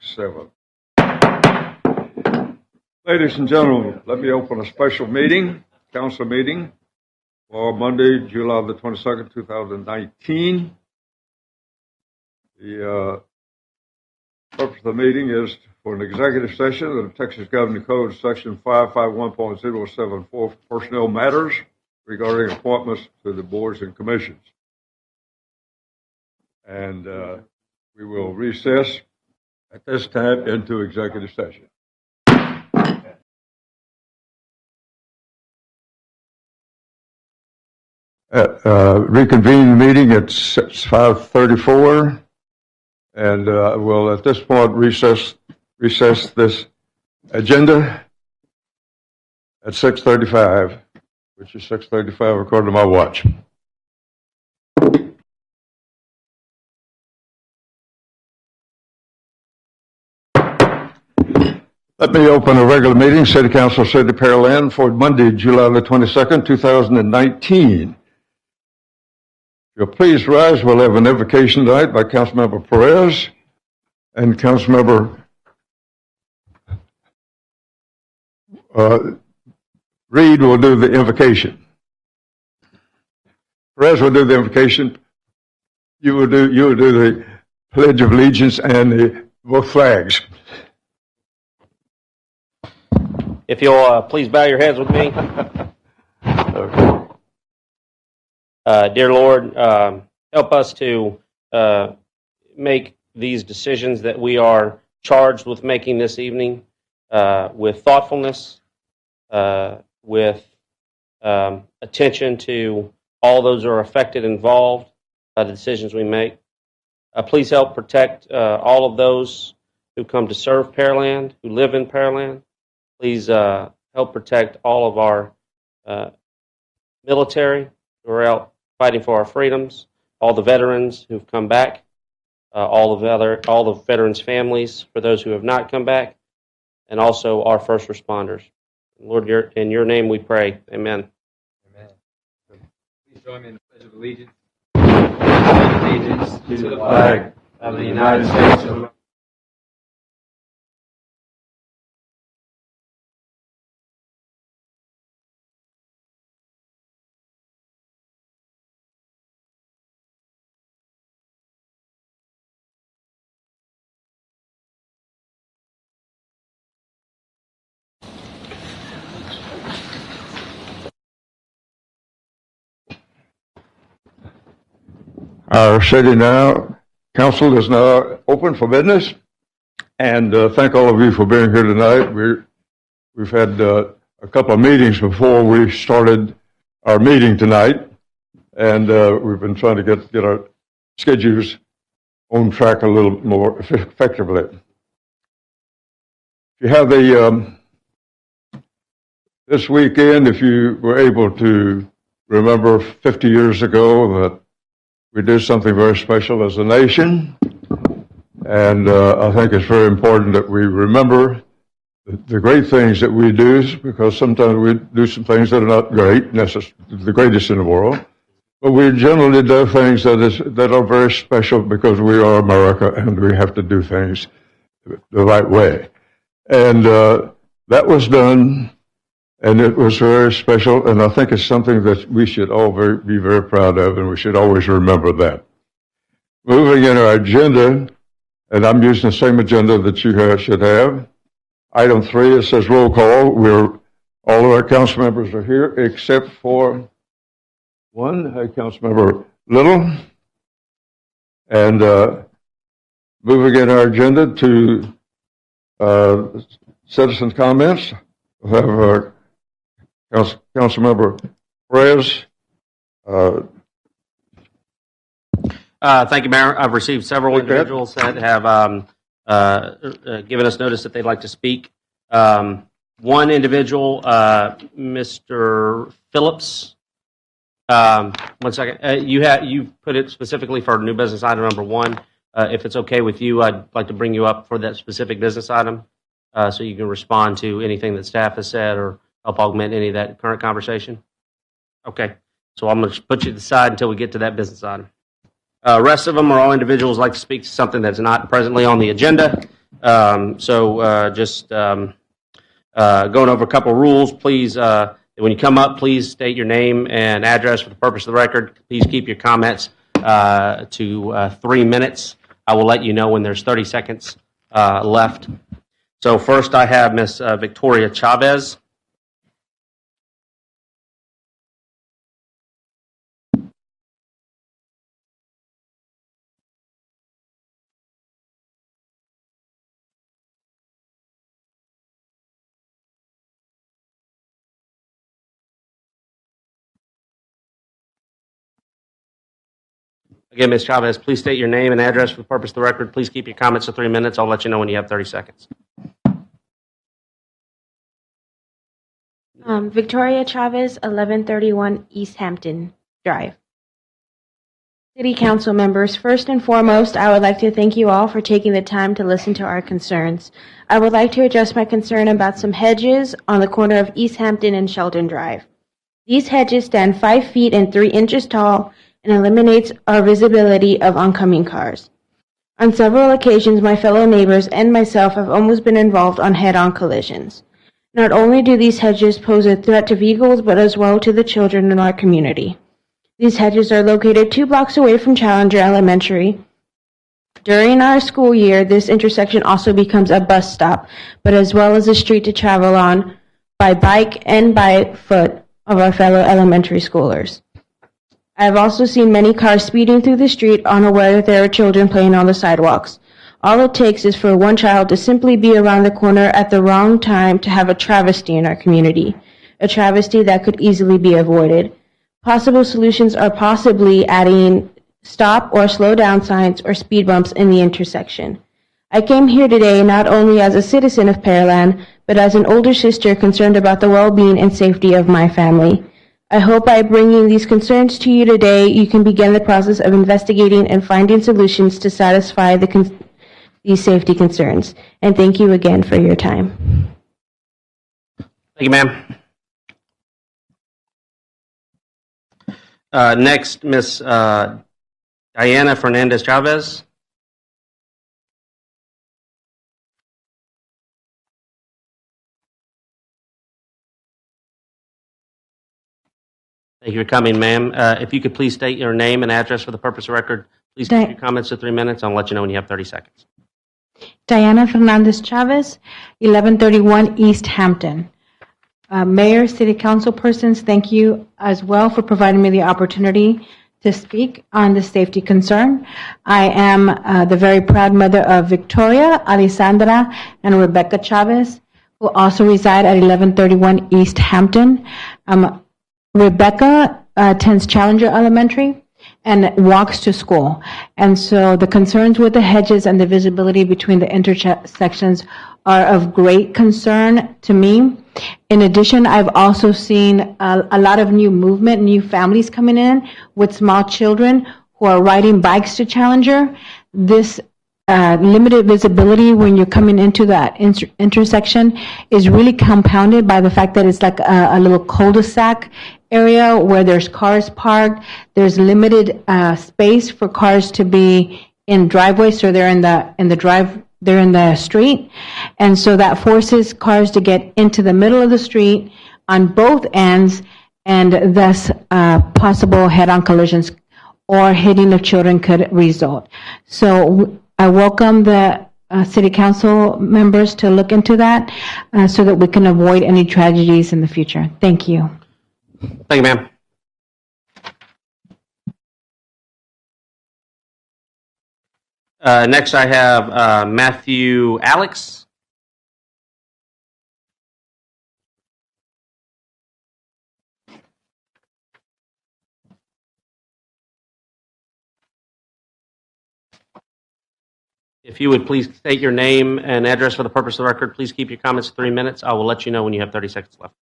7. Ladies and gentlemen, let me open a special meeting, council meeting, for Monday, July the 22nd, 2019. The purpose of the meeting is for an executive session of the Texas Governing Code, Section 551.074, personnel matters regarding appointments to the boards and commissions. And we will recess at this time into executive session. Reconvene the meeting at 5:34, and we'll at this point recess this agenda at 6:35, which is 6:35 according to my watch. Let me open a regular meeting, City Council, City of Pearland, for Monday, July the 22nd, 2019. If you'll please rise, we'll have an invocation tonight by Councilmember Perez and Councilmember Reed will do the invocation. Perez will do the invocation. You will do the Pledge of Allegiance and both flags. If you'll please bow your heads with me. Okay. Dear Lord, help us to make these decisions that we are charged with making this evening with thoughtfulness, with attention to all those who are affected, involved by the decisions we make. Please help protect all of those who come to serve Pearland, who live in Pearland. Please help protect all of our military who are out fighting for our freedoms, all the veterans who've come back, all the veterans' families for those who have not come back, and also our first responders. Lord, in your name we pray. Amen. Amen. Please join me in the Pledge of Allegiance. Allegiance to the flag of the United States of America. Our city council is now open for business, and thank all of you for being here tonight. We've had a couple of meetings before we started our meeting tonight, and we've been trying to get our schedules on track a little more effectively. If you have this weekend, if you were able to remember 50 years ago that we did something very special as a nation, and I think it's very important that we remember the great things that we do, because sometimes we do some things that are not great, necessarily the greatest in the world, but we generally do things that are very special because we are America and we have to do things the right way. And that was done, and it was very special, and I think it's something that we should all be very proud of, and we should always remember that. Moving in our agenda, and I'm using the same agenda that you should have. Item 3, it says roll call. All of our council members are here except for one, Councilmember Little. And moving in our agenda to citizen comments, we'll have our Councilmember Perez. Thank you, Mayor. I've received several individuals that have given us notice that they'd like to speak. One individual, Mr. Phillips. 1 second. You put it specifically for new business item number 1. If it's okay with you, I'd like to bring you up for that specific business item, so you can respond to anything that staff has said or help augment any of that current conversation. Okay. So I'm going to put you to the side until we get to that business item. Rest of them are all individuals who like to speak to something that's not presently on the agenda. Just going over a couple rules, please, when you come up, please state your name and address for the purpose of the record. Please keep your comments to 3 minutes. I will let you know when there's 30 seconds left. So first I have Ms. Victoria Chavez. Again, Ms. Chavez, please state your name and address for the purpose of the record. Please keep your comments to 3 minutes. I'll let you know when you have 30 seconds. Victoria Chavez, 1131 East Hampton Drive. City Council members, first and foremost, I would like to thank you all for taking the time to listen to our concerns. I would like to address my concern about some hedges on the corner of East Hampton and Sheldon Drive. These hedges stand 5 feet and 3 inches tall and eliminates our visibility of oncoming cars. On several occasions, my fellow neighbors and myself have almost been involved on head-on collisions. Not only do these hedges pose a threat to vehicles, but as well to the children in our community. These hedges are located 2 blocks away from Challenger Elementary. During our school year, this intersection also becomes a bus stop, but as well as a street to travel on by bike and by foot of our fellow elementary schoolers. I have also seen many cars speeding through the street, unaware that there are children playing on the sidewalks. All it takes is for one child to simply be around the corner at the wrong time to have a travesty in our community, a travesty that could easily be avoided. Possible solutions are possibly adding stop or slow down signs or speed bumps in the intersection. I came here today not only as a citizen of Pearland, but as an older sister concerned about the well-being and safety of my family. I hope by bringing these concerns to you today, you can begin the process of investigating and finding solutions to satisfy these safety concerns. And thank you again for your time. Thank you, ma'am. Next, Ms. Diana Fernandez Chavez. Thank you for coming, ma'am. If you could please state your name and address for the purpose of record. Please keep your comments to 3 minutes. I'll let you know when you have 30 seconds. Diana Fernandez Chavez, 1131 East Hampton. Mayor, City Council persons, thank you as well for providing me the opportunity to speak on the safety concern. I am the very proud mother of Victoria, Alessandra, and Rebecca Chavez, who also reside at 1131 East Hampton. Rebecca attends Challenger Elementary and walks to school. And so the concerns with the hedges and the visibility between the intersections are of great concern to me. In addition, I've also seen a lot of new movement, new families coming in with small children who are riding bikes to Challenger. This limited visibility when you're coming into that intersection is really compounded by the fact that it's like a little cul-de-sac area where there's cars parked. There's limited space for cars to be in driveways, so they're in the street, and so that forces cars to get into the middle of the street on both ends, and thus possible head-on collisions or hitting of children could result. So I welcome the City Council members to look into that so that we can avoid any tragedies in the future. Thank you. Thank you, ma'am. Next, I have Matthew Alex. If you would please state your name and address for the purpose of the record, please keep your comments to 3 minutes. I will let you know when you have 30 seconds left.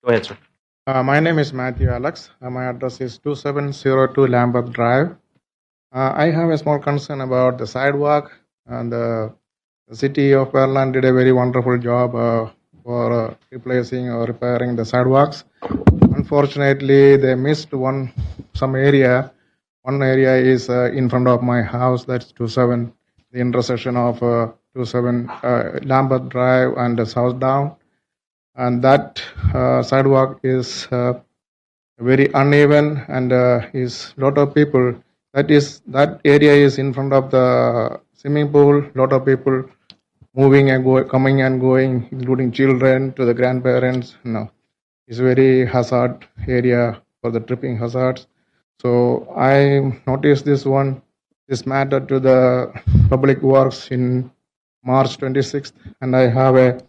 Go ahead, sir. My name is Matthew Alex. My address is 2702 Lambeth Drive. I have a small concern about the sidewalk, and the city of Pearland did a very wonderful job for replacing or repairing the sidewalks. Unfortunately, they missed some area. One area is in front of my house, that's 27 the intersection of 27 Lambeth Drive and South Down. And that sidewalk is very uneven and is lot of people. That area is in front of the swimming pool. Lot of people moving and coming and going, including children to the grandparents. No, it's very hazard area for the tripping hazards. So I noticed this matter to the Public Works in March 26th, and I have a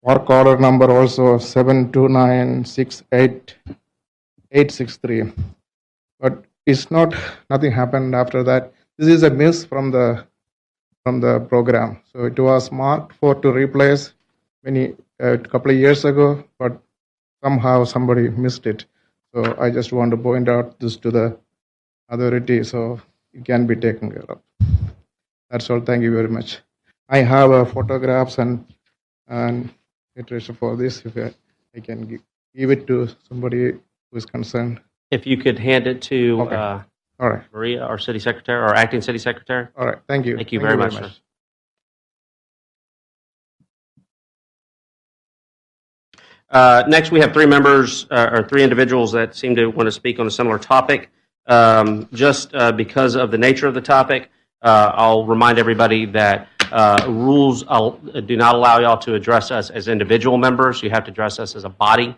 work order number also 7296863. But it's nothing happened after that. This is a miss from the program. So it was marked to replace a couple of years ago, but somehow somebody missed it. So I just want to point out this to the authority so it can be taken care of. That's all. Thank you very much. I have photographs and literature for this. If I can give it to somebody who is concerned. If you could hand it to Okay. All right. Maria, our city secretary, or acting city secretary. All right. Thank you. Thank you very much, sir. Next, we have three members, or three individuals that seem to want to speak on a similar topic. Just because of the nature of the topic, I'll remind everybody that rules do not allow y'all to address us as individual members. You have to address us as a body.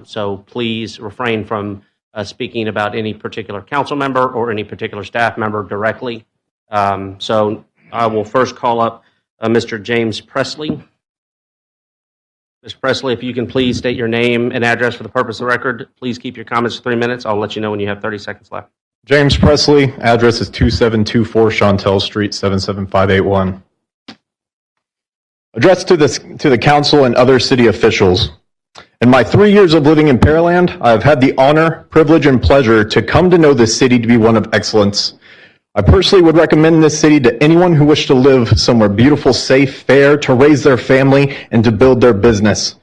So please refrain from speaking about any particular council member or any particular staff member directly. So I will first call up Mr. James Presley. Mr. Presley, if you can please state your name and address for the purpose of the record. Please keep your comments to 3 minutes. I'll let you know when you have 30 seconds left. James Presley, address is 2724 Chantel Street, 77581. Address to the council and other city officials. In my 3 years of living in Pearland, I have had the honor, privilege, and pleasure to come to know this city to be one of excellence. I personally would recommend this city to anyone who wishes to live somewhere beautiful, safe, fair, to raise their family, and to build their business.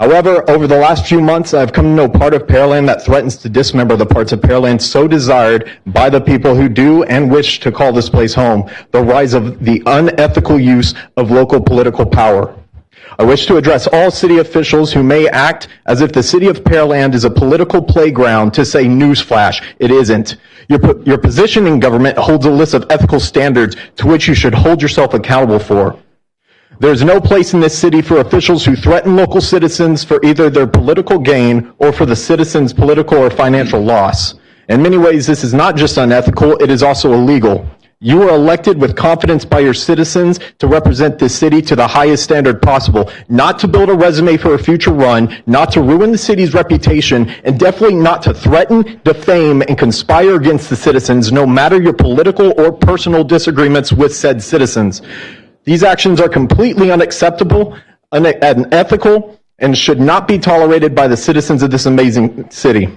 However, over the last few months, I've come to know part of Pearland that threatens to dismember the parts of Pearland so desired by the people who do and wish to call this place home, the rise of the unethical use of local political power. I wish to address all city officials who may act as if the city of Pearland is a political playground to say, newsflash, it isn't. Your position in government holds a list of ethical standards to which you should hold yourself accountable for. There is no place in this city for officials who threaten local citizens for either their political gain or for the citizens' political or financial loss. In many ways, this is not just unethical, it is also illegal. You are elected with confidence by your citizens to represent this city to the highest standard possible, not to build a resume for a future run, not to ruin the city's reputation, and definitely not to threaten, defame, and conspire against the citizens, no matter your political or personal disagreements with said citizens. These actions are completely unacceptable, unethical, and should not be tolerated by the citizens of this amazing city.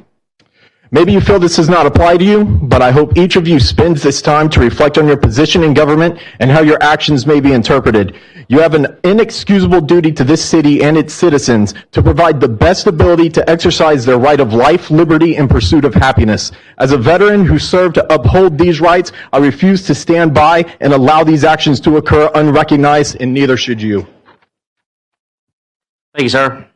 Maybe you feel this does not apply to you, but I hope each of you spends this time to reflect on your position in government and how your actions may be interpreted. You have an inexcusable duty to this city and its citizens to provide the best ability to exercise their right of life, liberty, and pursuit of happiness. As a veteran who served to uphold these rights, I refuse to stand by and allow these actions to occur unrecognized, and neither should you. Thank you, sir.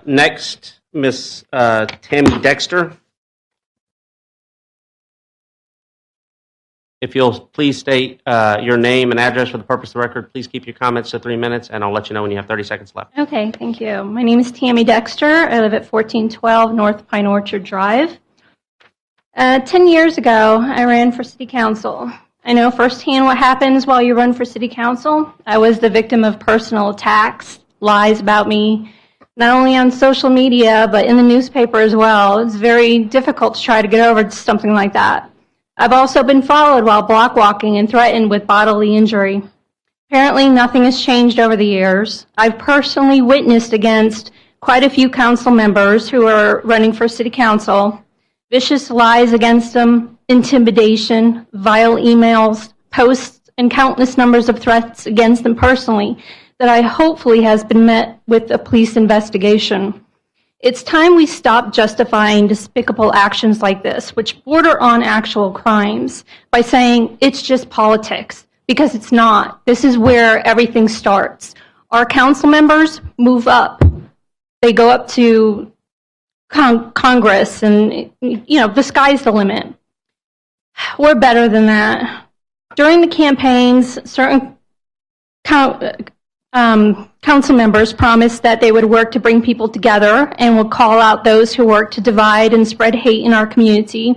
Next, Ms. Tammy Dexter. If you'll please state your name and address for the purpose of the record, please keep your comments to 3 minutes, and I'll let you know when you have 30 seconds left. Okay, thank you. My name is Tammy Dexter. I live at 1412 North Pine Orchard Drive. 10 years ago, I ran for city council. I know firsthand what happens while you run for city council. I was the victim of personal attacks, lies about me, not only on social media, but in the newspaper as well. It's very difficult to try to get over something like that. I've also been followed while block walking and threatened with bodily injury. Apparently, nothing has changed over the years. I've personally witnessed against quite a few council members who are running for city council, vicious lies against them, intimidation, vile emails, posts, and countless numbers of threats against them personally that I hopefully has been met with a police investigation. It's time we stop justifying despicable actions like this, which border on actual crimes, by saying it's just politics, because it's not. This is where everything starts. Our council members move up. They go up to Congress, and the sky's the limit. We're better than that. During the campaigns, certain council members promised that they would work to bring people together and would call out those who work to divide and spread hate in our community.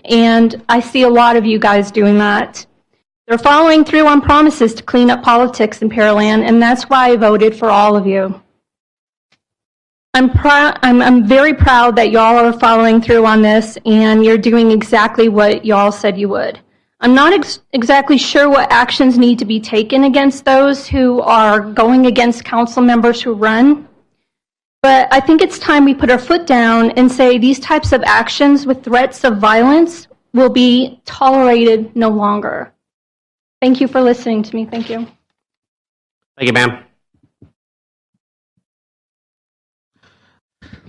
And I see a lot of you guys doing that. They're following through on promises to clean up politics in Pearland, and that's why I voted for all of you. I'm very proud that y'all are following through on this, and you're doing exactly what y'all said you would. I'm not exactly sure what actions need to be taken against those who are going against council members who run, but I think it's time we put our foot down and say these types of actions with threats of violence will be tolerated no longer. Thank you for listening to me. Thank you. Thank you, ma'am.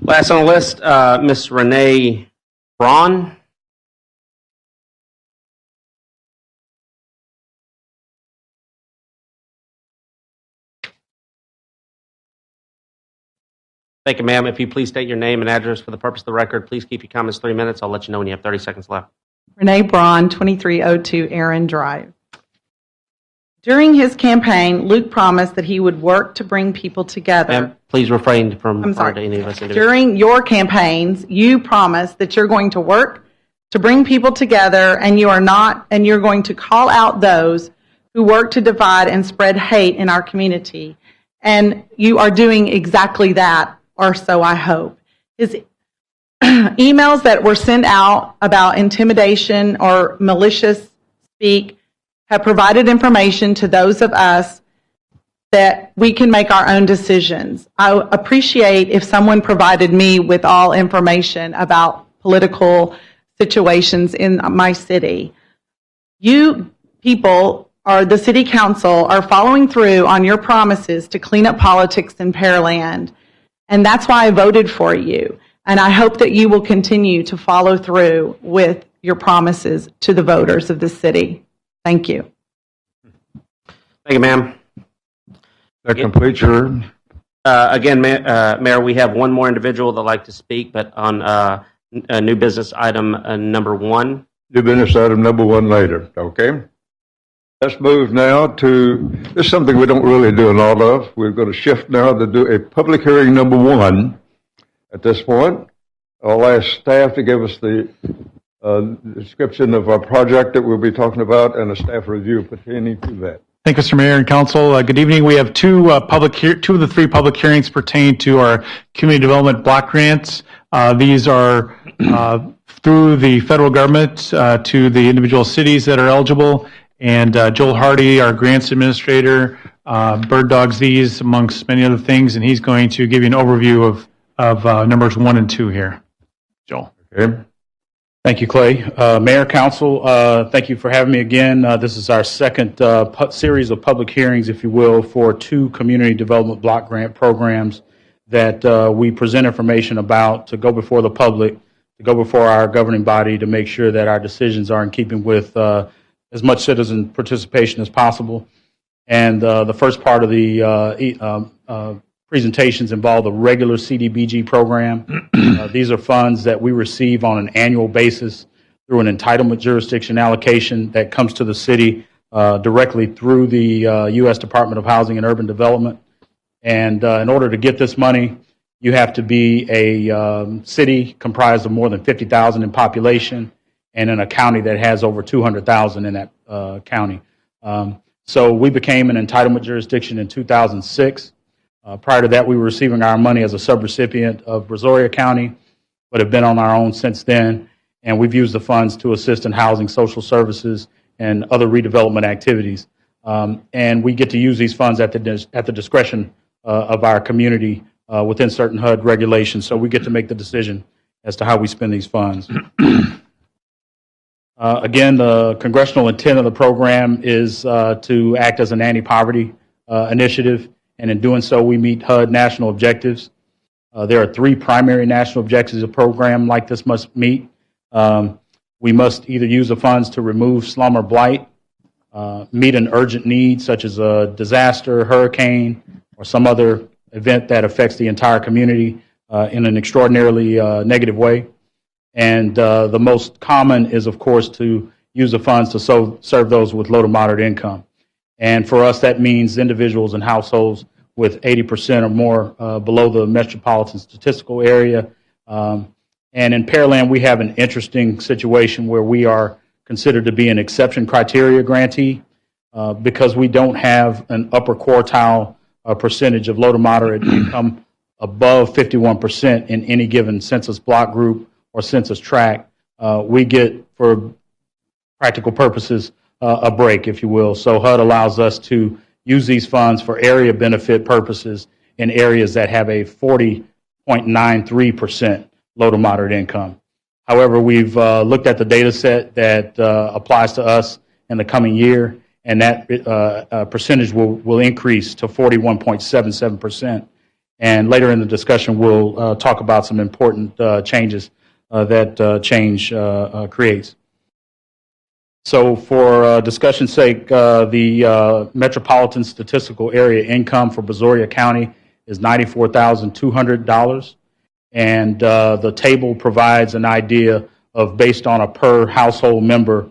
Last on the list, Ms. Renee Braun. Thank you, ma'am. If you please state your name and address for the purpose of the record, please keep your comments 3 minutes. I'll let you know when you have 30 seconds left. Renee Braun, 2302 Aaron Drive. During his campaign, Luke promised that he would work to bring people together. Ma'am, please refrain from I'm sorry. to any of us. During your campaigns, you promised that you're going to work to bring people together, and you're going to call out those who work to divide and spread hate in our community. And you are doing exactly that, or so I hope. His emails that were sent out about intimidation or malicious speak have provided information to those of us that we can make our own decisions. I appreciate if someone provided me with all information about political situations in my city. You people, or the city council, are following through on your promises to clean up politics in Pearland, and that's why I voted for you. And I hope that you will continue to follow through with your promises to the voters of the city. Thank you. Thank you, ma'am. That completes your... Again, Mayor, we have one more individual that would like to speak, but on new business item number 1. New business item number 1 later, okay? Let's move now to, this is something we don't really do a lot of. We're going to shift now to do a public hearing number 1 at this point. I'll ask staff to give us the description of our project that we'll be talking about and a staff review pertaining to that. Thank you, Mr. Mayor and Council. Good evening. We have two of the 3 public hearings pertain to our community development block grants. These are through the federal government to the individual cities that are eligible. And Joel Hardy, our grants administrator, bird dogs these amongst many other things, and he's going to give you an overview of numbers 1 and 2 here. Joel. Okay. Thank you, Clay. Mayor, Council, thank you for having me again. This is our second series of public hearings, if you will, for 2 community development block grant programs that we present information about to go before the public, to go before our governing body to make sure that our decisions are in keeping with as much citizen participation as possible. And the first part of the presentations involve the regular CDBG program. These are funds that we receive on an annual basis through an entitlement jurisdiction allocation that comes to the city directly through the U.S. Department of Housing and Urban Development. And in order to get this money, you have to be a city comprised of more than 50,000 in population and in a county that has over 200,000 in that county. So we became an entitlement jurisdiction in 2006. Prior to that, we were receiving our money as a subrecipient of Brazoria County, but have been on our own since then. And we've used the funds to assist in housing, social services, and other redevelopment activities. And we get to use these funds at the discretion of our community within certain HUD regulations. So we get to make the decision as to how we spend these funds. Again, the congressional intent of the program is to act as an anti-poverty initiative. And in doing so, we meet HUD national objectives. There are three primary national objectives a program like this must meet. We must either use the funds to remove slum or blight, meet an urgent need such as a disaster, hurricane, or some other event that affects the entire community in an extraordinarily negative way. And the most common is, of course, to use the funds to serve those with low to moderate income. And for us, that means individuals and households with 80% or more below the metropolitan statistical area. And in Pearland, we have an interesting situation where we are considered to be an exception criteria grantee because we don't have an upper quartile percentage of low to moderate income above 51% in any given census block group or census tract. We get, for practical purposes, a break, if you will. So HUD allows us to use these funds for area benefit purposes in areas that have a 40.93% low to moderate income. However, we've looked at the data set that applies to us in the coming year, and that percentage will increase to 41.77%. And later in the discussion, we'll talk about some important changes that change creates. So for discussion's sake, the metropolitan statistical area income for Brazoria County is $94,200. And the table provides an idea of, based on a per household member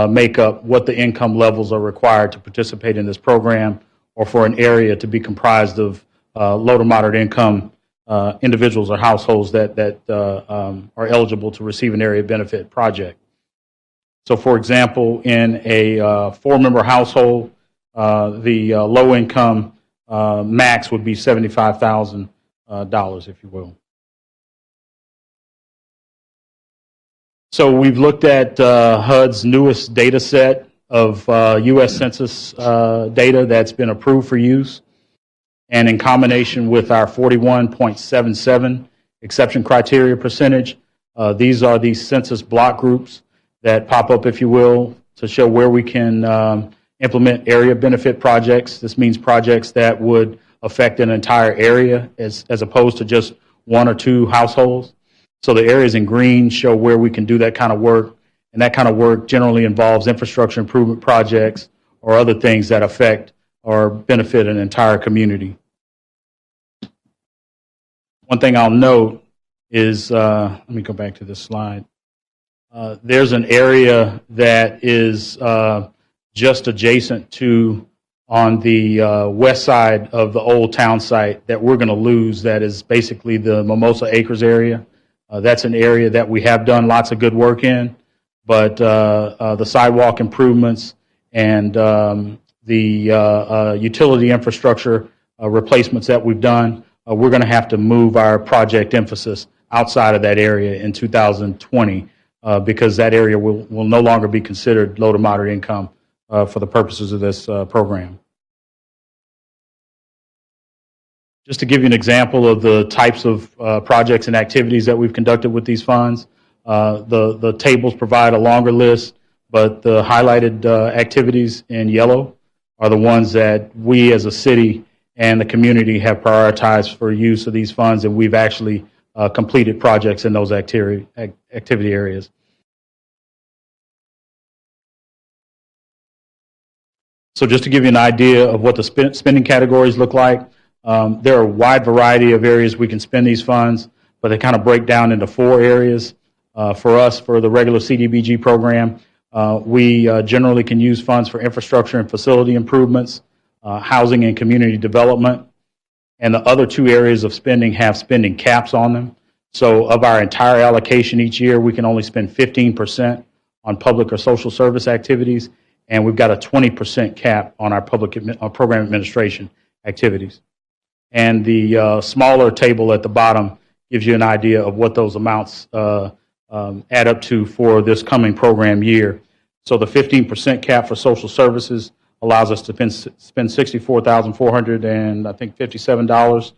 makeup, what the income levels are required to participate in this program, or for an area to be comprised of low to moderate income individuals or households that are eligible to receive an area benefit project. So, for example, in a 4-member household, the low income max would be $75,000, if you will. So we've looked at HUD's newest data set of U.S. Census data that's been approved for use. And in combination with our 41.77 exception criteria percentage, these are the census block groups that pop up, if you will, to show where we can implement area benefit projects. This means projects that would affect an entire area as opposed to just one or two households. So the areas in green show where we can do that kind of work, and that kind of work generally involves infrastructure improvement projects or other things that affect or benefit an entire community. One thing I'll note is, let me go back to this slide. There's an area that is just adjacent to, on the west side of the old town site, that we're going to lose. That is basically the Mimosa Acres area. That's an area that we have done lots of good work in, but the sidewalk improvements and the utility infrastructure replacements that we've done, we're going to have to move our project emphasis outside of that area in 2020 because that area will no longer be considered low to moderate income for the purposes of this program. Just to give you an example of the types of projects and activities that we've conducted with these funds, the tables provide a longer list, but the highlighted activities in yellow are the ones that we as a city and the community have prioritized for use of these funds, and we've actually completed projects in those activity areas. So just to give you an idea of what the spending categories look like, there are a wide variety of areas we can spend these funds, but they kind of break down into 4 areas. For us, for the regular CDBG program, we generally can use funds for infrastructure and facility improvements, housing and community development, and the other 2 areas of spending have spending caps on them. So of our entire allocation each year, we can only spend 15% on public or social service activities, and we've got a 20% cap on our program administration activities. And the smaller table at the bottom gives you an idea of what those amounts add up to for this coming program year. So the 15% cap for social services allows us to spend $64,457,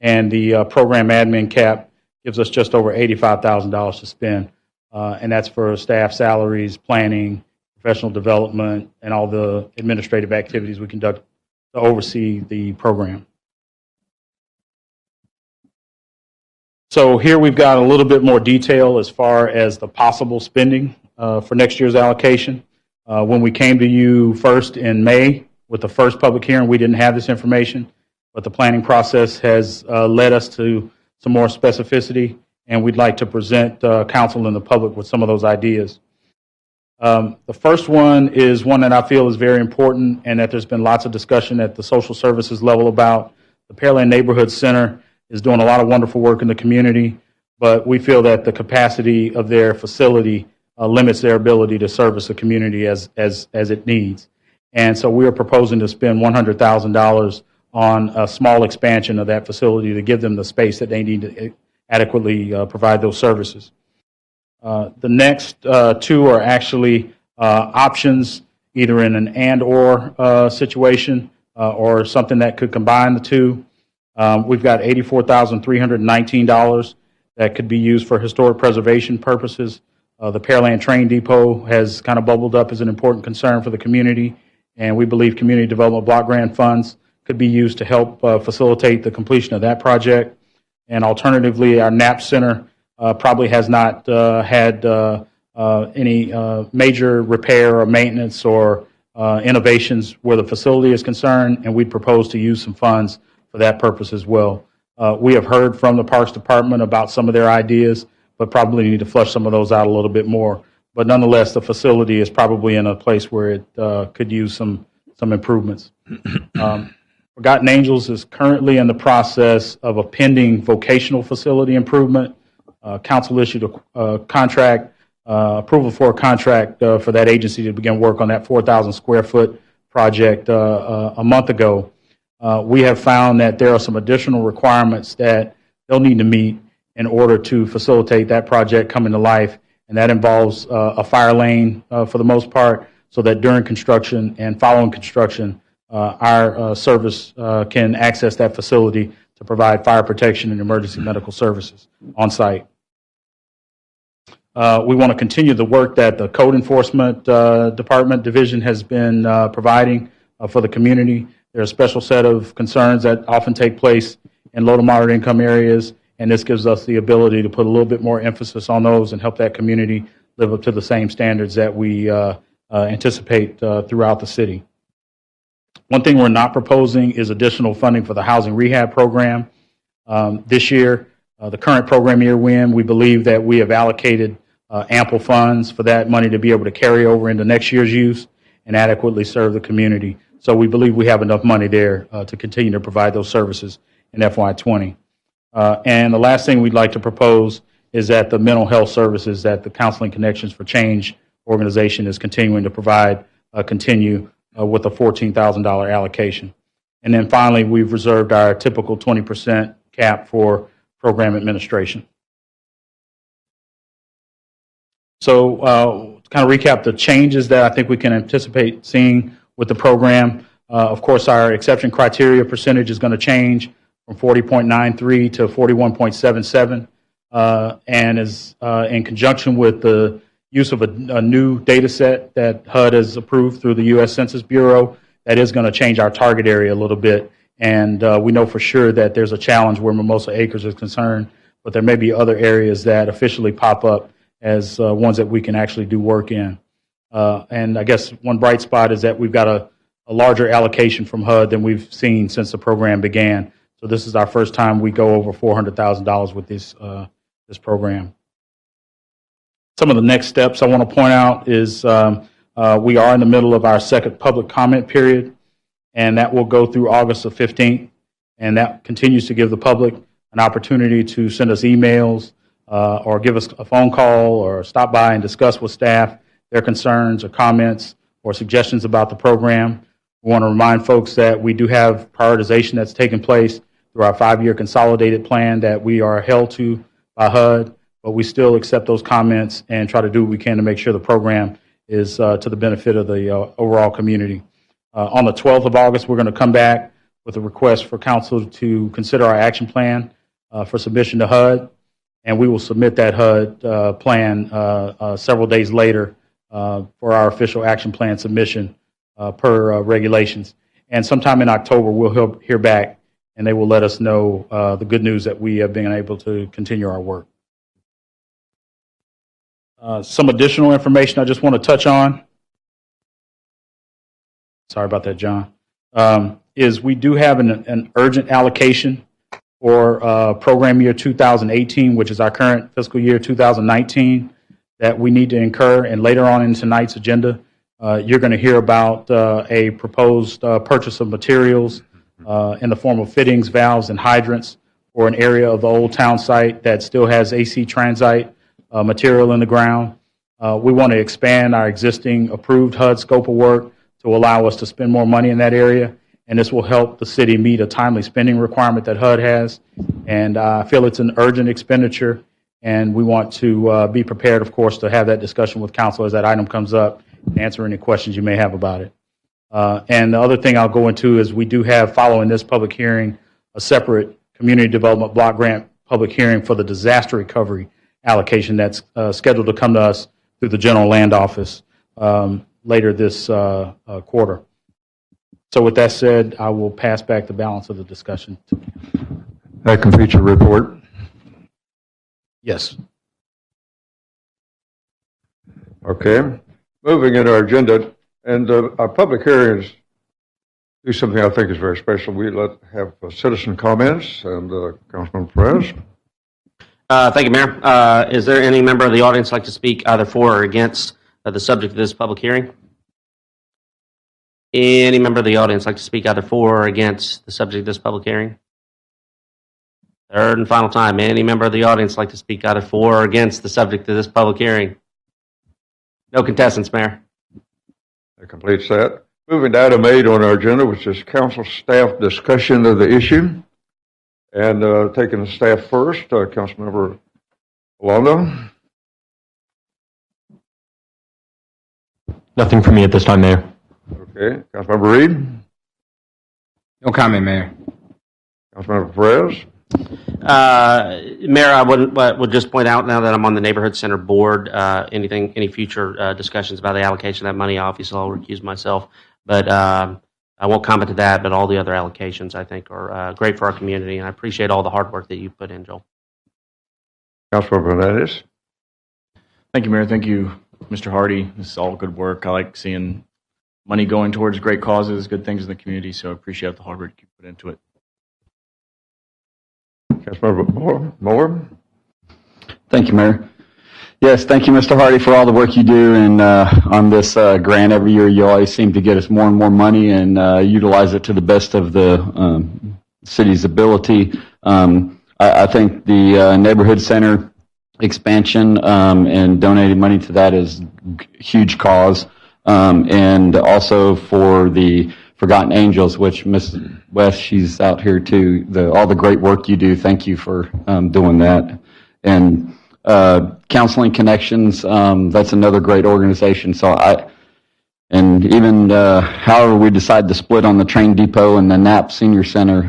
and the program admin cap gives us just over $85,000 to spend, and that's for staff salaries, planning, professional development, and all the administrative activities we conduct to oversee the program. So here we've got a little bit more detail as far as the possible spending for next year's allocation. When we came to you first in May with the first public hearing, we didn't have this information, but the planning process has led us to some more specificity, and we'd like to present council and the public with some of those ideas. The first one is one that I feel is very important and that there's been lots of discussion at the social services level about. The Pearland Neighborhood Center is doing a lot of wonderful work in the community, but we feel that the capacity of their facility limits their ability to service the community as it needs. And so we are proposing to spend $100,000 on a small expansion of that facility to give them the space that they need to adequately provide those services. The next two are actually options, either in an and/or situation or something that could combine the two. We've got $84,319 that could be used for historic preservation purposes. The Pearland Train Depot has kind of bubbled up as an important concern for the community, and we believe community development block grant funds could be used to help facilitate the completion of that project. And alternatively, our NAP Center probably has not had any major repair or maintenance or innovations where the facility is concerned, and we propose to use some funds for that purpose as well. We have heard from the Parks Department about some of their ideas, but probably need to flush some of those out a little bit more. But nonetheless, the facility is probably in a place where it could use some improvements. Forgotten Angels is currently in the process of a pending vocational facility improvement. Council issued a contract, approval for a contract for that agency to begin work on that 4,000 square foot project a month ago. We have found that there are some additional requirements that they'll need to meet in order to facilitate that project coming to life, and that involves a fire lane for the most part, so that during construction and following construction, our service can access that facility to provide fire protection and emergency medical services on site. We want to continue the work that the Code Enforcement Department Division has been providing for the community. There's a special set of concerns that often take place in low to moderate income areas, and this gives us the ability to put a little bit more emphasis on those and help that community live up to the same standards that we anticipate throughout the city. One thing we're not proposing is additional funding for the housing rehab program. This year, the current program year win, we believe that we have allocated ample funds for that money to be able to carry over into next year's use and adequately serve the community. So we believe we have enough money there to continue to provide those services in FY20. And the last thing we'd like to propose is that the mental health services that the Counseling Connections for Change organization is continuing to provide continue with a $14,000 allocation. And then finally, we've reserved our typical 20% cap for program administration. So to kind of recap the changes that I think we can anticipate seeing with the program, of course, our exception criteria percentage is going to change from 40.93 to 41.77, and is in conjunction with the use of a new data set that HUD has approved through the U.S. Census Bureau. That is going to change our target area a little bit, and we know for sure that there's a challenge where Mimosa Acres is concerned, but there may be other areas that officially pop up as ones that we can actually do work in. And I guess one bright spot is that we've got a larger allocation from HUD than we've seen since the program began. So this is our first time we go over $400,000 with this program. Some of the next steps I want to point out is we are in the middle of our second public comment period, and that will go through August the 15th, and that continues to give the public an opportunity to send us emails or give us a phone call or stop by and discuss with staff their concerns or comments or suggestions about the program. We want to remind folks that we do have prioritization that's taking place through our 5-year consolidated plan that we are held to by HUD, but we still accept those comments and try to do what we can to make sure the program is to the benefit of the overall community. On the 12th of August, we're going to come back with a request for council to consider our action plan for submission to HUD, and we will submit that HUD plan several days later for our official action plan submission per regulations. And sometime in October, we'll hear back and they will let us know the good news that we have been able to continue our work. Some additional information I just want to touch on. Sorry about that, John. Is we do have an urgent allocation for program year 2018, which is our current fiscal year 2019, that we need to incur. And later on in tonight's agenda, you're going to hear about a proposed purchase of materials in the form of fittings, valves, and hydrants for an area of the old town site that still has AC transite material in the ground. We want to expand our existing approved HUD scope of work to allow us to spend more money in that area, and this will help the city meet a timely spending requirement that HUD has. And I feel it's an urgent expenditure, and we want to be prepared, of course, to have that discussion with council as that item comes up and answer any questions you may have about it. And the other thing I'll go into is we do have, following this public hearing, a separate community development block grant public hearing for the disaster recovery allocation that's scheduled to come to us through the General Land Office later this quarter. So with that said, I will pass back the balance of the discussion. That completes your report. Yes. Okay. Moving in our agenda, and our public hearings do something I think is very special. We have citizen comments, and Councilmember Perez. Thank you, Mayor. Is there any member of the audience like to speak either for or against the subject of this public hearing? Any member of the audience like to speak either for or against the subject of this public hearing? Third and final time. Any member of the audience like to speak either for or against the subject of this public hearing? No contestants, Mayor. That completes that. Moving to item 8 on our agenda, which is council staff discussion of the issue. And taking the staff first, Councilmember Owens. Nothing for me at this time, Mayor. Okay. Councilmember Reed. No comment, Mayor. Councilmember Perez. Mayor, I would just point out now that I'm on the Neighborhood Center Board, any future discussions about the allocation of that money, obviously I'll recuse myself. But I won't comment to that, but all the other allocations I think are great for our community, and I appreciate all the hard work that you put in, Joel. Councilmember Hernandez. Thank you, Mayor. Thank you, Mr. Hardy. This is all good work. I like seeing money going towards great causes, good things in the community, so I appreciate the hard work you put into it. Councilmember Moore. Thank you, Mayor. Yes, thank you, Mr. Hardy, for all the work you do and on this grant. Every year you always seem to get us more and more money and utilize it to the best of the city's ability. I think the neighborhood center expansion and donating money to that is a huge cause. And also for the Forgotten Angels, which Ms. West, she's out here too, all the great work you do. Thank you for doing that. And Counseling Connections, that's another great organization. So even however we decide to split on the train depot and the Knapp Senior Center,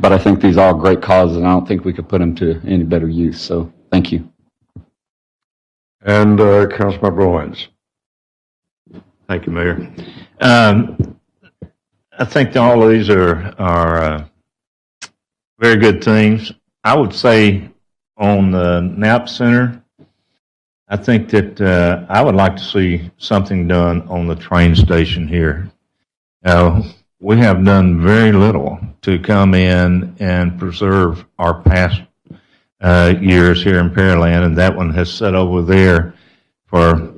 but I think these are all great causes, and I don't think we could put them to any better use. So thank you. And Councilmember Owens. Thank you, Mayor. I think all of these are very good things. I would say on the Knapp Center, I think that I would like to see something done on the train station here. We have done very little to come in and preserve our past years here in Pearland, and that one has sat over there for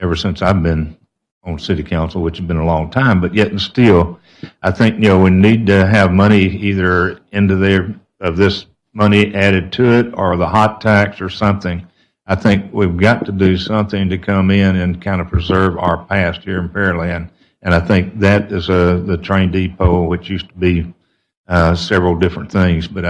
ever since I've been on city council, which has been a long time, but yet and still, I think, we need to have money either into there of this money added to it or the hot tax or something. I think we've got to do something to come in and kind of preserve our past here in Pearland. And I think that is the train depot, which used to be several different things. But,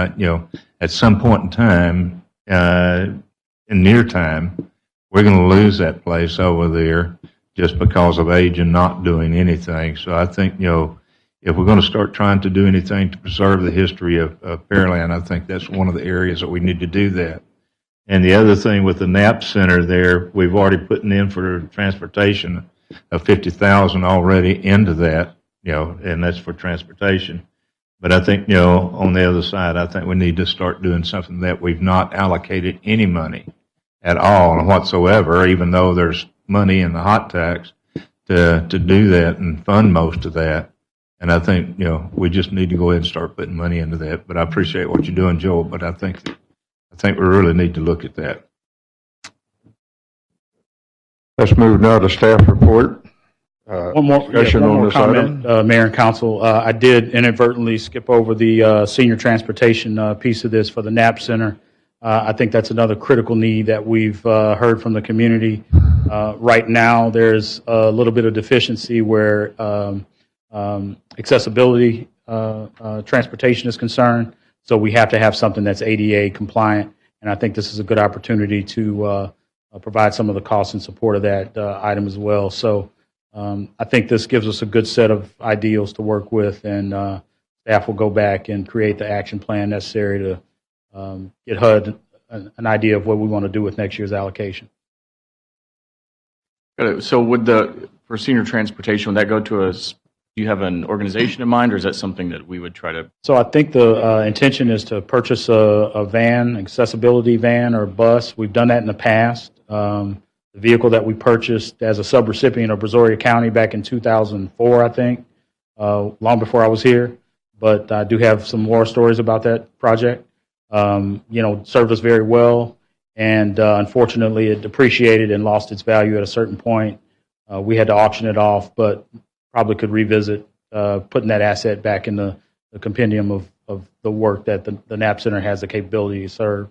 at some point in time, in near time, we're going to lose that place over there just because of age and not doing anything. So I think, if we're going to start trying to do anything to preserve the history of Pearland, I think that's one of the areas that we need to do that. And the other thing with the Knapp Center there, we've already put in for transportation of $50,000 already into that, and that's for transportation. But I think, you know, on the other side, I think we need to start doing something that we've not allocated any money at all whatsoever, even though there's money in the hot tax to do that and fund most of that. And I think, you know, we just need to go ahead and start putting money into that. But I appreciate what you're doing, Joel, but I think we really need to look at that. Let's move now to staff report. One more comment, Mayor and Council. I did inadvertently skip over the senior transportation piece of this for the NAP Center. I think that's another critical need that we've heard from the community. Right now, there's a little bit of deficiency where accessibility transportation is concerned. So we have to have something that's ADA compliant, and I think this is a good opportunity to provide some of the costs in support of that item as well. So I think this gives us a good set of ideals to work with, and staff will go back and create the action plan necessary to get HUD an idea of what we want to do with next year's allocation. So for senior transportation, would that go to do you have an organization in mind, or is that something that we would try to? So I think the intention is to purchase a van, accessibility van or bus. We've done that in the past. The vehicle that we purchased as a subrecipient of Brazoria County back in 2004, I think, long before I was here. But I do have some more stories about that project. Served us very well, and unfortunately it depreciated and lost its value at a certain point. We had to auction it off, but probably could revisit putting that asset back in the compendium of the work that the NAP Center has the capability to serve.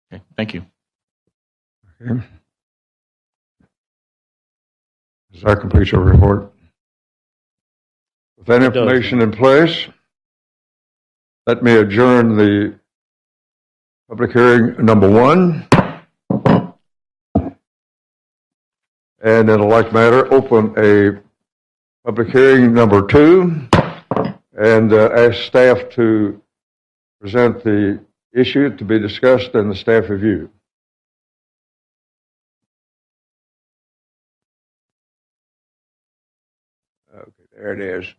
Okay, thank you. Okay. Does that complete your report? With that information in place, let me adjourn the public hearing number 1. And in a like manner, open a public hearing number 2 and ask staff to present the issue to be discussed in the staff review. Okay, there it is.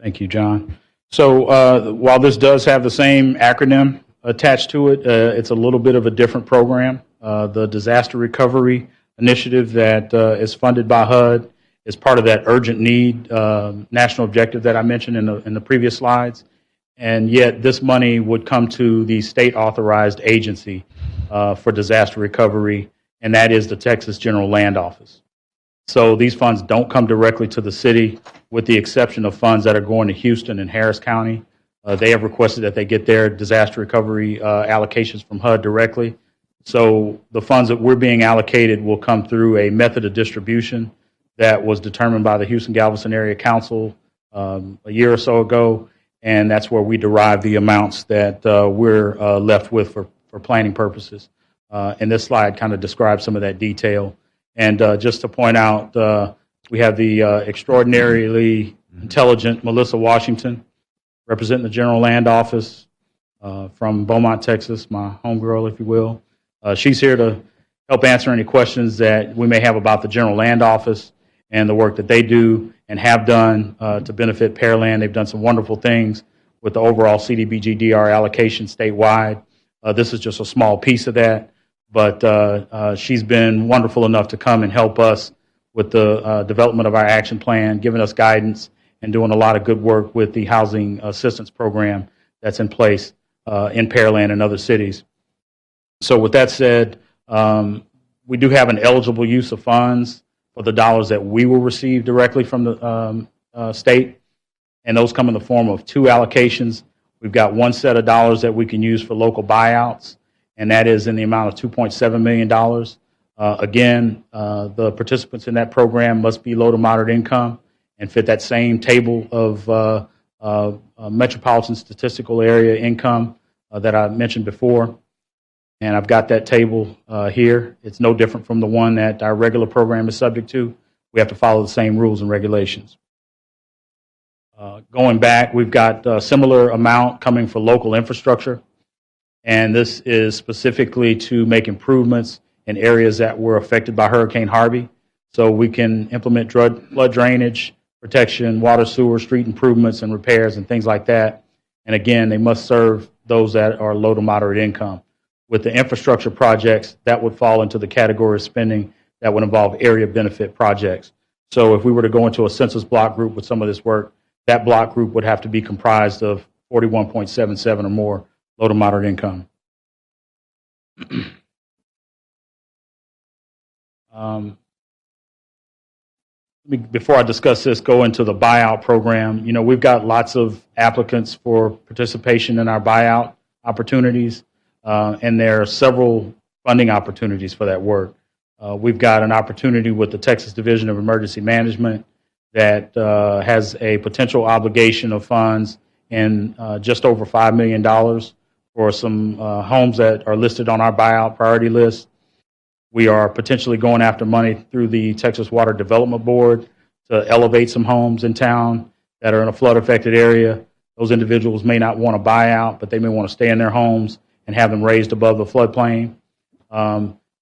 Thank you, John. So while this does have the same acronym attached to it, it's a little bit of a different program. The Disaster Recovery Initiative that is funded by HUD is part of that urgent need national objective that I mentioned in the previous slides. And yet this money would come to the state authorized agency for disaster recovery, and that is the Texas General Land Office. So these funds don't come directly to the city, with the exception of funds that are going to Houston and Harris County. They have requested that they get their disaster recovery allocations from HUD directly. So the funds that we're being allocated will come through a method of distribution that was determined by the Houston-Galveston Area Council a year or so ago, and that's where we derive the amounts that we're left with for planning purposes. And this slide kind of describes some of that detail. And just to point out, we have the extraordinarily intelligent Melissa Washington representing the General Land Office from Beaumont, Texas, my homegirl, if you will. She's here to help answer any questions that we may have about the General Land Office and the work that they do and have done to benefit Pearland. They've done some wonderful things with the overall CDBG DR allocation statewide. This is just a small piece of that, but she's been wonderful enough to come and help us with the development of our action plan, giving us guidance, and doing a lot of good work with the housing assistance program that's in place in Pearland and other cities. So with that said, we do have an eligible use of funds for the dollars that we will receive directly from the state, and those come in the form of 2 allocations. We've got one set of dollars that we can use for local buyouts, and that is in the amount of $2.7 million. Again, the participants in that program must be low to moderate income and fit that same table of metropolitan statistical area income that I mentioned before. And I've got that table here. It's no different from the one that our regular program is subject to. We have to follow the same rules and regulations. Going back, we've got a similar amount coming for local infrastructure. And this is specifically to make improvements in areas that were affected by Hurricane Harvey. So we can implement flood drainage, protection, water, sewer, street improvements and repairs and things like that. And again, they must serve those that are low to moderate income. With the infrastructure projects, that would fall into the category of spending that would involve area benefit projects. So if we were to go into a census block group with some of this work, that block group would have to be comprised of 41.77 or more low to moderate income. Before I discuss this, go into the buyout program. You know, we've got lots of applicants for participation in our buyout opportunities, and there are several funding opportunities for that work. We've got an opportunity with the Texas Division of Emergency Management that has a potential obligation of funds in just over $5 million for some homes that are listed on our buyout priority list. We are potentially going after money through the Texas Water Development Board to elevate some homes in town that are in a flood-affected area. Those individuals may not want to buy out, but they may want to stay in their homes and have them raised above the floodplain.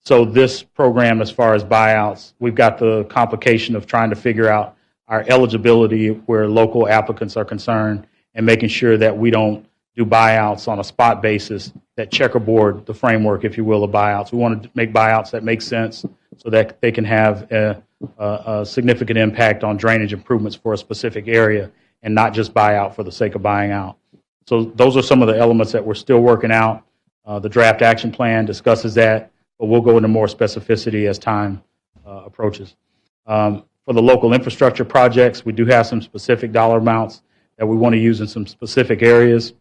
So this program, as far as buyouts, we've got the complication of trying to figure out our eligibility where local applicants are concerned and making sure that we don't do buyouts on a spot basis that checkerboard the framework, if you will, of buyouts. We want to make buyouts that make sense so that they can have a significant impact on drainage improvements for a specific area and not just buy out for the sake of buying out. So those are some of the elements that we're still working out. The draft action plan discusses that, but we'll go into more specificity as time approaches. For the local infrastructure projects, we do have some specific dollar amounts that we want to use in some specific areas.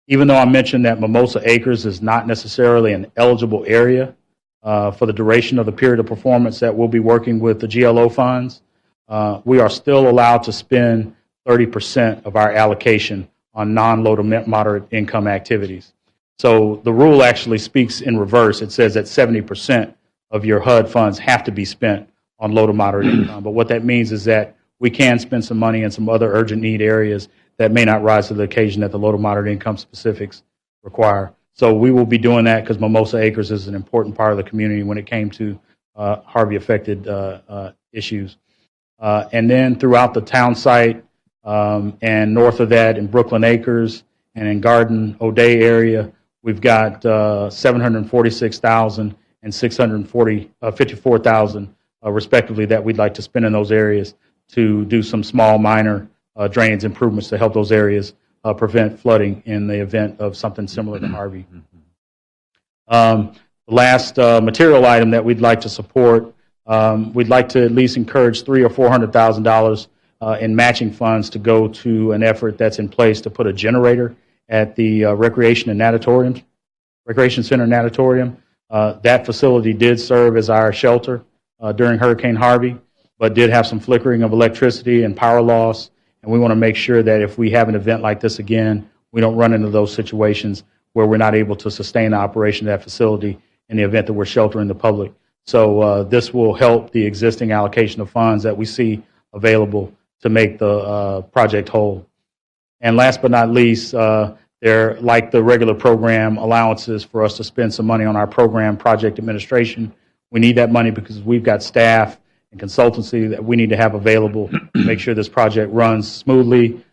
Even though I mentioned that Mimosa Acres is not necessarily an eligible area for the duration of the period of performance that we'll be working with the GLO funds, we are still allowed to spend 30% of our allocation on non-low to moderate income activities. So the rule actually speaks in reverse. It says that 70% of your HUD funds have to be spent on low to moderate income. But what that means is that we can spend some money in some other urgent need areas that may not rise to the occasion that the low to moderate income specifics require. So we will be doing that because Mimosa Acres is an important part of the community when it came to Harvey-affected issues. And then throughout the town site and north of that in Brooklyn Acres and in Garden O'Day area, we've got $746,000 and $54,000 respectively that we'd like to spend in those areas to do some small minor drainage improvements to help those areas prevent flooding in the event of something similar to Harvey. The last material item that we'd like to support, we'd like to at least encourage $300,000 or $400,000 in matching funds to go to an effort that's in place to put a generator at the Recreation Center Natatorium. That facility did serve as our shelter during Hurricane Harvey, but did have some flickering of electricity and power loss. And we want to make sure that if we have an event like this again, we don't run into those situations where we're not able to sustain the operation of that facility in the event that we're sheltering the public. So this will help the existing allocation of funds that we see available to make the project whole. And last but not least, they're like the regular program allowances for us to spend some money on our program project administration. We need that money because we've got staff and consultancy that we need to have available to make sure this project runs smoothly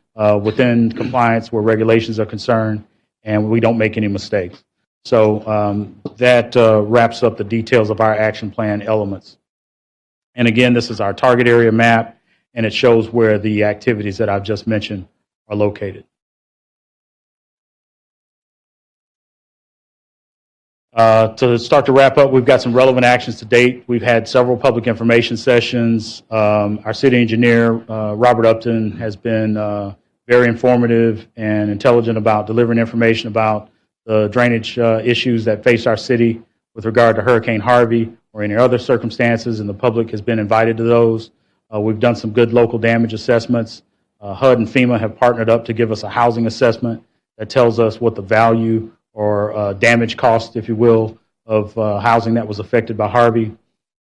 within compliance where regulations are concerned and we don't make any mistakes. So that wraps up the details of our action plan elements. And again, this is our target area map, and it shows where the activities that I've just mentioned are located. To start to wrap up, we've got some relevant actions to date. We've had several public information sessions. Our city engineer, Robert Upton, has been very informative and intelligent about delivering information about the drainage issues that face our city with regard to Hurricane Harvey or any other circumstances, and the public has been invited to those. We've done some good local damage assessments. HUD and FEMA have partnered up to give us a housing assessment that tells us what the value or damage cost, if you will, of housing that was affected by Harvey.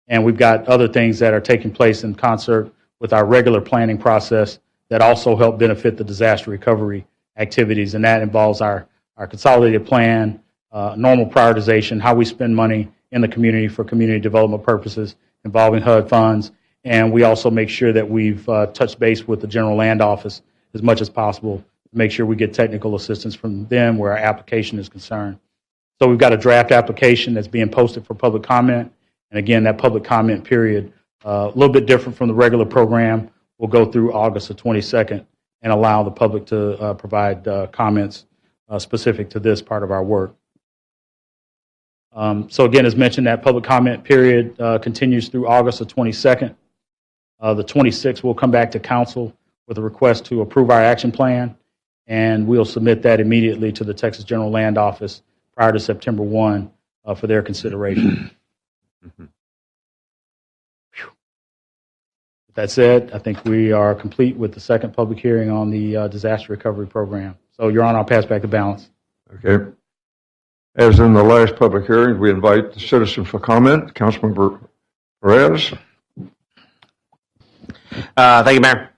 And we've got other things that are taking place in concert with our regular planning process that also help benefit the disaster recovery activities. And that involves our consolidated plan, normal prioritization, how we spend money in the community for community development purposes involving HUD funds, And we also make sure that we've touched base with the General Land Office as much as possible to make sure we get technical assistance from them where our application is concerned. So we've got a draft application that's being posted for public comment. And again, that public comment period, a little bit different from the regular program, will go through August the 22nd and allow the public to provide comments specific to this part of our work. So again, as mentioned, that public comment period continues through August the 22nd. The 26th, we'll come back to council with a request to approve our action plan, and we'll submit that immediately to the Texas General Land Office prior to September 1 for their consideration. With that said, I think we are complete with the second public hearing on the disaster recovery program. So, Your Honor, I'll pass back the balance. Okay. As in the last public hearing, we invite the citizen for comment. Councilmember Perez. Thank you, Mayor.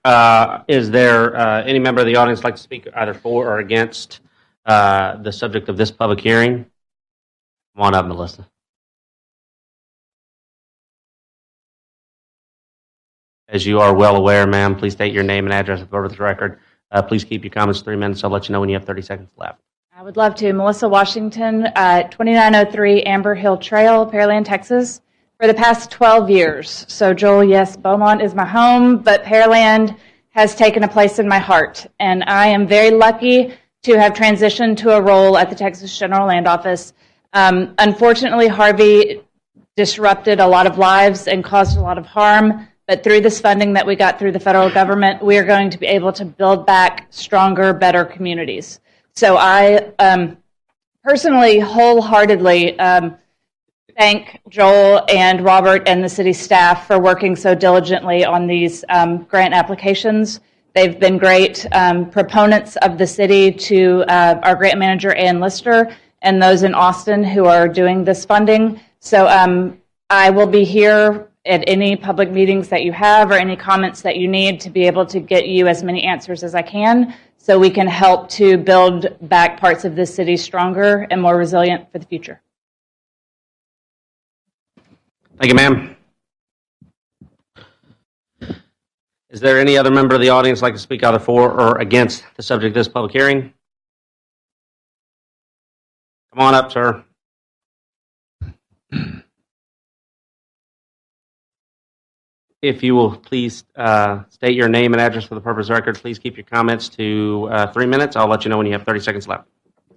Is there any member of the audience like to speak either for or against the subject of this public hearing? Come on up, Melissa. As you are well aware, ma'am, please state your name and address for the record. Please keep your comments 3 minutes. I'll let you know when you have 30 seconds left. I would love to. Melissa Washington, 2903 Amber Hill Trail, Pearland, Texas, for the past 12 years. So, Joel, yes, Beaumont is my home, but Pearland has taken a place in my heart. And I am very lucky to have transitioned to a role at the Texas General Land Office. Unfortunately, Harvey disrupted a lot of lives and caused a lot of harm. But through this funding that we got through the federal government, we are going to be able to build back stronger, better communities. So I personally, wholeheartedly thank Joel and Robert and the city staff for working so diligently on these grant applications. They've been great proponents of the city to our grant manager, Ann Lister, and those in Austin who are doing this funding. So I will be here at any public meetings that you have or any comments that you need to be able to get you as many answers as I can so we can help to build back parts of this city stronger and more resilient for the future. Thank you, ma'am. Is there any other member of the audience like to speak either for or against the subject of this public hearing? Come on up, sir. If you will please state your name and address for the purpose of the record, please keep your comments to 3 minutes. I'll let you know when you have 30 seconds left.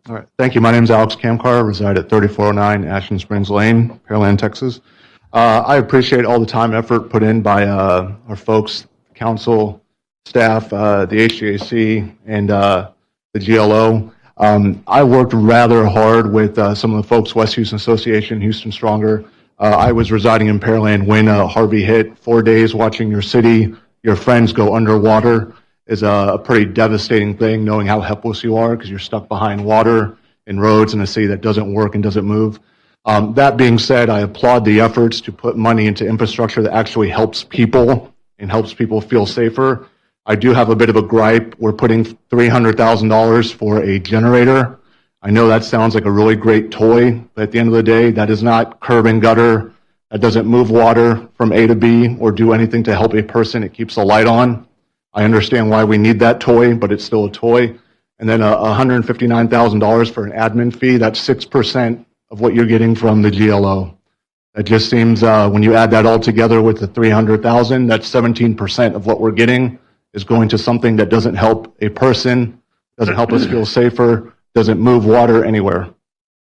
All right. Thank you. My name is Alex Kamkar. I reside at 3409 Ashland Springs Lane, Pearland, Texas. I appreciate all the time and effort put in by our folks, council, staff, the HGAC, and the GLO. I worked rather hard with some of the folks, West Houston Association, Houston Stronger. I was residing in Pearland when Harvey hit. 4 days watching your city, your friends go underwater is a pretty devastating thing, knowing how helpless you are because you're stuck behind water and roads in a city that doesn't work and doesn't move. That being said, I applaud the efforts to put money into infrastructure that actually helps people and helps people feel safer. I do have a bit of a gripe. We're putting $300,000 for a generator. I know that sounds like a really great toy, but at the end of the day, that is not curb and gutter. That doesn't move water from A to B or do anything to help a person. It keeps the light on. I understand why we need that toy, but it's still a toy. And then $159,000 for an admin fee. That's 6% of what you're getting from the GLO. That just seems, when you add that all together with the $300,000, that's 17% of what we're getting is going to something that doesn't help a person, doesn't help us feel safer, doesn't move water anywhere.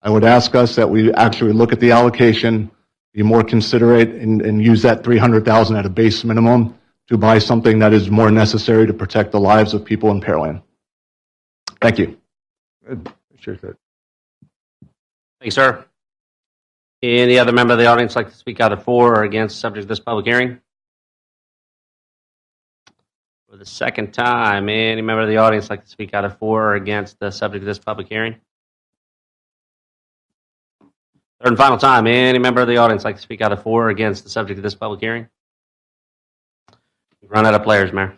I would ask us that we actually look at the allocation, be more considerate, and use that $300,000 at a base minimum to buy something that is more necessary to protect the lives of people in Pearland. Thank you. Appreciate that. Thank you, sir. Any other member of the audience like to speak either for or against the subject of this public hearing? For the second time, any member of the audience like to speak either for or against the subject of this public hearing? Third and final time, any member of the audience like to speak either for or against the subject of this public hearing? We've run out of players, Mayor.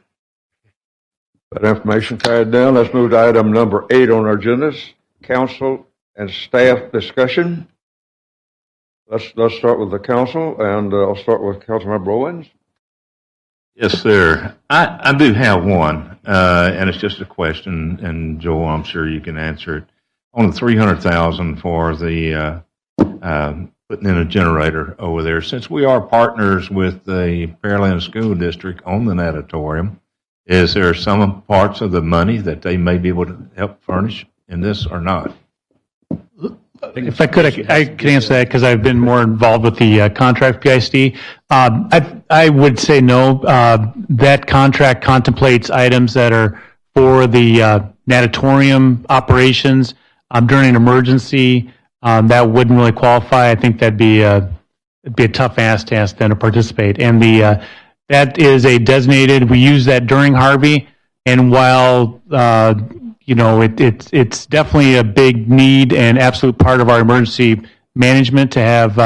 That information carried down. Let's move to item number 8 on our agendas, council and staff discussion. Let's start with the council, and I'll start with Councilmember Owens. Yes, sir. I do have one, and it's just a question, and Joel, I'm sure you can answer it. On the 300,000 for the putting in a generator over there, since we are partners with the Pearland School District on the natatorium, is there some parts of the money that they may be able to help furnish in this or not? If I could, I can answer that because I've been more involved with the contract PISD. I would say no. That contract contemplates items that are for the natatorium operations during an emergency. That wouldn't really qualify. I think it'd be a tough ask to ask them to participate. And that is a designated. We use that during Harvey, and while it's definitely a big need and absolute part of our emergency management to have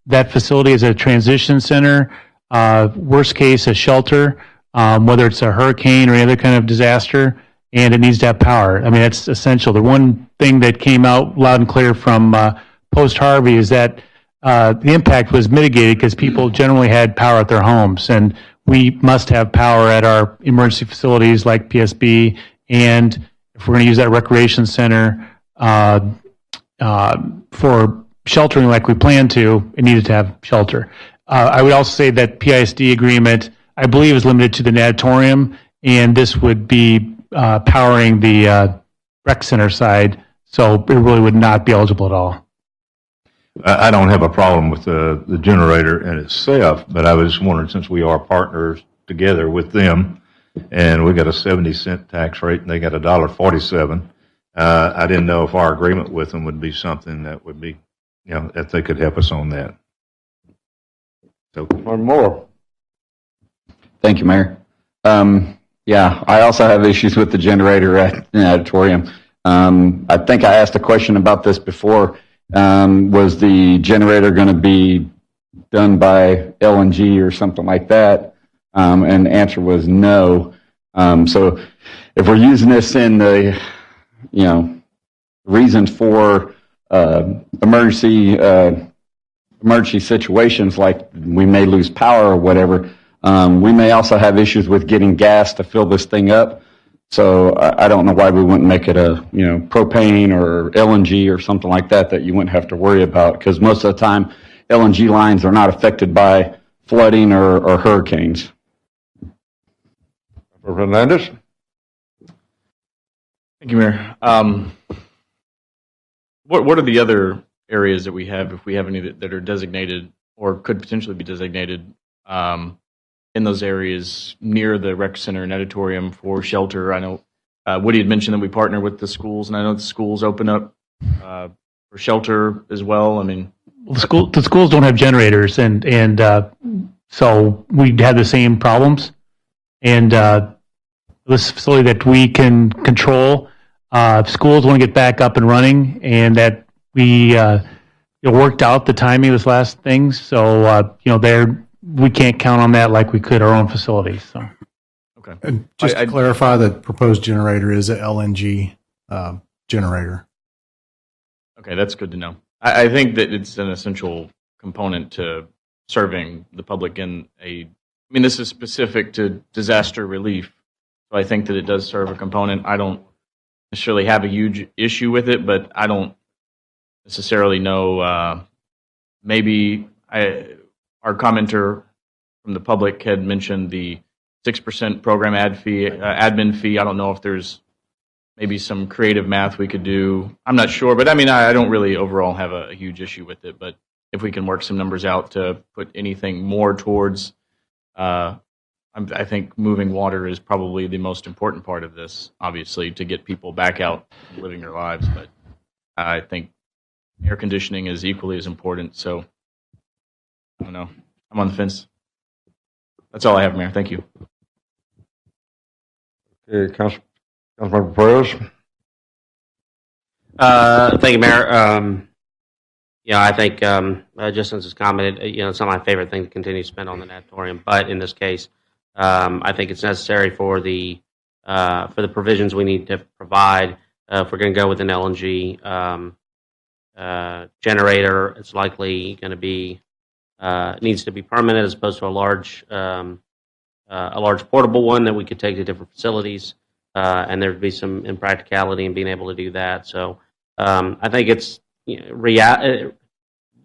that facility as a transition center, worst case, a shelter, whether it's a hurricane or any other kind of disaster, and it needs to have power. I mean, that's essential. The one thing that came out loud and clear from post-Harvey is that the impact was mitigated because people generally had power at their homes, and we must have power at our emergency facilities like PSB, and if we're going to use that recreation center for sheltering like we plan to, it needed to have shelter. I would also say that PISD agreement, I believe, is limited to the natatorium, and this would be powering the rec center side, so it really would not be eligible at all. I don't have a problem with the generator in itself, but I was wondering, since we are partners together with them, and we got a 70-cent tax rate, and they got $1.47. I didn't know if our agreement with them would be something that would be, that they could help us on that. So, one more. Thank you, Mayor. Yeah, I also have issues with the generator at the auditorium. I think I asked a question about this before. Was the generator going to be done by LNG or something like that? And the answer was no. So if we're using this in the, reasons for emergency situations, like we may lose power or whatever, we may also have issues with getting gas to fill this thing up. So I don't know why we wouldn't make it a, propane or LNG or something like that you wouldn't have to worry about, because most of the time LNG lines are not affected by flooding or hurricanes. Fernandez? Thank you, Mayor. What are the other areas that we have, if we have any that are designated or could potentially be designated in those areas near the rec center and auditorium for shelter? I know Woody had mentioned that we partner with the schools, and I know the schools open up for shelter as well. I mean, the schools don't have generators, and so we had the same problems. And this facility that we can control, if schools want to get back up and running, and that we worked out the timing of this last thing. So we can't count on that like we could our own facilities. So. Okay. And just to clarify, the proposed generator is a LNG generator. Okay, that's good to know. I think that it's an essential component to serving the public this is specific to disaster relief, so I think that it does serve a component. I don't necessarily have a huge issue with it, but I don't necessarily know. Maybe our commenter from the public had mentioned the 6% program admin fee. I don't know if there's maybe some creative math we could do. I'm not sure, but I don't really overall have a huge issue with it. But if we can work some numbers out to put anything more towards, I think moving water is probably the most important part of this, obviously, to get people back out and living their lives. But I think air conditioning is equally as important. So I don't know. I'm on the fence. That's all I have, Mayor. Thank you. Okay, Councilmember Perez. Thank you, Mayor. I think just since it's commented, it's not my favorite thing to continue to spend on the natatorium, but in this case, I think it's necessary for the provisions we need to provide. If we're going to go with an LNG generator, it's likely going to be needs to be permanent as opposed to a large a large portable one that we could take to different facilities, and there'd be some impracticality in being able to do that. So I think it's the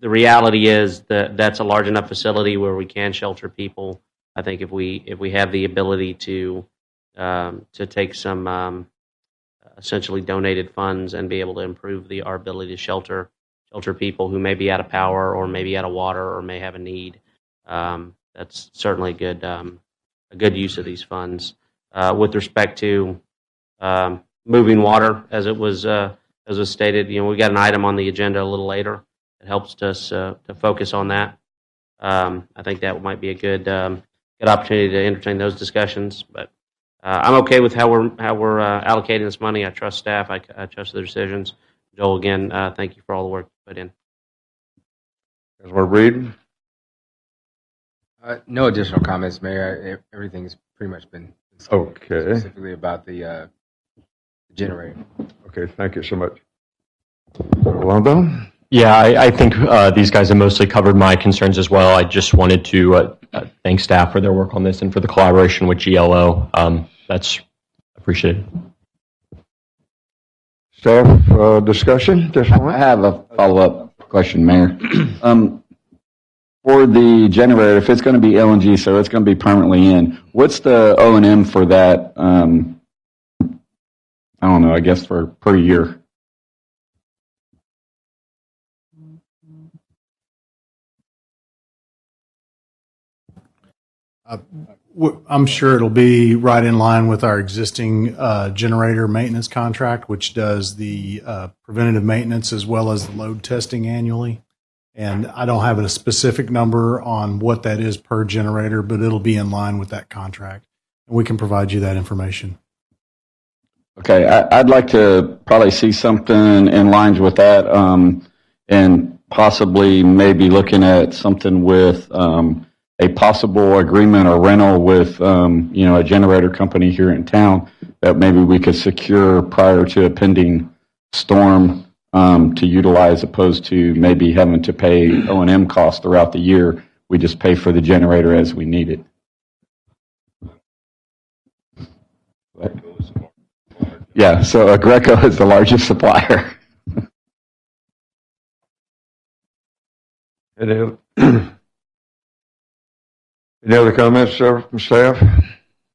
reality is that that's a large enough facility where we can shelter people. I think if we have the ability to take some essentially donated funds and be able to improve our ability to shelter people who may be out of power or maybe out of water or may have a need, that's certainly a good use of these funds. With respect to moving water, as was stated, we got an item on the agenda a little later that helps us to focus on that. I think that might be a good opportunity to entertain those discussions. But I'm okay with how we're allocating this money. I trust staff. I trust their decisions. Joel, again, thank you for all the work you put in. Councilmember Reed? No additional comments, Mayor. Everything's pretty much been said, okay. Specifically about the generator. Okay, thank you so much. Rolando? Yeah, I think these guys have mostly covered my concerns as well. I just wanted to thank staff for their work on this and for the collaboration with GLO. That's appreciated. Staff discussion? I have a follow-up question, Mayor. For the generator, if it's going to be LNG, so it's going to be permanently in, what's the O&M for that? I don't know, I guess for per year. I'm sure it'll be right in line with our existing generator maintenance contract, which does the preventative maintenance as well as the load testing annually. And I don't have a specific number on what that is per generator, but it'll be in line with that contract. And we can provide you that information. Okay, I'd like to probably see something in lines with that, and possibly maybe looking at something with a possible agreement or rental with a generator company here in town that maybe we could secure prior to a pending storm to utilize, opposed to maybe having to pay O&M costs throughout the year. We just pay for the generator as we need it. Yeah, so Greco is the largest supplier. Any other comments, sir, from staff?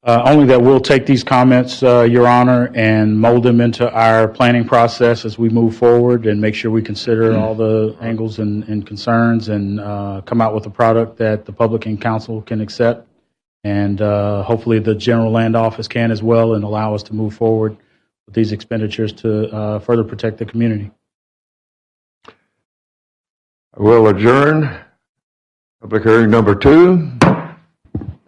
Only that we'll take these comments, Your Honor, and mold them into our planning process as we move forward and make sure we consider all the angles and concerns and come out with a product that the public and council can accept. And hopefully the General Land Office can as well, and allow us to move forward with these expenditures to further protect the community. I will adjourn public hearing number 2.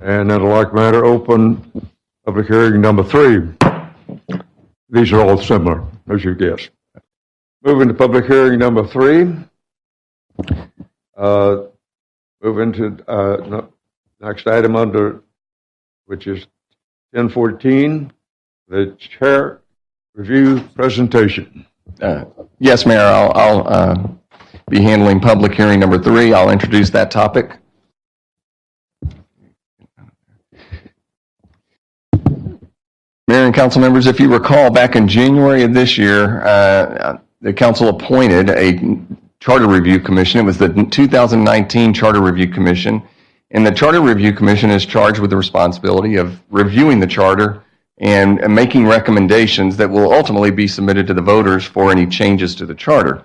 And in a like matter, open public hearing number 3. These are all similar, as you guessed. Moving to public hearing number 3. Move into next item under, which is 1014, the chair review presentation. Yes, Mayor, I'll be handling public hearing number 3. I'll introduce that topic. Mayor and council members, if you recall, back in January of this year, the council appointed a charter review commission. It was the 2019 Charter Review Commission, and the Charter Review Commission is charged with the responsibility of reviewing the charter and making recommendations that will ultimately be submitted to the voters for any changes to the charter.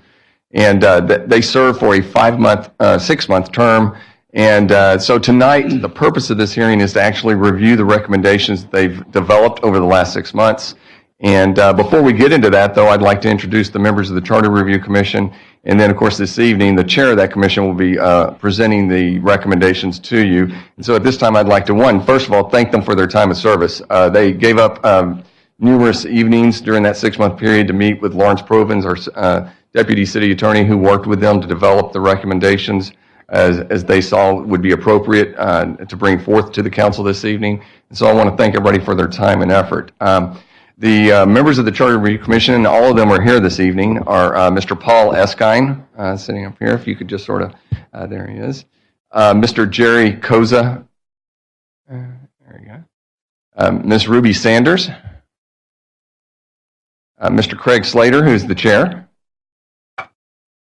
And they serve for a 6-month term. And so tonight, the purpose of this hearing is to actually review the recommendations they've developed over the last 6 months. And before we get into that, though, I'd like to introduce the members of the Charter Review Commission. And then, of course, this evening, the chair of that commission will be presenting the recommendations to you. And so at this time, I'd like to, first of all, thank them for their time of service. They gave up numerous evenings during that 6-month period to meet with Lawrence Provins, our deputy city attorney, who worked with them to develop the recommendations as they saw would be appropriate to bring forth to the council this evening. And so I want to thank everybody for their time and effort. The members of the Charter Review Commission, and all of them are here this evening, are Mr. Paul Eskine, sitting up here, if you could just sort of, there he is. Mr. Jerry Koza, there There you go. Ms. Ruby Sanders. Mr. Craig Slater, who's the chair.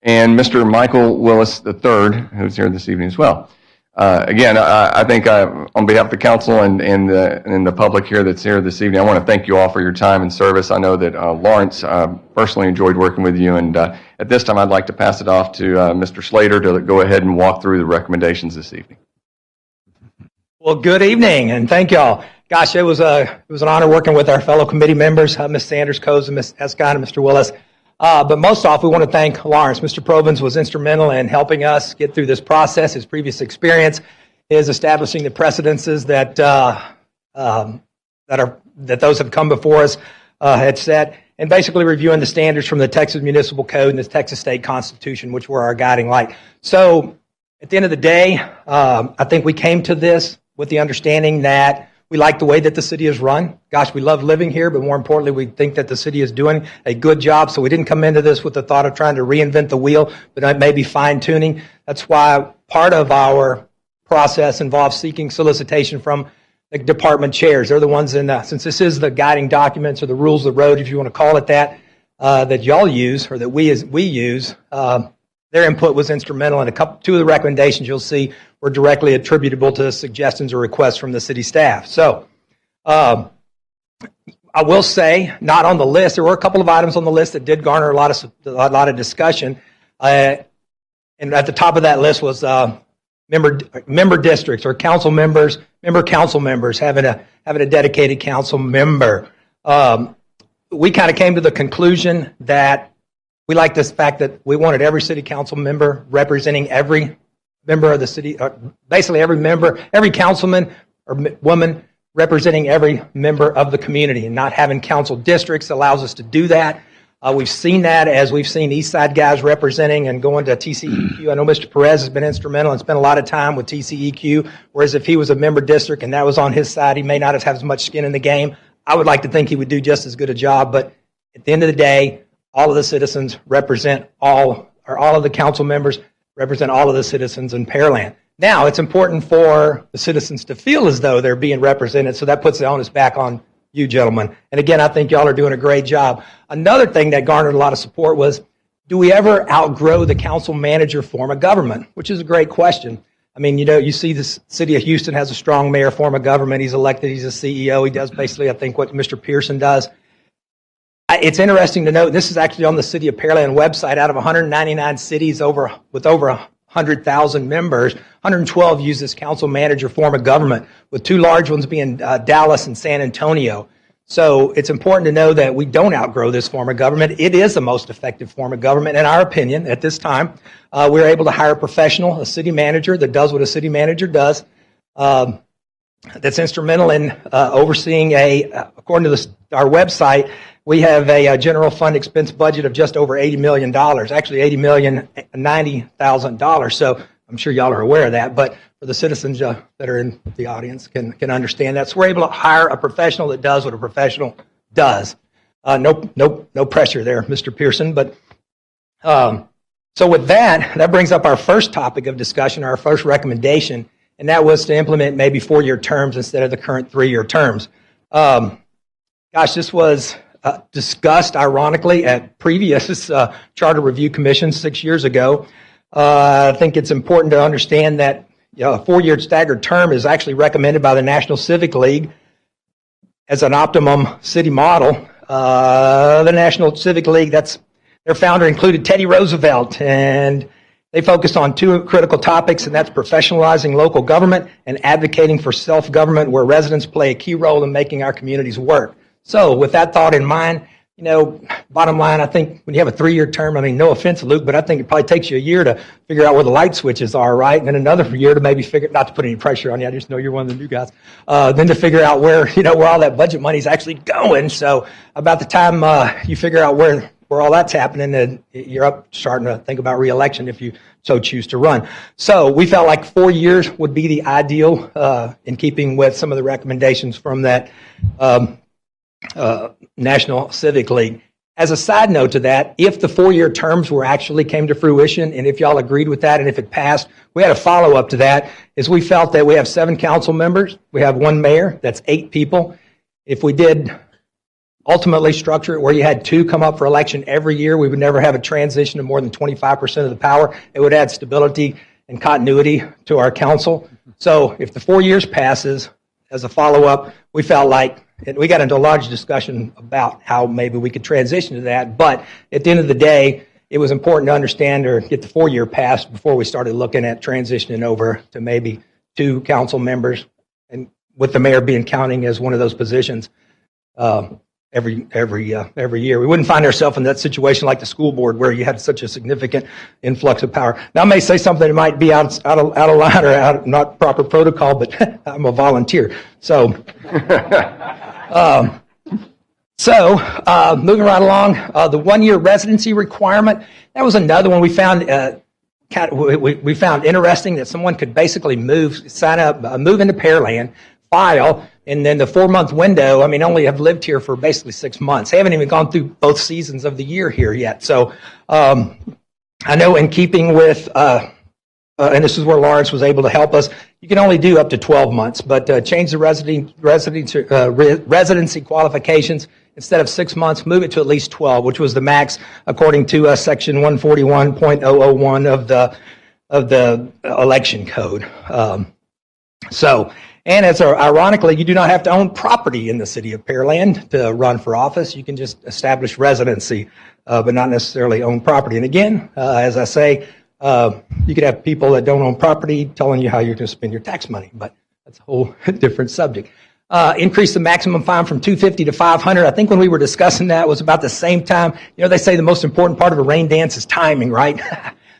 And Mr. Michael Willis III, who's here this evening as well. Again, I think on behalf of the council and the public here that's here this evening, I want to thank you all for your time and service. I know that Lawrence personally enjoyed working with you, and at this time I'd like to pass it off to Mr. Slater to go ahead and walk through the recommendations this evening. Well, good evening, and thank y'all. Gosh, it was an honor working with our fellow committee members, Ms. Sanders, Coase, and Ms. Escott, and Mr. Willis. But most off, we want to thank Lawrence. Mr. Provins was instrumental in helping us get through this process. His previous experience is establishing the precedences that those have come before us had set, and basically reviewing the standards from the Texas Municipal Code and the Texas State Constitution, which were our guiding light. So, at the end of the day, I think we came to this with the understanding that we like the way that the city is run. Gosh, we love living here, but more importantly, we think that the city is doing a good job. So we didn't come into this with the thought of trying to reinvent the wheel, but maybe fine-tuning. That's why part of our process involves seeking solicitation from the department chairs. They're the ones since this is the guiding documents or the rules of the road, if you want to call it that, that y'all use or that we use, their input was instrumental, and two of the recommendations you'll see were directly attributable to suggestions or requests from the city staff. So I will say, not on the list, there were a couple of items on the list that did garner a lot of discussion. And at the top of that list was member districts or council members having a dedicated council member. We kind of came to the conclusion that we like this fact that we wanted every city council member representing every member of the city, basically every councilman or woman representing every member of the community, and not having council districts allows us to do that. We've seen that as we've seen East Side guys representing and going to TCEQ. I know Mr. Perez has been instrumental and spent a lot of time with TCEQ, whereas if he was a member district and that was on his side, he may not have as much skin in the game. I would like to think he would do just as good a job, but at the end of the day, all of the citizens represent all of the council members represent all of the citizens in Pearland. Now, it's important for the citizens to feel as though they're being represented, so that puts the onus back on you gentlemen. And again, I think y'all are doing a great job. Another thing that garnered a lot of support was, do we ever outgrow the council manager form of government? Which is a great question. I mean, you see the city of Houston has a strong mayor form of government. He's elected, he's a CEO. He does basically, I think, what Mr. Pearson does. It's interesting to note, this is actually on the City of Pearland website. Out of 199 cities with over 100,000 members, 112 use this council manager form of government, with two large ones being Dallas and San Antonio. So it's important to know that we don't outgrow this form of government. It is the most effective form of government, in our opinion, at this time. We're able to hire a professional, a city manager that does what a city manager does, that's instrumental in overseeing according to our website, we have a general fund expense budget of just over $80 million, actually $80,090,000. So I'm sure y'all are aware of that, but for the citizens that are in the audience can understand that. So we're able to hire a professional that does what a professional does. No pressure there, Mr. Pearson. But so with that brings up our first topic of discussion, our first recommendation, and that was to implement maybe 4-year terms instead of the current 3-year terms. Gosh, this was discussed, ironically, at previous charter review commissions 6 years ago. I think it's important to understand that a 4-year staggered term is actually recommended by the National Civic League as an optimum city model. The National Civic League, their founder included Teddy Roosevelt, and they focused on two critical topics, and that's professionalizing local government and advocating for self-government, where residents play a key role in making our communities work. So with that thought in mind, bottom line, I think when you have a 3-year term, I mean, no offense, Luke, but I think it probably takes you a year to figure out where the light switches are, right? And then another year to maybe not to put any pressure on you, I just know you're one of the new guys, then to figure out where all that budget money is actually going. So about the time you figure out where all that's happening, then you're up starting to think about re-election if you so choose to run. So we felt like 4 years would be the ideal in keeping with some of the recommendations from that National Civic League. as a side note to that, if the 4-year terms were actually came to fruition, and if y'all agreed with that, and if it passed, we had a follow-up to that, is we felt that we have 7 council members, we have 1 mayor, that's 8 people. If we did ultimately structure it where you had 2 come up for election every year, we would never have a transition of more than 25% of the power. It would add stability and continuity to our council. So if the 4 years passes, as a follow-up, we felt like, we got into a large discussion about how maybe we could transition to that, but at the end of the day, it was important to understand or get the 4-year passed before we started looking at transitioning over to maybe 2 council members, and with the mayor being counting as one of those positions every year. We wouldn't find ourselves in that situation like the school board where you had such a significant influx of power. Now, I may say something that might be out of line or not proper protocol, but I'm a volunteer. So, moving right along, the 1-year residency requirement, that was another one we found we found interesting, that someone could basically move into Pearland, file, and then the 4-month window, I mean, only have lived here for basically 6 months. They haven't even gone through both seasons of the year here yet. So I know in keeping with, and this is where Lawrence was able to help us, you can only do up to 12 months, but change the residency qualifications. Instead of 6 months, move it to at least 12, which was the max according to section 141.001 of the election code. And ironically, you do not have to own property in the city of Pearland to run for office. You can just establish residency, but not necessarily own property. And again, as I say, you could have people that don't own property telling you how you're going to spend your tax money, but that's a whole different subject. Increase the maximum fine from $250 to $500. I think when we were discussing that, it was about the same time. You know, they say the most important part of a rain dance is timing, right?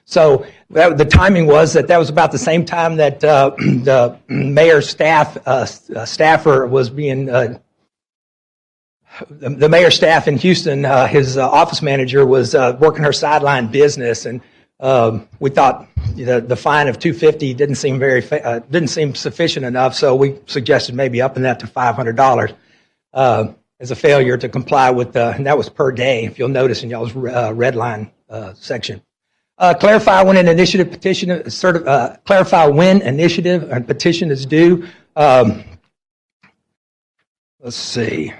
So the timing was that was about the same time that the mayor's staffer was being, the mayor's staff in Houston, his office manager was working her sideline business, and we thought the fine of $250 didn't seem sufficient enough, so we suggested maybe upping that to $500 as a failure to comply with and that was per day, if you'll notice in y'all's red line section. Clarify when an initiative petition clarify when initiative and petition is due. Let's see.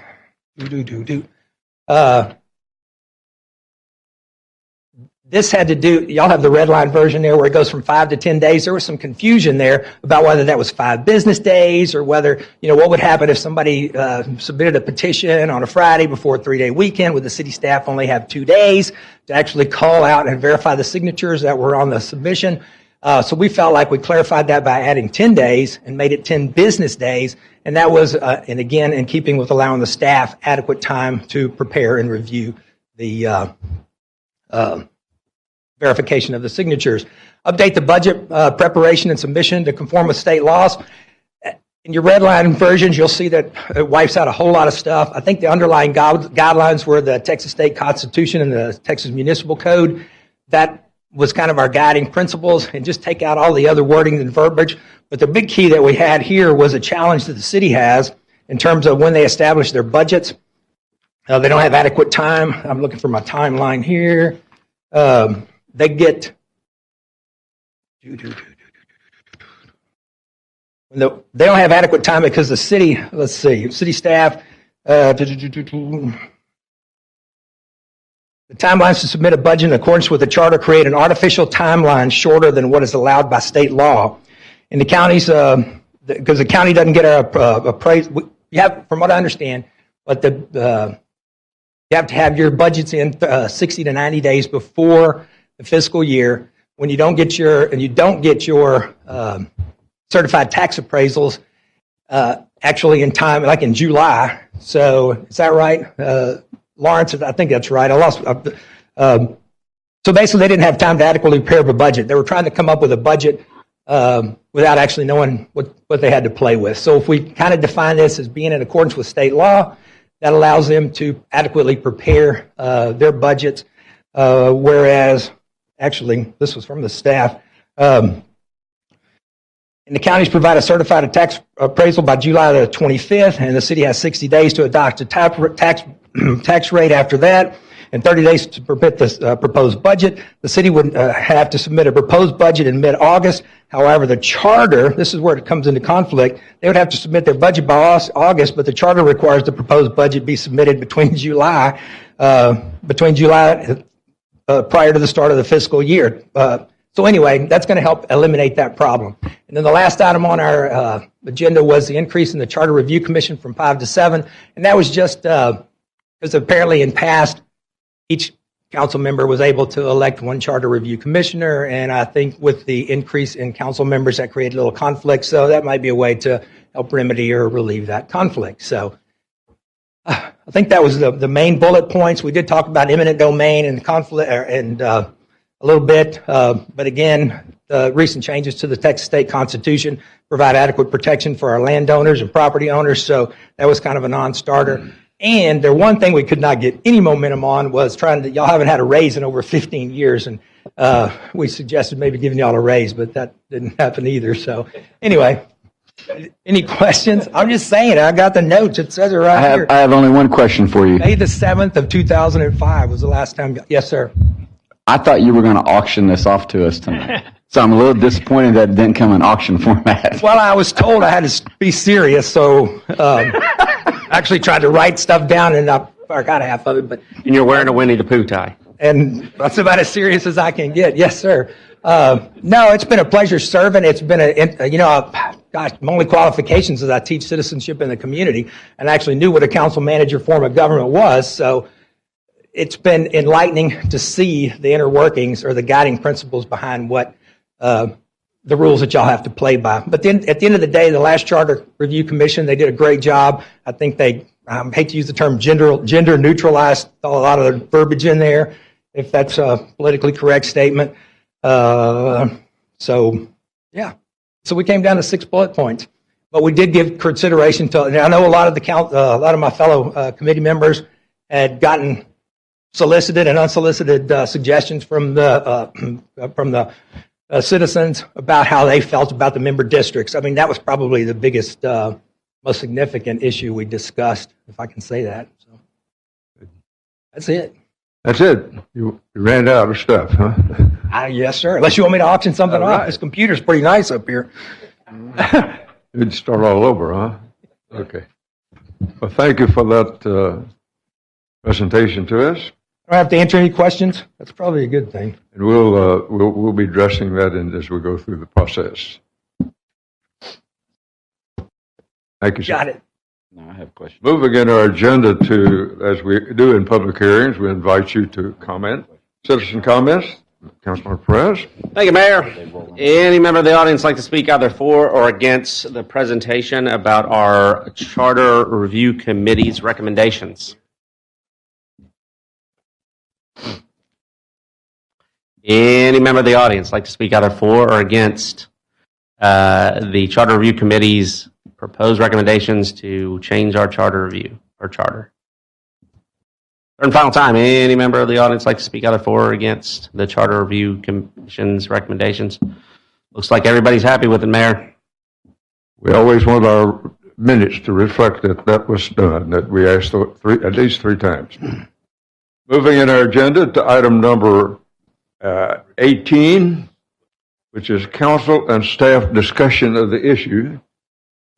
This had to do, y'all have the red line version there where it goes from 5 to 10 days. There was some confusion there about whether that was 5 business days or whether, what would happen if somebody submitted a petition on a Friday before a 3-day weekend. Would the city staff only have 2 days to actually call out and verify the signatures that were on the submission? So we felt like we clarified that by adding 10 days and made it 10 business days. And that was, and again, in keeping with allowing the staff adequate time to prepare and review the verification of the signatures. Update the budget preparation and submission to conform with state laws. In your red line versions, you'll see that it wipes out a whole lot of stuff. I think the underlying guidelines were the Texas State Constitution and the Texas Municipal Code. That was kind of our guiding principles, and just take out all the other wording and verbiage. But the big key that we had here was a challenge that the city has in terms of when they establish their budgets. They don't have adequate time. I'm looking for my timeline here. They get they don't have adequate time because the city, let's see, city staff, the timelines to submit a budget in accordance with the charter create an artificial timeline shorter than what is allowed by state law. In the counties, because the county doesn't get a praise, you have, from what I understand, but you have to have your budgets in 60 to 90 days before the fiscal year. When you don't get your certified tax appraisals actually in time, like in July. So is that right, Lawrence? I think that's right. I lost. So basically, they didn't have time to adequately prepare a budget. They were trying to come up with a budget without actually knowing what they had to play with. So if we kind of define this as being in accordance with state law, that allows them to adequately prepare their budgets, whereas, actually, this was from the staff, and the counties provide a certified tax appraisal by July the 25th, and the city has 60 days to adopt a tax rate after that. and 30 days to permit the proposed budget. The city would have to submit a proposed budget in mid-August. However, the charter, this is where it comes into conflict, they would have to submit their budget by August, but the charter requires the proposed budget be submitted between July prior to the start of the fiscal year. So anyway, that's going to help eliminate that problem. And then the last item on our agenda was the increase in the Charter Review Commission from 5 to 7. And that was just because apparently in past, each council member was able to elect one Charter Review Commissioner. And I think with the increase in council members, that created a little conflict. So that might be a way to help remedy or relieve that conflict. So I think that was the main bullet points. We did talk about eminent domain and conflict and a little bit, but again, the recent changes to the Texas State Constitution provide adequate protection for our landowners and property owners, so that was kind of a non-starter. And the one thing we could not get any momentum on was y'all haven't had a raise in over 15 years, and we suggested maybe giving y'all a raise, but that didn't happen either. So anyway, any questions? I'm just saying, I got the notes. It says it right here. I have only one question for you. May the 7th of 2005 was the last time. Yes, sir. I thought you were going to auction this off to us tonight. So I'm a little disappointed that it didn't come in auction format. Well, I was told I had to be serious, so I actually tried to write stuff down, and I forgot half of it. But And you're wearing a Winnie the Pooh tie. And that's about as serious as I can get. Yes, sir. No, it's been a pleasure serving. It's been gosh, my only qualifications is I teach citizenship in the community, and I actually knew what a council manager form of government was. So it's been enlightening to see the inner workings or the guiding principles behind what the rules that y'all have to play by. But then at the end of the day, the last Charter Review Commission, they did a great job. I think they, I hate to use the term gender neutralized a lot of the verbiage in there, if that's a politically correct statement. So, yeah. So we came down to 6 bullet points. But we did give consideration to, and I know a lot of my fellow committee members had gotten solicited and unsolicited suggestions from the citizens about how they felt about the member districts. I mean, that was probably the biggest, most significant issue we discussed, if I can say that. So that's it. That's it. You ran out of stuff, huh? Yes, sir. Unless you want me to auction something off. This computer's pretty nice up here. You'd start all over, huh? Okay. Well, thank you for that presentation to us. I don't have to answer any questions. That's probably a good thing. And we'll be addressing that as we go through the process. Thank you, sir. Got it. No, I have a question. Moving in our agenda to, as we do in public hearings, we invite you to comment. Citizen comments. Councilmember Perez. Thank you, Mayor. Any member of the audience like to speak either for or against the presentation about our Charter Review Committee's recommendations? Any member of the audience like to speak either for or against the Charter Review Committee's proposed recommendations to change our charter review or charter? Third and final time, any member of the audience like to speak either for or against the Charter Review Commission's recommendations? Looks like everybody's happy with it, Mayor. We always want our minutes to reflect that that was done, that we asked at least 3 times. Moving in our agenda to item number 18, which is council and staff discussion of the issue.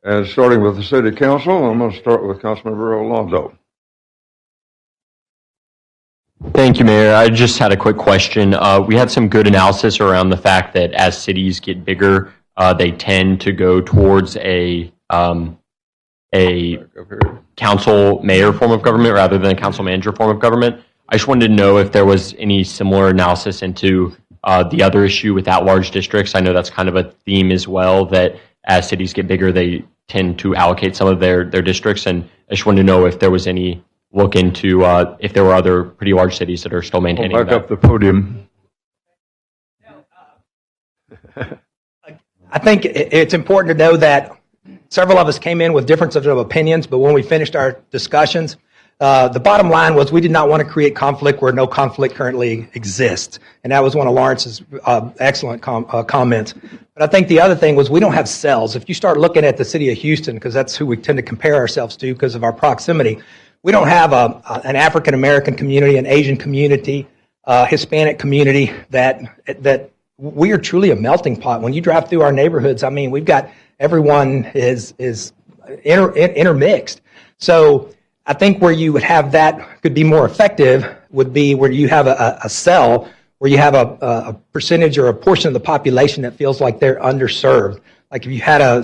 And starting with the City Council, I'm going to start with Councilmember Alonso. Thank you, Mayor. I just had a quick question. We had some good analysis around the fact that as cities get bigger, they tend to go towards a council mayor form of government rather than a council manager form of government. I just wanted to know if there was any similar analysis into the other issue with at-large districts. I know that's kind of a theme as well, that as cities get bigger, they tend to allocate some of their districts. And I just wanted to know if there was any look into if there were other pretty large cities that are still maintaining that. Back up the podium. I think it's important to know that several of us came in with differences of opinions, but when we finished our discussions, the bottom line was we did not want to create conflict where no conflict currently exists. And that was one of Lawrence's excellent comments. But I think the other thing was we don't have cells. If you start looking at the city of Houston, because that's who we tend to compare ourselves to because of our proximity, we don't have an African American community, an Asian community, Hispanic community that we are truly a melting pot. When you drive through our neighborhoods, I mean, we've got everyone is intermixed. So I think where you would have that could be more effective would be where you have a cell where you have a percentage or a portion of the population that feels like they're underserved. Like if you had a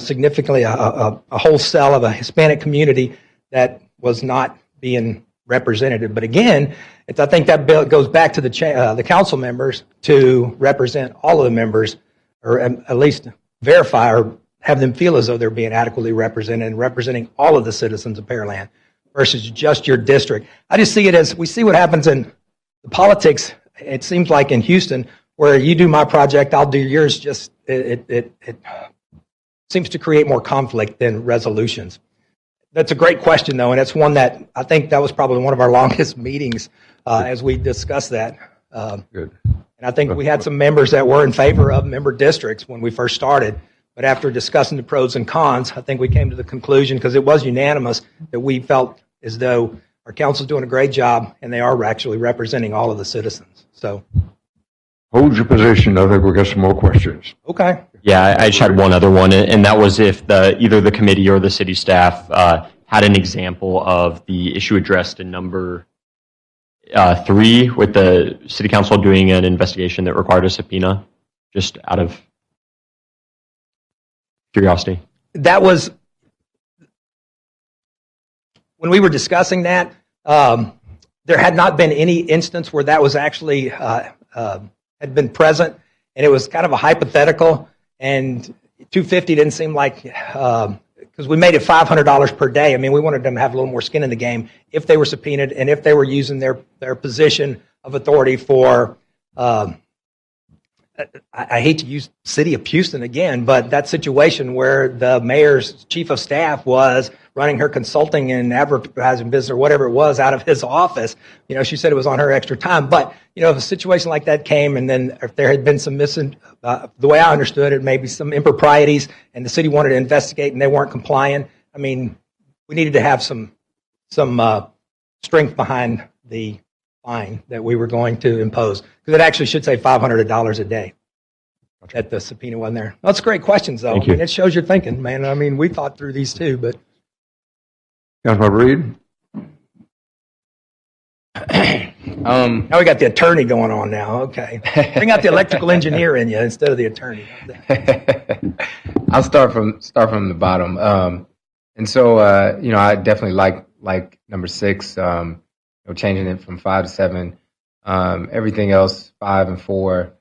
whole cell of a Hispanic community that was not being represented. But again, I think that goes back to the council members to represent all of the members, or at least verify or have them feel as though they're being adequately represented and representing all of the citizens of Pearland versus just your district. I just see it as we see what happens in the politics. It seems like in Houston, where you do my project, I'll do yours. Just it seems to create more conflict than resolutions. That's a great question, though, and it's one that I think that was probably one of our longest meetings as we discussed that. Good. And I think we had some members that were in favor of member districts when we first started. But after discussing the pros and cons, I think we came to the conclusion, because it was unanimous, that we felt as though our council's doing a great job and they are actually representing all of the citizens. So hold your position. I think we'll get some more questions. Okay. Yeah, I just had one other one, and that was if either the committee or the city staff had an example of the issue addressed in number 3 with the city council doing an investigation that required a subpoena, just out of curiosity. That was, when we were discussing that, there had not been any instance where that was actually had been present, and it was kind of a hypothetical, and 250 didn't seem like, because we made it $500 per day. I mean, we wanted them to have a little more skin in the game if they were subpoenaed and if they were using their position of authority for, I hate to use city of Houston again, but that situation where the mayor's chief of staff was running her consulting and advertising business or whatever it was out of his office. You know, she said it was on her extra time. But, you know, if a situation like that came and then if there had been some the way I understood it, maybe some improprieties and the city wanted to investigate and they weren't complying, I mean, we needed to have some strength behind the fine that we were going to impose, because it actually should say $500 a day. That the subpoena wasn't there. That's great questions, though. Thank you. I mean, it shows you're thinking, man. I mean, we thought through these too, but. Councilmember Reed? Now we got the attorney going on now. Okay. Bring out the electrical engineer in you instead of the attorney. I'll start from the bottom. And so, you know, I definitely like number 6, changing it from 5 to 7. Everything else, 5 and 4,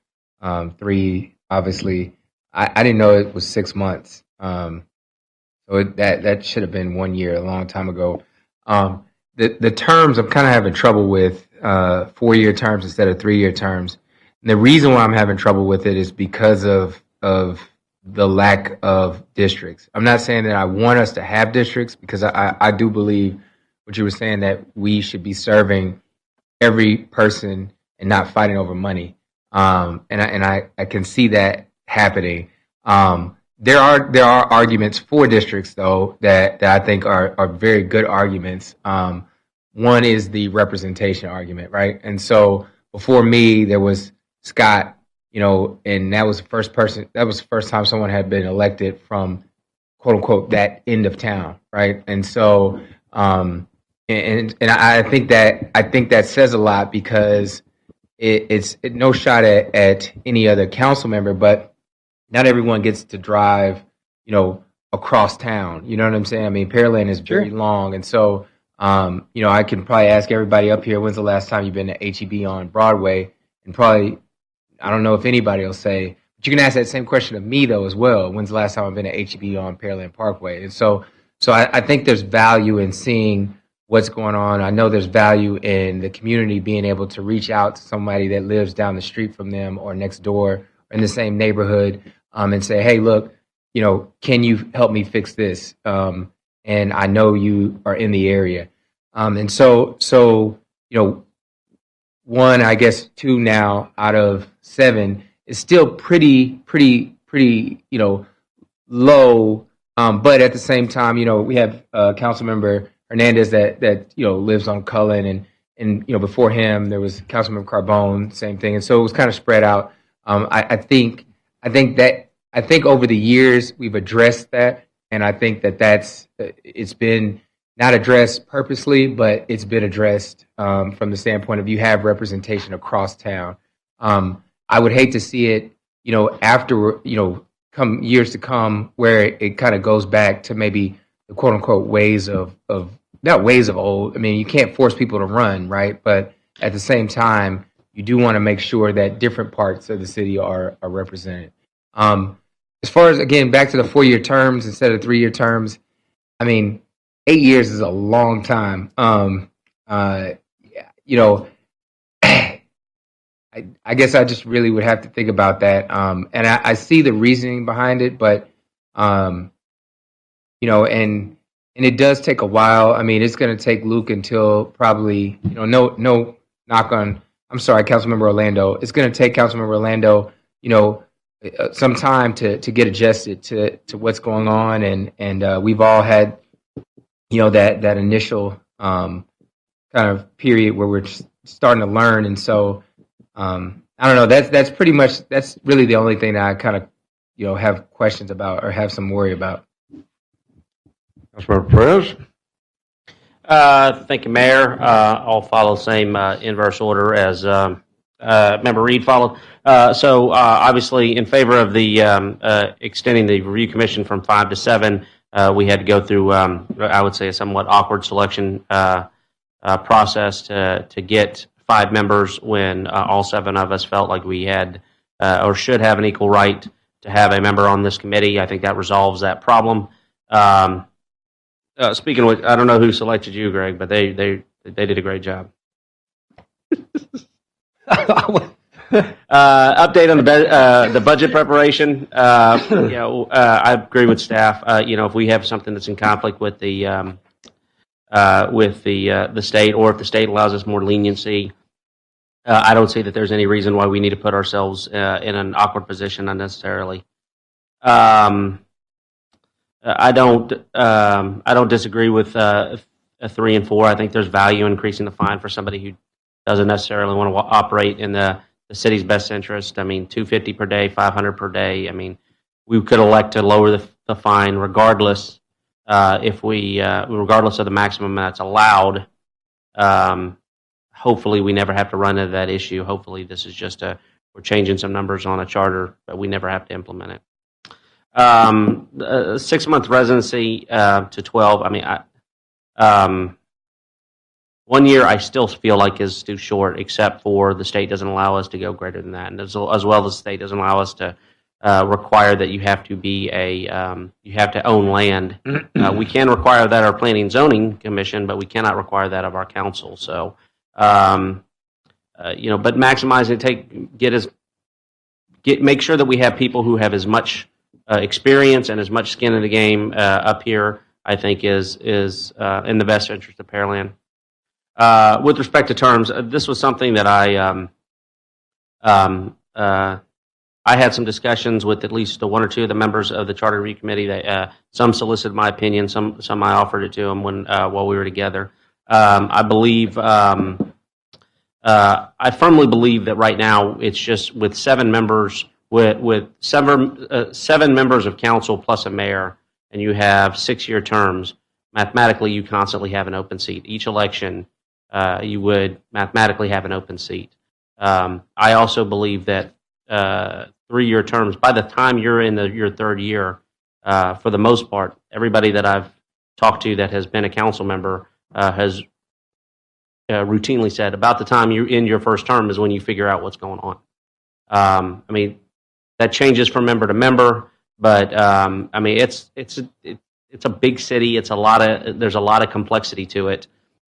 3, obviously. I didn't know it was 6 months. So that should have been 1 year, a long time ago. The terms I'm kind of having trouble with, 4-year terms instead of 3-year terms. And the reason why I'm having trouble with it is because of the lack of districts. I'm not saying that I want us to have districts, because I do believe what you were saying, that we should be serving every person and not fighting over money. And I can see that happening. There are arguments for districts, though, that I think are very good arguments. One is the representation argument, right? And so before me, there was Scott, you know, and that was the first time someone had been elected from, quote unquote, that end of town, right? And so, and I think that says a lot, because it's no shot at any other council member, but not everyone gets to drive, you know, across town. You know what I'm saying? I mean, Pearland is very long, and so, you know, I can probably ask everybody up here, when's the last time you've been to HEB on Broadway? And probably, I don't know if anybody will say, but you can ask that same question of me, though, as well. When's the last time I've been to HEB on Pearland Parkway? And so I think there's value in seeing what's going on. I know there's value in the community being able to reach out to somebody that lives down the street from them or next door or in the same neighborhood, and say, hey, look, you know, can you help me fix this? And I know you are in the area. And so, you know, 1, I guess 2 now out of 7 is still pretty, you know, low. But at the same time, you know, we have Councilmember Hernandez that lives on Cullen, and before him there was Councilmember Carbone, same thing, and so it was kind of spread out. I think over the years we've addressed that, and I think it's been not addressed purposely, but it's been addressed from the standpoint of you have representation across town. I would hate to see it, after come years to come, where it kind of goes back to maybe the quote unquote ways of not ways of old. I mean, you can't force people to run, right? But at the same time, you do want to make sure that different parts of the city are represented. As far as, again, back to the 4-year terms instead of 3-year terms, I mean, 8 years is a long time. I guess I just really would have to think about that. And I see the reasoning behind it, but, and it does take a while. I mean, it's going to take Luke until probably, no knock on, I'm sorry, Councilmember Orlando. It's going to take Councilmember Orlando, some time to get adjusted to what's going on. And we've all had, that initial kind of period where we're starting to learn. And so, I don't know, that's pretty much, that's really the only thing that I kind of, have questions about or have some worry about. Councilmember Perez? Thank you, Mayor. I'll follow the same inverse order as Member Reed followed. So obviously, in favor of the extending the review commission from 5 to 7, we had to go through, I would say, a somewhat awkward selection process to get 5 members when all 7 of us felt like we had or should have an equal right to have a member on this committee. I think that resolves that problem. Speaking of which, I don't know who selected you, Greg, but they did a great job. Update on the budget preparation. I agree with staff. If we have something that's in conflict with the state, or if the state allows us more leniency, I don't see that there's any reason why we need to put ourselves in an awkward position unnecessarily. I don't disagree with a 3 and 4. I think there's value in increasing the fine for somebody who doesn't necessarily want to operate in the city's best interest. I mean, $250 per day, $500 per day. I mean, we could elect to lower the fine regardless regardless of the maximum that's allowed. Hopefully, we never have to run into that issue. Hopefully, this is just we're changing some numbers on a charter, but we never have to implement it. 6-month residency to 12. I mean, 1 year I still feel like is too short, except for the state doesn't allow us to go greater than that, and as well as the state doesn't allow us to require that you have to be you have to own land. We can require that of our Planning and Zoning Commission, but we cannot require that of our council. So, but maximize it. Make sure that we have people who have as much experience and as much skin in the game up here, I think is in the best interest of Pearland. With respect to terms, this was something that I had some discussions with at least 1 or 2 of the members of the Charter Review Committee. That some solicited my opinion, some I offered it to them while we were together. I firmly believe that right now it's just with 7 members. With 7 members of council plus a mayor, and you have 6-year terms, mathematically you constantly have an open seat. Each election, you would mathematically have an open seat. I also believe that 3-year terms, by the time you're in your 3rd year, for the most part, everybody that I've talked to that has been a council member has routinely said about the time you're in your 1st term is when you figure out what's going on. I mean, that changes from member to member, but I mean, it's a big city. There's a lot of complexity to it,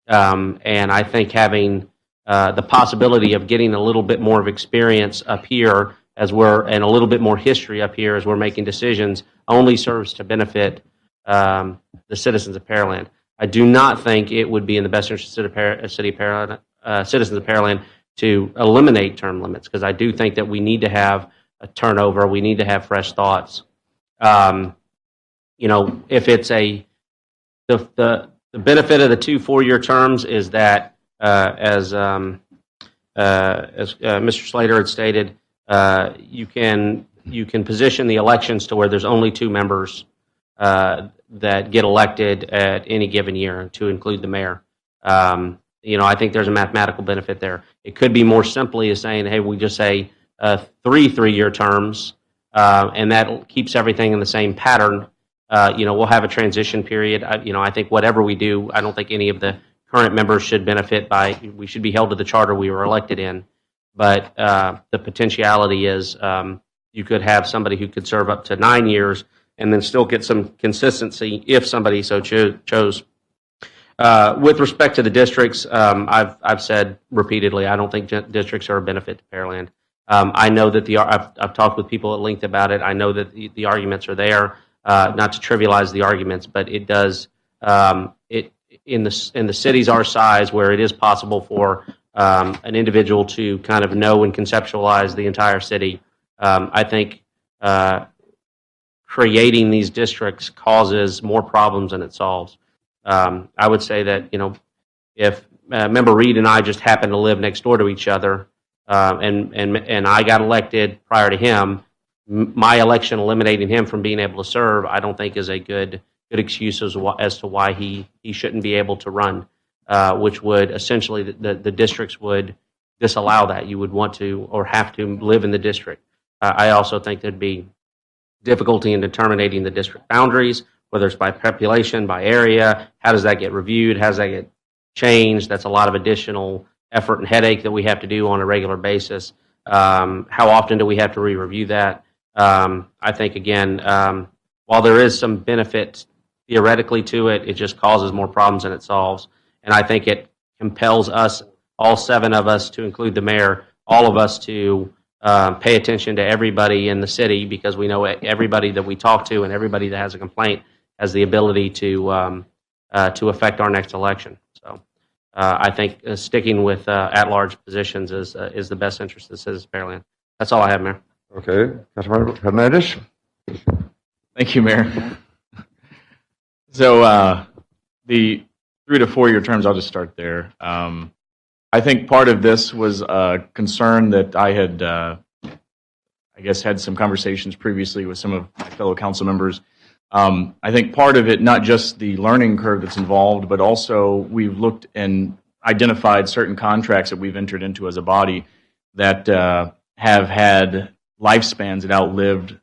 and I think having the possibility of getting a little bit more of experience up here and a little bit more history up here as we're making decisions only serves to benefit the citizens of Pearland. I do not think it would be in the best interest of citizens of Pearland to eliminate term limits, because I do think that we need to have a turnover. We need to have fresh thoughts. If it's the The benefit of the 2 4-year terms is that, as Mr. Slater had stated, you can position the elections to where there's only 2 members that get elected at any given year, to include the mayor. I think there's a mathematical benefit there. It could be more simply as saying, hey, we just say 3 3-year terms, and that keeps everything in the same pattern. We'll have a transition period. I think whatever we do, I don't think any of the current members should benefit by. We should be held to the charter we were elected in. But the potentiality is you could have somebody who could serve up to 9 years and then still get some consistency if somebody so chose. With respect to the districts, I've said repeatedly, I don't think districts are a benefit to Pearland. I know that I've talked with people at length about it. I know that the arguments are there. Not to trivialize the arguments, but it does. In the cities our size, where it is possible for an individual to kind of know and conceptualize the entire city, I think creating these districts causes more problems than it solves. I would say that if Member Reed and I just happen to live next door to each other, and I got elected prior to him, my election eliminating him from being able to serve, I don't think is a good excuse as to why he shouldn't be able to run, which would essentially the districts would disallow that. You would want to or have to live in the district. I also think there'd be difficulty in determining the district boundaries, whether it's by population, by area. How does that get reviewed? How does that get changed? That's a lot of additional effort and headache that we have to do on a regular basis. How often do we have to re-review that? I think, again, while there is some benefit theoretically to it, it just causes more problems than it solves. And I think it compels us, all 7 of us, to include the mayor, all of us to pay attention to everybody in the city, because we know everybody that we talk to and everybody that has a complaint has the ability to affect our next election. So I think sticking with at-large positions is the best interest of the citizens of Pearland. That's all I have, Mayor. Okay. Councilmember Hernandez? Thank you, Mayor. So the 3 to 4 year terms, I'll just start there. I think part of this was a concern that I had, had some conversations previously with some of my fellow council members. I think part of it, not just the learning curve that's involved, but also we've looked and identified certain contracts that we've entered into as a body that have had lifespans that outlived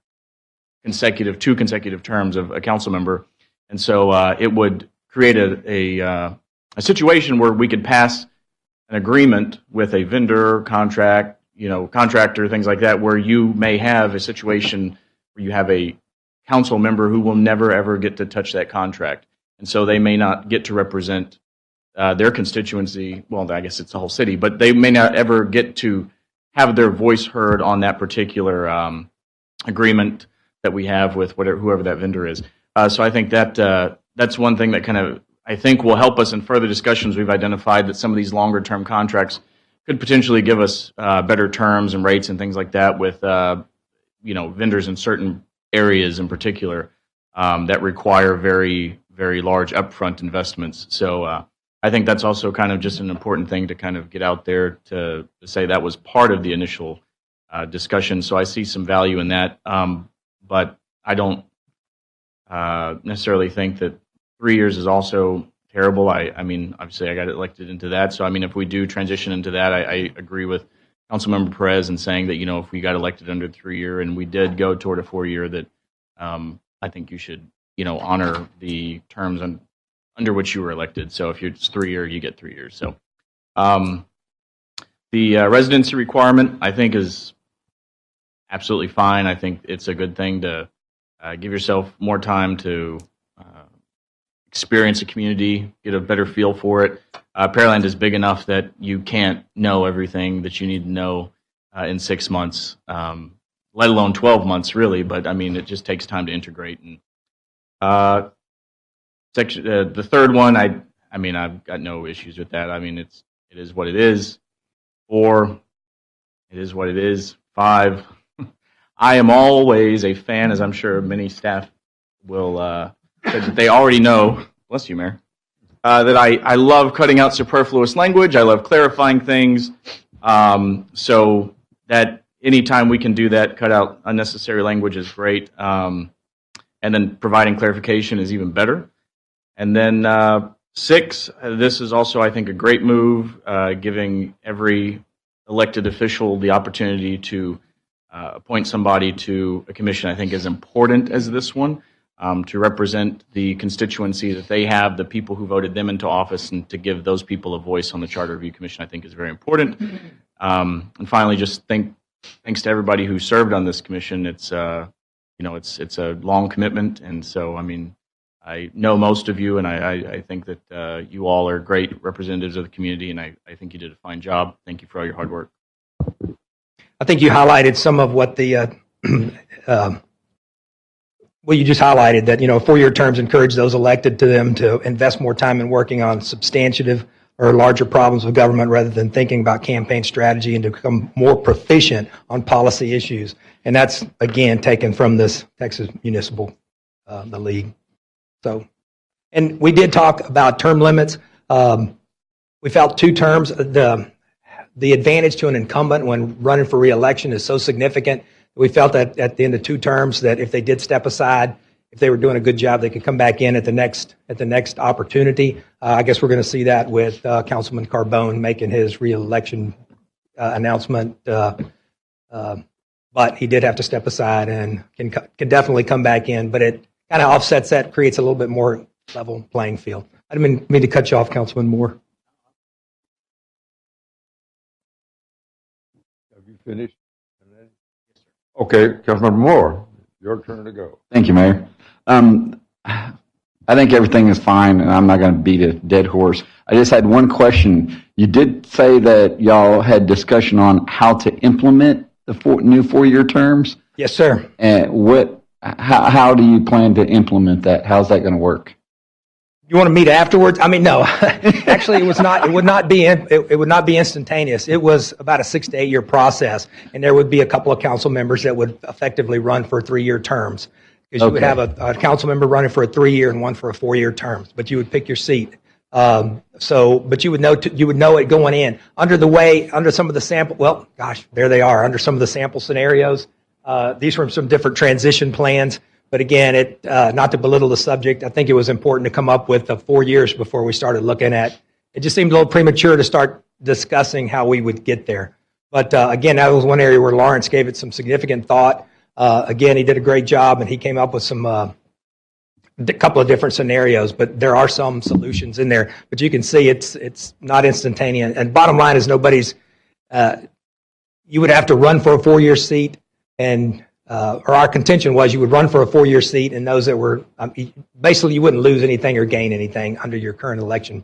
two consecutive terms of a council member. And so it would create a situation where we could pass an agreement with a vendor, contractor, things like that, where you may have a situation where you have a council member who will never, ever get to touch that contract. And so they may not get to represent their constituency. Well, I guess it's the whole city, but they may not ever get to have their voice heard on that particular agreement that we have with whoever that vendor is. So I think that that's one thing that kind of, I think, will help us in further discussions. We've identified that some of these longer term contracts could potentially give us better terms and rates and things like that with vendors in certain areas in particular that require very, very large upfront investments. So I think that's also kind of just an important thing to kind of get out there to say that was part of the initial discussion. So I see some value in that, but I don't necessarily think that 3 years is also terrible. I mean, obviously I got elected into that. So, I mean, if we do transition into that, I agree with Councilmember Perez in saying that, if we got elected under 3 year and we did go toward a 4 year, that I think you should, honor the terms under which you were elected. So if it's 3 year, you get 3 years. So the residency requirement, I think, is absolutely fine. I think it's a good thing to give yourself more time to experience a community, get a better feel for it. Pearland is big enough that you can't know everything that you need to know in 6 months, let alone 12 months, really. But I mean, it just takes time to integrate. And the third one, I mean, I've got no issues with that. I mean, it is what it is. 4, it is what it is. 5, I am always a fan, as I'm sure many staff will. That they already know, bless you, Mayor, that I love cutting out superfluous language. I love clarifying things. So that anytime we can do that, cut out unnecessary language is great. And then providing clarification is even better. And then 6, this is also, I think, a great move, giving every elected official the opportunity to appoint somebody to a commission, I think, as important as this one, to represent the constituency that they have, the people who voted them into office, and to give those people a voice on the Charter Review Commission, I think, is very important. And finally, just thanks to everybody who served on this commission. It's it's a long commitment, and so I know most of you, and I think that you all are great representatives of the community, and I think you did a fine job. Thank you for all your hard work. I think you highlighted some of what the well, you just highlighted that 4-year terms encourage those elected to them to invest more time in working on substantive or larger problems with government rather than thinking about campaign strategy, and to become more proficient on policy issues. And that's, again, taken from this Texas Municipal, the league. So, and we did talk about term limits. We felt 2 terms. The advantage to an incumbent when running for re-election is so significant. We felt that at the end of 2 terms, that if they did step aside, if they were doing a good job, they could come back in at the next opportunity. I guess we're going to see that with Councilman Carbone making his re-election announcement. But he did have to step aside and can definitely come back in. But it kind of offsets that, creates a little bit more level playing field. I didn't mean to cut you off, Councilman Moore. Have you finished? Okay, Councilmember Moore, your turn to go. Thank you, Mayor. I think everything is fine, and I'm not going to beat a dead horse. I just had one question. You did say that y'all had discussion on how to implement the new 4-year terms. Yes, sir. And how do you plan to implement that? How's that going to work? You want to meet afterwards? No. Actually, it was not. It would not be. It would not be instantaneous. It was about a 6 to 8 year process, and there would be a couple of council members that would effectively run for 3-year terms. Because you would have a council member running for a 3-year and one for a 4-year term, but you would pick your seat. But you would know it going in under some of the sample. Well, gosh, there they are under some of the sample scenarios. These were some different transition plans. But again, not to belittle the subject, I think it was important to come up with 4 years before we started looking at. It just seemed a little premature to start discussing how we would get there. But again, that was one area where Lawrence gave it some significant thought. Again, he did a great job, and he came up with a couple of different scenarios. But there are some solutions in there. But you can see it's not instantaneous. And bottom line is you would have to run for a 4-year seat, and or our contention was you would run for a 4-year seat, and those that were basically you wouldn't lose anything or gain anything under your current election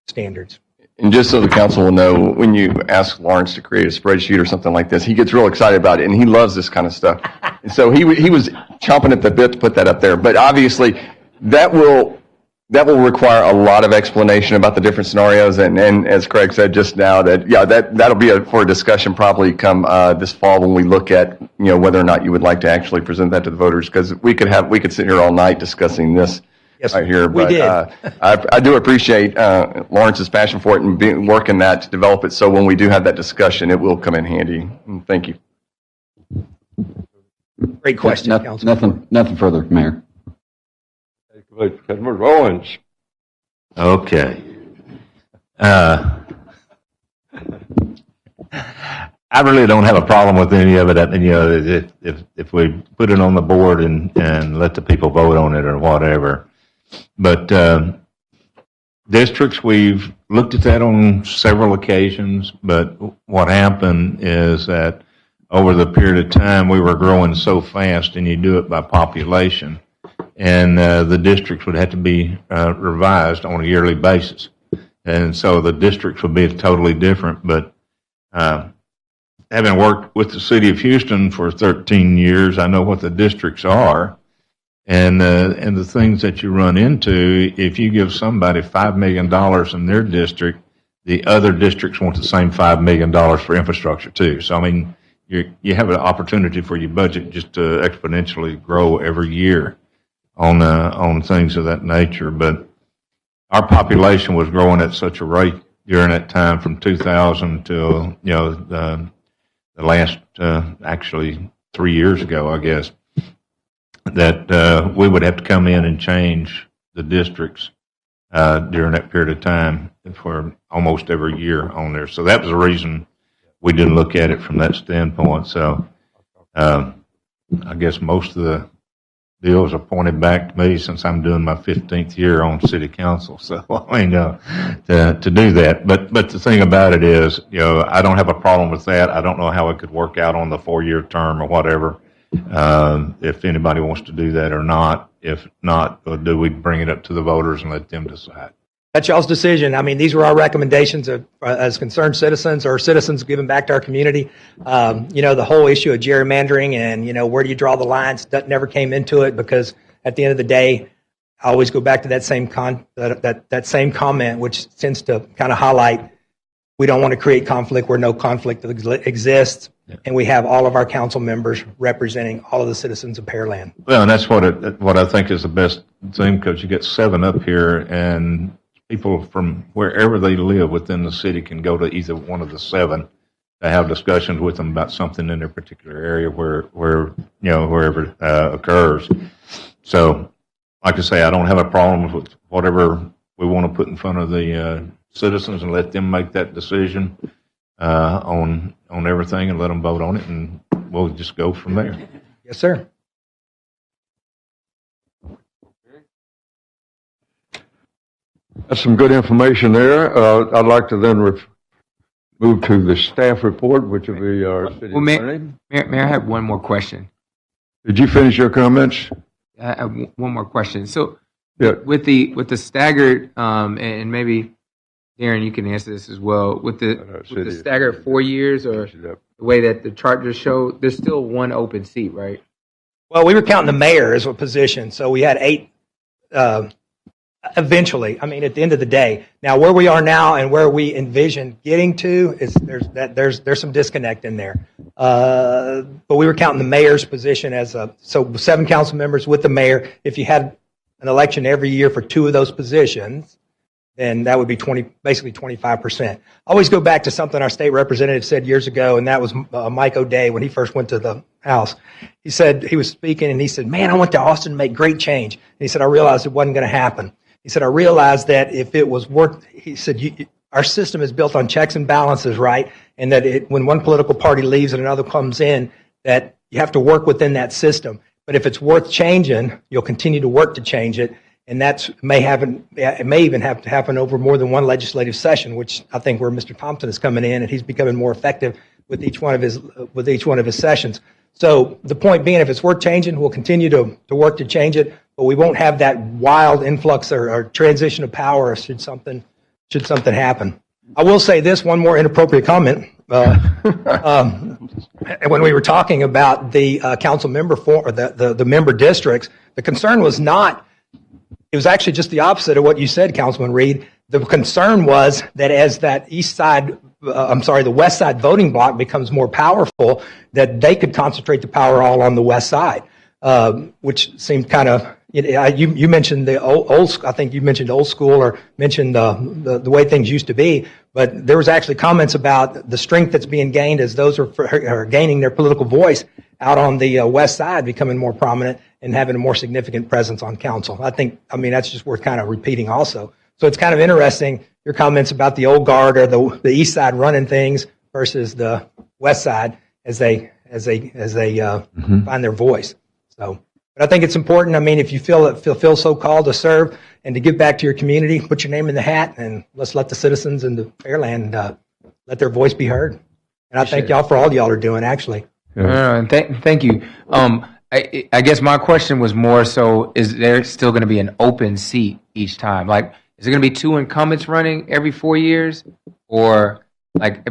standards. And just so the council will know, when you ask Lawrence to create a spreadsheet or something like this, he gets real excited about it, and he loves this kind of stuff. And so he was chomping at the bit to put that up there. But obviously, that will require a lot of explanation about the different scenarios. And as Craig said just now, that'll be for a discussion probably come this fall when we look at whether or not you would like to actually present that to the voters, because we could sit here all night discussing this. Yes, right here. we But did. I do appreciate Lawrence's passion for it and working that to develop it. So when we do have that discussion, it will come in handy. Thank you. Great question, Councilman. Nothing further, Mayor. Councilmember Owens. Okay. I really don't have a problem with any of it. If we put it on the board and let the people vote on it or whatever. But districts, we've looked at that on several occasions, but what happened is that over the period of time we were growing so fast, and you do it by population, and the districts would have to be revised on a yearly basis. And so the districts would be totally different. But having worked with the city of Houston for 13 years, I know what the districts are. And the things that you run into, if you give somebody $5 million in their district, the other districts want the same $5 million for infrastructure too. So, you have an opportunity for your budget just to exponentially grow every year on things of that nature. But our population was growing at such a rate during that time from 2000 till, the last, actually 3 years ago, I guess, that we would have to come in and change the districts during that period of time for almost every year on there. So that was the reason we didn't look at it from that standpoint. So I guess most of the deals are pointed back to me since I'm doing my 15th year on city council. So I mean, to do that. But the thing about it is, I don't have a problem with that. I don't know how it could work out on the 4-year term or whatever. If anybody wants to do that or not. If not, do we bring it up to the voters and let them decide? That's y'all's decision. I mean, these were our recommendations as concerned citizens or citizens giving back to our community. The whole issue of gerrymandering and, where do you draw the lines, that never came into it because at the end of the day, I always go back to that same that same comment, which tends to kind of highlight we don't want to create conflict where no conflict exists. Yeah. And we have all of our council members representing all of the citizens of Pearland. Well, and that's what I think is the best thing, because you get 7 up here, and people from wherever they live within the city can go to either one of the 7 to have discussions with them about something in their particular area wherever occurs. So, like I say, I don't have a problem with whatever we want to put in front of the citizens and let them make that decision on everything and let them vote on it, and we'll just go from there. Yes, sir. That's some good information there. I'd like to then move to the staff report, which will be our city attorney. Mayor, I have one more question. Did you finish your comments? I have one more question. So, yeah. with the staggered, and maybe Darren, you can answer this as well. With the staggered 4 years, or the way that the chart just showed, there's still one open seat, right? Well, we were counting the mayor as a position, so we had 8 eventually. I mean, at the end of the day. Now, where we are now and where we envision getting to is there's some disconnect in there. But we were counting the mayor's position as so 7 council members with the mayor. If you had an election every year for 2 of those positions, then that would be basically 25%. I always go back to something our state representative said years ago, and that was Mike O'Day when he first went to the House. He said, he was speaking, and he said, man, I went to Austin to make great change. And he said, I realized it wasn't going to happen. He said, I realized that if it was worth, he said, our system is built on checks and balances, right? And that when one political party leaves and another comes in, that you have to work within that system. But if it's worth changing, you'll continue to work to change it. And it may even have to happen over more than one legislative session, which I think where Mr. Thompson is coming in, and he's becoming more effective with each one of his sessions. So the point being, if it's worth changing, we'll continue to work to change it, but we won't have that wild influx or transition of power should something happen. I will say this, one more inappropriate comment. When we were talking about the council member the member districts, the concern was not. It was actually just the opposite of what you said, Councilman Reed. The concern was that as that the west side voting block becomes more powerful, that they could concentrate the power all on the west side, which seemed kind of, you mentioned the old, I think you mentioned old school or mentioned the way things used to be, but there was actually comments about the strength that's being gained as those are gaining their political voice out on the west side, becoming more prominent and having a more significant presence on council. I mean, that's just worth kind of repeating also. So it's kind of interesting, your comments about the old guard or the east side running things versus the west side as they find their voice. So, but I think it's important. I mean, if you feel so called to serve and to give back to your community, put your name in the hat, and let's let the citizens in the Pearland let their voice be heard. And I thank y'all for all y'all are doing, actually. And thank you. I guess my question was more so, is there still going to be an open seat each time? Like, is there going to be 2 incumbents running every 4 years? Or,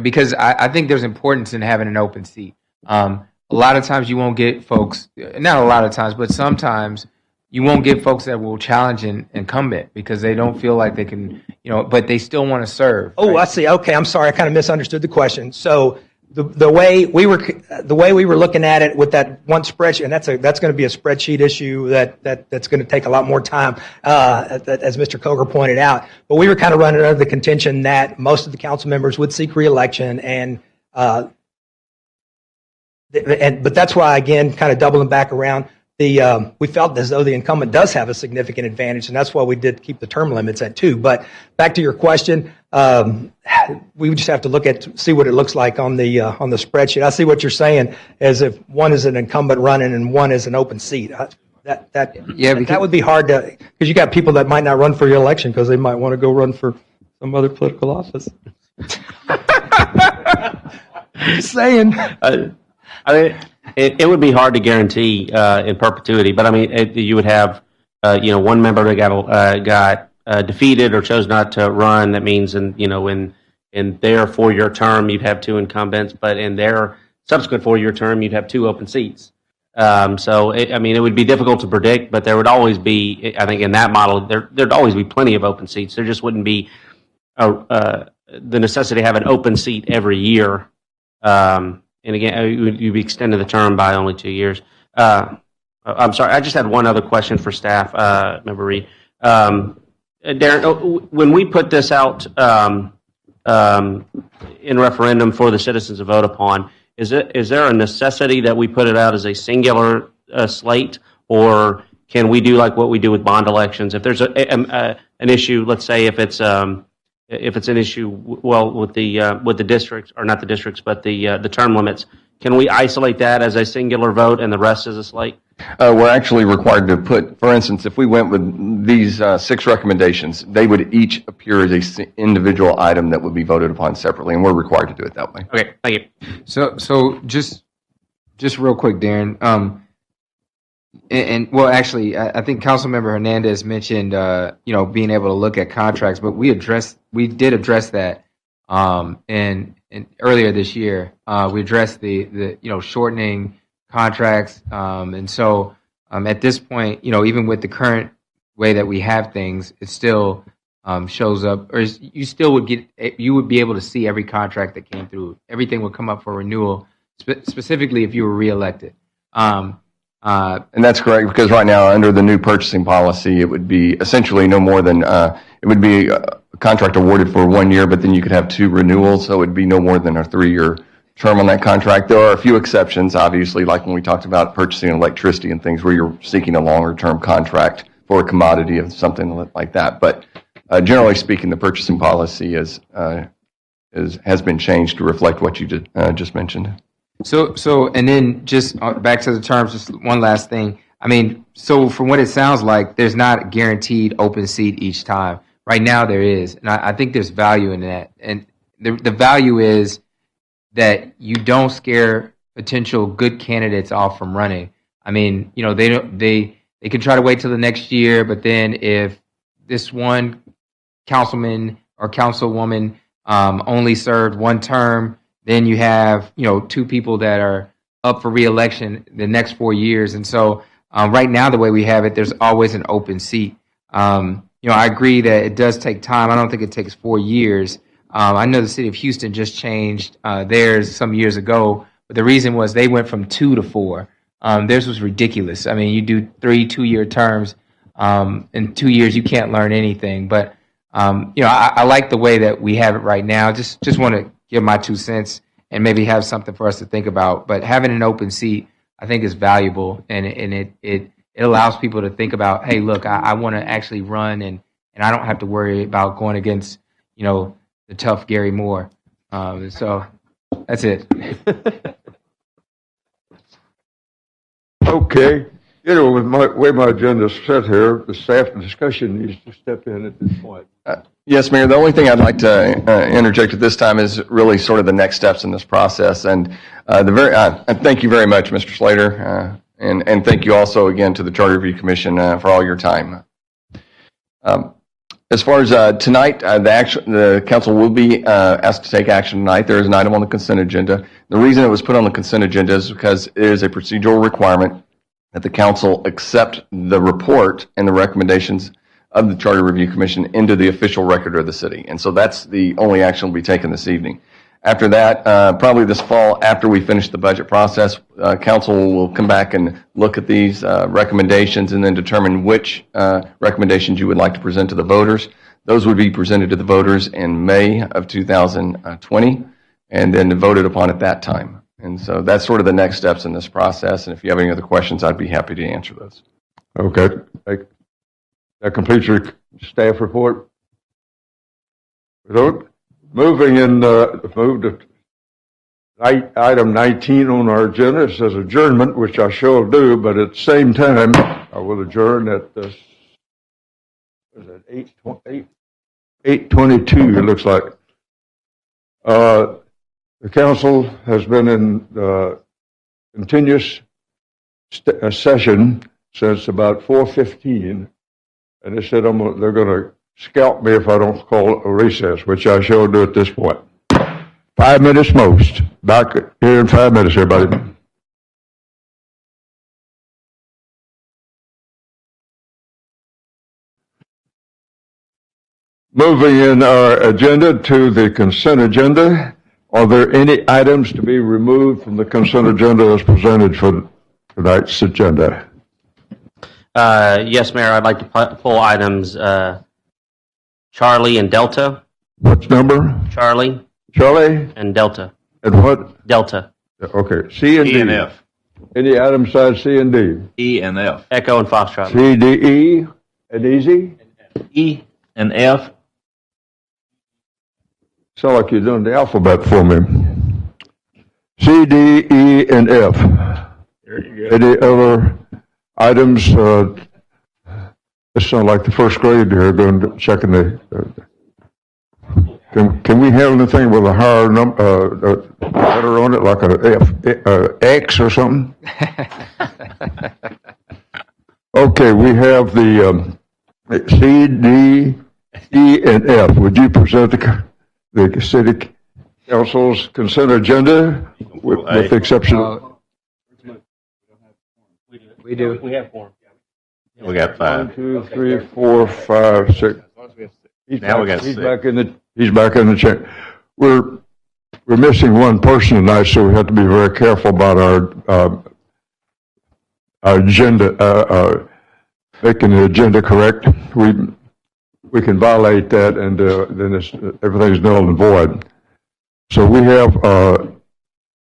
because I think there's importance in having an open seat. A lot of times you won't get folks, not a lot of times, but sometimes you won't get folks that will challenge an incumbent because they don't feel like they can, but they still want to serve. Oh, right? I see. Okay, I'm sorry. I kind of misunderstood the question. So the way we were looking at it with that one spreadsheet, and that's going to be a spreadsheet issue that's going to take a lot more time, as Mr. Koger pointed out. But we were kind of running under the contention that most of the council members would seek reelection, but that's why, again, kind of doubling back around, we felt as though the incumbent does have a significant advantage, and that's why we did keep the term limits at 2. But back to your question, we just have to see what it looks like on the spreadsheet. I see what you're saying, as if one is an incumbent running and one is an open seat. That would be hard to, because you got people that might not run for your election because they might want to go run for some other political office. Just saying. I mean, it would be hard to guarantee in perpetuity, but I mean, you would have, one member that got defeated or chose not to run. That means, in their 4-year term, you'd have 2 incumbents, but in their subsequent 4-year term, you'd have 2 open seats. It would be difficult to predict, but there would always be, I think, in that model, there'd always be plenty of open seats. There just wouldn't be the necessity to have an open seat every year. And again, you'd be extending the term by only 2 years. I'm sorry, I just had one other question for staff, Member Reed. Darren, when we put this out in referendum for the citizens to vote upon, is there a necessity that we put it out as a singular slate, or can we do like what we do with bond elections? If there's an issue, let's say if it's an issue, with the districts, or not the districts, but the term limits, can we isolate that as a singular vote and the rest as a slate? We're actually required to put, for instance, if we went with these 6 recommendations, they would each appear as an individual item that would be voted upon separately, and we're required to do it that way. Okay, thank you. So just real quick, Darren. I think Councilmember Hernandez mentioned, being able to look at contracts, but we did address that, and earlier this year, we addressed the shortening contracts, and so at this point, even with the current way that we have things, it still shows up, or you would be able to see every contract that came through. Everything would come up for renewal, specifically if you were reelected. And that's correct, because right now, under the new purchasing policy, it would be essentially no more than, it would be a contract awarded for 1 year, but then you could have 2 renewals, so it would be no more than a 3-year term on that contract. There are a few exceptions, obviously, like when we talked about purchasing electricity and things where you're seeking a longer term contract for a commodity of something like that. But generally speaking, the purchasing policy has been changed to reflect what you just mentioned. So, and then just back to the terms, just one last thing. I mean, so from what it sounds like, there's not a guaranteed open seat each time. Right now there is, and I think there's value in that. And the value is that you don't scare potential good candidates off from running. I mean, they can try to wait till the next year, but then if this one councilman or councilwoman only served 1 term, then you have 2 people that are up for reelection the next 4 years. And so right now, the way we have it, there's always an open seat. I agree that it does take time. I don't think it takes 4 years. I know the city of Houston just changed theirs some years ago, but the reason was they went from 2 to 4. Theirs was ridiculous. I mean, you do 3 2-year terms. In 2 years, you can't learn anything. But I like the way that we have it right now. Just want to give my 2 cents and maybe have something for us to think about. But having an open seat, I think, is valuable, and it allows people to think about, hey, look, I want to actually run, and I don't have to worry about going against the tough Gary Moore. So that's it. Okay. With the way my agenda is set here, the staff discussion needs to step in at this point. Yes, Mayor. The only thing I'd like to interject at this time is really sort of the next steps in this process. And thank you very much, Mr. Slater, and thank you also again to the Charter Review Commission for all your time. As far as tonight, the council will be asked to take action tonight. There is an item on the consent agenda. The reason it was put on the consent agenda is because it is a procedural requirement that the council accept the report and the recommendations of the Charter Review Commission into the official record of the city. And so that's the only action will be taken this evening. After that, probably this fall, after we finish the budget process, council will come back and look at these recommendations and then determine which recommendations you would like to present to the voters. Those would be presented to the voters in May of 2020 and then voted upon at that time. And so that's sort of the next steps in this process. And if you have any other questions, I'd be happy to answer those. Okay. That completes your staff report. Moving in, move to item 19 on our agenda. It says adjournment, which I shall do, but at the same time, I will adjourn at is it 8:22, it looks like. The council has been in continuous session since about 4:15, and they said they're going to scalp me if I don't call a recess, which I shall do at this point. 5 minutes most. Back here in 5 minutes, everybody. Moving in our agenda to the consent agenda. Are there any items to be removed from the consent agenda as presented for tonight's agenda? Yes, Mayor, I'd like to pull items Charlie and Delta. What's number? Charlie and Delta. And what? Delta. Okay. C and D. E and F. Any item besides C and D? E and F. Echo and Foxtrot. C, D, E, and easy? E and F. Sound like you're doing the alphabet for me. C, D, E, and F. Any other items? This sounds like the first grade here, going to checking the. Can we have anything with a higher letter on it, like a X or something? Okay, we have the C, D, E, and F. Would you present the city council's consent agenda with the exception? We do. We have four. We got 5. 1, 2, 3, 4, 5, 6. He's back in the chair. We're missing one person tonight, so we have to be very careful about our agenda, making the agenda correct. We can violate that, and then everything's null and void. So we have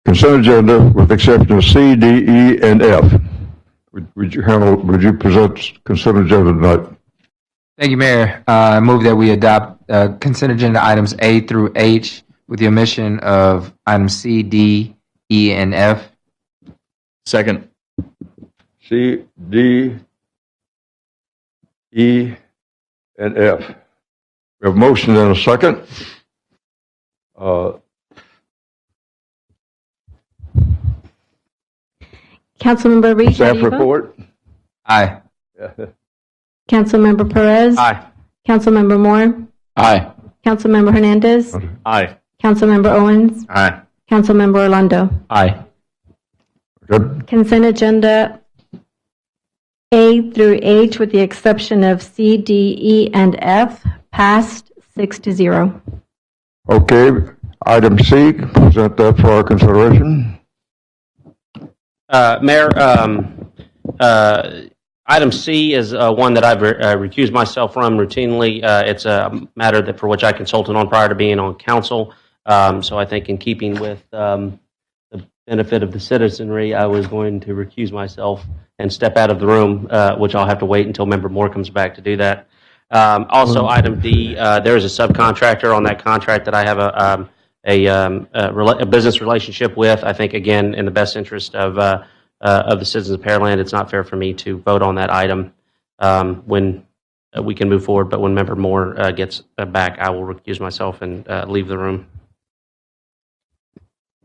consent agenda with the exception of C, D, E, and F. Would you present consent agenda tonight? Thank you, Mayor. I move that we adopt consent agenda items A through H with the omission of items C, D, E, and F. Second. C, D, E, and F. We have a motion and a second. Councilmember Reed. Staff report. Aye. Councilmember Perez. Aye. Councilmember Moore. Aye. Councilmember Hernandez. Aye. Councilmember Owens. Aye. Councilmember Orlando. Aye. Good. Consent agenda A through H with the exception of C, D, E, and F passed 6-0. Okay. Item C, present that for our consideration. Mayor, item C is one that I've recused myself from routinely. It's a matter that for which I consulted on prior to being on council. So I think in keeping with the benefit of the citizenry, I was going to recuse myself and step out of the room, which I'll have to wait until Member Moore comes back to do that. Also, item D, there is a subcontractor on that contract that I have a business relationship with. I think, again, in the best interest of the citizens of Pearland, it's not fair for me to vote on that item when we can move forward. But when Member Moore gets back, I will recuse myself and leave the room.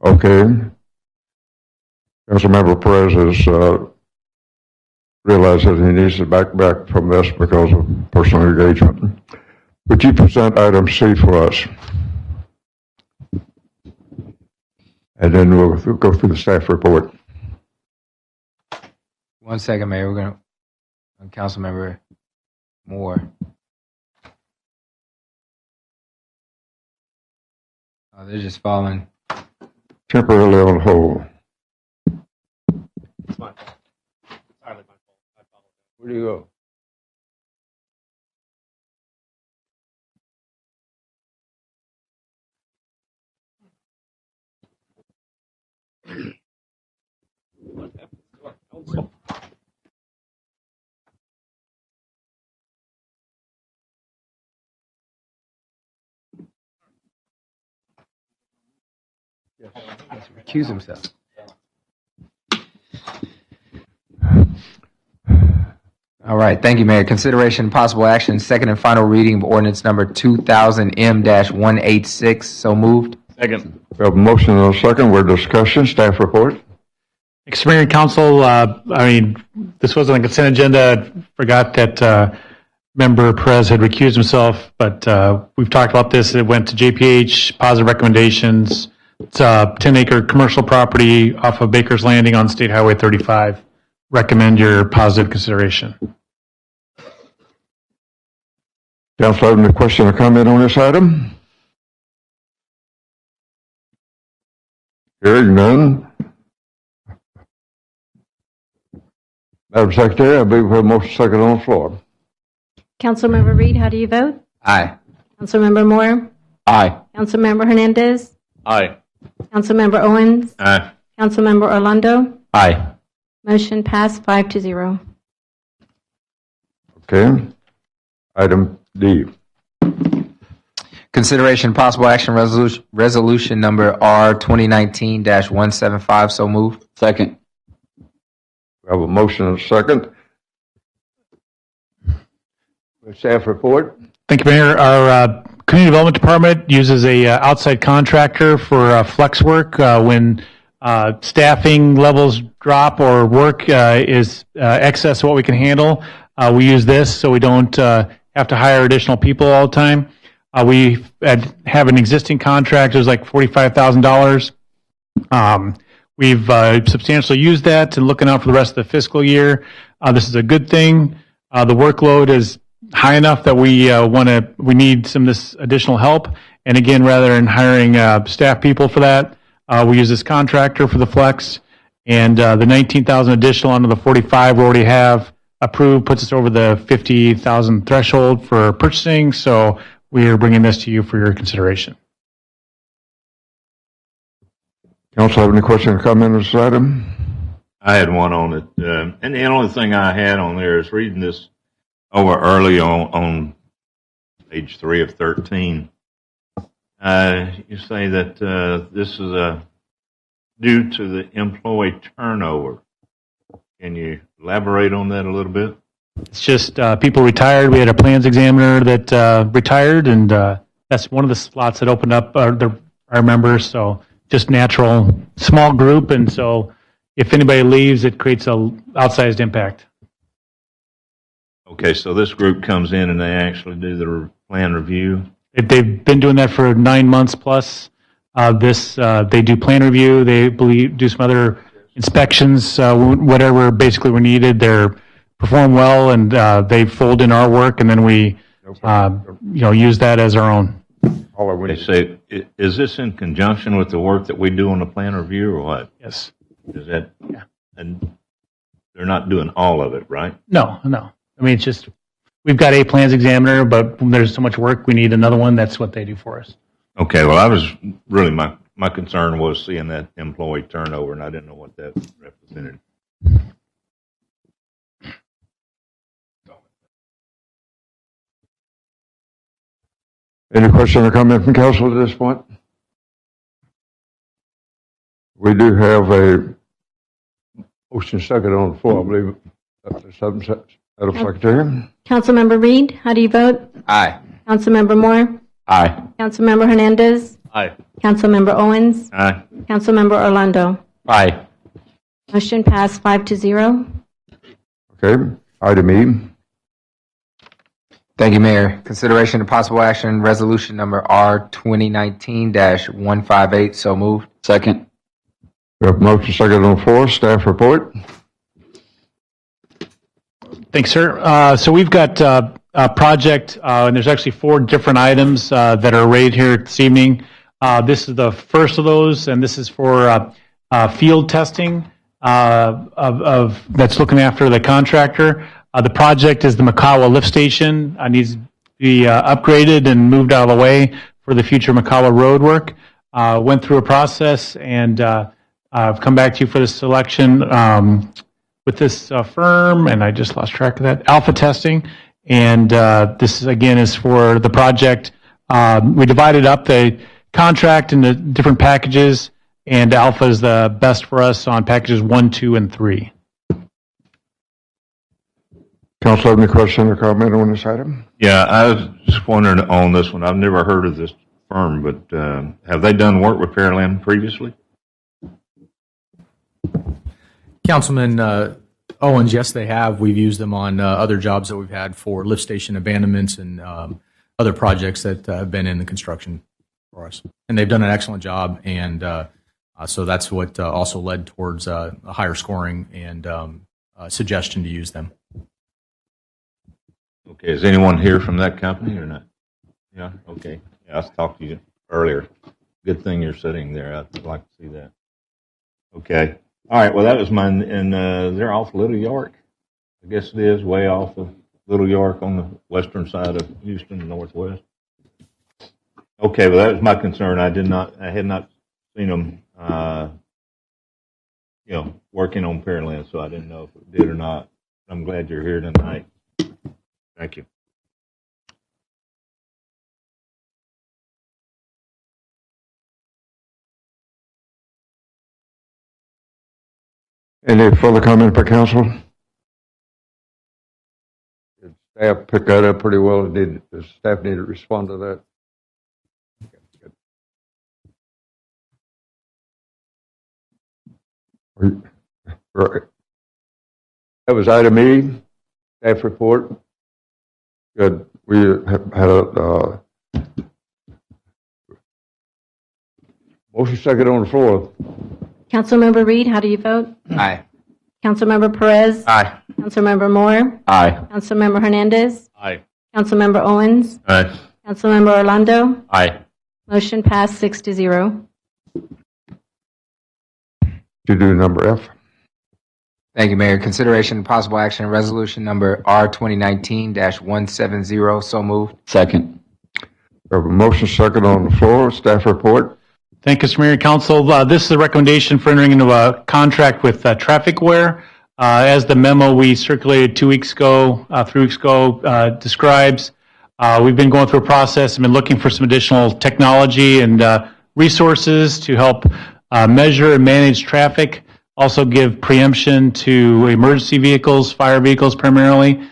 Okay. Councilmember Perez has realized that he needs to back from this because of personal engagement. Would you present item C for us? And then we'll go through the staff report. 1 second, Mayor. We're going to Councilmember Moore. They're just falling. Temporarily on hold. Where do you go? Recuse himself. All right, thank you, Mayor. Consideration and possible action, second and final reading of ordinance number 2000M-186. So moved. Second. We have a motion and a second. We're discussion. Staff report. Thanks, Mayor and Council. This wasn't a consent agenda. I forgot that Member Perez had recused himself, but we've talked about this. It went to JPH, positive recommendations. It's a 10-acre commercial property off of Baker's Landing on State Highway 35. Recommend your positive consideration. Council, have any question or comment on this item? Hearing none. Madam Secretary, I believe we have a motion second on the floor. Councilmember Reed, how do you vote? Aye. Councilmember Moore? Aye. Councilmember Hernandez? Aye. Councilmember Owens? Aye. Councilmember Orlando? Aye. Motion passed 5-0. Okay. Item D. Consideration and possible action, resolution number R 2019-175. So moved. Second. We have a motion and a second. Staff report. Thank you, Mayor. Our Community Development Department uses a outside contractor for flex work when staffing levels drop or work is excess of what we can handle. We use this so we don't have to hire additional people all the time. We have an existing contract. It was like $45,000. We've substantially used that and looking out for the rest of the fiscal year. This is a good thing. The workload is high enough that we need some of this additional help. And again, rather than hiring staff people for that, we use this contractor for the flex. And the 19,000 additional under the 45 we already have approved puts us over the 50,000 threshold for purchasing. So we are bringing this to you for your consideration. Council, have any question or comment on this item? I had one on it. And the only thing I had on there is reading this over early on page 3 of 13. You say that this is due to the employee turnover. Can you elaborate on that a little bit? It's just people retired. We had a plans examiner that retired, and that's one of the slots that opened up our members. So just natural, small group, and so if anybody leaves, it creates a outsized impact. Okay, so this group comes in and they actually do the plan review? They've been doing that for 9 months plus. They do plan review. They do some other inspections, whatever basically were needed. They perform well, and they fold in our work, and then we use that as our own. They say, is this in conjunction with the work that we do on the plan review, or what? Yes. Is that? Yeah. And they're not doing all of it, right? No. I mean, it's just we've got a plans examiner, but when there's so much work, we need another one. That's what they do for us. Okay. Well, I was really my concern was seeing that employee turnover, and I didn't know what that represented. Any question or comment from council at this point? We do have a motion second on the floor, I believe. Madam Secretary. Councilmember Reed, how do you vote? Aye. Councilmember Moore? Aye. Councilmember Hernandez? Aye. Councilmember Owens? Aye. Councilmember Orlando? Aye. Motion passed 5-0. Okay. Item E. Thank you, Mayor. Consideration and possible action, resolution number R 2019-158. So moved. Second. We have a motion second on the floor. Staff report. Thanks, sir. So we've got a project, and there's actually 4 different items that are rated here this evening. This is the first of those, and this is for field testing that's looking after the contractor. The project is the Makawa lift station. Needs to be upgraded and moved out of the way for the future Makawa road work. Went through a process, and I've come back to you for the selection with this firm, and I just lost track of that, Alpha Testing. And this, again, is for the project. We divided up the contract into different packages, and Alpha is the best for us on packages 1, 2, and 3. Council, have any question or comment on this item? Yeah, I was just wondering on this one. I've never heard of this firm, but have they done work with Pearland previously? Councilman Owens, yes, they have. We've used them on other jobs that we've had for lift station abandonments and other projects that have been in the construction for us. And they've done an excellent job, and so that's what also led towards a higher scoring and suggestion to use them. Okay, is anyone here from that company or not? Yeah, okay. Yeah, I talked to you earlier. Good thing you're sitting there. I'd like to see that. Okay. All right, well, that was mine. And they're off Little York. I guess it is way off of Little York on the western side of Houston, northwest. Okay, well, that was my concern. I had not seen them, working on Pearland, so I didn't know if it did or not. I'm glad you're here tonight. Thank you. Any further comment by council? Did staff pick that up pretty well? Did the staff need to respond to that? Right. That was item E, staff report. Good. We have had a motion second on the floor. Councilmember Reed, how do you vote? Aye. Councilmember Perez? Aye. Councilmember Moore? Aye. Councilmember Hernandez? Aye. Councilmember Owens? Aye. Councilmember Orlando? Aye. Motion passed 6-0. To do number F. Thank you, Mayor. Consideration and possible action on resolution number R 2019-170. So moved. Second. We have a motion second on the floor. Staff report. Thank you, Mr. Mayor and Council. This is a recommendation for entering into a contract with Trafficware. As the memo we circulated 3 weeks ago, describes, we've been going through a process and been looking for some additional technology and resources to help measure and manage traffic, also give preemption to emergency vehicles, fire vehicles primarily.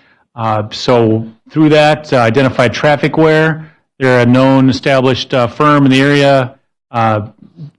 So through that, identified Trafficware. They're a known established firm in the area.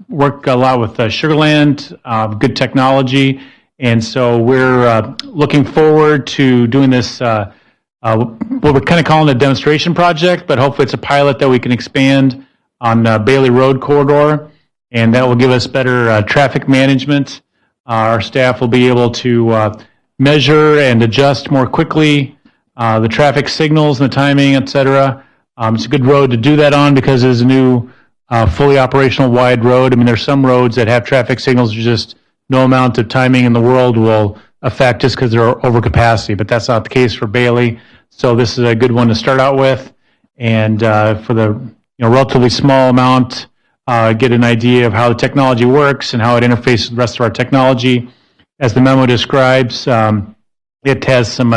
Work a lot with Sugarland, good technology, and so we're looking forward to doing this, what we're kind of calling a demonstration project, but hopefully it's a pilot that we can expand on Bailey Road corridor, and that will give us better traffic management. Our staff will be able to measure and adjust more quickly the traffic signals and the timing, et cetera. It's a good road to do that on because it's a new fully operational wide road. I mean, there's some roads that have traffic signals just no amount of timing in the world will affect just because they're over capacity, but that's not the case for Bailey. So this is a good one to start out with, and for the relatively small amount, get an idea of how the technology works and how it interfaces with the rest of our technology. As the memo describes, it has some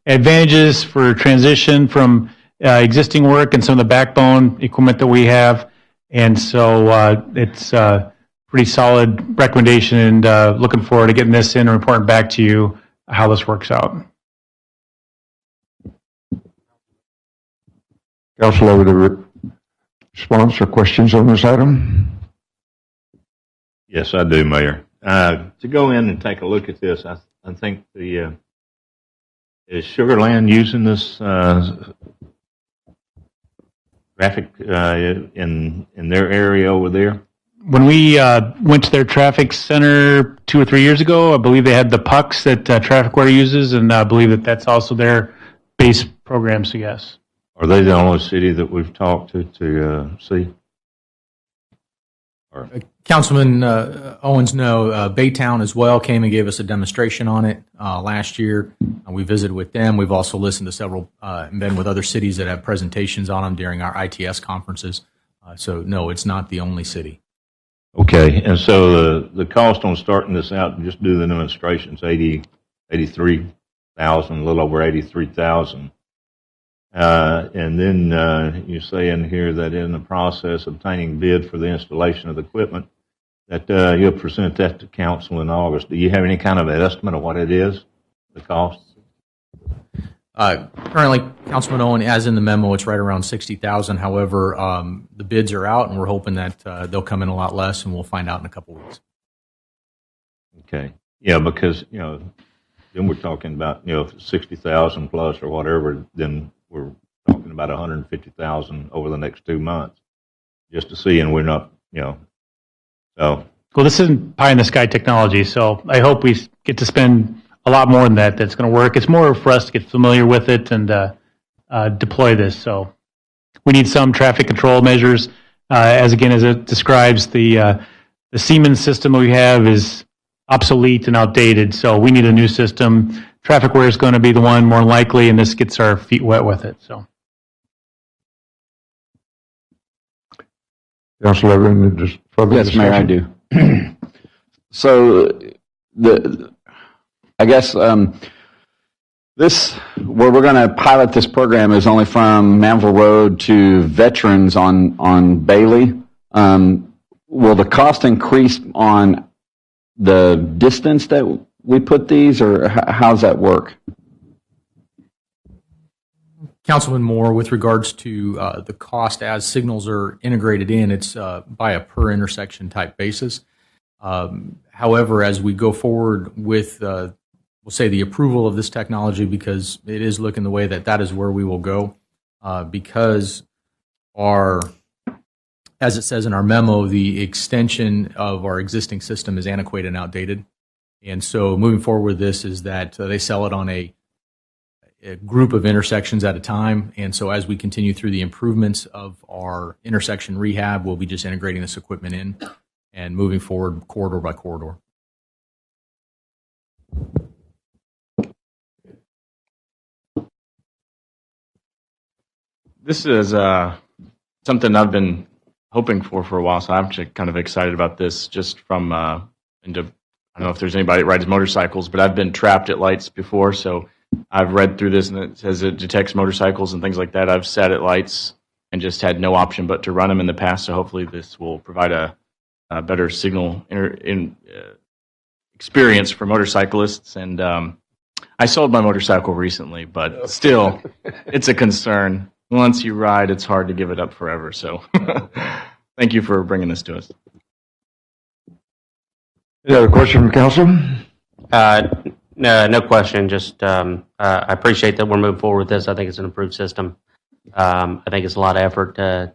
advantages for transition from existing work and some of the backbone equipment that we have. And so it's a pretty solid recommendation, and looking forward to getting this in and reporting back to you how this works out. Council, over the response or questions on this item? Yes, I do, Mayor. To go in and take a look at this, I think is Sugarland using this traffic in their area over there? When we went to their traffic center 2 or 3 years ago, I believe they had the pucks that Trafficware uses, and I believe that that's also their base program, so yes. Are they the only city that we've talked to see? Councilman Owens, no, Baytown as well came and gave us a demonstration on it last year. We visited with them. We've also listened to several, and been with other cities that have presentations on them during our ITS conferences. So no, it's not the only city. Okay, and so the cost on starting this out and just do the demonstrations, 83,000, a little over 83,000. And then you say in here that in the process of obtaining bid for the installation of the equipment, that you'll present that to council in August. Do you have any kind of an estimate of what it is, the cost? Currently, Councilman Owen, as in the memo, it's right around 60,000. However, the bids are out, and we're hoping that they'll come in a lot less, and we'll find out in a couple weeks. Okay, yeah, because then we're talking about 60,000 plus or whatever. Then we're talking about 150,000 over the next 2 months, just to see, and we're not, so. Well, this isn't pie in the sky technology, so I hope we get to spend a lot more than that. That's going to work. It's more for us to get familiar with it and deploy this. So we need some traffic control measures. As it describes, the Siemens system we have is obsolete and outdated, so we need a new system. TrafficWare is going to be the one more likely, and this gets our feet wet with it. So, Councilor, just further Yes, Mayor, I do. So I guess this, where we're going to pilot this program is only from Manville Road to Veterans on Bailey. Will the cost increase on the distance that we put these, or how does that work? Councilman Moore, with regards to the cost as signals are integrated in, it's by a per intersection type basis. However, as we go forward with, we'll say, the approval of this technology, because it is looking the way that is where we will go, because as it says in our memo, the extension of our existing system is antiquated and outdated. And so moving forward with this is that they sell it on a group of intersections at a time. And so as we continue through the improvements of our intersection rehab, we'll be just integrating this equipment in and moving forward corridor by corridor. This is something I've been hoping for a while, so I'm actually kind of excited about this. Just from I don't know if there's anybody that rides motorcycles, but I've been trapped at lights before, so I've read through this, and it says it detects motorcycles and things like that. I've sat at lights and just had no option but to run them in the past, so hopefully this will provide a better signal experience for motorcyclists. And I sold my motorcycle recently, but still, it's a concern. Once you ride, it's hard to give it up forever. So thank you for bringing this to us. Any other question from council? No question. Just I appreciate that we're moving forward with this. I think it's an improved system. I think it's a lot of effort to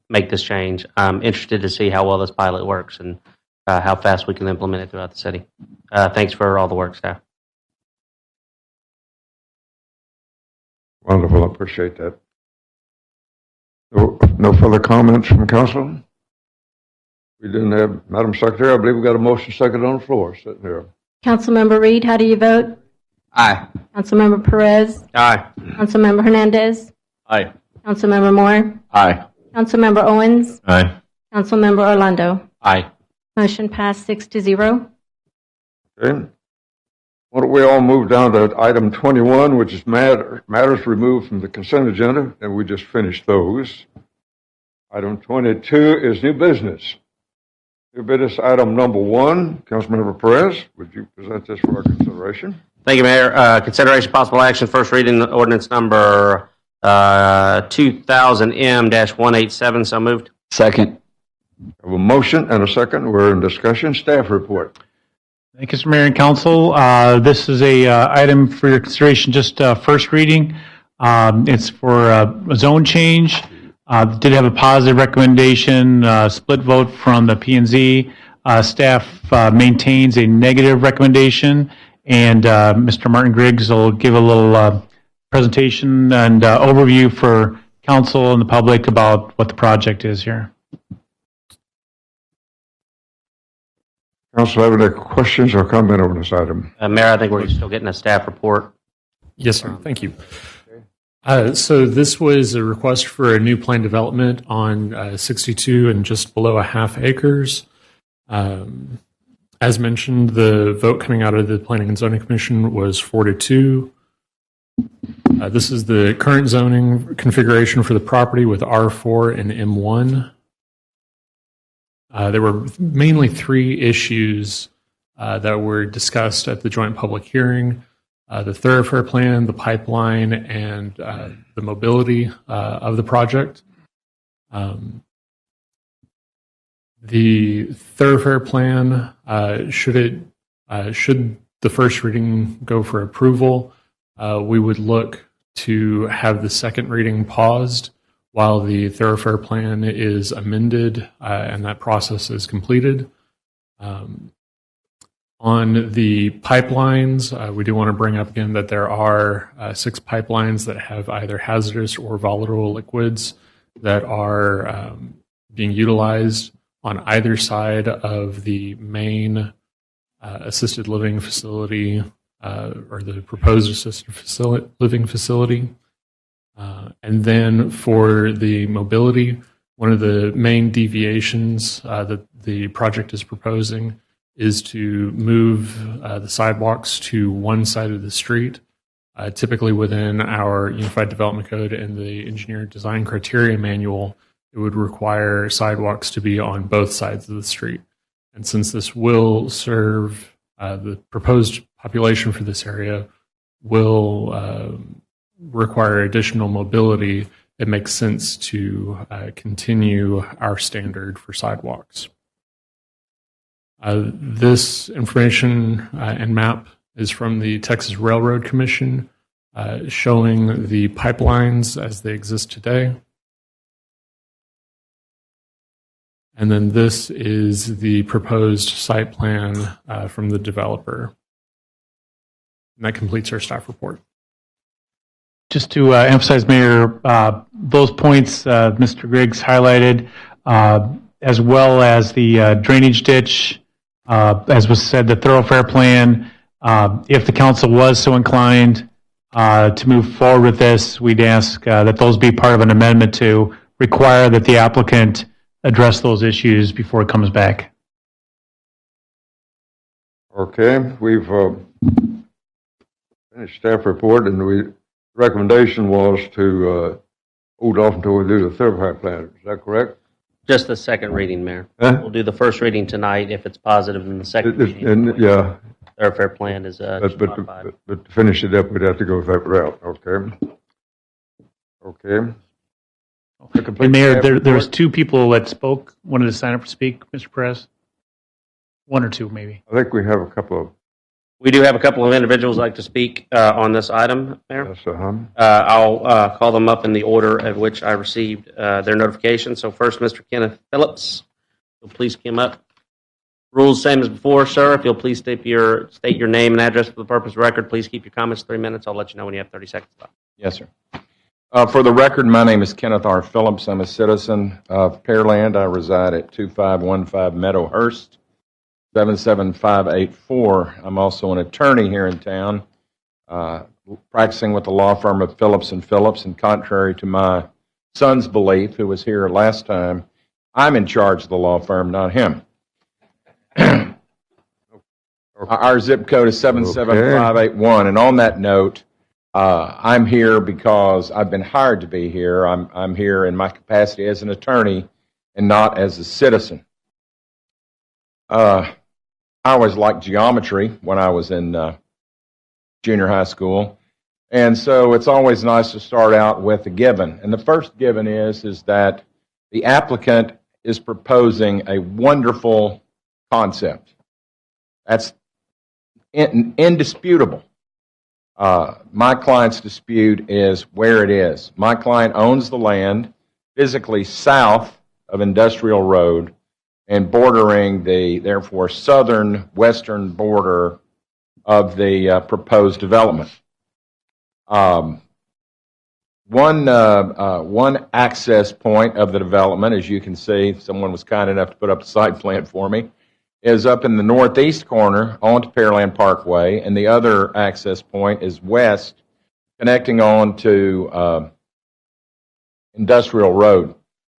make this change. I'm interested to see how well this pilot works and how fast we can implement it throughout the city. Thanks for all the work, staff. Wonderful. I appreciate that. No further comments from council? We didn't have, Madam Secretary, I believe we got a motion second on the floor sitting here. Councilmember Reed, how do you vote? Aye. Councilmember Perez? Aye. Councilmember Hernandez? Aye. Councilmember Moore? Aye. Councilmember Owens? Aye. Councilmember Orlando? Aye. Motion passed 6-0. Okay. Why don't we all move down to item 21, which is matters removed from the consent agenda, and we just finished those. Item 22 is new business. New business item number 1, Councilmember Perez, would you present this for our consideration? Thank you, Mayor. Consideration possible action, first reading ordinance number 2000M-187. So moved. Second. I have a motion and a second. We're in discussion. Staff report. Thank you, Mr. Mayor and Council. This is a item for your consideration, just first reading. It's for a zone change. Did have a positive recommendation, split vote from the P&Z. Staff maintains a negative recommendation, and Mr. Martin Griggs will give a little presentation and overview for council and the public about what the project is here. Council have any questions or comment on this item? Mayor, I think we're still getting a staff report. Yes, sir. Thank you. So this was a request for a new plan development on 62 and just below a half acres. As mentioned, the vote coming out of the Planning and Zoning Commission was 4-2. This is the current zoning configuration for the property with R4 and M1. There were mainly three issues that were discussed at the joint public hearing. The thoroughfare plan, the pipeline, and the mobility of the project. The thoroughfare plan, should the first reading go for approval, we would look to have the second reading paused while the thoroughfare plan is amended and that process is completed. On the pipelines, we do want to bring up again that there are 6 pipelines that have either hazardous or volatile liquids that are being utilized on either side of the main assisted living facility or the proposed assisted living facility. And then for the mobility, one of the main deviations that the project is proposing is to move the sidewalks to one side of the street. Typically within our Unified Development Code and the Engineer Design Criteria Manual, it would require sidewalks to be on both sides of the street. And since this will serve the proposed population for this area will require additional mobility, it makes sense to continue our standard for sidewalks. This information and map is from the Texas Railroad Commission, showing the pipelines as they exist today. And then this is the proposed site plan from the developer. And that completes our staff report. Just to emphasize, Mayor, those points Mr. Griggs highlighted, as well as the drainage ditch, as was said, the thoroughfare plan. If the council was so inclined to move forward with this, we'd ask that those be part of an amendment to require that the applicant address those issues before it comes back. Okay, we've finished staff report, and the recommendation was to hold off until we do the thoroughfare plan. Is that correct? Just the second reading, Mayor. Huh? We'll do the first reading tonight if it's positive, and the second reading. Yeah. Thoroughfare plan is modified. But to finish it up, we'd have to go that route. Okay. Okay. And Mayor, there was 2 people that wanted to sign up to speak, Mr. Perez. 1 or 2, maybe. I think we have a couple of. We do have a couple of individuals like to speak on this item, Mayor. Yes, I'll call them up in the order at which I received their notification. So first, Mr. Kenneth Phillips. So please come up. Rules same as before, sir. If you'll please state your name and address for the purpose of record. Please keep your comments 3 minutes. I'll let you know when you have 30 seconds left. Yes, sir. For the record, my name is Kenneth R. Phillips. I'm a citizen of Pearland. I reside at 2515 Meadowhurst, 77584. I'm also an attorney here in town, practicing with the law firm of Phillips & Phillips, and contrary to my son's belief, who was here last time, I'm in charge of the law firm, not him. Our zip code is 77581, and on that note, I'm here because I've been hired to be here. I'm here in my capacity as an attorney and not as a citizen. I always liked geometry when I was in junior high school, and so it's always nice to start out with a given. And the first given is that the applicant is proposing a wonderful concept. That's indisputable. My client's dispute is where it is. My client owns the land physically south of Industrial Road and bordering the, therefore, southern western border of the proposed development. One access point of the development, as you can see, someone was kind enough to put up a site plan for me, is up in the northeast corner onto Pearland Parkway, and the other access point is west, connecting on to Industrial Road.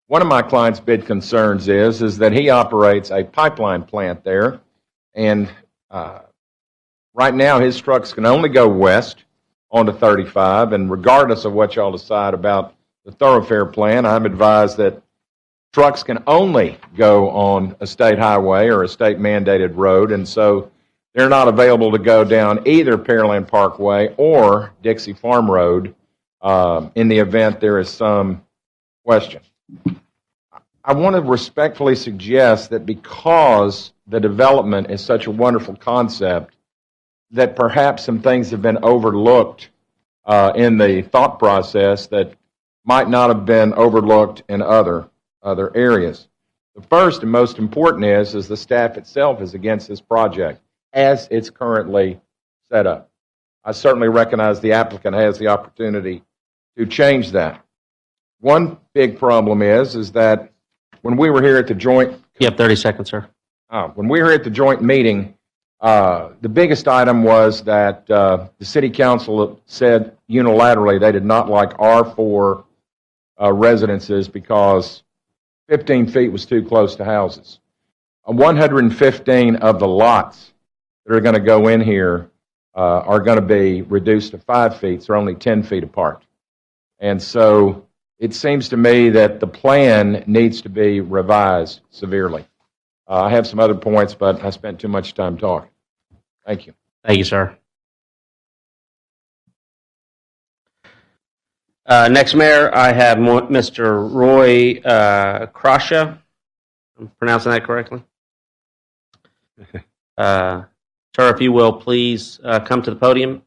One of my client's big concerns is that he operates a pipeline plant there, and right now his trucks can only go west onto 35, and regardless of what y'all decide about the thoroughfare plan, I'm advised that trucks can only go on a state highway or a state mandated road, and so they're not available to go down either Pearland Parkway or Dixie Farm Road in the event there is some question. I want to respectfully suggest that because the development is such a wonderful concept, that perhaps some things have been overlooked in the thought process that might not have been overlooked in other areas. The first and most important is the staff itself is against this project as it's currently set up. I certainly recognize the applicant has the opportunity to change that. One big problem is that when we were here at the joint... You have 30 seconds, sir. When we were at the joint meeting, the biggest item was that the city council said unilaterally they did not like R4 residences because 15 feet was too close to houses. 115 of the lots that are going to go in here are going to be reduced to 5 feet, so they're only 10 feet apart. And so it seems to me that the plan needs to be revised severely. I have some other points, but I spent too much time talking. Thank you. Thank you, sir. Next, Mayor, I have Mr. Roy Krasha. I'm pronouncing that correctly. Sir, if you will, please come to the podium.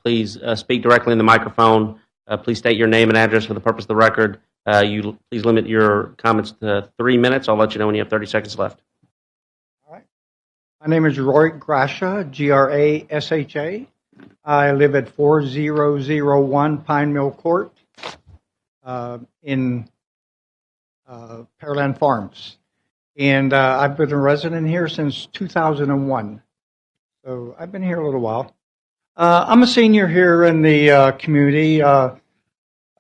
Please speak directly in the microphone. Please state your name and address for the purpose of the record. You please limit your comments to 3 minutes. I'll let you know when you have 30 seconds left. All right. My name is Roy Grasha, Grasha. I live at 4001 Pine Mill Court in Pearland Farms. And I've been a resident here since 2001. So I've been here a little while. I'm a senior here in the community.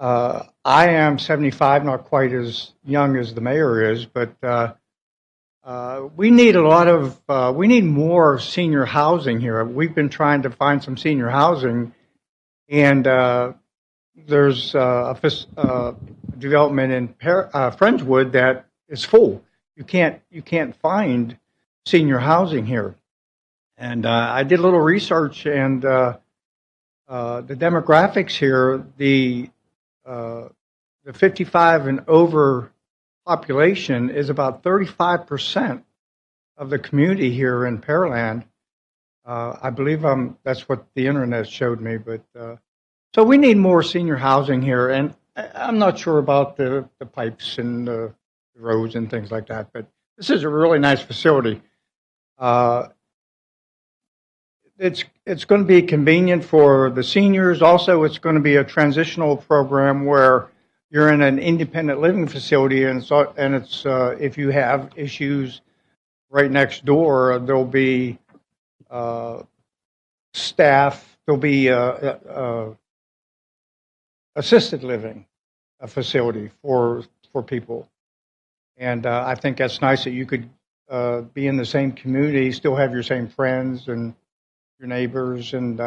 I am 75, not quite as young as the mayor is, but we need we need more senior housing here. We've been trying to find some senior housing, and there's a development in Friendswood that is full. You can't find senior housing here. And I did a little research, and the demographics here, the 55 and over population is about 35% of the community here in Pearland. I believe that's what the internet showed me. But so we need more senior housing here, and I'm not sure about the pipes and the roads and things like that. But this is a really nice facility. It's going to be convenient for the seniors. Also, it's going to be a transitional program where you're in an independent living facility, and it's if you have issues right next door, there'll be staff. There'll be assisted living facility for people, and I think that's nice that you could be in the same community, still have your same friends and your neighbors, and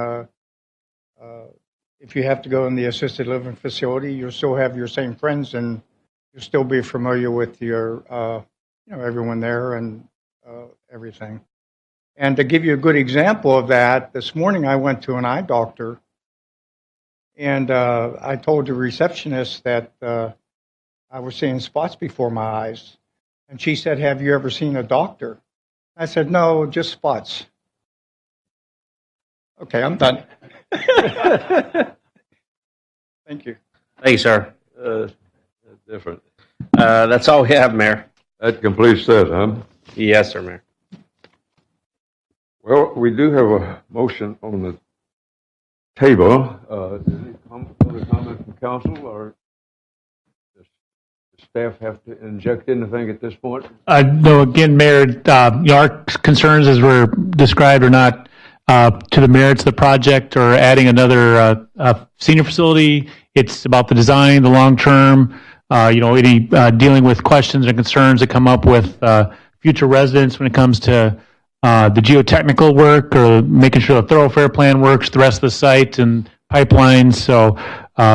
if you have to go in the assisted living facility, you'll still have your same friends, and you'll still be familiar with your, everyone there and everything. And to give you a good example of that, this morning I went to an eye doctor, and I told the receptionist that I was seeing spots before my eyes, and she said, "Have you ever seen a doctor?" I said, "No, just spots." Okay, I'm done. Thank you. Thank you, sir. That's different. That's all we have, Mayor. That completes that, huh? Yes, sir, Mayor. Well, we do have a motion on the table. Any comment from council or staff have to inject anything at this point? No, again, Mayor, our concerns as were described are not to the merits of the project or adding another senior facility. It's about the design, the long term, any dealing with questions and concerns that come up with future residents when it comes to the geotechnical work or making sure the thoroughfare plan works, the rest of the site and pipelines. So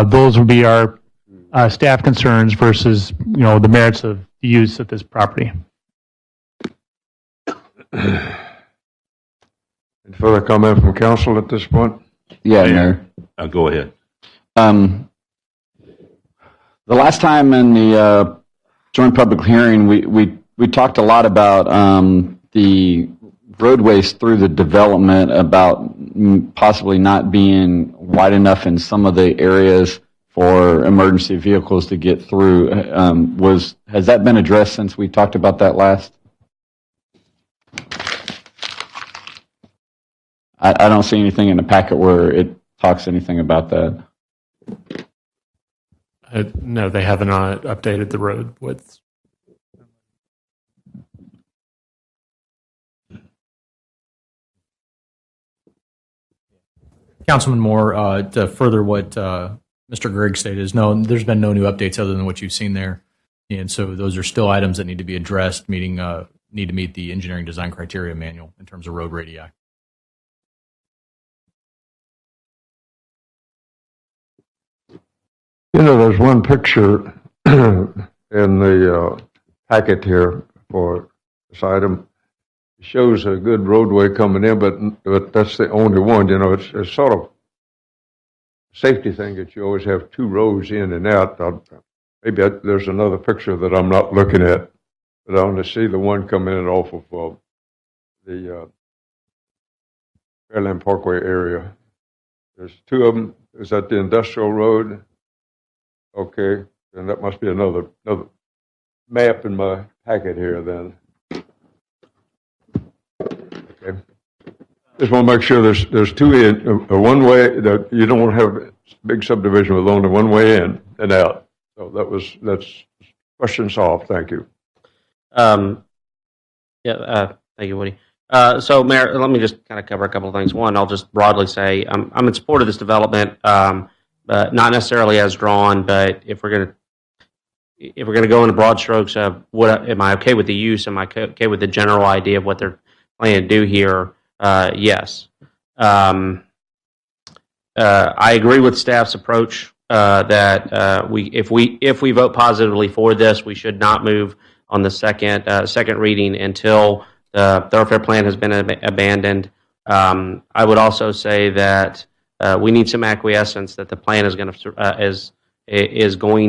those would be our staff concerns versus, the merits of the use of this property. Any further comment from council at this point? Yeah, Mayor. Go ahead. The last time in the joint public hearing, we talked a lot about the roadways through the development, about possibly not being wide enough in some of the areas for emergency vehicles to get through. Has that been addressed since we talked about that last? I don't see anything in the packet where it talks anything about that. No, they haven't updated the road widths. Councilman Moore, to further what Mr. Grigg stated, is no, there's been no new updates other than what you've seen there. And so those are still items that need to be addressed, need to meet the engineering design criteria manual in terms of road radii. There's one picture in the packet here for this item. It shows a good roadway coming in, but that's the only one. It's sort of a safety thing that you always have two roads in and out. Maybe there's another picture that I'm not looking at, but I want to see the one coming in off of the Pearland Parkway area. There's two of them. Is that the industrial road? Okay, and that must be another map in my packet here then. Okay. Just want to make sure there's two in, one way, that you don't want to have a big subdivision with only one way in and out. So that's question solved. Thank you. Thank you, Woody. So, Mayor, let me just kind of cover a couple of things. One, I'll just broadly say I'm in support of this development. Not necessarily as drawn, but if we're going to go into broad strokes of am I okay with the use? Am I okay with the general idea of what they're planning to do here? Yes. I agree with staff's approach that if we vote positively for this, we should not move on the second reading until the thoroughfare plan has been abandoned. I would also say that we need some acquiescence that the plan is going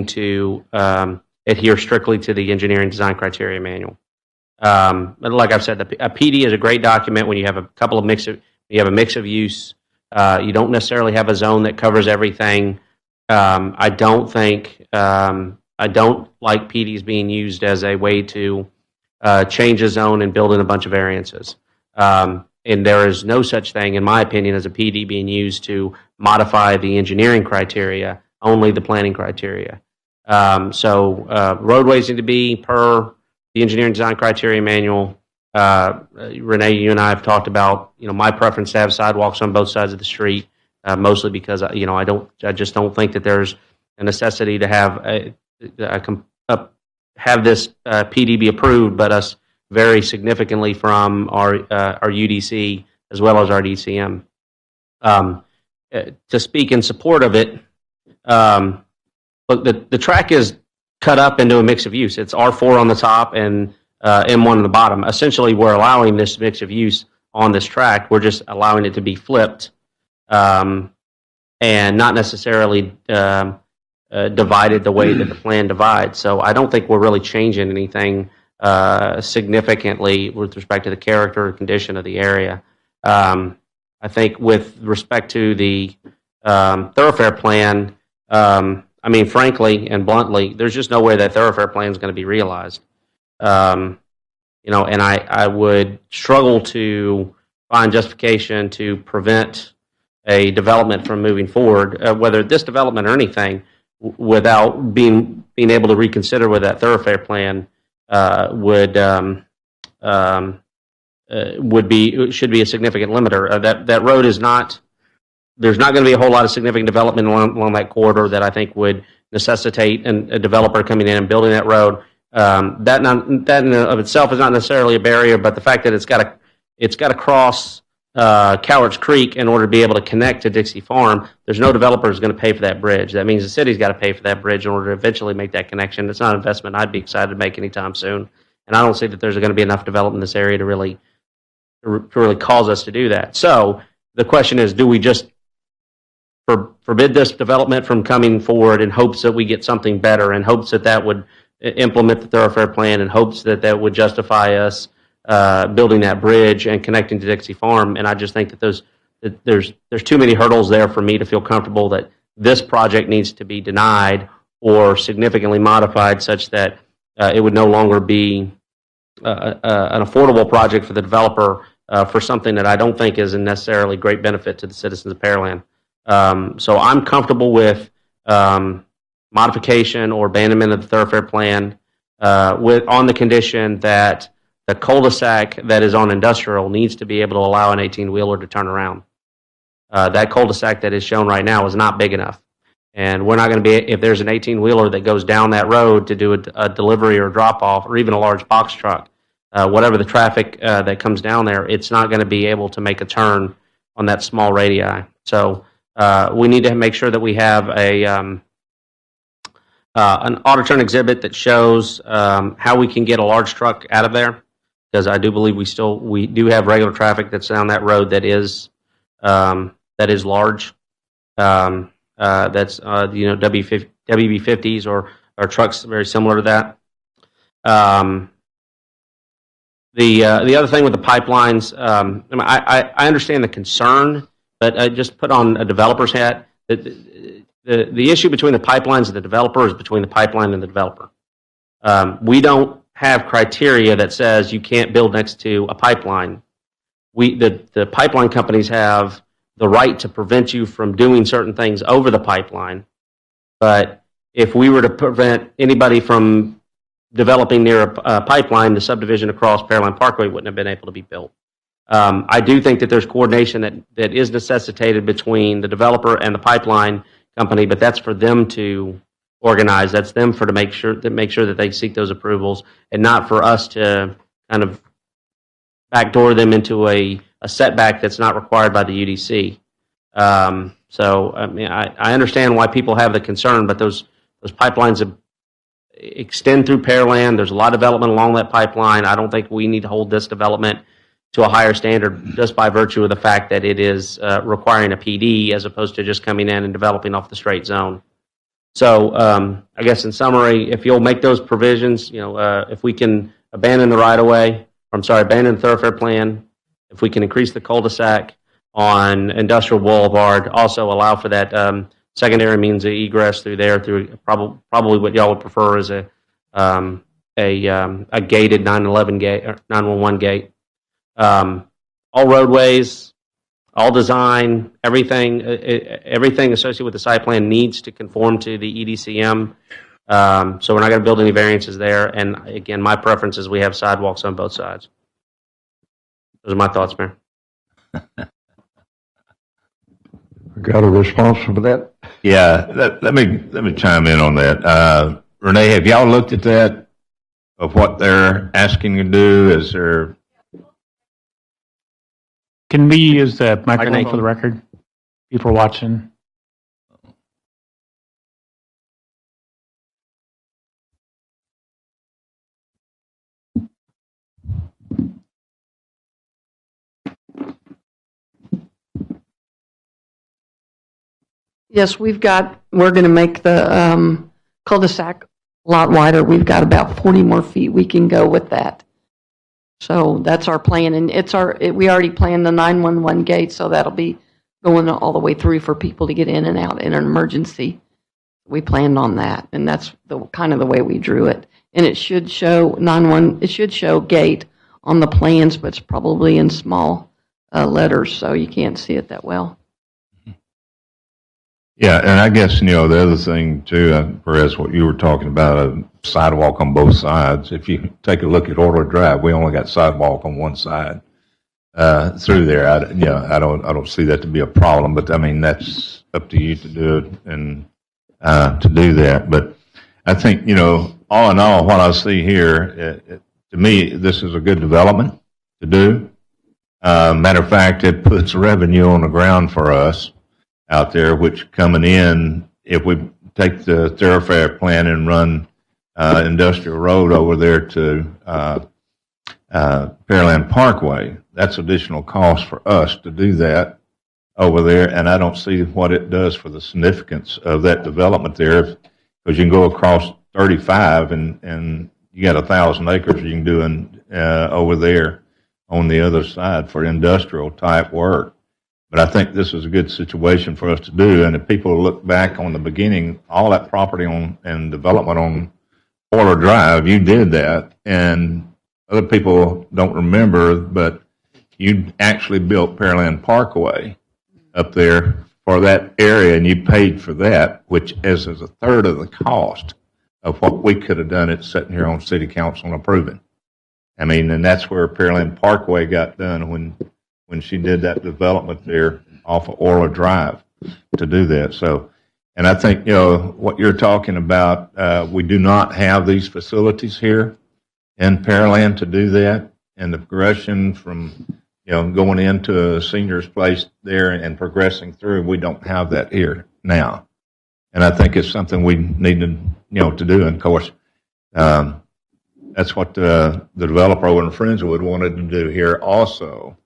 to adhere strictly to the engineering design criteria manual. But like I've said, a PD is a great document when you have a mix of use. You don't necessarily have a zone that covers everything. I don't like PDs being used as a way to change a zone and build in a bunch of variances. And there is no such thing, in my opinion, as a PD being used to modify the engineering criteria, only the planning criteria. So roadways need to be per the engineering design criteria manual. Renee, you and I have talked about, my preference to have sidewalks on both sides of the street, mostly because, I just don't think that there's a necessity to have have this PD be approved, but us vary significantly from our UDC as well as our DCM. To speak in support of it, look, the track is cut up into a mix of use. It's R4 on the top and M1 on the bottom. Essentially, we're allowing this mix of use on this track. We're just allowing it to be flipped and not necessarily divided the way that the plan divides. So I don't think we're really changing anything significantly with respect to the character or condition of the area. I think with respect to the thoroughfare plan, frankly and bluntly, there's just no way that thoroughfare plan is going to be realized. And I would struggle to find justification to prevent a development from moving forward, whether this development or anything. without being able to reconsider with that thoroughfare plan should be a significant limiter. That road is not. There's not going to be a whole lot of significant development along that corridor that I think would necessitate a developer coming in and building that road. That in and of itself is not necessarily a barrier, but the fact that it's got to cross Cowards Creek in order to be able to connect to Dixie Farm, there's no developer who's going to pay for that bridge. That means the city's got to pay for that bridge in order to eventually make that connection. It's not an investment I'd be excited to make anytime soon, and I don't see that there's going to be enough development in this area to really cause us to do that. So the question is, do we just forbid this development from coming forward in hopes that we get something better, in hopes that would implement the thoroughfare plan, in hopes that would justify us building that bridge and connecting to Dixie Farm? And I just think that there's too many hurdles there for me to feel comfortable that this project needs to be denied or significantly modified such that it would no longer be an affordable project for the developer for something that I don't think is a necessarily great benefit to the citizens of Pearland. So I'm comfortable with modification or abandonment of the thoroughfare plan on the condition that the cul-de-sac that is on industrial needs to be able to allow an 18-wheeler to turn around. That cul-de-sac that is shown right now is not big enough. And we're not going to be, if there's an 18-wheeler that goes down that road to do a delivery or drop-off, or even a large box truck, whatever the traffic that comes down there, it's not going to be able to make a turn on that small radii. So we need to make sure that we have an auto-turn exhibit that shows how we can get a large truck out of there, because I do believe we do have regular traffic that's down that road that is large. That's WB50s or trucks very similar to that. The other thing with the pipelines, I understand the concern, but I just put on a developer's hat. The issue between the pipelines and the developer is between the pipeline and the developer. We don't have criteria that says you can't build next to a pipeline. The pipeline companies have the right to prevent you from doing certain things over the pipeline. But if we were to prevent anybody from developing near a pipeline, the subdivision across Pearland Parkway wouldn't have been able to be built. I do think that there's coordination that is necessitated between the developer and the pipeline company, but that's for them to organize. That's them to make sure that they seek those approvals, and not for us to kind of backdoor them into a setback that's not required by the UDC. So I mean, I understand why people have the concern, but those pipelines extend through Pearland. There's a lot of development along that pipeline. I don't think we need to hold this development to a higher standard just by virtue of the fact that it is requiring a PD as opposed to just coming in and developing off the straight zone. So I guess in summary, if you'll make those provisions, if we can abandon the abandon the thoroughfare plan, if we can increase the cul-de-sac on Industrial Boulevard, also allow for that secondary means of egress through there, through probably what y'all would prefer is a gated 911 gate or 911 gate. All roadways, all design, everything associated with the site plan needs to conform to the EDCM. So we're not going to build any variances there. And again, my preference is we have sidewalks on both sides. Those are my thoughts, Mayor. Got a response for that? Yeah, let me chime in on that. Renee, have y'all looked at that, of what they're asking to do? Is there... Can we use the microphone for the record? People watching. Yes, we're going to make the cul-de-sac a lot wider. We've got about 40 more feet we can go with that. So that's our plan, and we already planned the 911 gate, so that'll be going all the way through for people to get in and out in an emergency. We planned on that, and that's kind of the way we drew it. And it should show gate on the plans, but it's probably in small letters, so you can't see it that well. Yeah, and I guess, the other thing too, Perez, what you were talking about, a sidewalk on both sides. If you take a look at Orland Drive, we only got sidewalk on one side through there. I don't see that to be a problem, but I mean, that's up to you to do it and to do that. But I think, all in all, what I see here, to me, this is a good development to do. Matter of fact, it puts revenue on the ground for us out there, which coming in, if we take the thoroughfare plan and run Industrial Road over there to Pearland Parkway, that's additional cost for us to do that over there, and I don't see what it does for the significance of that development there, because you can go across 35 and you got 1,000 acres you can do over there on the other side for industrial type work. But I think this is a good situation for us to do. And if people look back on the beginning, all that property and development on Orler Drive, you did that. And other people don't remember, but you actually built Pearland Parkway up there for that area, and you paid for that, which is a third of the cost of what we could have done it sitting here on City Council and approving. I mean, and that's where Pearland Parkway got done when she did that development there off of Orla Drive to do that. So, and I think, what you're talking about, we do not have these facilities here in Pearland to do that. And the progression from, going into a senior's place there and progressing through, we don't have that here now. And I think it's something we need to, to do. And of course, that's what the developer over in Friendswood wanted to do here also.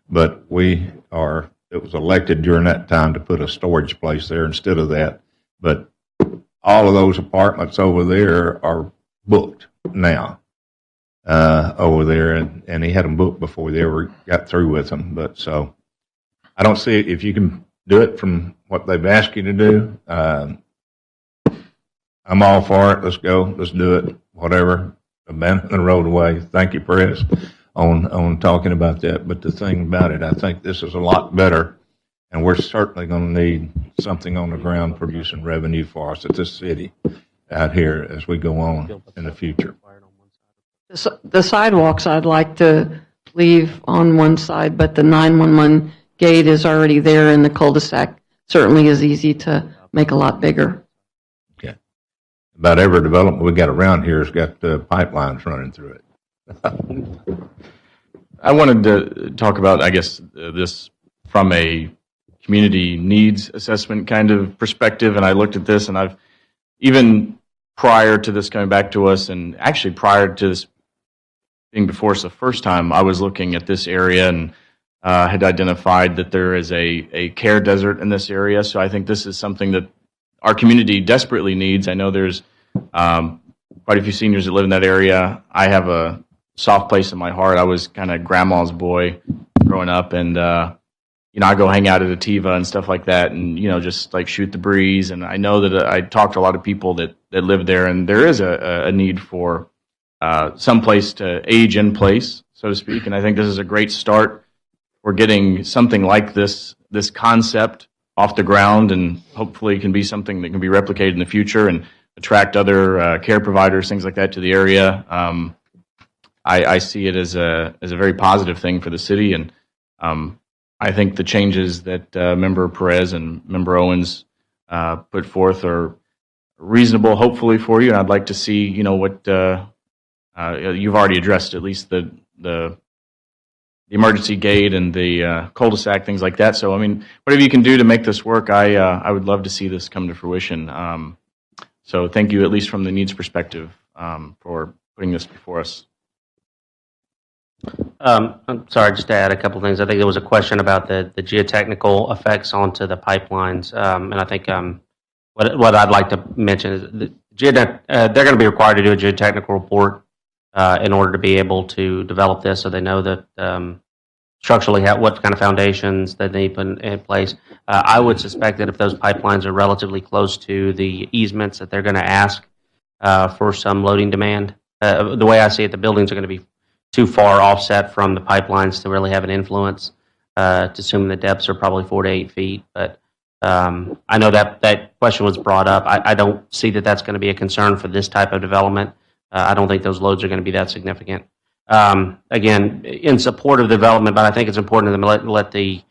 But it was elected during that time to put a storage place there instead of that. But all of those apartments over there are booked now over there, and he had them booked before they ever got through with them. But so I don't see if you can do it from what they've asked you to do. I'm all for it. Let's go. Let's do it. Whatever. Abandon the roadway. Thank you, Perez, on talking about that. But the thing about it, I think this is a lot better, and we're certainly going to need something on the ground producing revenue for us at this city out here as we go on in the future. The sidewalks I'd like to leave on one side, but the 911 gate is already there, and the cul-de-sac certainly is easy to make a lot bigger. Yeah. About every development we got around here has got pipelines running through it. I wanted to talk about, I guess, this from a community needs assessment kind of perspective, and I looked at this, and I've even prior to this coming back to us, and actually prior to this being before us the first time, I was looking at this area and had identified that there is a care desert in this area. So I think this is something that our community desperately needs. I know there's quite a few seniors that live in that area. I have a soft place in my heart. I was kind of grandma's boy growing up, and I go hang out at Ativa and stuff like that, and just like shoot the breeze. And I know that I talked to a lot of people that live there, and there is a need for some place to age in place, so to speak. And I think this is a great start. We're getting something like this concept off the ground, and hopefully can be something that can be replicated in the future and attract other care providers, things like that, to the area. I see it as a very positive thing for the city, and I think the changes that Member Perez and Member Owens put forth are reasonable, hopefully, for you. And I'd like to see, what you've already addressed, at least the emergency gate and the cul-de-sac, things like that. So, I mean, whatever you can do to make this work, I would love to see this come to fruition. So thank you, at least from the needs perspective, for putting this before us. I'm sorry, just to add a couple of things. I think there was a question about the geotechnical effects onto the pipelines, and I think what I'd like to mention is they're going to be required to do a geotechnical report in order to be able to develop this, so they know that structurally what kind of foundations that they put in place. I would suspect that if those pipelines are relatively close to the easements, that they're going to ask for some loading demand. The way I see it, the buildings are going to be too far offset from the pipelines to really have an influence, to assume the depths are probably 4 to 8 feet. But I know that question was brought up. I don't see that that's going to be a concern for this type of development. I don't think those loads are going to be that significant. Again, in support of the development, but I think it's important to let the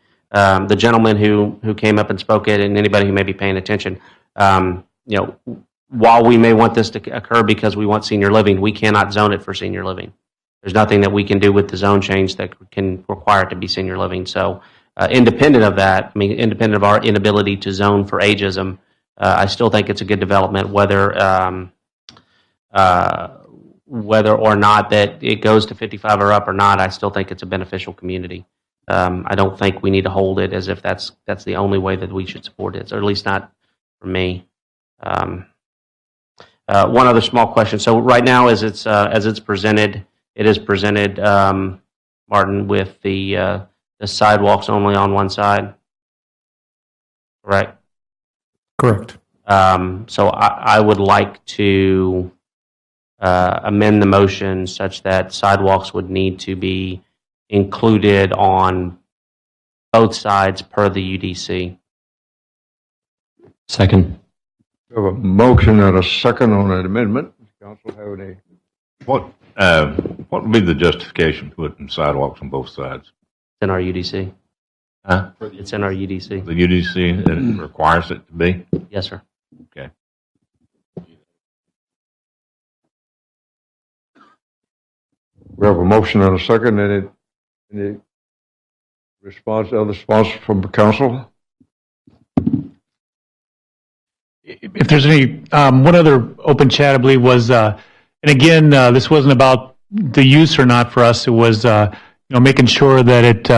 gentleman who came up and spoke it, and anybody who may be paying attention, while we may want this to occur because we want senior living, we cannot zone it for senior living. There's nothing that we can do with the zone change that can require it to be senior living. So independent of that, independent of our inability to zone for ageism, I still think it's a good development, whether or not that it goes to 55 or up or not. I still think it's a beneficial community. I don't think we need to hold it as if that's the only way that we should support it, or at least not for me. One other small question. So right now, as it's presented, it is presented, Martin, with the sidewalks only on one side. Correct. Correct. So I would like to amend the motion such that sidewalks would need to be included on both sides per the UDC. Second. We have a motion and a second on that amendment. Does council have any? What would be the justification for putting sidewalks on both sides? It's in our UDC. Huh? It's in our UDC. The UDC that requires it to be? Yes, sir. Okay. We have a motion and a second. Any response, other response from the council? If there's any, one other open chat, I believe, was, and again, this wasn't about the use or not for us. It was, making sure that it,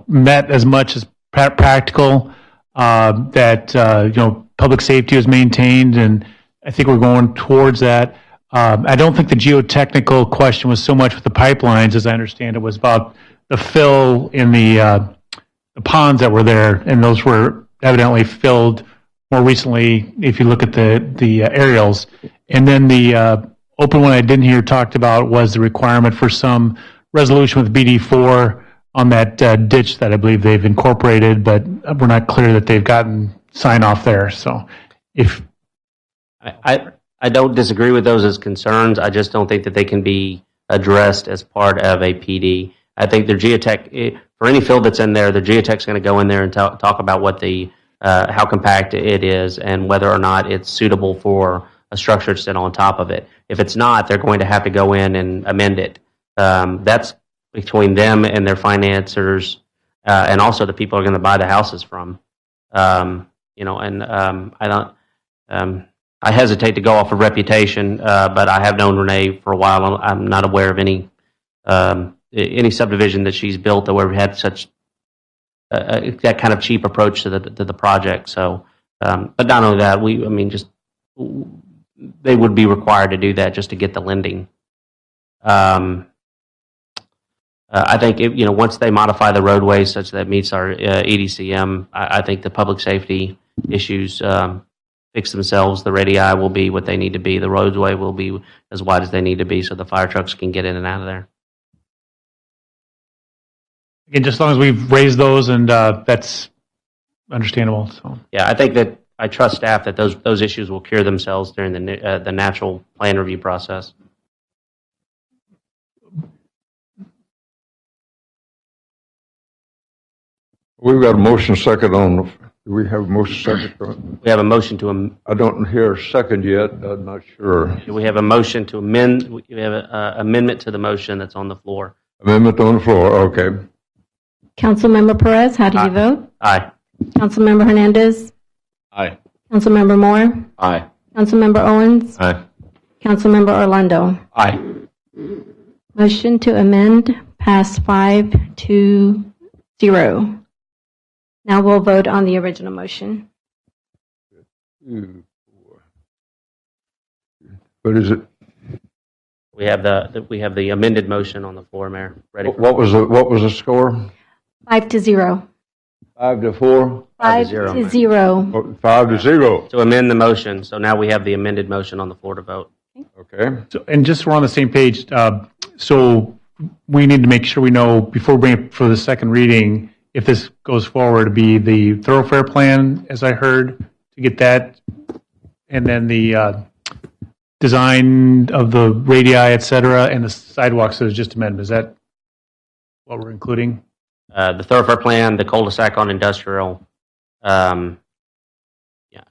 met as much as practical, that, public safety was maintained, and I think we're going towards that. I don't think the geotechnical question was so much with the pipelines, as I understand it, was about the fill in the ponds that were there, and those were evidently filled more recently, if you look at the aerials. And then the open one I didn't hear talked about was the requirement for some resolution with BD4 on that ditch that I believe they've incorporated, but we're not clear that they've gotten sign off there. So if I don't disagree with those as concerns. I just don't think that they can be addressed as part of a PD. I think the geotech, for any field that's in there, the geotech's going to go in there and talk about what the how compact it is and whether or not it's suitable for a structure to sit on top of it. If it's not, they're going to have to go in and amend it. That's between them and their financiers, and also the people are going to buy the houses from. I don't. I hesitate to go off of reputation, but I have known Renee for a while. I'm not aware of any subdivision that she's built that where we had such that kind of cheap approach to the project. So, but not only that, they would be required to do that just to get the lending. I think once they modify the roadways such that it meets our EDCM, I think the public safety issues fix themselves. The radii will be what they need to be. The roadway will be as wide as they need to be, so the fire trucks can get in and out of there. Again, just as long as we've raised those, and that's understandable. So yeah, I think that I trust staff that those issues will cure themselves during the natural plan review process. We've got a motion second on. Do we have a motion second? We have a motion to. I don't hear a second yet. I'm not sure. We have a motion to amend. We have an amendment to the motion that's on the floor. Amendment on the floor. Okay. Councilmember Perez, how do you vote? Aye. Councilmember Hernandez? Aye. Councilmember Moore? Aye. Councilmember Owens? Aye. Councilmember Orlando? Aye. Motion to amend passed 5-0. Now we'll vote on the original motion. What is it? We have the amended motion on the floor, Mayor. Ready? What was the score? 5-0. 5-4. 5-0. 5-0. To amend the motion. So now we have the amended motion on the floor to vote. Okay. So, and just so we're on the same page, so we need to make sure we know before we bring it for the second reading if this goes forward, be the thoroughfare plan, as I heard, to get that, and then the design of the radii, et cetera, and the sidewalks. So it's just amendment. Is that what we're including? The thoroughfare plan, the cul-de-sac on industrial.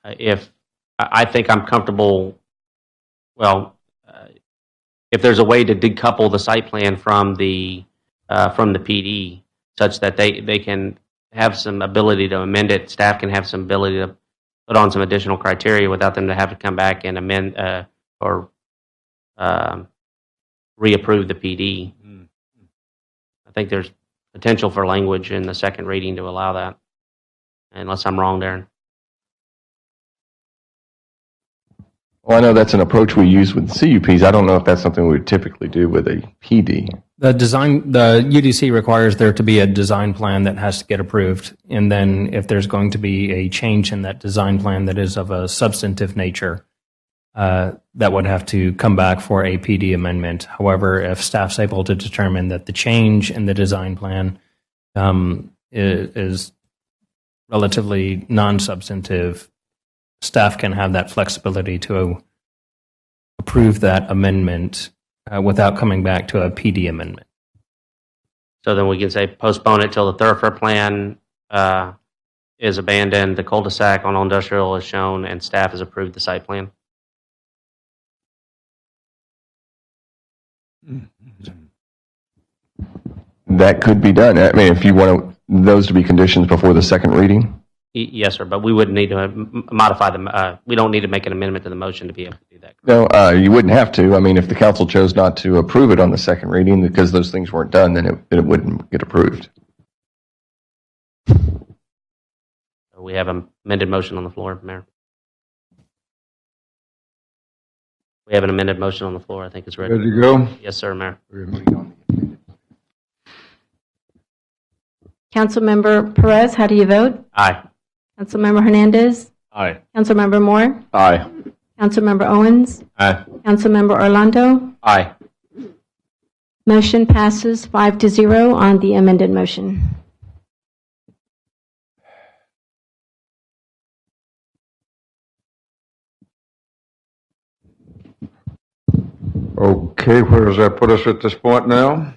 If I think I'm comfortable, if there's a way to decouple the site plan from the PD, such that they can have some ability to amend it, staff can have some ability to put on some additional criteria without them to have to come back and amend or reapprove the PD. I think there's potential for language in the second reading to allow that, unless I'm wrong, Darren. Well, I know that's an approach we use with CUPs. I don't know if that's something we would typically do with a PD. The UDC requires there to be a design plan that has to get approved. And then if there's going to be a change in that design plan that is of a substantive nature, that would have to come back for a PD amendment. However, if staff's able to determine that the change in the design plan is relatively non-substantive, staff can have that flexibility to approve that amendment without coming back to a PD amendment. So then we can say postpone it till the thoroughfare plan is abandoned, the cul-de-sac on industrial is shown, and staff has approved the site plan. That could be done. I mean, if you want those to be conditions before the second reading. Yes, sir, but we wouldn't need to modify them. We don't need to make an amendment to the motion to be able to do that. No, you wouldn't have to. I mean, if the council chose not to approve it on the second reading because those things weren't done, then it wouldn't get approved. We have an amended motion on the floor, Mayor. We have an amended motion on the floor. I think it's ready. Ready to go? Yes, sir, Mayor. Councilmember Perez, how do you vote? Aye. Councilmember Hernandez? Aye. Councilmember Moore? Aye. Councilmember Owens? Aye. Councilmember Orlando? Aye. Motion passes 5-0 on the amended motion. Okay, where does that put us at this point now?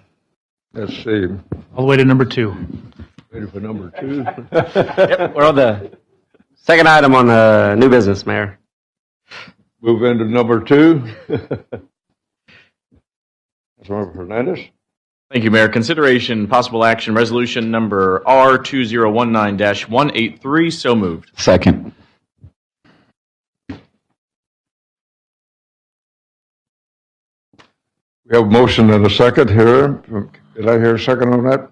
Let's see. All the way to number 2. Ready for number 2? Yep, we're on the second item on the new business, Mayor. Move into number 2. Councilmember Hernandez. Thank you, Mayor. Consideration, possible action, resolution number R2019-183. So moved. Second. We have a motion and a second here. Did I hear a second on that?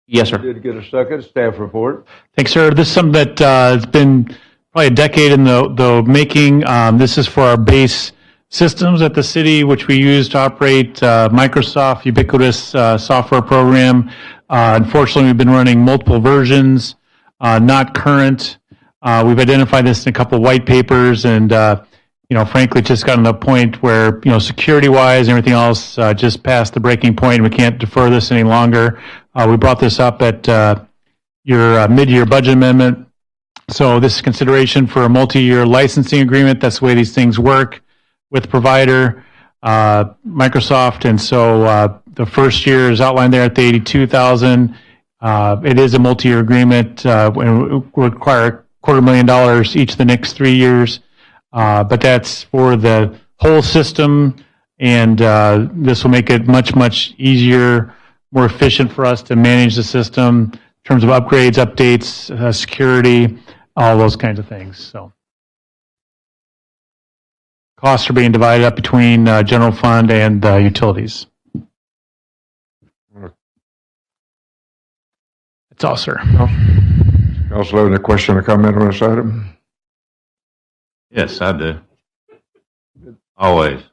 Yes, sir. Did get a second. Staff report. Thanks, sir. This is something that has been probably a decade in the making. This is for our base systems at the city, which we use to operate Microsoft ubiquitous software program. Unfortunately, we've been running multiple versions, not current. We've identified this in a couple of white papers, and frankly, just gotten to the point where security-wise and everything else just past the breaking point, and we can't defer this any longer. We brought this up at your mid-year budget amendment. So this is consideration for a multi-year licensing agreement. That's the way these things work with provider, Microsoft. And so the first year is outlined there at the $82,000. It is a multi-year agreement and will require $250,000 each of the next 3 years. But that's for the whole system, and this will make it much, much easier, more efficient for us to manage the system in terms of upgrades, updates, security, all those kinds of things. So costs are being divided up between general fund and utilities. That's all, sir. Councilor, any question or comment on this item? Yes, I do. Always.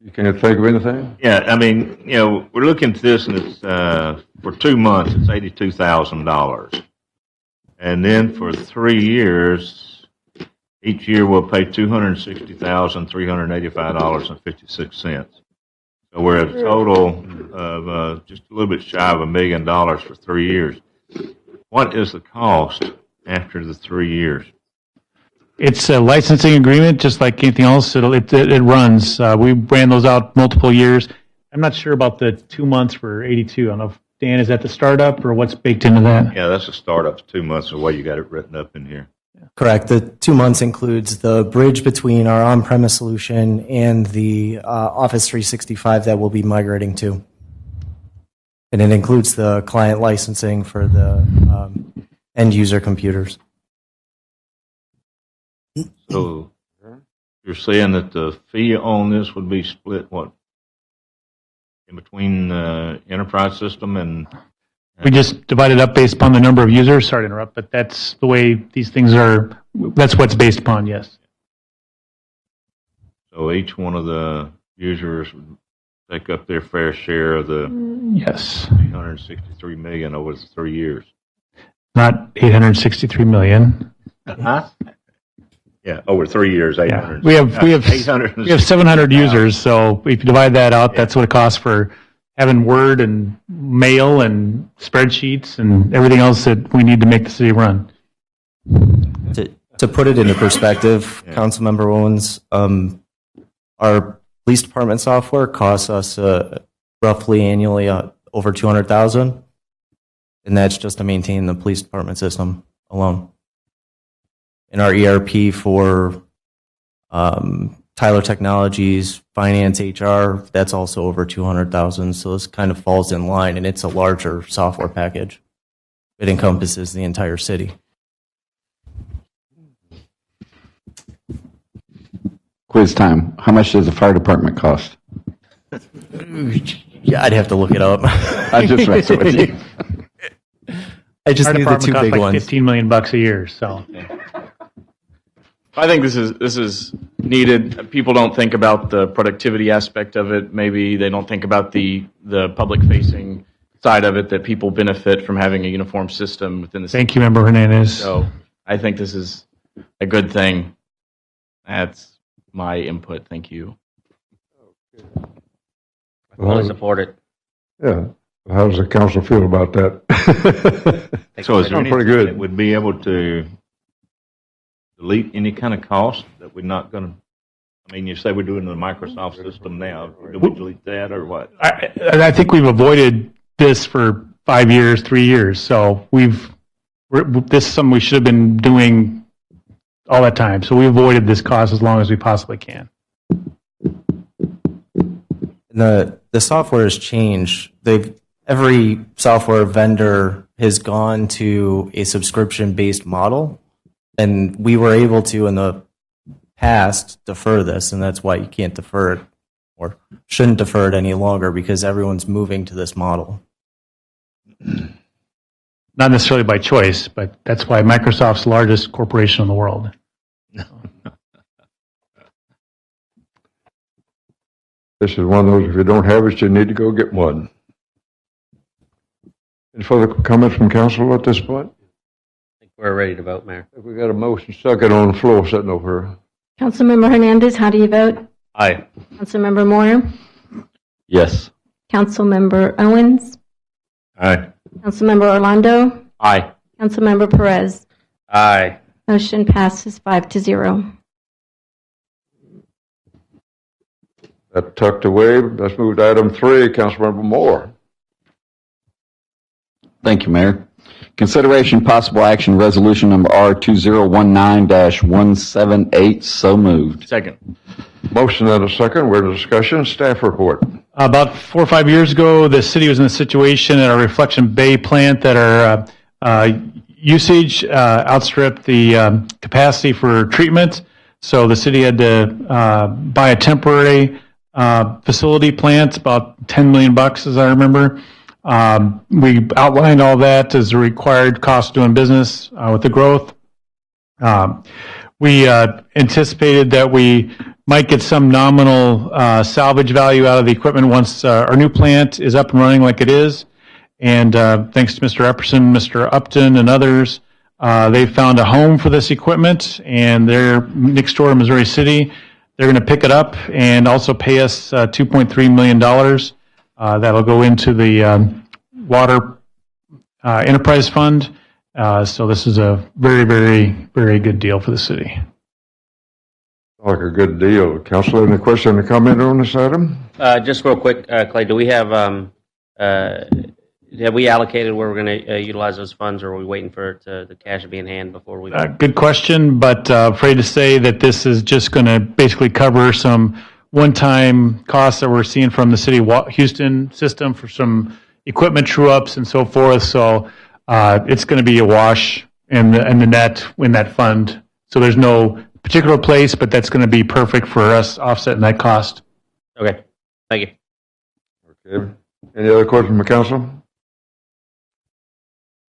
You can't think of anything? Yeah, I mean, we're looking at this, and it's for 2 months, it's $82,000. And then for 3 years, each year we'll pay $260,385.56. So we're at a total of just a little bit shy of $1 million for 3 years. What is the cost after the 3 years? It's a licensing agreement, just like anything else. It runs. We ran those out multiple years. I'm not sure about the 2 months for 82. I don't know if, Dan, is that the startup or what's baked into that? Yeah, that's a startup. 2 months the way you got it written up in here. Correct. The 2 months includes the bridge between our on-premise solution and the Office 365 that we'll be migrating to. And it includes the client licensing for the end user computers. So you're saying that the fee on this would be split, what, in between the enterprise system and... We just divided up based upon the number of users. Sorry to interrupt, but that's the way these things are. That's what's based upon, yes. So each one of the users would take up their fair share of the yes $863 million over the 3 years. Not 863 million. Huh? Yeah, over 3 years, 800. We have 700 users, so if you divide that out, that's what it costs for having Word and mail and spreadsheets and everything else that we need to make the city run. To put it into perspective, Councilmember Owens, our police department software costs us roughly annually over $200,000, and that's just to maintain the police department system alone. And our ERP for Tyler Technologies, Finance, HR, that's also over $200,000. So this kind of falls in line, and it's a larger software package. It encompasses the entire city. Quiz time. How much does the fire department cost? Yeah, I'd have to look it up. I just messing with you. I just Fire knew the two department big costs ones. $15 million a year. So I think this is needed. People don't think about the productivity aspect of it. Maybe they don't think about the public-facing side of it, that people benefit from having a uniform system within the city. Thank you, Member Hernandez. So I think this is a good thing. That's my input. Thank you. I fully support it. Yeah. How does the council feel about that? So is there Sounds pretty anything good. that would be able to delete any kind of cost that we're not going to? I mean, you say we're doing the Microsoft system now. Do we delete that or what? I think we've avoided this for 5 years, 3 years. So this is something we should have been doing all that time. So we avoided this cost as long as we possibly can. The software has changed. Every software vendor has gone to a subscription-based model, and we were able to, in the past, defer this, and that's why you can't defer it or shouldn't defer it any longer, because everyone's moving to this model. Not necessarily by choice, but that's why Microsoft's the largest corporation in the world. This is one of those, if you don't have it, you need to go get one. Any further comments from council at this point? I think we're ready to vote, Mayor. We got a motion second on the floor sitting over here. Councilmember Hernandez, how do you vote? Aye. Councilmember Moore? Yes. Councilmember Owens? Aye. Councilmember Orlando? Aye. Councilmember Perez? Aye. Motion passes 5-0. That tucked away. Let's move to item 3, Councilmember Moore. Thank you, Mayor. Consideration possible action resolution number R2019-178. So moved. Second. Motion and a second. We're in discussion. Staff report. About 4 or 5 years ago, the city was in a situation at our Reflection Bay plant that our usage outstripped the capacity for treatment. So the city had to buy a temporary facility plant, about $10 million, as I remember. We outlined all that as a required cost of doing business with the growth. We anticipated that we might get some nominal salvage value out of the equipment once our new plant is up and running like it is. And thanks to Mr. Epperson, Mr. Upton, and others, they found a home for this equipment, and they're next door in Missouri City. They're going to pick it up and also pay us $2.3 million. That'll go into the Water Enterprise Fund. So this is a very, very, very good deal for the city. Like a good deal. Council, any question or comment on this item? Just real quick, Clay, do we have we allocated where we're going to utilize those funds, or are we waiting for the cash to be in hand before we? Good question, but afraid to say that this is just going to basically cover some one-time costs that we're seeing from the city of Houston system for some equipment true-ups and so forth. So it's going to be a wash in the net in that fund. So there's no particular place, but that's going to be perfect for us offsetting that cost. Okay, thank you. Okay. Any other questions from the council?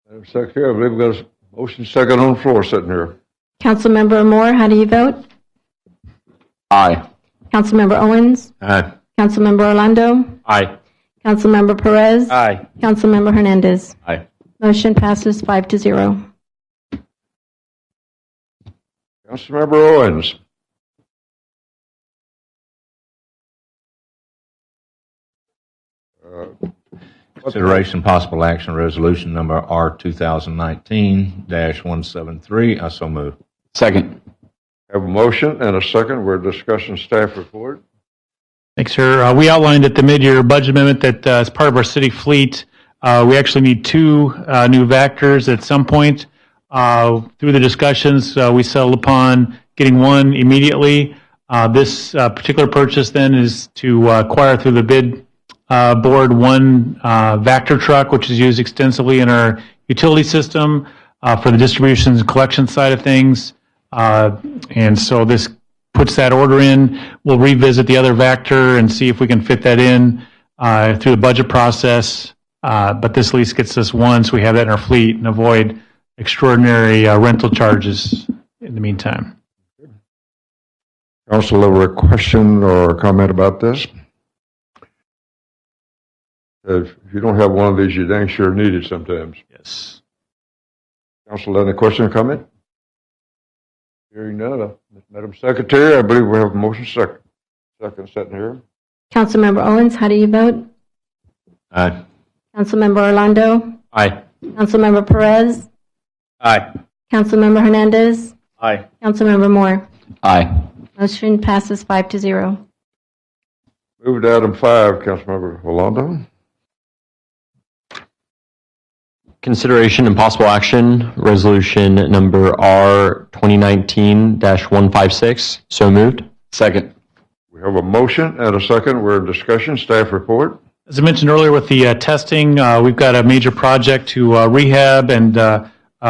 Madam Secretary, I believe we've got a motion second on the floor sitting here. Councilmember Moore, how do you vote? Aye. Councilmember Owens? Aye. Councilmember Orlando? Aye. Councilmember Perez? Aye. Councilmember Hernandez? Aye. Motion passes 5-0. Councilmember Owens. Consideration possible action resolution number R 2019-173. I so move. Second. Have a motion and a second. We're discussing staff report. Thanks, sir. We outlined at the mid-year budget amendment that as part of our city fleet, we actually need 2 new Vectors at some point. Through the discussions, we settled upon getting 1 immediately. This particular purchase then is to acquire through the bid board 1 Vector truck, which is used extensively in our utility system for the distributions and collection side of things. And so this puts that order in. We'll revisit the other Vector and see if we can fit that in through the budget process. But this lease gets us 1, so we have that in our fleet and avoid extraordinary rental charges in the meantime. Council, ever a question or a comment about this? If you don't have one of these, you dang sure need it sometimes. Yes. Council, any question or comment? Hearing none. Madam Secretary, I believe we have a motion second sitting here. Councilmember Owens, how do you vote? Aye. Councilmember Orlando? Aye. Councilmember Perez? Aye. Councilmember Hernandez? Aye. Councilmember Moore? Aye. Motion passes 5-0. Move to item 5, Councilmember Orlando. Consideration and possible action, resolution number R 2019-156. So moved. Second. We have a motion and a second. We're in discussion. Staff report. As I mentioned earlier with the testing, we've got a major project to rehab and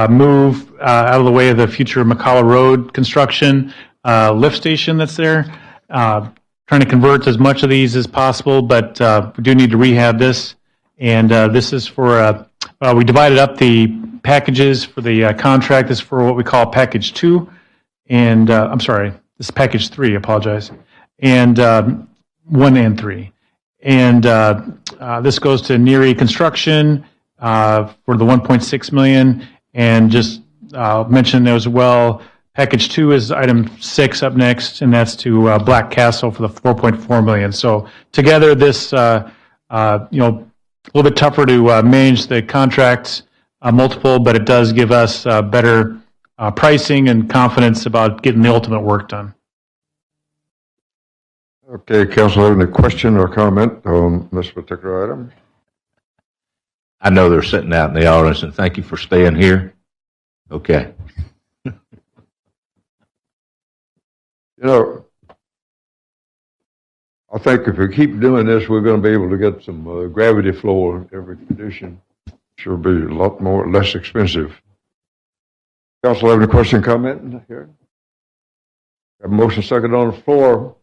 move out of the way of the future McCullough Road construction lift station that's there. Trying to convert as much of these as possible, but we do need to rehab this. And this is for, we divided up the packages for the contract. This is for what we call package 2. And I'm sorry, this is package 3, apologize. And 1 and 3. And this goes to Neary Construction for the $1.6 million. And just mention as well, package 2 is item 6 up next, and that's to Black Castle for the $4.4 million. So together, this a little bit tougher to manage the contracts multiple, but it does give us better pricing and confidence about getting the ultimate work done. Okay, Council, have any question or comment on this particular item? I know they're sitting out in the audience, and thank you for staying here. Okay. I think if we keep doing this, we're going to be able to get some gravity flow in every condition. Sure be a lot less expensive. Council, have any question, comment here? Have a motion second on the floor.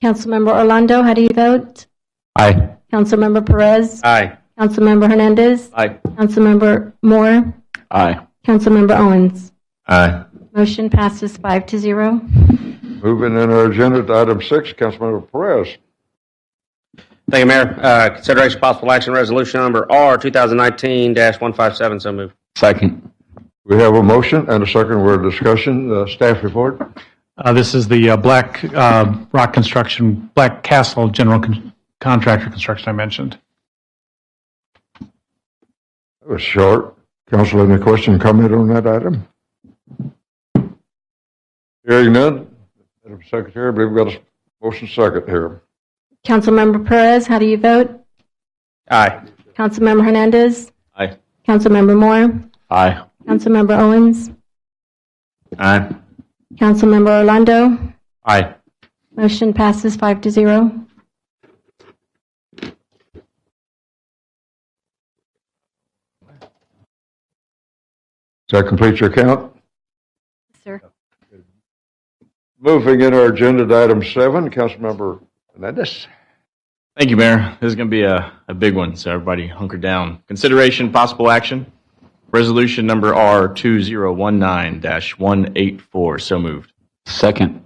Councilmember Orlando, how do you vote? Aye. Councilmember Perez? Aye. Councilmember Hernandez? Aye. Councilmember Moore? Aye. Councilmember Owens? Aye. Motion passes 5-0. Moving in our agenda to item 6, Councilmember Perez. Thank you, Mayor. Consideration possible action resolution number R 2019-157. So moved. Second. We have a motion and a second. We're in discussion. Staff report. This is the Black Rock Construction, Black Castle General Contractor Construction I mentioned. That was short. Council, any question, comment on that item? Hearing none. Madam Secretary, I believe we've got a motion second here. Councilmember Perez, how do you vote? Aye. Councilmember Hernandez? Aye. Councilmember Moore? Aye. Councilmember Owens? Aye. Councilmember Orlando? Aye. Motion passes 5-0. Does that complete your count? Sir. Moving in our agenda to item 7, Councilmember Hernandez. Thank you, Mayor. This is going to be a big one, so everybody hunker down. Consideration, possible action. Resolution number R2019-184. So moved. Second.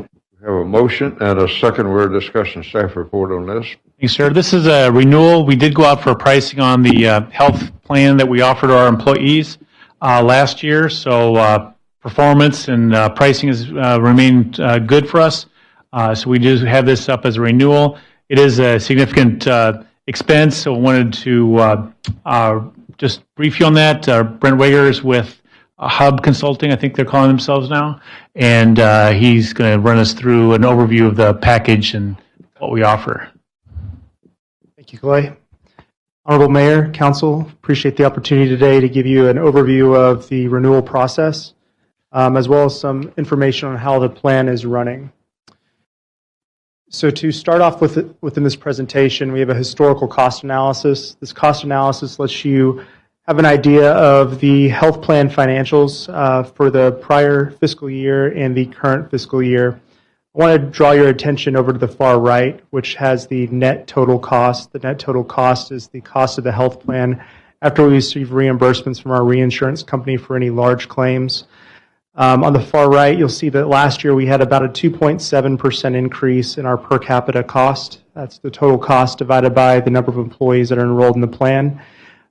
We have a motion and a second. We're discussing staff report on this. Thanks, sir. This is a renewal. We did go out for pricing on the health plan that we offered our employees last year. So performance and pricing has remained good for us. So we do have this up as a renewal. It is a significant expense, so I wanted to just brief you on that. Brent Wager is with HUD Consulting, I think they're calling themselves now, and he's going to run us through an overview of the package and what we offer. Thank you, Clay. Honorable Mayor, Council, appreciate the opportunity today to give you an overview of the renewal process, as well as some information on how the plan is running. So to start off within this presentation, we have a historical cost analysis. This cost analysis lets you have an idea of the health plan financials for the prior fiscal year and the current fiscal year. I want to draw your attention over to the far right, which has the net total cost. The net total cost is the cost of the health plan after we receive reimbursements from our reinsurance company for any large claims. On the far right, you'll see that last year we had about a 2.7% increase in our per capita cost. That's the total cost divided by the number of employees that are enrolled in the plan.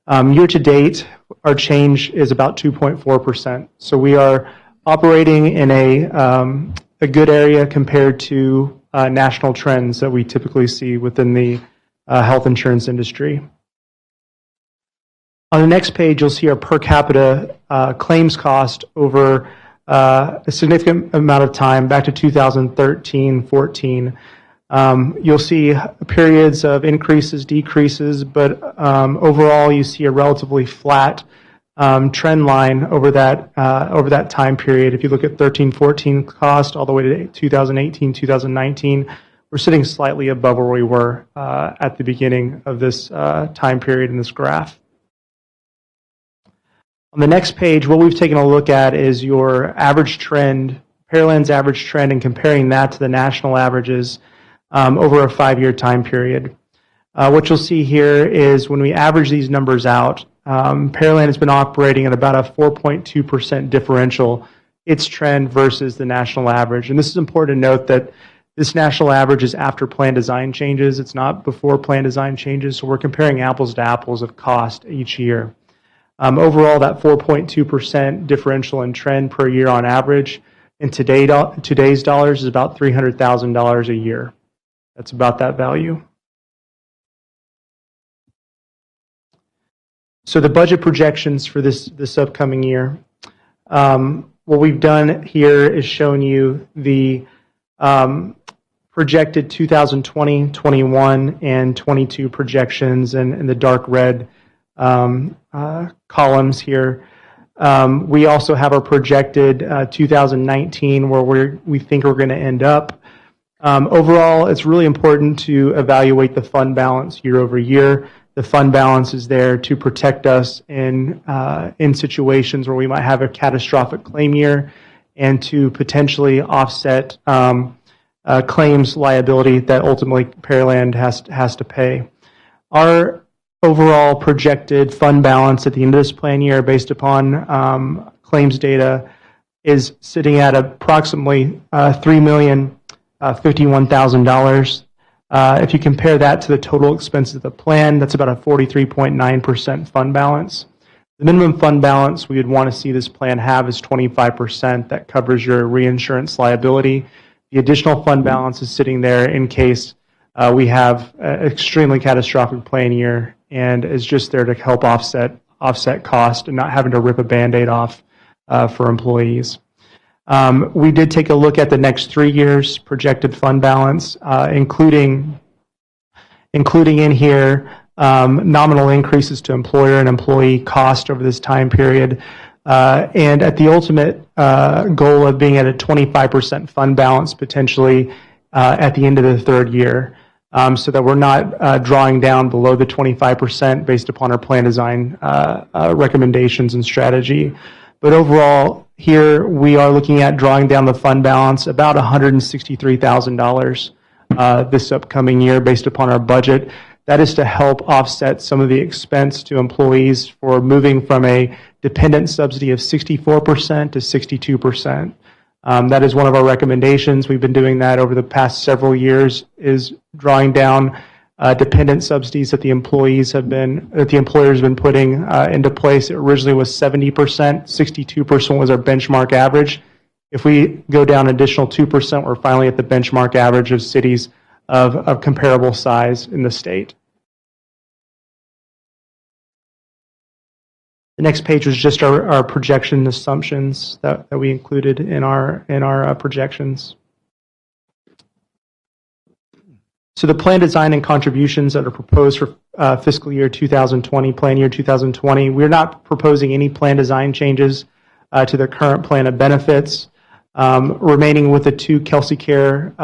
Year to date, our change is about 2.4%. So we are operating in a good area compared to national trends that we typically see within the health insurance industry. On the next page, you'll see our per capita claims cost over a significant amount of time, back to 2013-14. You'll see periods of increases, decreases, but overall you see a relatively flat trend line over that time period. If you look at 13-14 cost all the way to 2018-2019, we're sitting slightly above where we were at the beginning of this time period in this graph. On the next page, what we've taken a look at is your average trend, Pearland's average trend, and comparing that to the national averages over a 5-year time period. What you'll see here is when we average these numbers out, Pearland has been operating at about a 4.2% differential, its trend versus the national average. And this is important to note that this national average is after plan design changes. It's not before plan design changes, so we're comparing apples to apples of cost each year. Overall, that 4.2% differential in trend per year on average in today's dollars is about $300,000 a year. That's about that value. So the budget projections for this upcoming year, what we've done here is shown you the projected 2020, 21, and 22 projections in the dark red columns here. We also have our projected 2019 where we think we're going to end up. Overall, it's really important to evaluate the fund balance year over year. The fund balance is there to protect us in situations where we might have a catastrophic claim year and to potentially offset claims liability that ultimately Pearland has to pay. Our overall projected fund balance at the end of this plan year based upon claims data is sitting at approximately $3,051,000. If you compare that to the total expenses of the plan, that's about a 43.9% fund balance. The minimum fund balance we would want to see this plan have is 25%. That covers your reinsurance liability. The additional fund balance is sitting there in case we have an extremely catastrophic plan year, and is just there to help offset cost and not having to rip a Band-Aid off for employees. We did take a look at the next 3 years projected fund balance, including in here nominal increases to employer and employee cost over this time period, and at the ultimate goal of being at a 25% fund balance potentially at the end of the 3rd year, so that we're not drawing down below the 25% based upon our plan design recommendations and strategy. But overall, here we are looking at drawing down the fund balance about $163,000 this upcoming year based upon our budget. That is to help offset some of the expense to employees for moving from a dependent subsidy of 64% to 62%. That is one of our recommendations. We've been doing that over the past several years, is drawing down dependent subsidies that the employers have been putting into place. It originally was 70%, 62% was our benchmark average. If we go down an additional 2%, we're finally at the benchmark average of cities of comparable size in the state. The next page was just our projection assumptions that we included in our projections. So the plan design and contributions that are proposed for fiscal year 2020, plan year 2020, we're not proposing any plan design changes to the current plan of benefits, remaining with the 2 Kelsey Care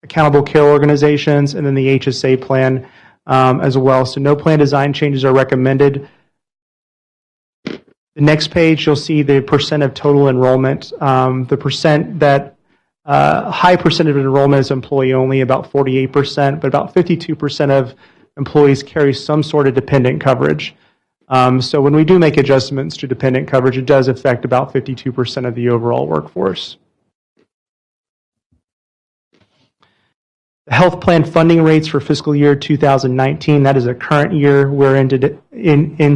accountable care organizations, and then the HSA plan as well. So no plan design changes are recommended. The next page, you'll see the percent of total enrollment. The percent that high percentage of enrollment is employee only, about 48%, but about 52% of employees carry some sort of dependent coverage. So when we do make adjustments to dependent coverage, it does affect about 52% of the overall workforce. The health plan funding rates for fiscal year 2019, that is a current year we're in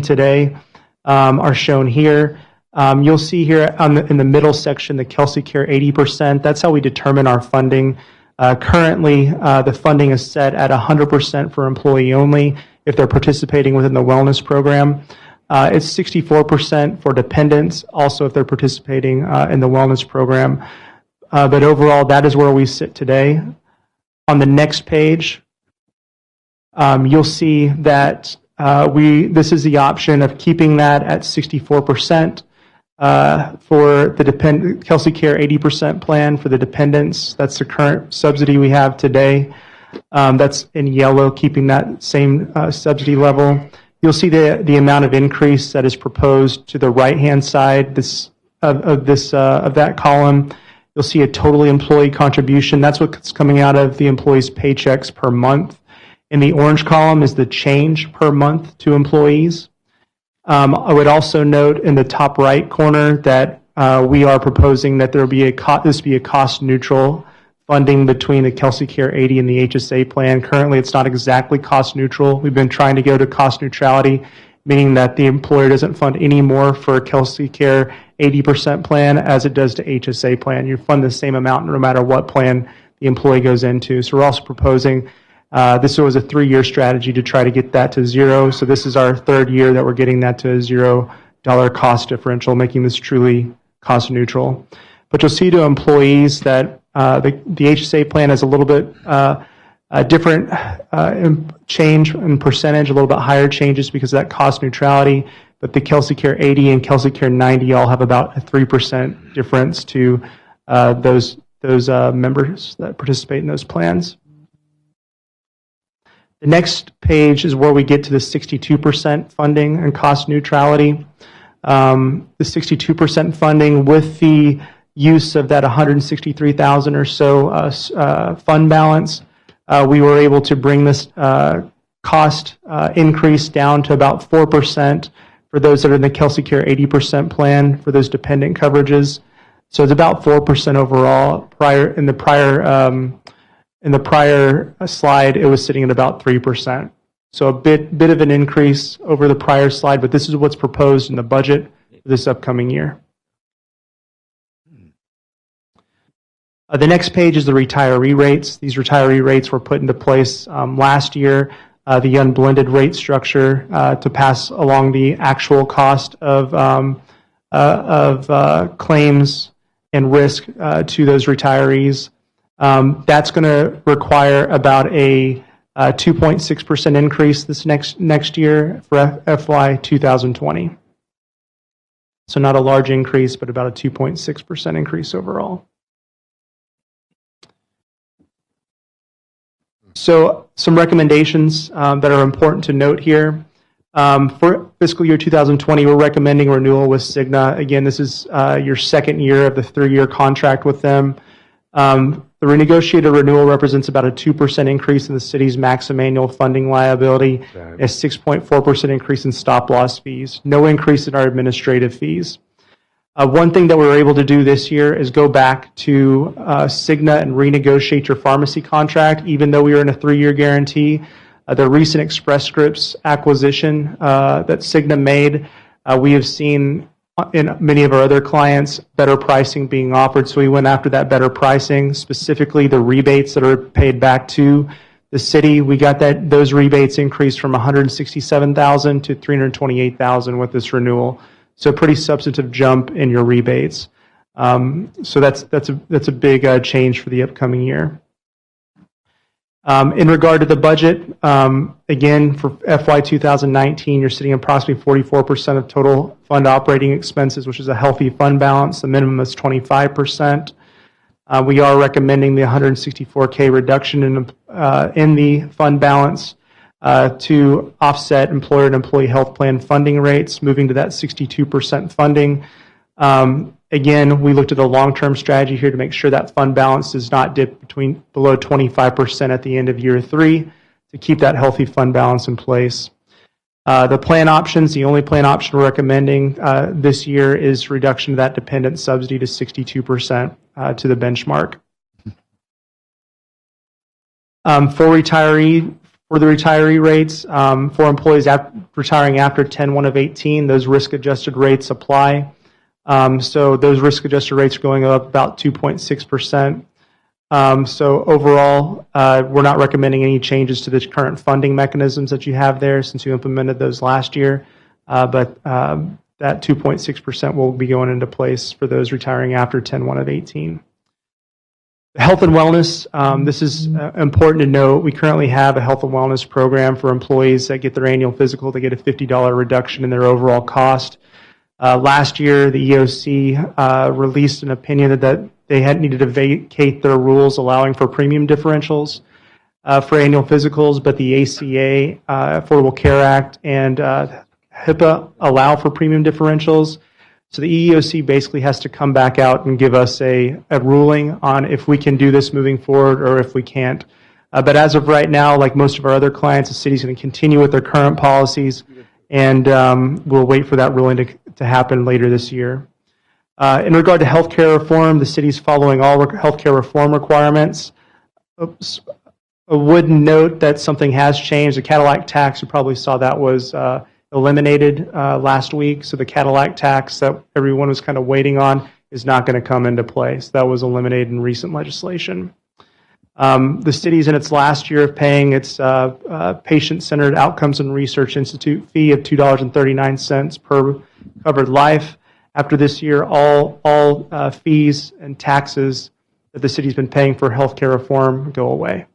today, are shown here. You'll see here in the middle section the Kelsey Care 80%. That's how we determine our funding. Currently, the funding is set at 100% for employee only if they're participating within the wellness program. It's 64% for dependents, also if they're participating in the wellness program. But overall, that is where we sit today. On the next page, you'll see that this is the option of keeping that at 64% for the Kelsey Care 80% plan for the dependents. That's the current subsidy we have today. That's in yellow, keeping that same subsidy level. You'll see the amount of increase that is proposed to the right-hand side of that column. You'll see a total employee contribution. That's what's coming out of the employees' paychecks per month. In the orange column is the change per month to employees. I would also note in the top right corner that we are proposing that this be a cost-neutral funding between the Kelsey Care 80 and the HSA plan. Currently, it's not exactly cost-neutral. We've been trying to go to cost neutrality, meaning that the employer doesn't fund any more for a Kelsey Care 80% plan as it does to HSA plan. You fund the same amount no matter what plan the employee goes into. So we're also proposing, this was a 3-year strategy to try to get that to zero. So this is our 3rd year that we're getting that to a $0 cost differential, making this truly cost neutral. But you'll see to employees that the HSA plan has a little bit different change in percentage, a little bit higher changes because of that cost neutrality. But the Kelsey Care 80 and Kelsey Care 90 all have about a 3% difference to those members that participate in those plans. The next page is where we get to the 62% funding and cost neutrality. The 62% funding with the use of that $163,000 or so fund balance, we were able to bring this cost increase down to about 4% for those that are in the Kelsey Care 80% plan for those dependent coverages. So it's about 4% overall. In the prior slide, it was sitting at about 3%. So a bit of an increase over the prior slide, but this is what's proposed in the budget for this upcoming year. The next page is the retiree rates. These retiree rates were put into place last year, the unblended rate structure to pass along the actual cost of claims and risk to those retirees. That's going to require about a 2.6% increase this next year for FY 2020. So not a large increase, but about a 2.6% increase overall. So some recommendations that are important to note here. For fiscal year 2020, we're recommending renewal with Cigna. Again, this is your second year of the 3-year contract with them. The renegotiated renewal represents about a 2% increase in the city's maximum annual funding liability, a 6.4% increase in stop-loss fees, no increase in our administrative fees. One thing that we were able to do this year is go back to Cigna and renegotiate your pharmacy contract, even though we were in a 3-year guarantee. The recent Express Scripts acquisition that Cigna made, we have seen in many of our other clients better pricing being offered, so we went after that better pricing, specifically the rebates that are paid back to the city. We got those rebates increased from $167,000 to $328,000 with this renewal. So a pretty substantive jump in your rebates. So that's a big change for the upcoming year. In regard to the budget, again, for FY 2019, you're sitting at approximately 44% of total fund operating expenses, which is a healthy fund balance. The minimum is 25%. We are recommending the $164K reduction in the fund balance to offset employer and employee health plan funding rates, moving to that 62% funding. Again, we looked at a long-term strategy here to make sure that fund balance does not dip below 25% at the end of year 3 to keep that healthy fund balance in place. The plan options, the only plan option we're recommending this year is reduction of that dependent subsidy to 62% to the benchmark. For the retiree rates, for employees retiring after 10/1 of 18, those risk-adjusted rates apply. So those risk-adjusted rates are going up about 2.6%. So overall, we're not recommending any changes to the current funding mechanisms that you have there since you implemented those last year. But that 2.6% will be going into place for those retiring after 10/1 of 18. Health and wellness, this is important to note. We currently have a health and wellness program for employees that get their annual physical. They get a $50 reduction in their overall cost. Last year, the EOC released an opinion that they had needed to vacate their rules allowing for premium differentials for annual physicals, but the ACA, Affordable Care Act, and HIPAA allow for premium differentials. So the EEOC basically has to come back out and give us a ruling on if we can do this moving forward or if we can't. But as of right now, like most of our other clients, the city's going to continue with their current policies, and we'll wait for that ruling to happen later this year. In regard to healthcare reform, the city's following all healthcare reform requirements. Oops. I would note that something has changed. The Cadillac tax, you probably saw that was eliminated last week. So the Cadillac tax that everyone was kind of waiting on is not going to come into place. That was eliminated in recent legislation. The city's in its last year of paying its Patient-Centered Outcomes and Research Institute fee of $2.39 per covered life. After this year, all fees and taxes that the city's been paying for healthcare reform go away.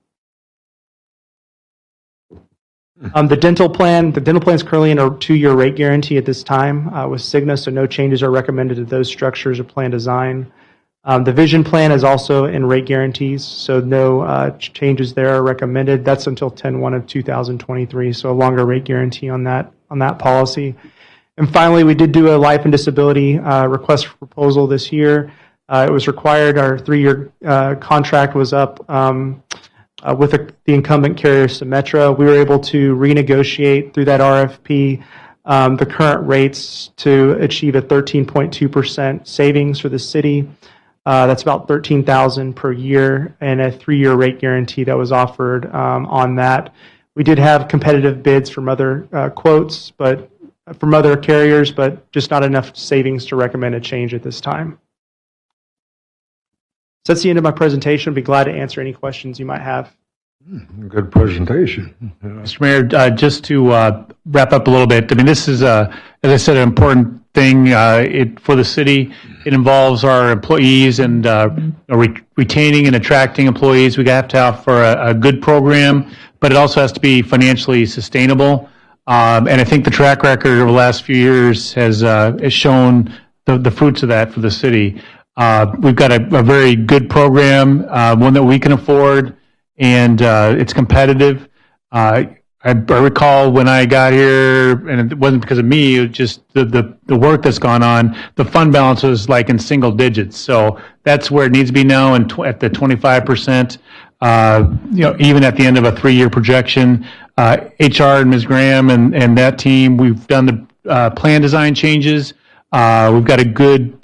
The dental plan is currently in a 2-year rate guarantee at this time with Cigna, so no changes are recommended to those structures or plan design. The vision plan is also in rate guarantees, so no changes there are recommended. That's until 10/1 of 2023, so a longer rate guarantee on that policy. And finally, we did do a life and disability request for proposal this year. It was required. Our 3-year contract was up with the incumbent carrier, Symetra. We were able to renegotiate through that RFP the current rates to achieve a 13.2% savings for the city. That's about $13,000 per year, and a 3-year rate guarantee that was offered on that. We did have competitive bids from other quotes, but from other carriers, but just not enough savings to recommend a change at this time. So that's the end of my presentation. I'd be glad to answer any questions you might have. Good presentation. Mr. Mayor, just to wrap up a little bit, I mean, this is, as I said, an important thing for the city. It involves our employees and retaining and attracting employees. We have to have for a good program, but it also has to be financially sustainable. And I think the track record over the last few years has shown the fruits of that for the city. We've got a very good program, one that we can afford, and it's competitive. I recall when I got here, and it wasn't because of me, it was just the work that's gone on, the fund balance was like in single digits. So that's where it needs to be now, and at the 25%, even at the end of a 3-year projection. HR and Ms. Graham and that team, we've done the plan design changes. We've got a good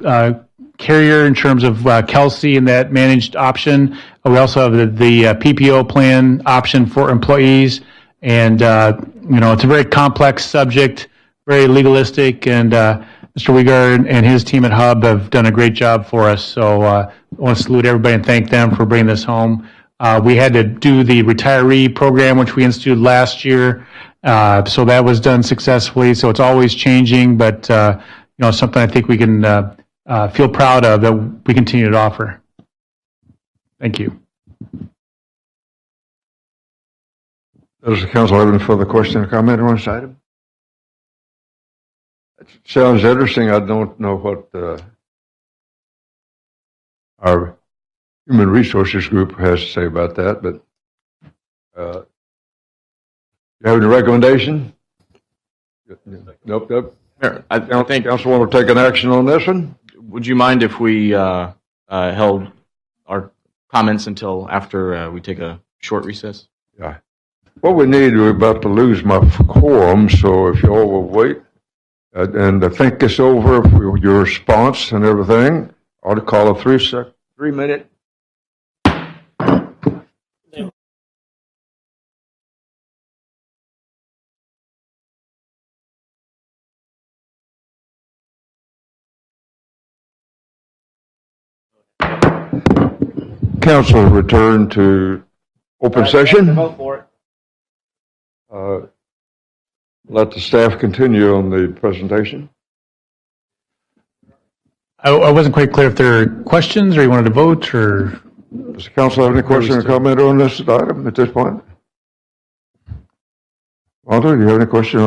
carrier in terms of Kelsey and that managed option. We also have the PPO plan option for employees. And, it's a very complex subject, very legalistic, and Mr. Wegar and his team at HUB have done a great job for us. So I want to salute everybody and thank them for bringing this home. We had to do the retiree program, which we instituted last year. So that was done successfully. So it's always changing, but, something I think we can feel proud of that we continue to offer. Thank you. Does the council have any further question or comment on this item? It sounds interesting. I don't know what our Human Resources group has to say about that, but you have any recommendation? Nope. I don't think council want to take an action on this one. Would you mind if we held our comments until after we take a short recess? Yeah. What we need, we're about to lose my quorum, so if you all will wait and think this over for your response and everything, I ought to call a 3-minute. Council return to open session. Vote for it. Let the staff continue on the presentation. I wasn't quite clear if there are questions or you wanted to vote, or does the council have any question or comment on this item at this point? Walter, do you have any question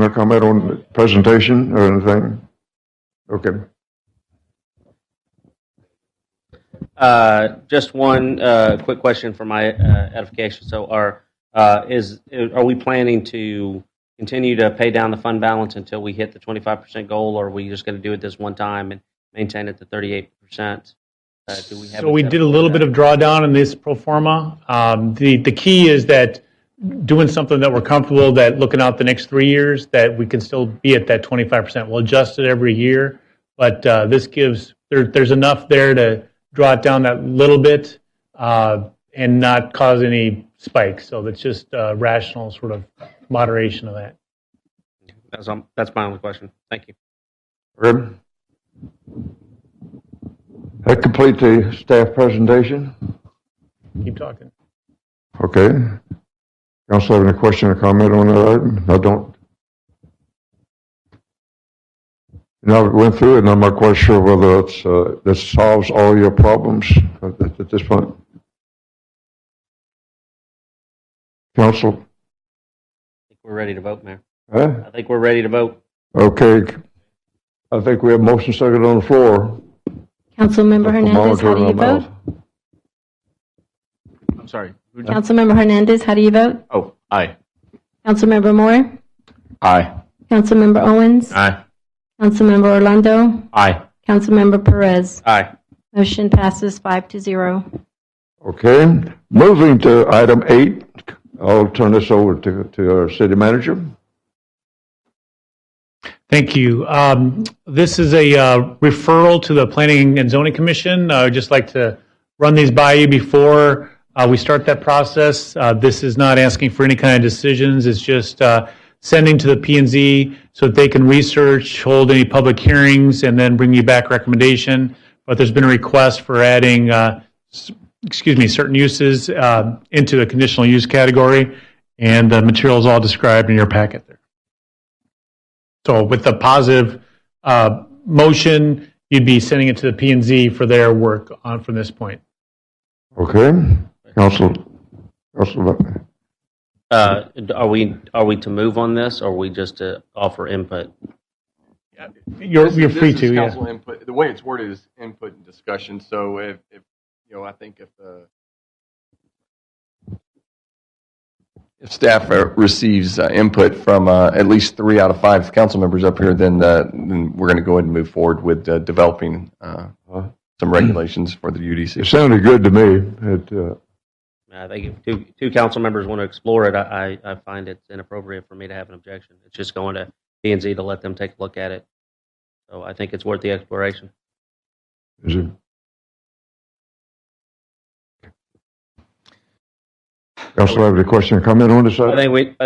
or comment on the presentation or anything? Okay. Just one quick question for my edification. So, are we planning to continue to pay down the fund balance until we hit the 25% goal, or are we just going to do it this one time and maintain it to 38%? So we did a little bit of drawdown in this pro forma. The key is that doing something that we're comfortable that looking out the next 3 years that we can still be at that 25%. We'll adjust it every year, but this gives there's enough there to draw it down that little bit and not cause any spikes. So that's just rational sort of moderation of that. That's my only question. Thank you. Rib? That complete the staff presentation? Keep talking. Okay. Council have any question or comment on that item? I don't. I went through it and I'm not quite sure whether this solves all your problems at this point. Council? I think we're ready to vote, Mayor. Huh? I think we're ready to vote. Okay. I think we have motion second on the floor. Councilmember Hernandez, how do you vote? I'm sorry. Councilmember Hernandez, how do you vote? Oh, aye. Councilmember Moore? Aye. Councilmember Owens? Aye. Councilmember Orlando? Aye. Councilmember Perez? Aye. Motion passes 5-0. Okay. Moving to item 8, I'll turn this over to our city manager. Thank you. This is a referral to the Planning and Zoning Commission. I'd just like to run these by you before We start that process. This is not asking for any kind of decisions. It's just sending to the P&Z so that they can research, hold any public hearings, and then bring you back recommendation. But there's been a request for adding, certain uses into the conditional use category, and the material is all described in your packet there. So with the positive motion, you'd be sending it to the P&Z for their work on from this point. Okay. Council. Are we to move on this, or are we just to offer input? You're free This to, is yeah. council input. The way it's worded is input and discussion. So if I think If staff receives input from at least 3 out of 5 council members up here, then we're going to go ahead and move forward with developing some regulations for the UDC. It sounded good to me. I think if two council members want to explore it, I find it's inappropriate for me to have an objection. It's just going to P&Z to let them take a look at it. So I think it's worth the exploration. Is it? Council, have any question or comment on this? I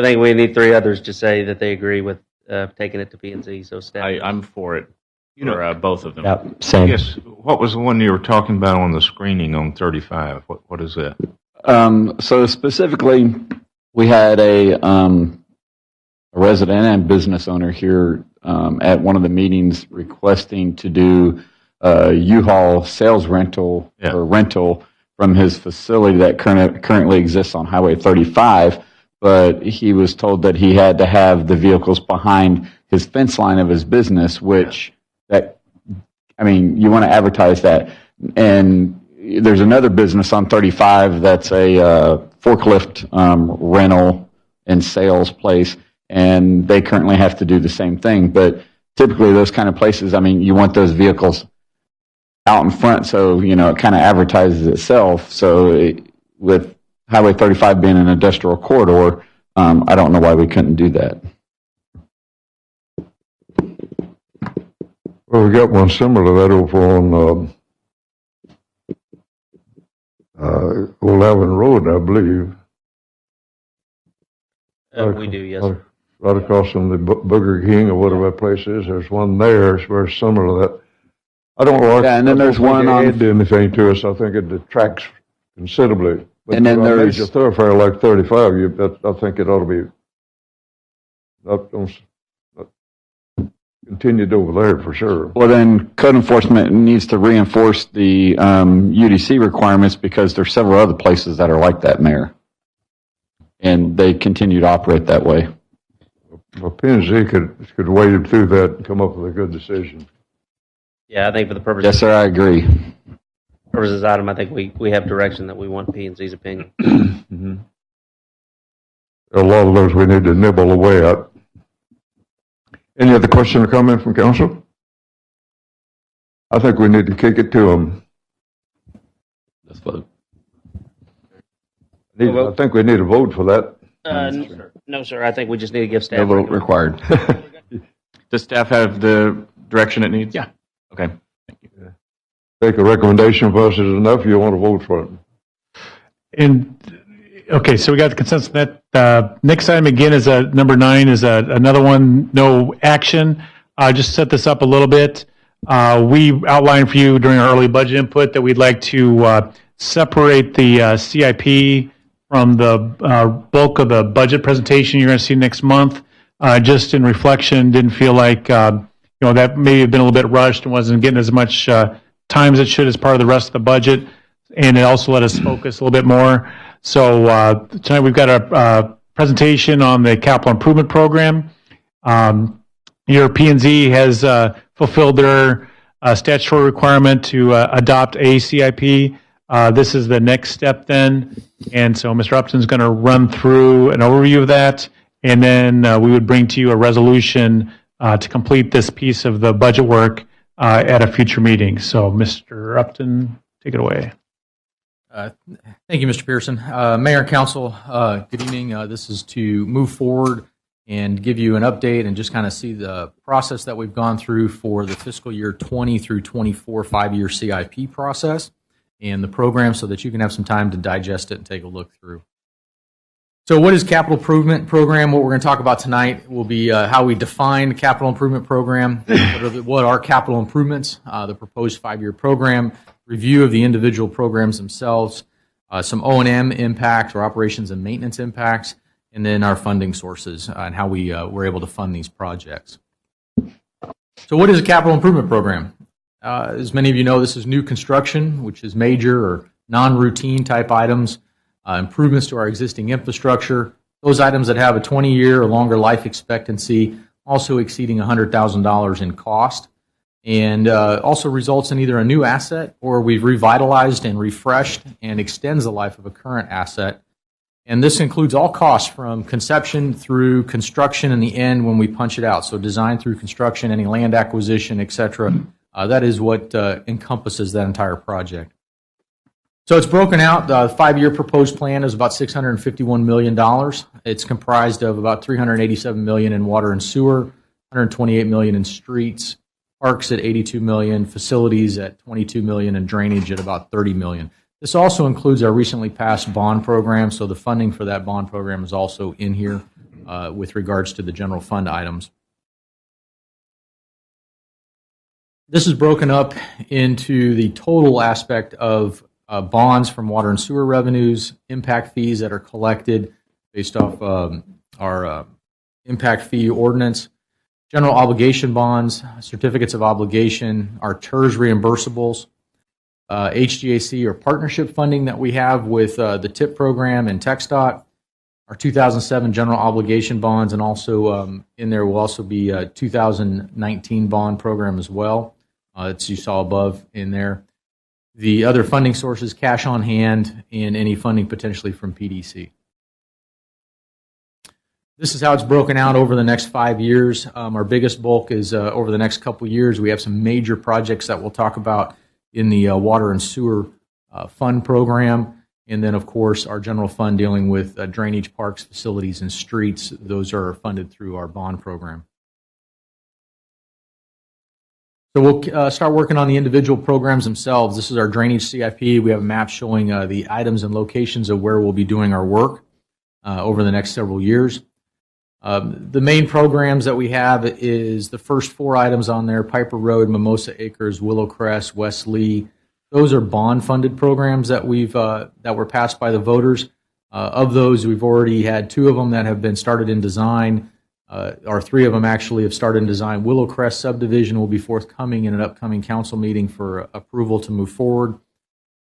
think we need 3 others to say that they agree with taking it to P&Z. So staff. I'm for it. For both of them. Yep, same. Yes. What was the one you were talking about on the screening on 35? What is that? So specifically, we had a resident and business owner here at one of the meetings requesting to do U-Haul sales rental or rental from his facility that currently exists on Highway 35, but he was told that he had to have the vehicles behind his fence line of his business, which you want to advertise that. And there's another business on 35 that's a forklift rental and sales place, and they currently have to do the same thing. But typically those kind of places, you want those vehicles out in front, so it kind of advertises itself. So with Highway 35 being an industrial corridor, I don't know why we couldn't do that. Well, we got one similar to that over on Old Alvin Road, I believe. We do, yes. Right across from the Burger King or whatever that place is. There's one there. It's very similar to that. I don't know. Yeah, and then there's one on. Add anything to us. I think it detracts considerably. But and then there's a thoroughfare like 35. I think it ought to be continued over there for sure. Well, then code enforcement needs to reinforce the UDC requirements because there's several other places that are like that, Mayor, and they continue to operate that way. Well, P&Z could wade through that and come up with a good decision. Yeah, I think for the purpose. Yes, sir, I agree. Purpose of this item, I think we have direction that we want P&Z's opinion. Mm-hmm. A lot of those we need to nibble away at. Any other question or comment from council? I think we need to kick it to them. Let's vote. I think we need a vote for that. No, sir. I think we just need to give staff. No vote required. Does staff have the direction it needs? Yeah. Okay. Take a recommendation for us is enough. You want to vote for it. And okay, so we got the consensus that next item again is number 9 is another one, no action. Just set this up a little bit. We outlined for you during our early budget input that we'd like to separate the CIP from the bulk of the budget presentation you're going to see next month. Just in reflection, didn't feel like that may have been a little bit rushed and wasn't getting as much time as it should as part of the rest of the budget, and it also let us focus a little bit more. So tonight we've got a presentation on the capital improvement program. Your P&Z has fulfilled their statutory requirement to adopt a CIP. This is the next step then, and so Mr. Upton's going to run through an overview of that, and then we would bring to you a resolution to complete this piece of the budget work at a future meeting. So Mr. Upton, take it away. Thank you, Mr. Pearson. Mayor and Council, good evening. This is to move forward and give you an update and just kind of see the process that we've gone through for the fiscal year 20 through 24 5-year CIP process. and the program so that you can have some time to digest it and take a look through. So what is capital improvement program? What we're going to talk about tonight will be how we define the capital improvement program, what are capital improvements, the proposed 5-year program, review of the individual programs themselves, some O&M impact or operations and maintenance impacts, and then our funding sources and how we were able to fund these projects. So what is a capital improvement program? As many of you know, this is new construction, which is major or non-routine type items, improvements to our existing infrastructure, those items that have a 20-year or longer life expectancy, also exceeding $100,000 in cost, and also results in either a new asset or we've revitalized and refreshed and extends the life of a current asset. And this includes all costs from conception through construction and the end when we punch it out. So design through construction, any land acquisition, et cetera. That is what encompasses that entire project. So it's broken out. The 5-year proposed plan is about $651 million. It's comprised of about $387 million in water and sewer, $128 million in streets, parks at $82 million, facilities at $22 million, and drainage at about $30 million. This also includes our recently passed bond program, so the funding for that bond program is also in here with regards to the general fund items. This is broken up into the total aspect of bonds from water and sewer revenues, impact fees that are collected based off our impact fee ordinance, general obligation bonds, certificates of obligation, our TERS reimbursables, HGAC or partnership funding that we have with the TIP program and TxDOT, our 2007 general obligation bonds, and also in there will also be a 2019 bond program as well. That you saw above in there. The other funding sources, cash on hand, and any funding potentially from PDC. This is how it's broken out over the next 5 years. Our biggest bulk is over the next couple years. We have some major projects that we'll talk about in the water and sewer fund program. And then, of course, our general fund dealing with drainage, parks, facilities, and streets. Those are funded through our bond program. So we'll start working on the individual programs themselves. This is our drainage CIP. We have a map showing the items and locations of where we'll be doing our work over the next several years. The main programs that we have is the first 4 items on there: Piper Road, Mimosa Acres, Willow Crest, West Lee. Those are bond-funded programs that were passed by the voters. Of those, we've already had 2 of them that have been started in design. Or 3 of them actually have started in design. Willow Crest subdivision will be forthcoming in an upcoming council meeting for approval to move forward.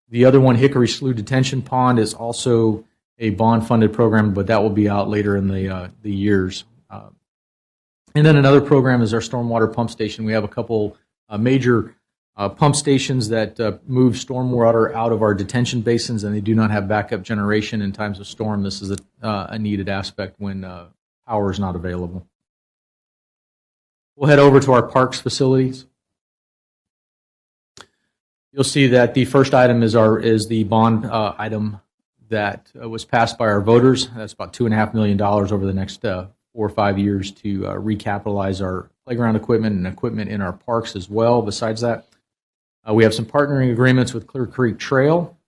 The other one, Hickory Slough Detention Pond, is also a bond-funded program, but that will be out later in the years. And then another program is our stormwater pump station. We have a couple major pump stations that move stormwater out of our detention basins, and they do not have backup generation in times of storm. This is a needed aspect when power is not available. We'll head over to our parks facilities. You'll see that the first item is the bond item that was passed by our voters. That's about $2.5 million over the next 4 or 5 years to recapitalize our playground equipment and equipment in our parks as well. Besides that, we have some partnering agreements with Clear Creek Trail.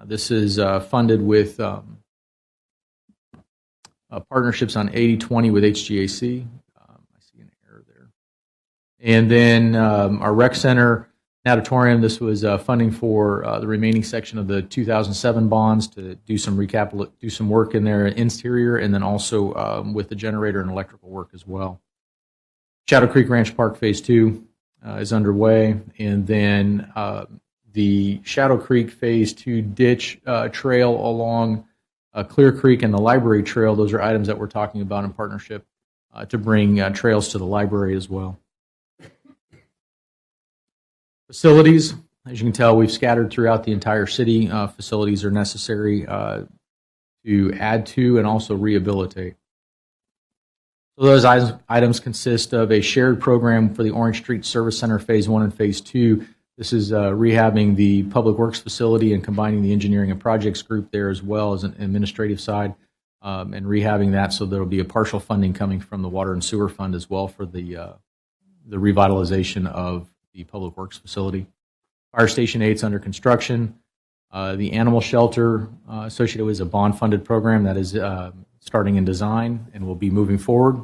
This is funded with partnerships on 80/20 with HGAC. I see an error there. And then our rec center natatorium, this was funding for the remaining section of the 2007 bonds to do some work in their interior, and then also with the generator and electrical work as well. Shadow Creek Ranch Park Phase 2 is underway, and then the Shadow Creek Phase 2 ditch trail along Clear Creek and the library trail. Those are items that we're talking about in partnership to bring trails to the library as well. Facilities, as you can tell, we've scattered throughout the entire city. Facilities are necessary to add to and also rehabilitate. So those items consist of a shared program for the Orange Street Service Center Phase 1 and Phase 2. This is rehabbing the Public Works facility and combining the engineering and projects group there as well as an administrative side and rehabbing that. So there will be a partial funding coming from the Water and Sewer Fund as well for the revitalization of the Public Works facility. Fire Station 8 is under construction. The animal shelter associated with is a bond-funded program that is starting in design and will be moving forward.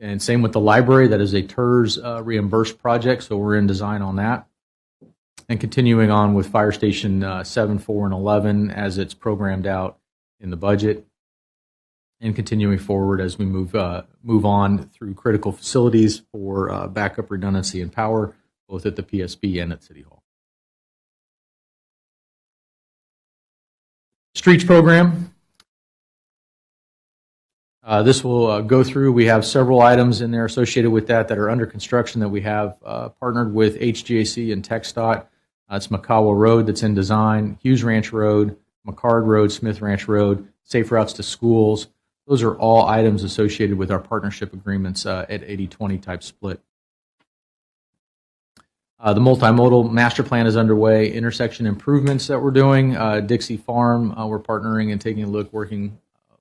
And same with the library, that is a TERS reimbursed project, so we're in design on that. And continuing on with Fire Station 7, 4, and 11 as it's programmed out in the budget. And continuing forward as we move on through critical facilities for backup redundancy and power, both at the PSB and at City Hall. Streets program. This will go through. We have several items in there associated with that are under construction that we have partnered with HGAC and TxDOT. It's Makawa Road that's in design, Hughes Ranch Road, McCard Road, Smith Ranch Road, safe routes to schools. Those are all items associated with our partnership agreements at 80-20 type split. The multimodal master plan is underway. Intersection improvements that we're doing. Dixie Farm, we're partnering and taking a look, working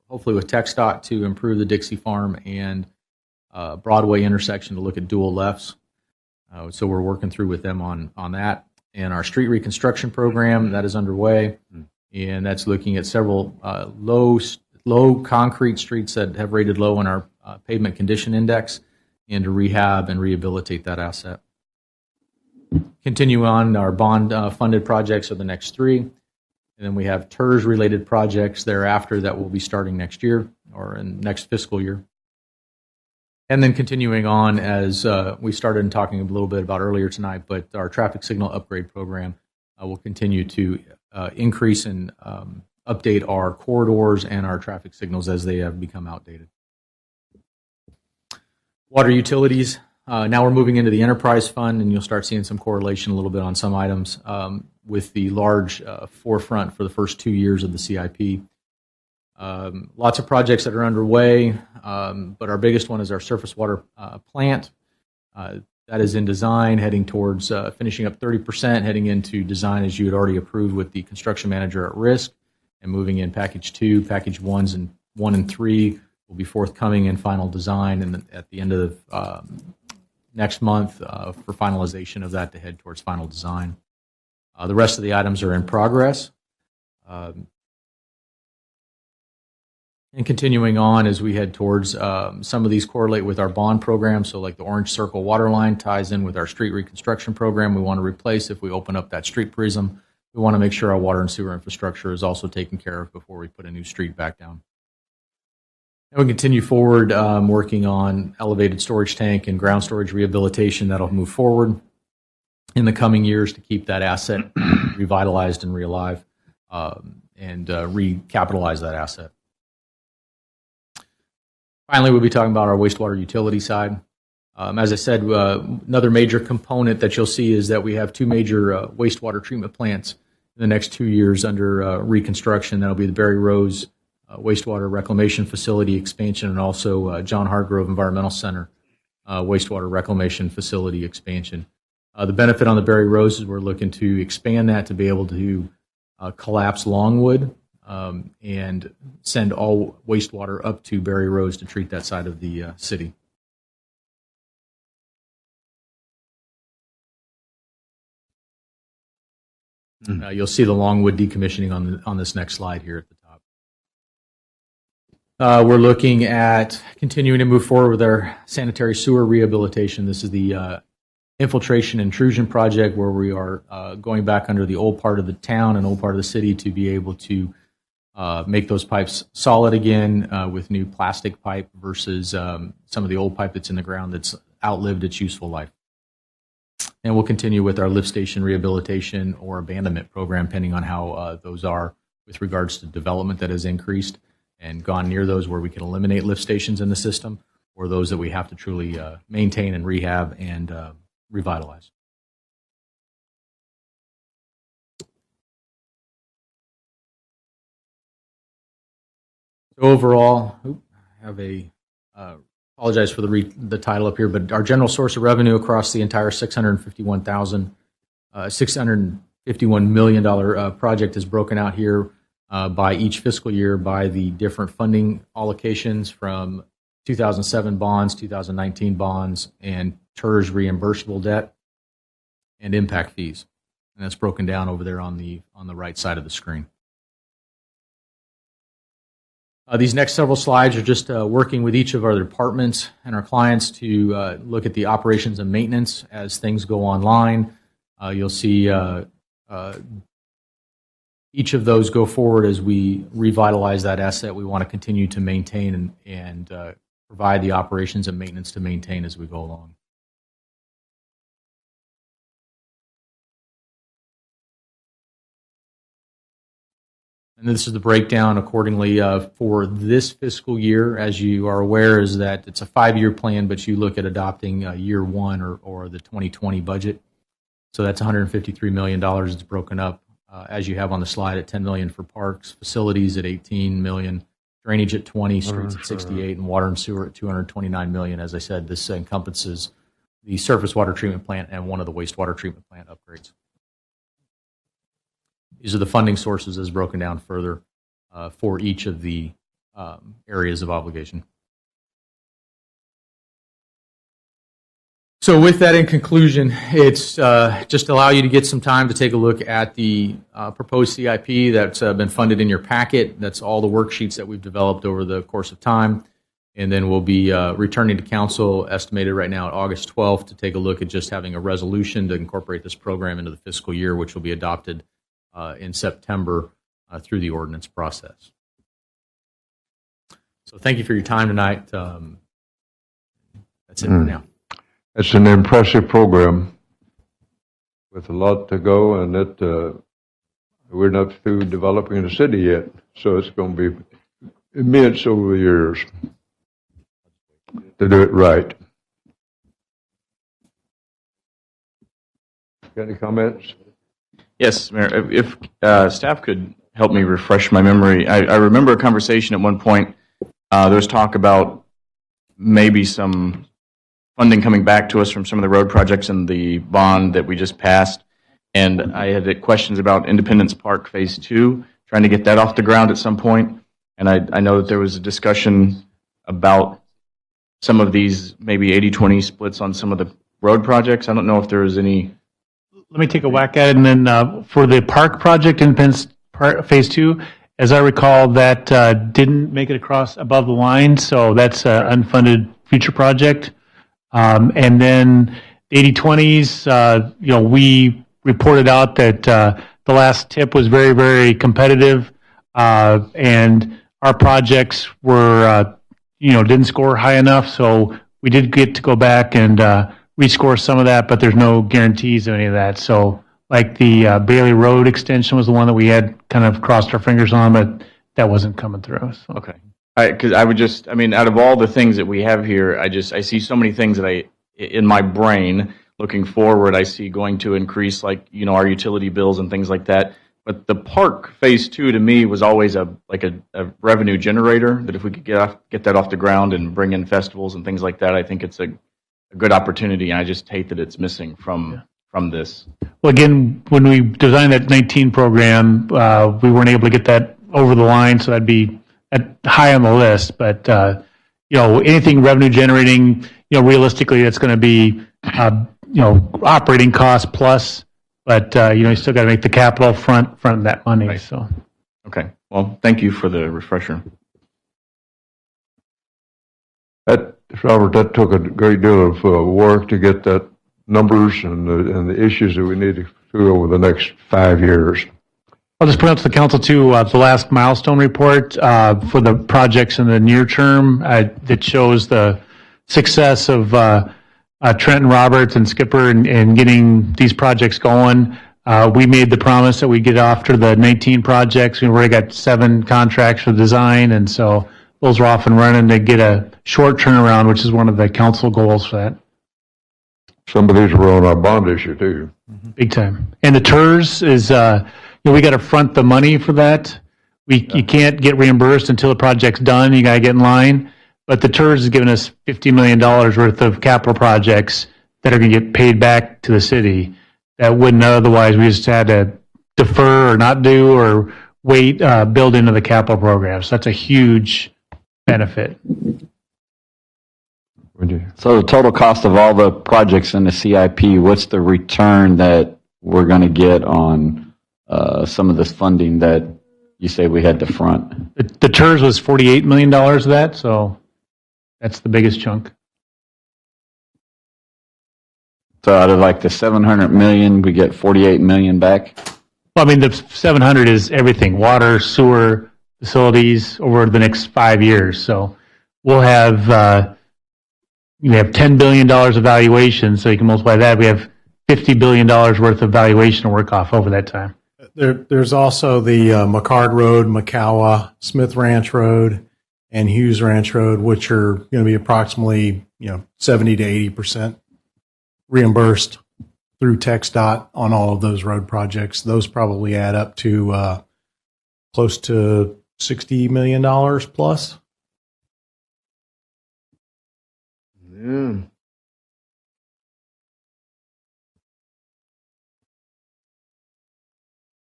hopefully with TxDOT to improve the Dixie Farm and Broadway intersection to look at dual lefts. So we're working through with them on that. And our street reconstruction program, that is underway. And that's looking at several low concrete streets that have rated low in our pavement condition index and to rehab and rehabilitate that asset. Continue on, our bond funded projects are the next three. And then we have TERS related projects thereafter that will be starting next year or in next fiscal year. And then continuing on as we started talking a little bit about earlier tonight, but our traffic signal upgrade program will continue to increase and update our corridors and our traffic signals as they have become outdated. Water utilities. Now we're moving into the enterprise fund, and you'll start seeing some correlation a little bit on some items with the large forefront for the first 2 years of the CIP. Lots of projects that are underway, but our biggest one is our surface water plant. That is in design, heading towards finishing up 30%, heading into design as you had already approved with the construction manager at risk, and moving in package 2, package 1 and 3 will be forthcoming in final design, and at the end of next month for finalization of that to head towards final design. The rest of the items are in progress. And continuing on as we head towards some of these correlate with our bond program. So like the Orange Circle water line ties in with our street reconstruction program we want to replace if we open up that street prism. We want to make sure our water and sewer infrastructure is also taken care of before we put a new street back down. And we continue forward working on elevated storage tank and ground storage rehabilitation. That'll move forward in the coming years to keep that asset revitalized and realive and recapitalize that asset. Finally, we'll be talking about our wastewater utility side. As I said, another major component that you'll see is that we have two major wastewater treatment plants in the next 2 years under reconstruction. That'll be the Barry Rose wastewater reclamation facility expansion and also John Hargrove Environmental Center wastewater reclamation facility expansion. The benefit on the Barry Rose is we're looking to expand that to be able to collapse Longwood and send all wastewater up to Barry Rose to treat that side of the city. You'll see the Longwood decommissioning on this next slide here at the top. We're looking at continuing to move forward with our sanitary sewer rehabilitation. This is the infiltration intrusion project where we are going back under the old part of the town and old part of the city to be able to make those pipes solid again with new plastic pipe versus some of the old pipe that's in the ground that's outlived its useful life. And we'll continue with our lift station rehabilitation or abandonment program, depending on how those are with regards to development that has increased and gone near those where we can eliminate lift stations in the system, or those that we have to truly maintain and rehab and revitalize. So overall, I have a apologize for the title up here, but our general source of revenue across the entire $651 million project is broken out here by each fiscal year by the different funding allocations from 2007 bonds, 2019 bonds, and TERS reimbursable debt and impact fees. and that's broken down over there on the right side of the screen. These next several slides are just working with each of our departments and our clients to look at the operations and maintenance as things go online. You'll see each of those go forward as we revitalize that asset. We want to continue to maintain and provide the operations and maintenance to maintain as we go along. And this is the breakdown accordingly for this fiscal year. As you are aware, is that it's a 5-year plan, but you look at adopting year one or the 2020 budget. So that's $153 million. It's broken up, as you have on the slide, at $10 million for parks, facilities at $18 million, drainage at $20, streets at $68, and water and sewer at $229 million. As I said, this encompasses the surface water treatment plant and one of the wastewater treatment plant upgrades. These are the funding sources as broken down further for each of the areas of obligation. So with that in conclusion, it's just allow you to get some time to take a look at the proposed CIP that's been funded in your packet. That's all the worksheets that we've developed over the course of time. And then we'll be returning to council, estimated right now at August 12th, to take a look at just having a resolution to incorporate this program into the fiscal year, which will be adopted in September through the ordinance process. So thank you for your time tonight. That's it for now. It's an impressive program with a lot to go, and we're not through developing the city yet, so it's going to be immense over the years to do it right. Got any comments? Yes, Mayor. If staff could help me refresh my memory. I remember a conversation at one point. There was talk about maybe some funding coming back to us from some of the road projects and the bond that we just passed. And I had questions about Independence Park Phase 2, trying to get that off the ground at some point. And I know that there was a discussion about some of these maybe 80-20 splits on some of the road projects. I don't know if there was any. Let me take a whack at it. And then for the park project, Independence Park Phase 2, as I recall, that didn't make it across above the line. So that's an unfunded future project. And then the 80-20s, we reported out that the last tip was very, very competitive, and our projects were, didn't score high enough. So we did get to go back and rescore some of that, but there's no guarantees of any of that. So like the Bailey Road extension was the one that we had kind of crossed our fingers on, but that wasn't coming through. So. Okay. Because I would just, out of all the things that we have here, I see so many things that in my brain, looking forward, I see going to increase, like, our utility bills and things like that. But the park Phase 2 to me was always a revenue generator, that if we could get that off the ground and bring in festivals and things like that, I think it's a good opportunity. And I just hate that it's missing from this. Well, again, when we designed that 19 program, we weren't able to get that over the line, so that'd be high on the list. But anything revenue generating, realistically, that's going to be operating cost plus. But you still got to make the capital front that money. Right. So. Okay. Well, thank you for the refresher. Robert, that took a great deal of work to get that numbers and the issues that we need to do over the next 5 years. I'll just point out to the council, too, the last milestone report for the projects in the near term that shows the success of Trent and Roberts and Skipper in getting these projects going. We made the promise that we'd get after the 19 projects. We've already got 7 contracts for design, and so those are off and running to get a short turnaround, which is one of the council goals for that. Some of these were on our bond issue, too. Big time. And the TERS is... we got to front the money for that. You can't get reimbursed until the project's done. You got to get in line. But the TERS has given us $50 million worth of capital projects that are going to get paid back to the city that wouldn't otherwise. We just had to defer or not do or wait, build into the capital program. So that's a huge benefit. So the total cost of all the projects in the CIP, what's the return that we're going to get on some of this funding that you say we had to front? The TERS was $48 million of that, so that's the biggest chunk. So out of like the 700 million, we get 48 million back? Well, I mean, the 700 is everything, water, sewer, facilities over the next 5 years. So we'll have, we have $10 billion of valuation, so you can multiply that. We have $50 billion worth of valuation to work off over that time. There's also the McCard Road, McCowa, Smith Ranch Road, and Hughes Ranch Road, which are going to be approximately 70 to 80% reimbursed through TxDOT on all of those road projects. Those probably add up to close to $60 million plus.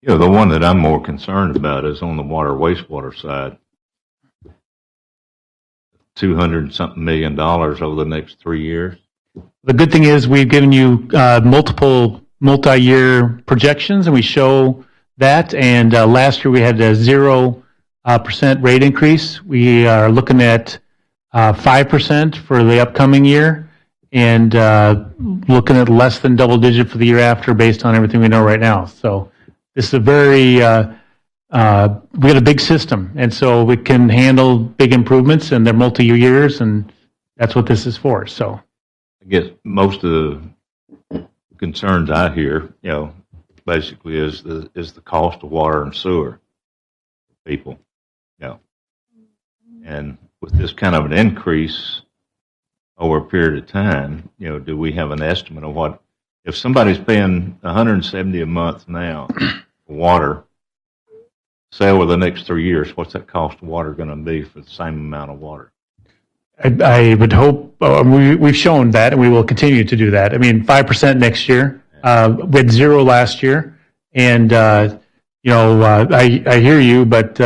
Yeah. The one that I'm more concerned about is on the water wastewater side. $200-something million over the next 3 years. The good thing is we've given you multiple multi-year projections, and we show that. And last year we had a 0% rate increase. We are looking at 5% for the upcoming year, and looking at less than double digit for the year after based on everything we know right now. So this is a very, we got a big system, and so we can handle big improvements, and they're multi-years, and that's what this is for. So I guess most of the concerns I hear, basically is the cost of water and sewer for people, and with this kind of an increase over a period of time, do we have an estimate of what, if somebody's paying $170 a month now for water, say over the next 3 years, what's that cost of water going to be for the same amount of water? I would hope, we've shown that, and we will continue to do that. I mean, 5% next year. We had 0 last year, and I hear you, but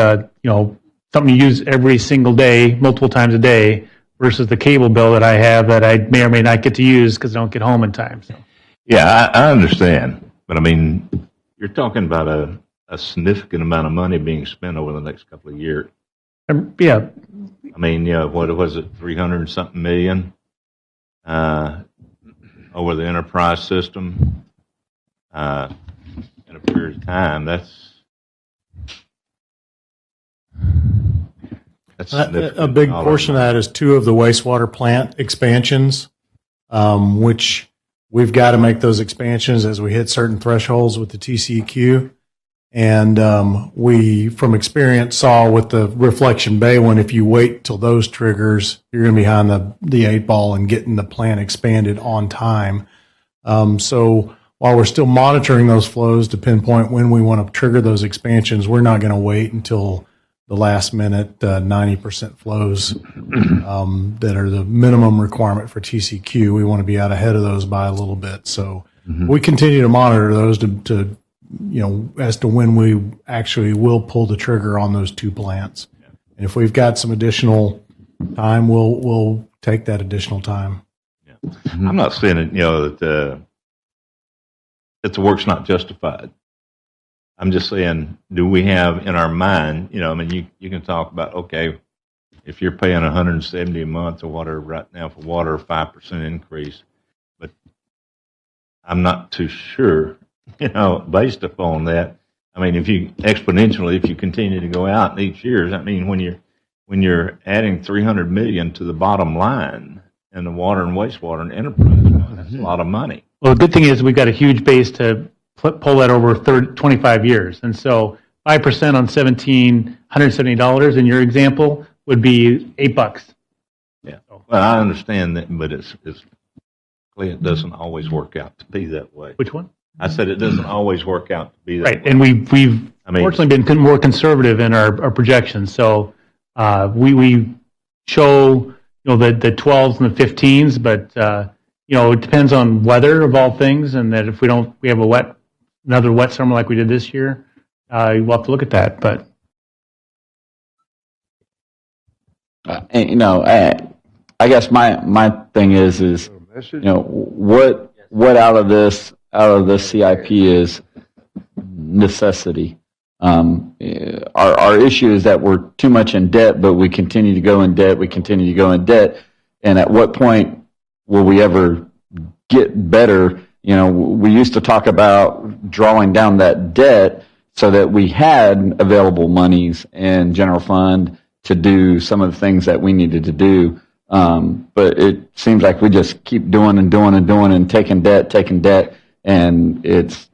something you use every single day, multiple times a day, versus the cable bill that I have that I may or may not get to use because I don't get home in time. So. Yeah, I understand, but I mean, you're talking about a significant amount of money being spent over the next couple of years. Yeah. I mean, what was it, 300-something million over the enterprise system in a period of time? That's a big portion of that is 2 of the wastewater plant expansions, which we've got to make those expansions as we hit certain thresholds with the TCEQ. And we, from experience, saw with the Reflection Bay one, if you wait till those triggers, you're going to be behind the 8 ball and getting the plant expanded on time. So while we're still monitoring those flows to pinpoint when we want to trigger those expansions, we're not going to wait until the last minute 90% flows that are the minimum requirement for TCQ. We want to be out ahead of those by a little bit. So we continue to monitor those to as to when we actually will pull the trigger on those 2 plants. And if we've got some additional time, we'll take that additional time. I'm not saying that the work's not justified. I'm just saying, do we have in our mind, I mean, you can talk about, okay, if you're paying $170 a month or water right now for water, 5% increase, but I'm not too sure, based upon that. I mean, if you continue to go out in each year, I mean, when you're adding $300 million to the bottom line in the water and wastewater and enterprise, that's a lot of money. Well, the good thing is we've got a huge base to pull that over 25 years. And so 5% on $170 in your example would be $8. Yeah. Well, I understand that, but it doesn't always work out to be that way. Which one? I said it doesn't always work out to be that way. Right. And we've fortunately been more conservative in our projections. So we show the 12s and the 15s, but it depends on weather of all things, and that if we have another wet summer like we did this year, we'll have to look at that. But I guess my thing is what out of this out of the CIP is necessity. Our issue is that we're too much in debt, but we continue to go in debt. We continue to go in debt. And at what point will we ever get better? You know, we used to talk about drawing down that debt so that we had available monies in general fund to do some of the things that we needed to do. But it seems like we just keep doing and taking debt, and it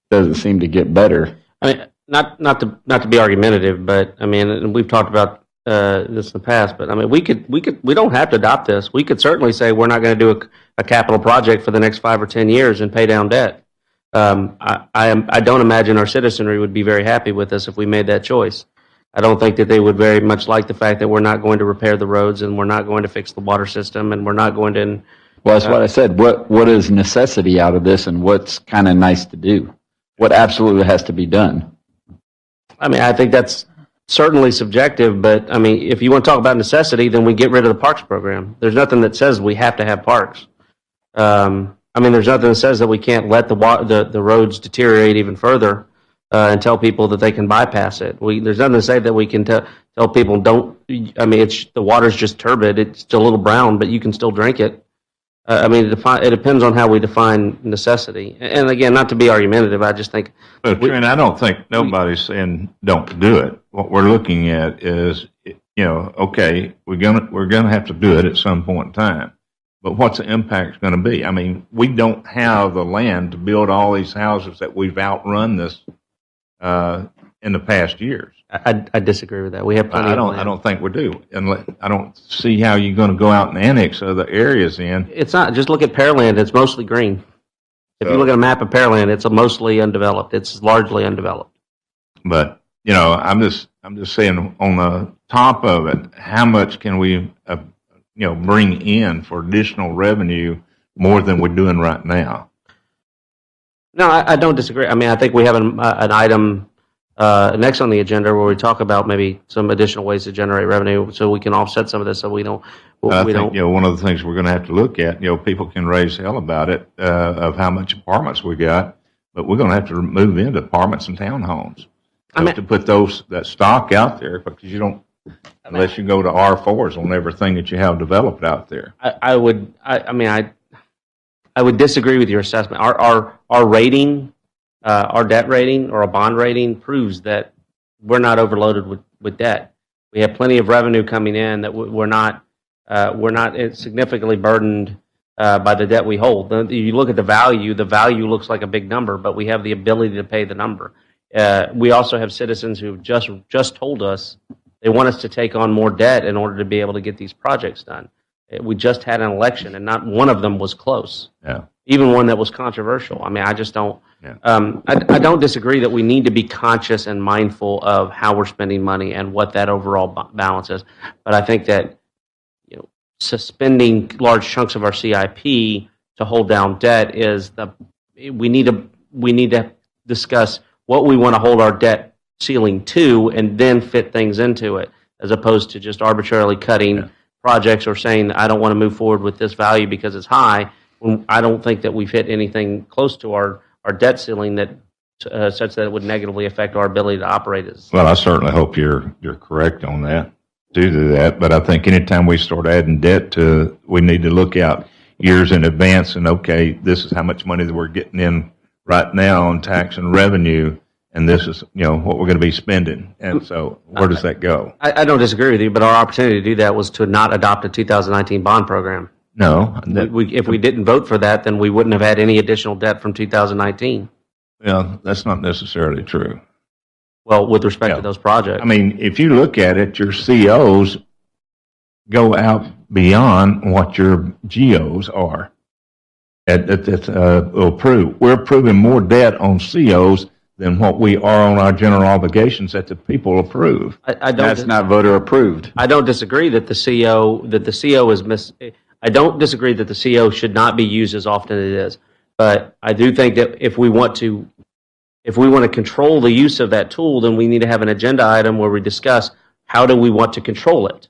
doesn't seem to get better. I mean, not to be argumentative, but I mean, and we've talked about this in the past. But I mean, we don't have to adopt this. We could certainly say we're not going to do a capital project for the next 5 or 10 years and pay down debt. I don't imagine our citizenry would be very happy with us if we made that choice. I don't think that they would very much like the fact that we're not going to repair the roads and we're not going to fix the water system and we're not going to. Well, that's what I said. What is necessity out of this, and what's kind of nice to do? What absolutely has to be done? I mean, I think that's certainly subjective, but I mean, if you want to talk about necessity, then we get rid of the parks program. There's nothing that says we have to have parks. I mean, there's nothing that says that we can't let the roads deteriorate even further and tell people that they can bypass it. There's nothing to say that we can tell people don't. I mean, the water's just turbid. It's still a little brown, but you can still drink it. I mean, it depends on how we define necessity. And again, not to be argumentative, I just think. But Trent, I don't think nobody's saying don't do it. What we're looking at is, okay, we're gonna have to do it at some point in time. But what's the impact going to be? I mean, we don't have the land to build all these houses that we've outrun this in the past years. I disagree with that. We have plenty of land. I don't think we do. And I don't see how you're going to go out and annex other areas in. It's not. Just look at Pearland. It's mostly green. If you look at a map of Pearland, it's mostly undeveloped. It's largely undeveloped. But, I'm just saying on the top of it, how much can we, bring in for additional revenue more than we're doing right now? No, I don't disagree. I mean, I think we have an item next on the agenda where we talk about maybe some additional ways to generate revenue so we can offset some of this so we don't. I think one of the things we're going to have to look at, people can raise hell about it of how much apartments we got, but we're going to have to move into apartments and townhomes to put that stock out there because you don't, unless you go to R4s on everything that you have developed out there. I would disagree with your assessment. Our rating, our debt rating or a bond rating proves that we're not overloaded with debt. We have plenty of revenue coming in that we're not significantly burdened by the debt we hold. You look at the value looks like a big number, but we have the ability to pay the number. We also have citizens who just told us they want us to take on more debt in order to be able to get these projects done. We just had an election, and not one of them was close. Yeah. Even one that was controversial. I mean, I just don't. Yeah. I don't disagree that we need to be conscious and mindful of how we're spending money and what that overall balance is. But I think that suspending large chunks of our CIP to hold down debt is we need to discuss what we want to hold our debt ceiling to, and then fit things into it, as opposed to just arbitrarily cutting projects or saying I don't want to move forward with this value because it's high. When I don't think that we've hit anything close to our debt ceiling that such that it would negatively affect our ability to operate as. Well, I certainly hope you're correct on that. Do that, but I think anytime we start adding debt we need to look out years in advance and okay, this is how much money that we're getting in right now on tax and revenue. And this is, what we're going to be spending. And so where does that go? I don't disagree with you, but our opportunity to do that was to not adopt a 2019 bond program. No. If we didn't vote for that, then we wouldn't have had any additional debt from 2019. Well, that's not necessarily true. Well, with respect to those projects. I mean, if you look at it, your COs go out beyond what your GOs are. That's approved. We're approving more debt on COs than what we are on our general obligations that the people approve. That's not voter approved. I don't disagree that the CO is I don't disagree that the CO should not be used as often as it is. But I do think that if we want to control the use of that tool, then we need to have an agenda item where we discuss how do we want to control it.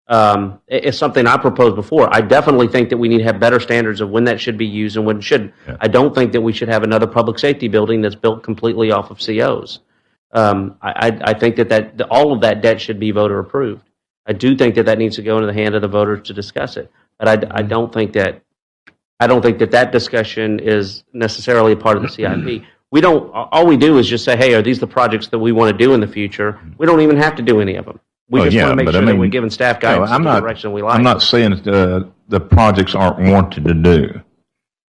It's something I proposed before. I definitely think that we need to have better standards of when that should be used and when it shouldn't. Yeah. I don't think that we should have another public safety building that's built completely off of COs. I think that all of that debt should be voter approved. I do think that needs to go into the hand of the voters to discuss it. But I don't think that that discussion is necessarily a part of the CIP. We don't. All we do is just say, "Hey, are these the projects that we want to do in the future?" We don't even have to do any of them. We just want to make sure that we're giving staff guidance in the direction we like. I'm not saying that the projects aren't wanted to do.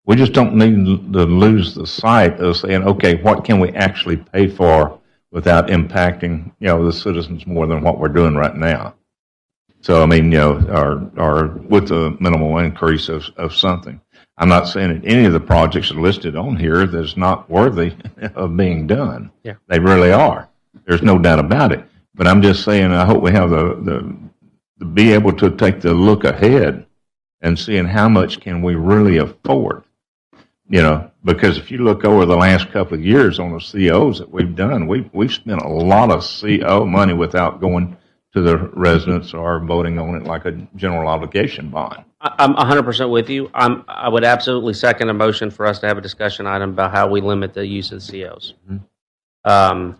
We just don't need to lose the sight of saying, okay, what can we actually pay for without impacting, the citizens more than what we're doing right now. So, I mean, or with a minimal increase of something. I'm not saying that any of the projects listed on here that's not worthy of being done. Yeah. They really are. There's no doubt about it. But I'm just saying, I hope we have the be able to take the look ahead and seeing how much can we really afford. Because if you look over the last couple of years on the COs that we've done, we've spent a lot of CO money without going to the residents or voting on it like a general obligation bond. I'm 100% with you. I would absolutely second a motion for us to have a discussion item about how we limit the use of the COs. Mm-hmm.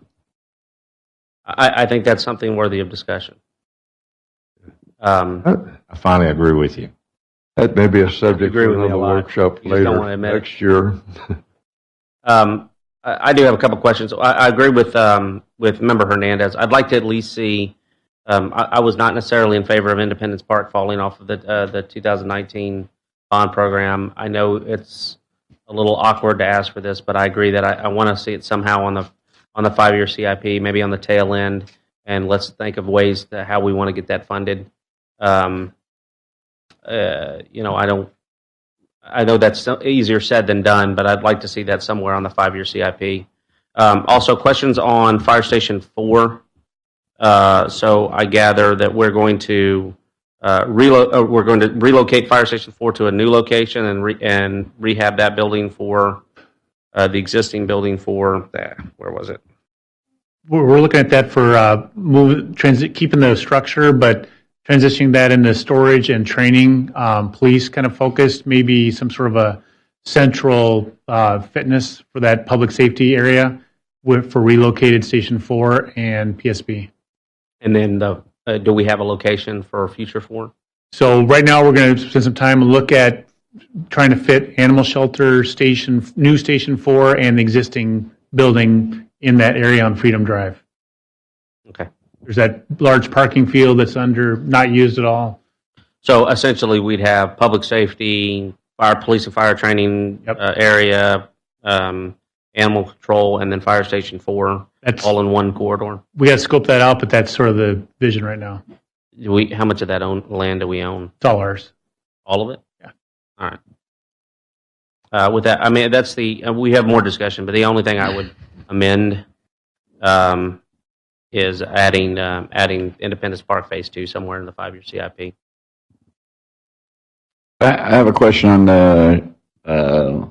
I think that's something worthy of discussion. I finally agree with you. That may be a subject for with me another a lot. workshop You just don't later want to admit it. next year. I do have a couple questions. I agree with Member Hernandez. I'd like to at least see. I was not necessarily in favor of Independence Park falling off of the 2019 bond program. I know it's a little awkward to ask for this, but I agree that I want to see it somehow on the 5-year CIP, maybe on the tail end, and let's think of ways to how we want to get that funded. I know that's easier said than done, but I'd like to see that somewhere on the 5-year CIP. Also, questions on Fire Station 4. So I gather that we're going to relocate Fire Station 4 to a new location and rehab that building for the existing building for where was it? We're looking at that for keeping the structure, but transitioning that into storage and training, police kind of focused, maybe some sort of a central fitness for that public safety area for relocated Station 4 and PSB. And then do we have a location for future 4? So right now we're going to spend some time and look at trying to fit animal shelter new Station 4 and the existing building in that area on Freedom Drive. Okay. There's that large parking field that's not used at all. So essentially we'd have public safety, police and fire training area, animal control, and then Fire Station 4 all in one corridor. We got to scope that out, but that's sort of the vision right now. How much of that land do we own? It's all ours. All of it? Yeah. All right. With that, I mean, we have more discussion, but the only thing I would amend is adding Independence Park Phase 2 somewhere in the 5-year CIP. I have a question on the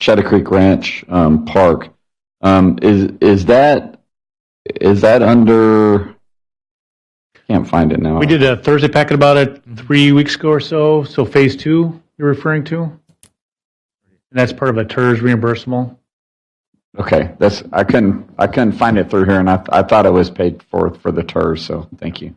Shadow Creek Ranch Park. Is that under? Can't find it now. We did a Thursday packet about it 3 weeks ago or so. So Phase 2 you're referring to, and that's part of a TERS reimbursable. Okay, I couldn't find it through here, and I thought it was paid for the TERS. So thank you.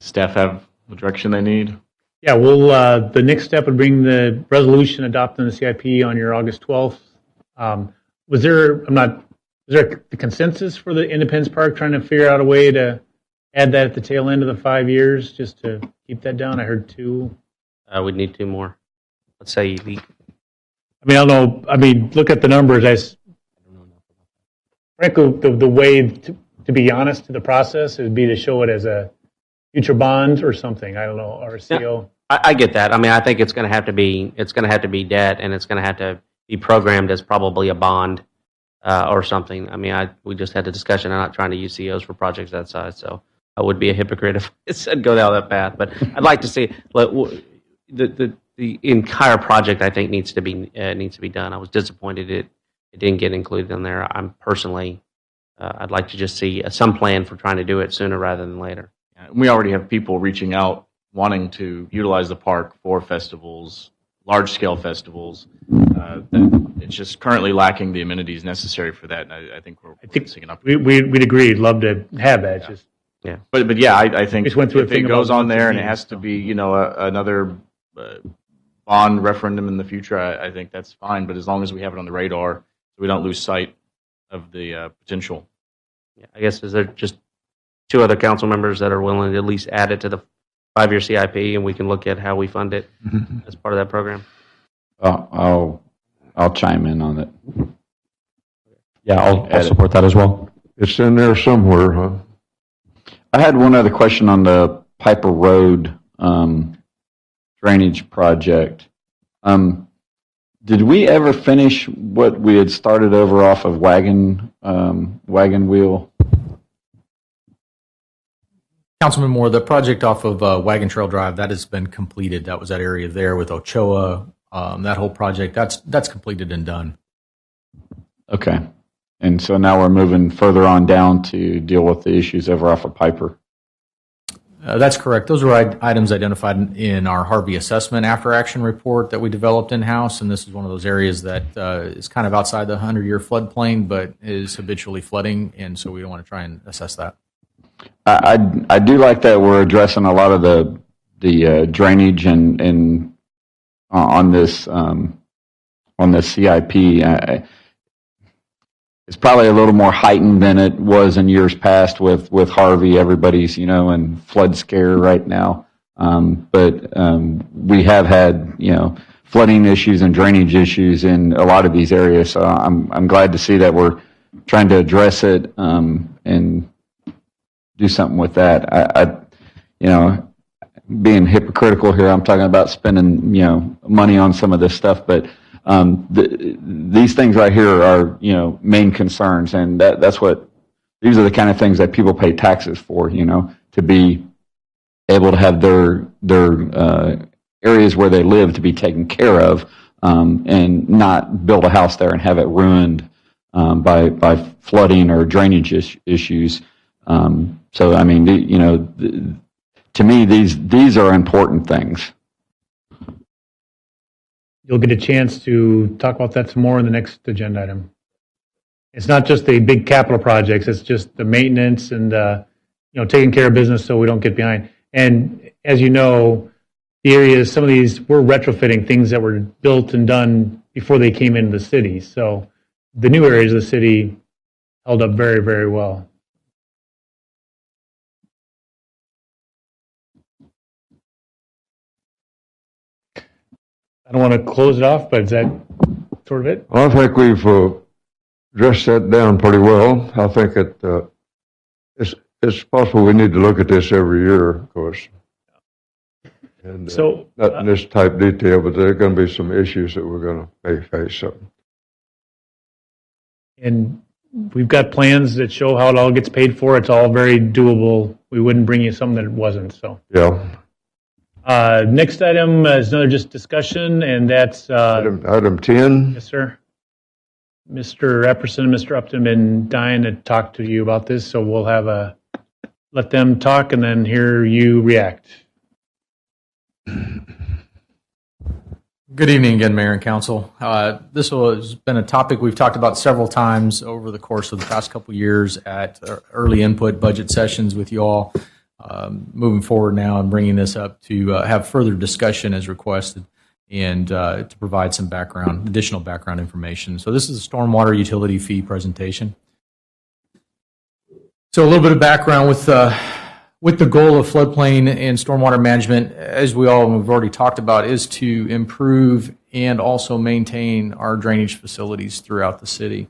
Staff have the direction they need? Yeah, well, the next step would bring the resolution adopting the CIP on your August 12th. Was there the consensus for the Independence Park trying to figure out a way to add that at the tail end of the 5 years just to keep that down? I heard 2. We'd need 2 more. let's say the I mean, I don't know. I mean, look at the numbers. Frankly, the way, to be honest, to the process would be to show it as a future bond or something. I don't know, or a CO. I get that. I mean, I think it's going to have to be debt, and it's going to have to be programmed as probably a bond or something. I mean, we just had the discussion. I'm not trying to use COs for projects that size, so I would be a hypocrite if I said go down that path. But I'd like to see the entire project. I think needs to be done. I was disappointed it didn't get included in there. I'm personally, I'd like to just see some plan for trying to do it sooner rather than later. We already have people reaching out wanting to utilize the park for festivals, large-scale festivals. It's just currently lacking the amenities necessary for that, and I think we're missing an opportunity. We'd agree. Love to have that. Yeah. Just But yeah, I think just went through if a thing it goes about on there and it meetings, has to be, another bond referendum in the future, I think that's fine. But as long as we have it on the radar, so we don't lose sight of the potential. Yeah, I guess, is there just two other council members that are willing to at least add it to the 5-year CIP, and we can look at how we fund it as part of that program? I'll chime in on it. Yeah, I'll support that as well. It's in there somewhere, huh? I had one other question on the Piper Road drainage project. Did we ever finish what we had started over off of Wagon Wheel? Councilman Moore, the project off of Wagon Trail Drive, that has been completed. That was that area there with Ochoa. That whole project, that's completed and done. Okay. And so now we're moving further on down to deal with the issues over off of Piper. That's correct. Those were items identified in our Harvey assessment after action report that we developed in-house, and this is one of those areas that is kind of outside the 100-year floodplain, but is habitually flooding, and so we want to try and assess that. I do like that we're addressing a lot of the drainage and on this CIP. It's probably a little more heightened than it was in years past with Harvey. Everybody's in flood scare right now, but we have had flooding issues and drainage issues in a lot of these areas. So I'm glad to see that we're trying to address it and do something with that. Being hypocritical here, I'm talking about spending money on some of this stuff, but these things right here are main concerns, and these are the kind of things that people pay taxes for, to be able to have their areas where they live to be taken care of, and not build a house there and have it ruined by flooding or drainage issues. So I mean, to me, these are important things. You'll get a chance to talk about that some more in the next agenda item. It's not just the big capital projects; it's just the maintenance and taking care of business so we don't get behind. And as you know, the areas, some of these, we're retrofitting things that were built and done before they came into the city. So the new areas of the city held up very, very well. I don't want to close it off, but is that sort of it? Well, I think we've addressed that down pretty well. I think it's possible we need to look at this every year, of course. And, so, not in this type detail, but there are going to be some issues that we're going to face. So. And we've got plans that show how it all gets paid for. It's all very doable. We wouldn't bring you something that it wasn't. So. Yeah. Next item is another just discussion, and that's item 10. Yes, sir. Mr. Epperson and Mr. Upton have been dying to talk to you about this, so we'll have let them talk and then hear you react. Good evening again, Mayor and Council. This has been a topic we've talked about several times over the course of the past couple years at early input budget sessions with you all. Moving forward now and bringing this up to have further discussion as requested and to provide some additional background information. So this is a stormwater utility fee presentation. So a little bit of background with with the goal of floodplain and stormwater management, as we all have already talked about, is to improve and also maintain our drainage facilities throughout the city.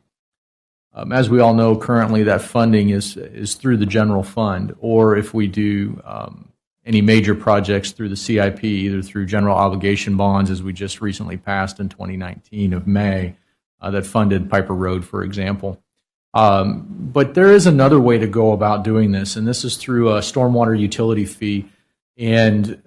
As we all know, currently that funding is through the general fund, or if we do any major projects through the CIP, either through general obligation bonds, as we just recently passed in 2019 of May, that funded Piper Road, for example. But there is another way to go about doing this, and this is through a stormwater utility fee. And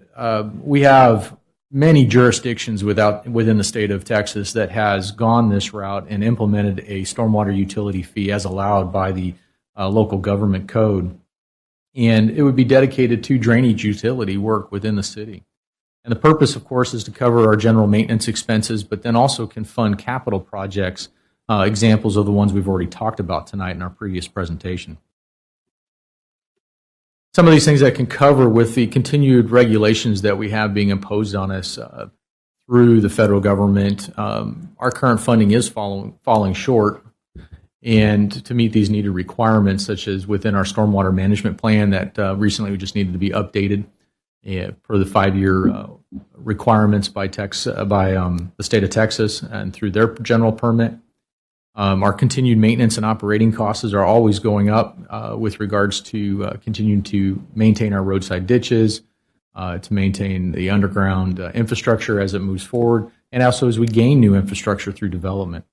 we have many jurisdictions within the state of Texas that has gone this route and implemented a stormwater utility fee as allowed by the local government code. And it would be dedicated to drainage utility work within the city. And the purpose, of course, is to cover our general maintenance expenses, but then also can fund capital projects, examples of the ones we've already talked about tonight in our previous presentation. Some of these things that can cover with the continued regulations that we have being imposed on us through the federal government, our current funding is falling short. And to meet these needed requirements, such as within our stormwater management plan that recently we just needed to be updated per the 5-year requirements by the state of Texas and through their general permit. Our continued maintenance and operating costs are always going up with regards to continuing to maintain our roadside ditches, to maintain the underground infrastructure as it moves forward, and also as we gain new infrastructure through development.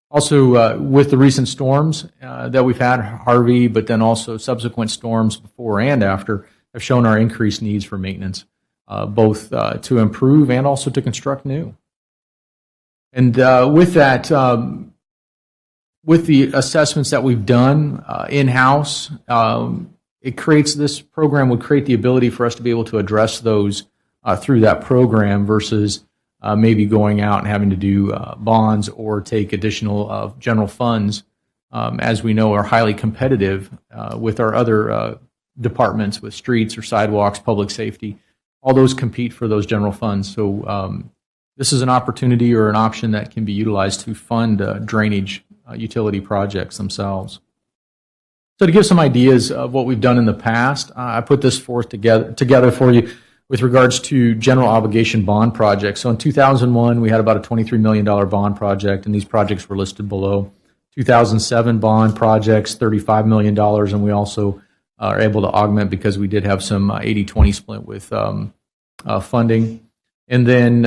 Also, with the recent storms that we've had, Harvey, but then also subsequent storms before and after, have shown our increased needs for maintenance, both to improve and also to construct new. And with that, with the assessments that we've done in-house, this program would create the ability for us to be able to address those through that program versus maybe going out and having to do bonds or take additional general funds, as we know are highly competitive with our other departments, with streets or sidewalks, public safety. All those compete for those general funds. So this is an opportunity or an option that can be utilized to fund drainage utility projects themselves. So to give some ideas of what we've done in the past, I put this forth together for you with regards to general obligation bond projects. So in 2001, we had about a $23 million bond project, and these projects were listed below. 2007 bond projects, $35 million, and we also are able to augment because we did have some 80-20 split with funding. And then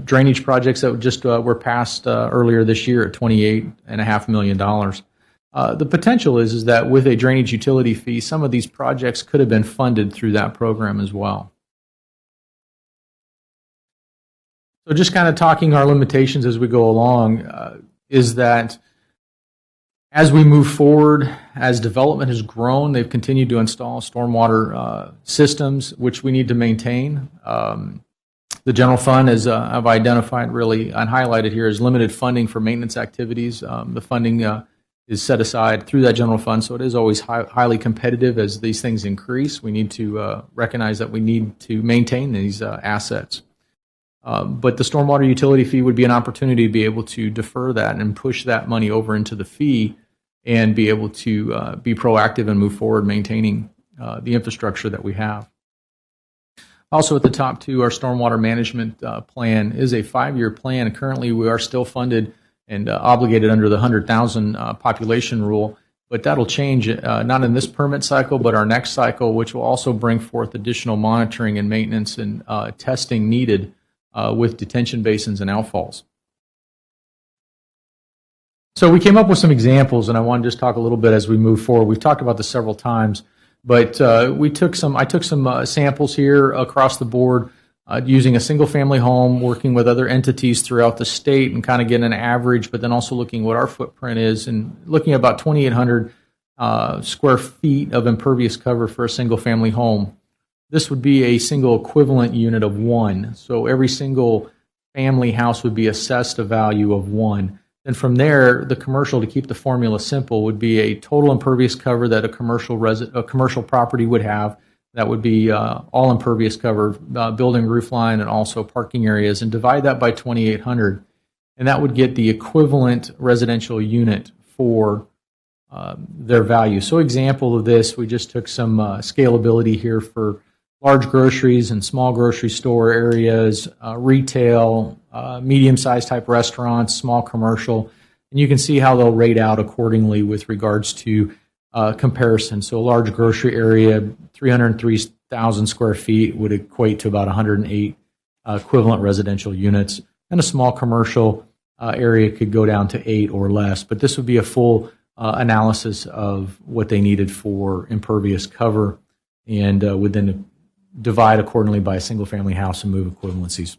drainage projects that just were passed earlier this year at $28.5 million. The potential is that with a drainage utility fee, some of these projects could have been funded through that program as well. So just kind of talking our limitations as we go along is that as we move forward, as development has grown, they've continued to install stormwater systems, which we need to maintain. The general fund, as I've identified really and highlighted here, is limited funding for maintenance activities. The funding is set aside through that general fund, so it is always highly competitive as these things increase. We need to recognize that we need to maintain these assets. But the stormwater utility fee would be an opportunity to be able to defer that and push that money over into the fee and be able to be proactive and move forward maintaining the infrastructure that we have. Also at the top, too, our stormwater management plan is a 5-year plan. Currently, we are still funded and obligated under the 100,000 population rule, but that'll change not in this permit cycle, but our next cycle, which will also bring forth additional monitoring and maintenance and testing needed with detention basins and outfalls. So we came up with some examples, and I want to just talk a little bit as we move forward. We've talked about this several times. But I took some samples here across the board using a single-family home, working with other entities throughout the state and kind of getting an average, but then also looking what our footprint is and looking at about 2,800 square feet of impervious cover for a single-family home. This would be a single equivalent unit of 1. So every single family house would be assessed a value of 1. And from there, the commercial, to keep the formula simple, would be a total impervious cover that a commercial property would have. That would be all impervious cover, building roof line, and also parking areas, and divide that by 2,800. And that would get the equivalent residential unit for their value. So example of this, we just took some scalability here for large groceries and small grocery store areas, retail, medium-sized type restaurants, small commercial, and you can see how they'll rate out accordingly with regards to comparison. So a large grocery area, 303,000 square feet would equate to about 108 equivalent residential units, and a small commercial area could go down to 8 or less. But this would be a full analysis of what they needed for impervious cover, and would then divide accordingly by a single-family house and move equivalencies.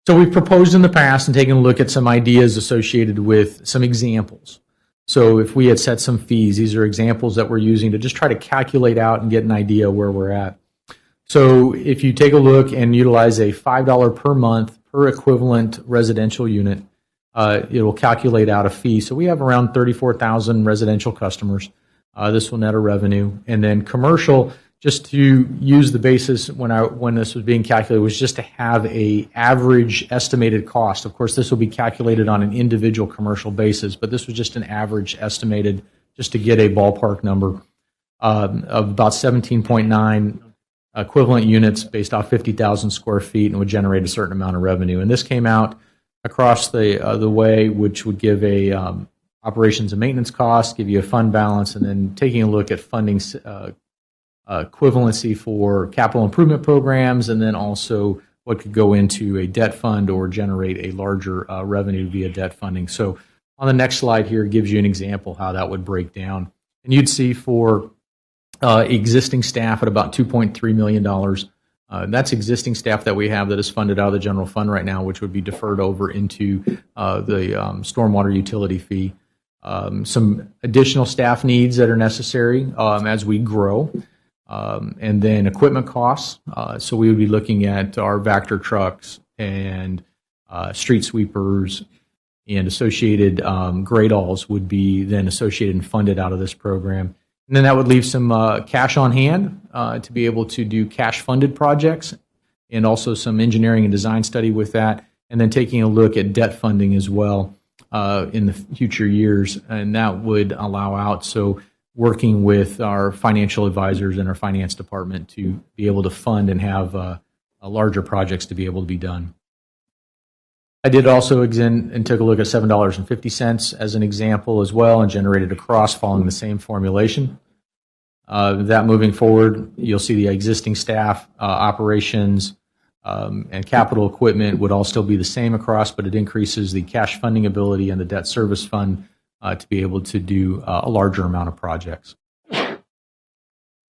So we've proposed in the past and taken a look at some ideas associated with some examples. So if we had set some fees, these are examples that we're using to just try to calculate out and get an idea where we're at. So if you take a look and utilize a $5 per month per equivalent residential unit, it will calculate out a fee. So we have around 34,000 residential customers. This will net a revenue. And then commercial, just to use the basis when this was being calculated, was just to have a average estimated cost. Of course, this will be calculated on an individual commercial basis, but this was just an average estimated just to get a ballpark number of about 17.9 equivalent units based off 50,000 square feet, and would generate a certain amount of revenue. And this came out across the way, which would give a operations and maintenance cost, give you a fund balance, and then taking a look at funding equivalency for capital improvement programs, and then also what could go into a debt fund or generate a larger revenue via debt funding. So on the next slide here gives you an example how that would break down. And you'd see for existing staff at about $2.3 million. That's existing staff that we have that is funded out of the general fund right now, which would be deferred over into the stormwater utility fee. Some additional staff needs that are necessary as we grow. And then equipment costs. So we would be looking at our Vector trucks and street sweepers and associated grade-alls would be then associated and funded out of this program. And then that would leave some cash on hand to be able to do cash-funded projects, and also some engineering and design study with that, and then taking a look at debt funding as well in the future years. And that would allow out, so working with our financial advisors and our finance department to be able to fund and have larger projects to be able to be done. I did also and took a look at $7.50 as an example as well, and generated a cross following the same formulation. That moving forward, you'll see the existing staff, operations, and capital equipment would all still be the same across, but it increases the cash funding ability and the debt service fund to be able to do a larger amount of projects.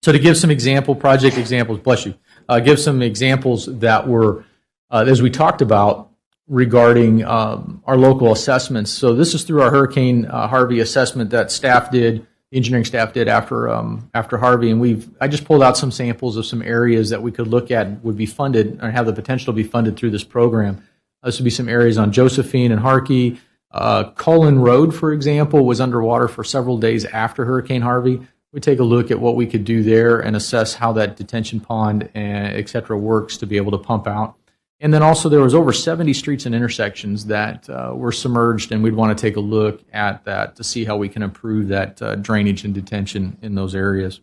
So to give some project examples, bless you, give some examples that were, as we talked about, regarding our local assessments. So this is through our Hurricane Harvey assessment that staff did, the engineering staff did after Harvey, and I just pulled out some samples of some areas that we could look at would be funded or have the potential to be funded through this program. This would be some areas on Josephine and Harkey. Cullen Road, for example, was underwater for several days after Hurricane Harvey. We take a look at what we could do there and assess how that detention pond, et cetera, works to be able to pump out. And then also there was over 70 streets and intersections that were submerged, and we'd want to take a look at that to see how we can improve that drainage and detention in those areas.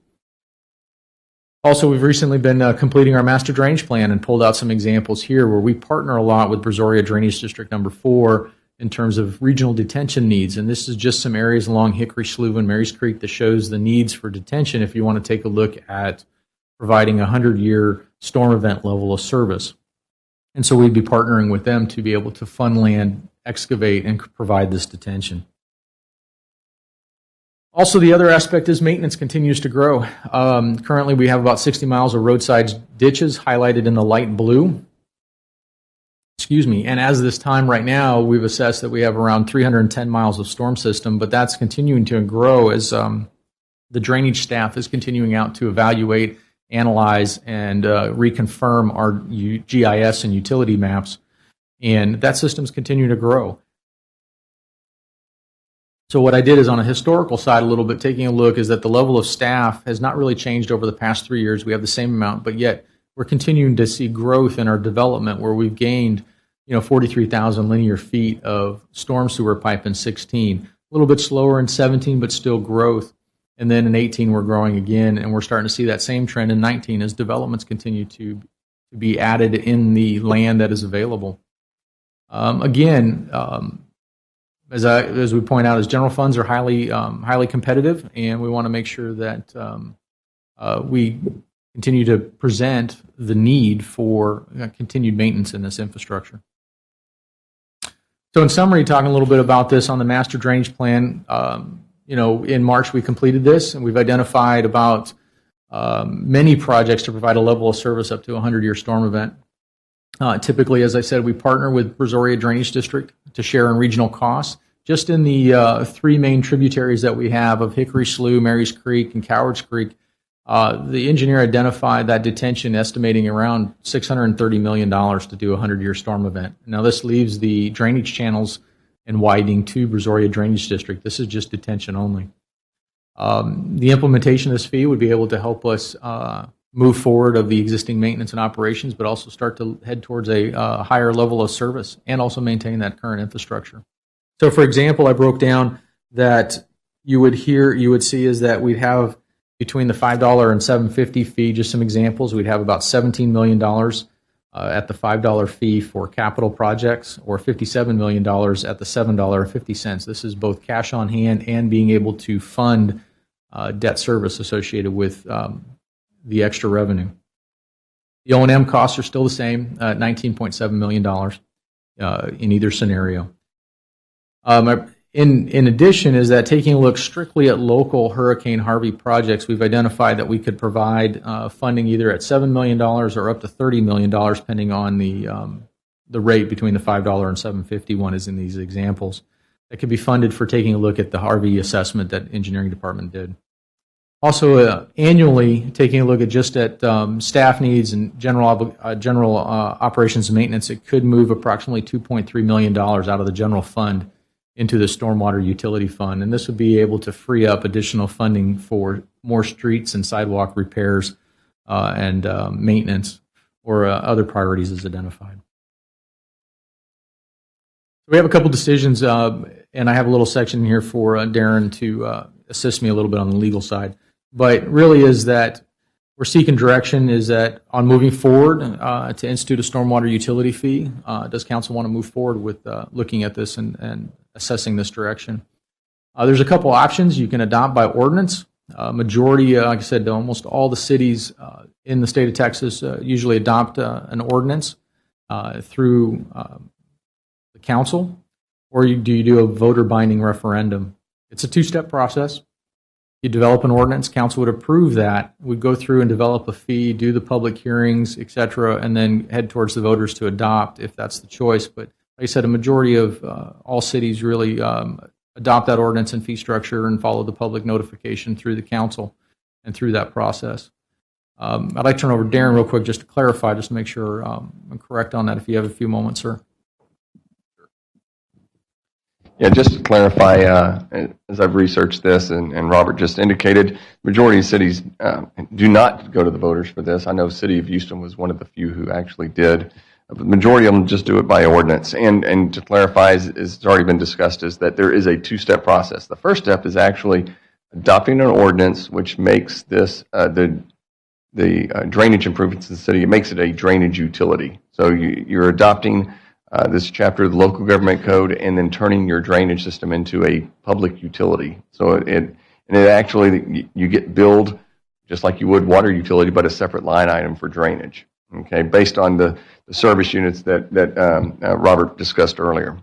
Also, we've recently been completing our master drainage plan and pulled out some examples here where we partner a lot with Brazoria Drainage District number 4 in terms of regional detention needs. And this is just some areas along Hickory, Slough, and Marys Creek that shows the needs for detention if you want to take a look at providing a 100-year storm event level of service. And so we'd be partnering with them to be able to fund land, excavate, and provide this detention. Also, the other aspect is maintenance continues to grow. Currently, we have about 60 miles of roadside ditches highlighted in the light blue. And as this time right now, we've assessed that we have around 310 miles of storm system, but that's continuing to grow as the drainage staff is continuing out to evaluate, analyze, and reconfirm our GIS and utility maps, and that system's continuing to grow. So what I did is on a historical side a little bit, taking a look, is that the level of staff has not really changed over the past 3 years. We have the same amount, but yet we're continuing to see growth in our development where we've gained 43,000 linear feet of storm sewer pipe in 16. little bit slower in 17, but still growth. And then in 18, we're growing again, and we're starting to see that same trend in 19 as developments continue to be added in the land that is available. Again, as we point out, as general funds are highly competitive, and we want to make sure that we continue to present the need for continued maintenance in this infrastructure. So in summary, talking a little bit about this on the master drainage plan, in March we completed this, and we've identified about many projects to provide a level of service up to a 100-year storm event. Typically, as I said, we partner with Brazoria Drainage District to share in regional costs. Just in the three main tributaries that we have of Hickory Slough, Marys Creek, and Cowards Creek, the engineer identified that detention estimating around $630 million to do a 100-year storm event. Now, this leaves the drainage channels and widening to Brazoria Drainage District. This is just detention only. The implementation of this fee would be able to help us move forward of the existing maintenance and operations, but also start to head towards a higher level of service and also maintain that current infrastructure. So, for example, I broke down that you would see is that we'd have between the $5 and $7.50 fee, just some examples, we'd have about $17 million at the $5 fee for capital projects, or $57 million at the $7.50. This is both cash on hand and being able to fund debt service associated with the extra revenue. The O&M costs are still the same, $19.7 million in either scenario. In addition, is that taking a look strictly at local Hurricane Harvey projects, we've identified that we could provide funding either at $7 million or up to $30 million, depending on the rate between the $5 and $7.50 one is in these examples. That could be funded for taking a look at the Harvey assessment that engineering department did. Also, annually, taking a look at staff needs and general operations and maintenance, it could move approximately $2.3 million out of the general fund into the stormwater utility fund, and this would be able to free up additional funding for more streets and sidewalk repairs and maintenance or other priorities as identified. We have a couple decisions, and I have a little section here for Darren to assist me a little bit on the legal side. But really is that we're seeking direction is that on moving forward to institute a stormwater utility fee, does council want to move forward with looking at this and assessing this direction? There's a couple options. You can adopt by ordinance. Majority, like I said, almost all the cities in the state of Texas usually adopt an ordinance through the council, or do you do a voter binding referendum? It's a two-step process. You develop an ordinance, council would approve that. We'd go through and develop a fee, do the public hearings, et cetera, and then head towards the voters to adopt if that's the choice. But like I said, a majority of all cities really adopt that ordinance and fee structure and follow the public notification through the council and through that process. I'd like to turn over to Darren real quick just to clarify, just to make sure I'm correct on that if you have a few moments, sir. Yeah, just to clarify, as I've researched this, and Robert just indicated, majority of cities do not go to the voters for this. I know City of Houston was one of the few who actually did. But the majority of them just do it by ordinance. And to clarify, as it's already been discussed, is that there is a two-step process. The first step is actually adopting an ordinance which makes this, the drainage improvements in the city, it makes it a drainage utility. So you're adopting this chapter of the local government code and then turning your drainage system into a public utility. So it actually, you get billed just like you would water utility, but a separate line item for drainage, okay, based on the service units that Robert discussed earlier.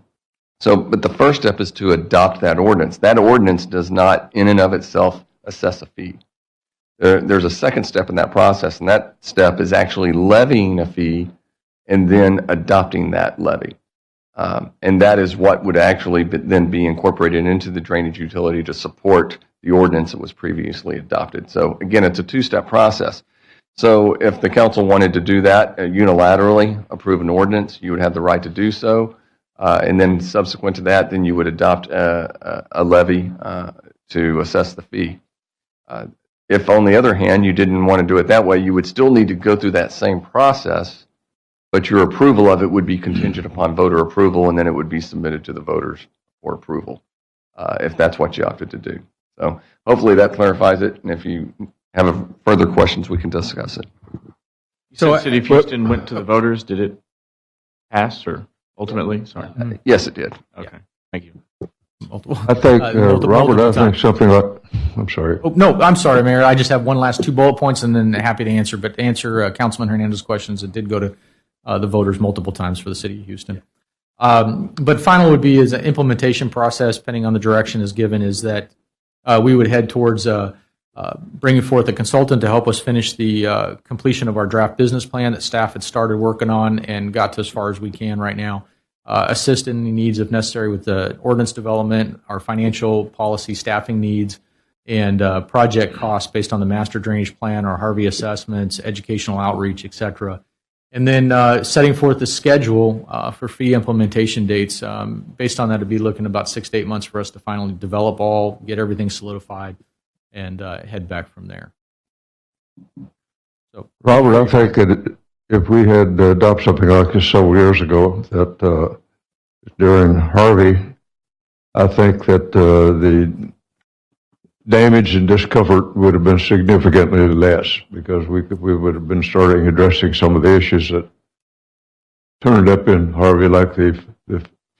So, but the first step is to adopt that ordinance. That ordinance does not in and of itself assess a fee. There's a second step in that process, and that step is actually levying a fee and then adopting that levy. And that is what would actually then be incorporated into the drainage utility to support the ordinance that was previously adopted. So again, it's a two-step process. So if the council wanted to do that unilaterally, approve an ordinance, you would have the right to do so. And then subsequent to that, then you would adopt a levy to assess the fee. If on the other hand, you didn't want to do it that way, you would still need to go through that same process, but your approval of it would be contingent upon voter approval, and then it would be submitted to the voters for approval. if that's what you opted to do. So hopefully that clarifies it, and if you have further questions, we can discuss it. So City of Houston went to the voters. Did it pass or ultimately? Sorry. Yes, it did. Okay. Thank you. I think, Robert, I think something like, I'm sorry. Oh, no, I'm sorry, Mayor. I just have one last 2 bullet points and then happy to answer. But to answer Councilman Hernandez's questions, it did go to the voters multiple times for the City of Houston. But final would be is an implementation process, depending on the direction is given, is that we would head towards bringing forth a consultant to help us finish the completion of our draft business plan that staff had started working on and got to as far as we can right now. Assist in the needs if necessary with the ordinance development, our financial policy staffing needs, and project costs based on the master drainage plan, our Harvey assessments, educational outreach, et cetera. And then setting forth the schedule for fee implementation dates. Based on that, it'd be looking about 6 to 8 months for us to finally develop all, get everything solidified, and head back from there. So, Robert, I think that if we had adopted something like this several years ago, that during Harvey, I think that the damage and discomfort would have been significantly less, because we would have been starting addressing some of the issues that turned up in Harvey, like the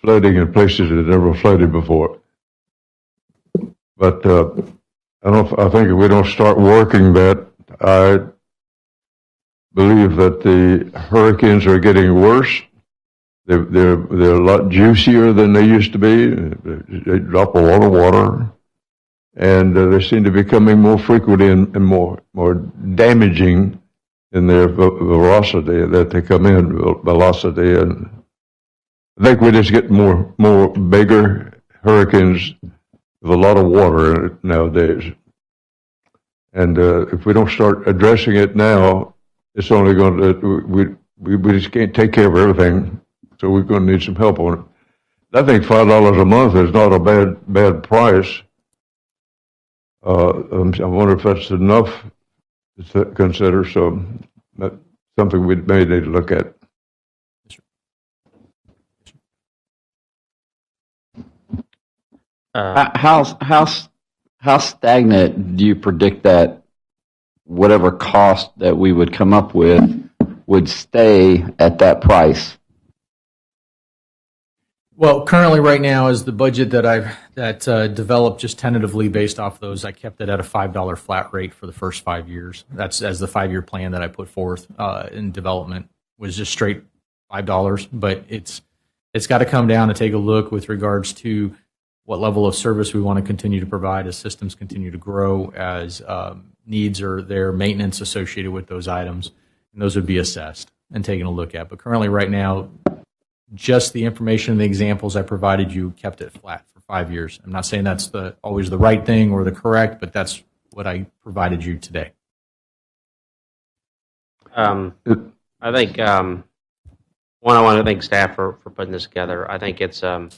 flooding in places that never flooded before. But I think if we don't start working that, I believe that the hurricanes are getting worse. They're a lot juicier than they used to be. They drop a lot of water, and they seem to be becoming more frequent and more damaging in their velocity that they come in, velocity. And I think we just get more bigger hurricanes with a lot of water in it nowadays. And if we don't start addressing it now, it's only going to, we just can't take care of everything. So we're going to need some help on it. I think $5 a month is not a bad price. I wonder if that's enough to consider. So that's something we may need to look at. How stagnant do you predict that whatever cost that we would come up with would stay at that price? Well, currently, right now, is the budget that I've developed just tentatively based off those. I kept it at a $5 flat rate for the first 5 years. That's as the 5-year plan that I put forth in development was just straight $5. But it's got to come down and take a look with regards to what level of service we want to continue to provide as systems continue to grow, as needs or their maintenance associated with those items, and those would be assessed and taken a look at. But currently, right now, just the information and the examples I provided you kept it flat for 5 years. I'm not saying that's always the right thing or the correct, but that's what I provided you today. I think I want to thank staff for putting this together. I think it's a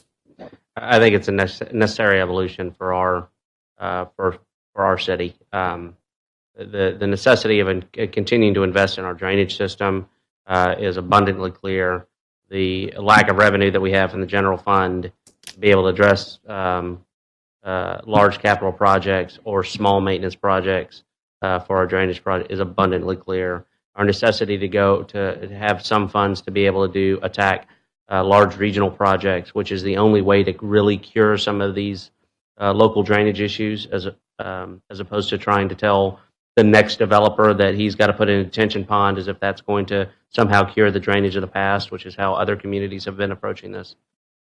necessary evolution for our city. The necessity of continuing to invest in our drainage system is abundantly clear. The lack of revenue that we have in the general fund to be able to address large capital projects or small maintenance projects for our drainage project is abundantly clear. Our necessity to have some funds to be able to attack large regional projects, which is the only way to really cure some of these local drainage issues, as opposed to trying to tell the next developer that he's got to put in a detention pond as if that's going to somehow cure the drainage of the past, which is how other communities have been approaching this.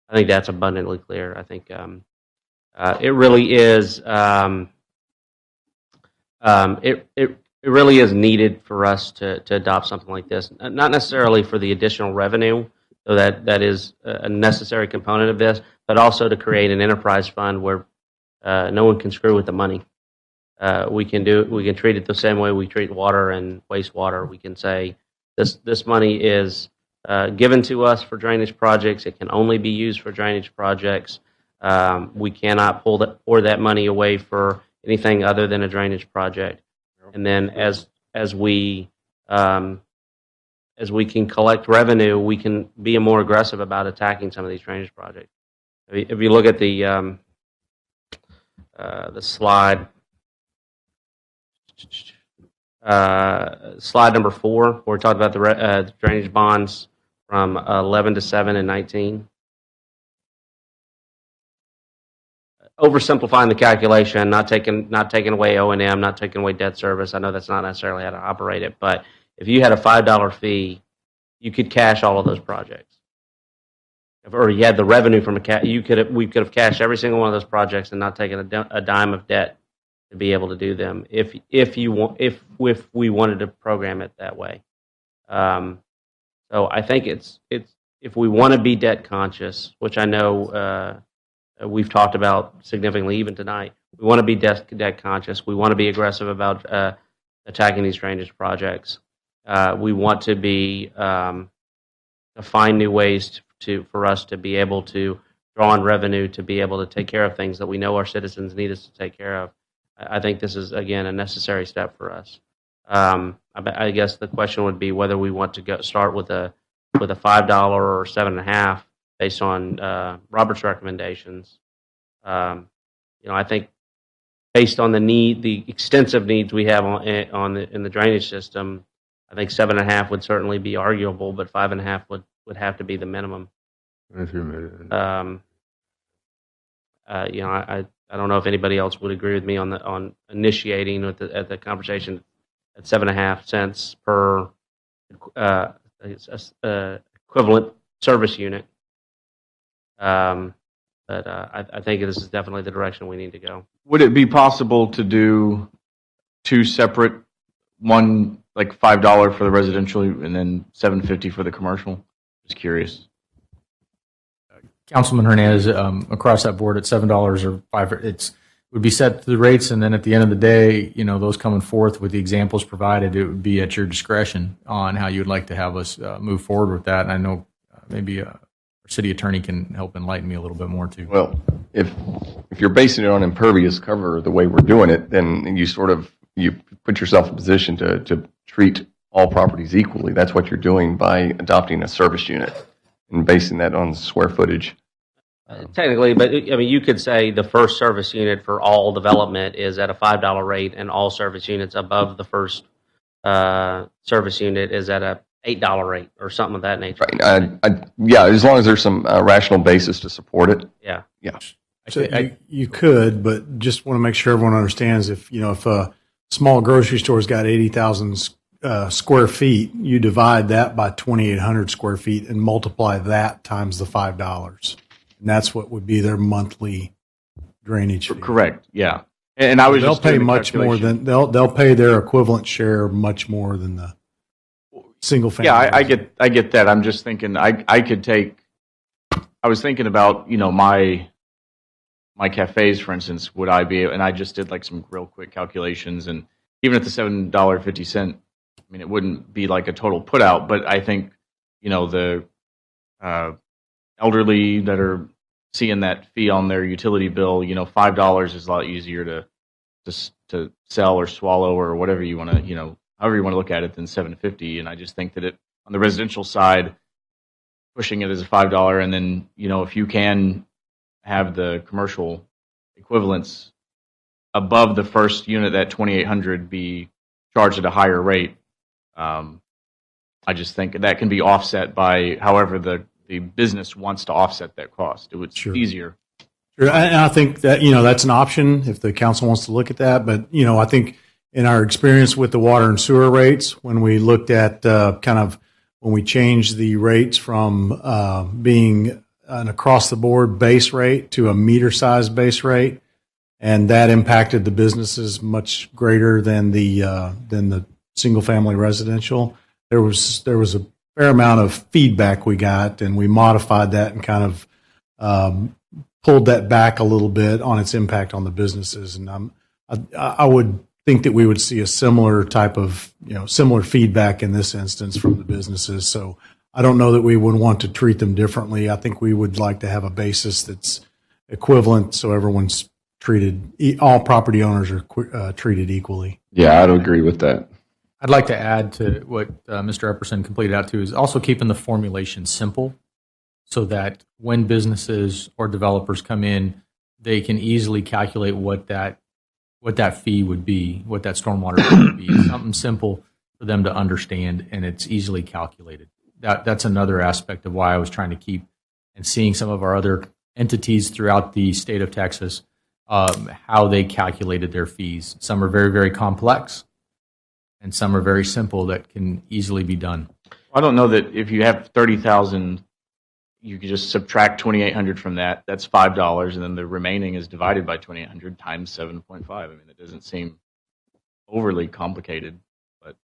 I think that's abundantly clear. I think it really is. It really is needed for us to adopt something like this. Not necessarily for the additional revenue, though that is a necessary component of this, but also to create an enterprise fund where no one can screw with the money. We can treat it the same way we treat water and wastewater. We can say this money is given to us for drainage projects. It can only be used for drainage projects. We cannot pour that money away for anything other than a drainage project. And then as we can collect revenue, we can be more aggressive about attacking some of these drainage projects. If you look at the the slide. Slide number 4, where we talked about the drainage bonds from 11 to 7 and 19. Oversimplifying the calculation, not taking away O&M, not taking away debt service. I know that's not necessarily how to operate it, but if you had a $5 fee, you could cash all of those projects. Or you had the revenue from we could have cashed every single one of those projects and not taken a dime of debt to be able to do them if we wanted to program it that way. So I think it's if we want to be debt conscious, which I know we've talked about significantly even tonight. We want to be debt conscious. We want to be aggressive about attacking these drainage projects. We want to be to find new ways for us to be able to draw on revenue to be able to take care of things that we know our citizens need us to take care of. I think this is, again, a necessary step for us. I guess the question would be whether we want to start with a $5 or 7.5 based on Robert's recommendations. I think based on the extensive needs we have in the drainage system, I think 7.5 would certainly be arguable, but 5.5 would have to be the minimum. I don't know if anybody else would agree with me on initiating at the conversation at 7.5 cents per equivalent service unit. But I think this is definitely the direction we need to go. Would it be possible to do 2 separate, one like $5 for the residential and then $7.50 for the commercial? Just curious. Councilman Hernandez, across that board at $7 or $5, it would be set to the rates, and then at the end of the day, those coming forth with the examples provided, it would be at your discretion on how you would like to have us move forward with that. And I know maybe our city attorney can help enlighten me a little bit more too. Well, if you're basing it on impervious cover the way we're doing it, then you put yourself in a position to treat all properties equally. That's what you're doing by adopting a service unit and basing that on square footage. Technically, but I mean, you could say the first service unit for all development is at a $5 rate, and all service units above the first service unit is at a $8 rate or something of that nature. Right. Yeah, as long as there's some rational basis to support it. Yeah. Yeah. So you could, but just want to make sure everyone understands if a small grocery store's got 80,000 square feet, you divide that by 2,800 square feet and multiply that times the $5. And that's what would be their monthly drainage fee. Correct. Yeah. And I was they'll just pay doing the much more calculation. than they'll pay their equivalent share much more than the single family. Yeah, I get that. I'm just thinking I could take. I was thinking about my cafes, for instance. Would I be? And I just did like some real quick calculations, and even at the $7.50, I mean, it wouldn't be like a total put out. But I think the elderly that are seeing that fee on their utility bill, $5 is a lot easier to sell or swallow or whatever you want to, however you want to look at it than $7.50. And I just think that on the residential side, pushing it as a $5, and then if you can have the commercial equivalents above the first unit, that 2,800 be charged at a higher rate. I just think that can be offset by however the business wants to offset that cost. It's easier. Sure. And I think that, that's an option if the council wants to look at that. But, I think in our experience with the water and sewer rates, when we looked at when we changed the rates from being an across-the-board base rate to a meter-sized base rate, and that impacted the businesses much greater than the single-family residential. There was a fair amount of feedback we got, and we modified that and kind of pulled that back a little bit on its impact on the businesses. And I would think that we would see a similar type of, similar feedback in this instance from the businesses. So I don't know that we would want to treat them differently. I think we would like to have a basis that's equivalent so everyone's treated, all property owners are treated equally. Yeah, I'd agree with that. I'd like to add to what Mr. Epperson completed out to is also keeping the formulation simple so that when businesses or developers come in, they can easily calculate what that fee would be, what that stormwater fee would be. It's something simple for them to understand, and it's easily calculated. That's another aspect of why I was trying to keep and seeing some of our other entities throughout the state of Texas, how they calculated their fees. Some are very, very complex, and some are very simple that can easily be done. I don't know that if you have 30,000, you could just subtract 2,800 from that. That's $5, and then the remaining is divided by 2,800 times 7.5. I mean, it doesn't seem overly complicated, but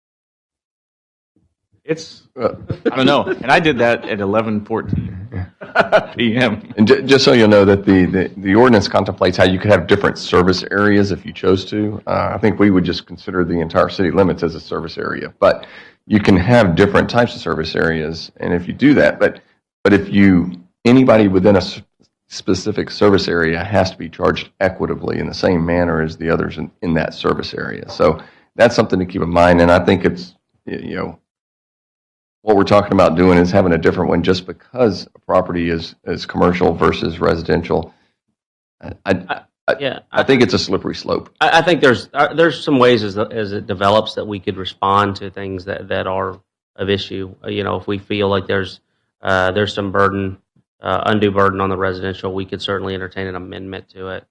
it's I don't know. And I did that at 11:14 p.m. And just so you'll know that the ordinance contemplates how you could have different service areas if you chose to. I think we would just consider the entire city limits as a service area, but you can have different types of service areas. And if you do that, but if anybody within a specific service area has to be charged equitably in the same manner as the others in that service area. So that's something to keep in mind. And I think it's, what we're talking about doing is having a different one just because a property is commercial versus residential. I think it's a slippery slope. I think there's some ways as it develops that we could respond to things that are of issue. If we feel like there's some burden, undue burden on the residential, we could certainly entertain an amendment to it.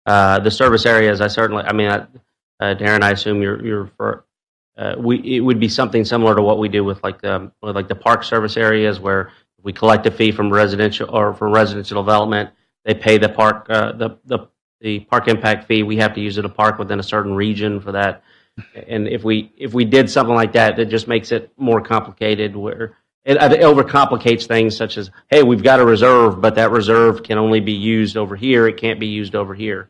The service areas, Darren, I assume you're for. It would be something similar to what we do with the park service areas, where we collect a fee from residential development. They pay the park the park impact fee. We have to use it a park within a certain region for that. And if we did something like that, that just makes it more complicated. Where it overcomplicates things, such as, hey, we've got a reserve, but that reserve can only be used over here. It can't be used over here.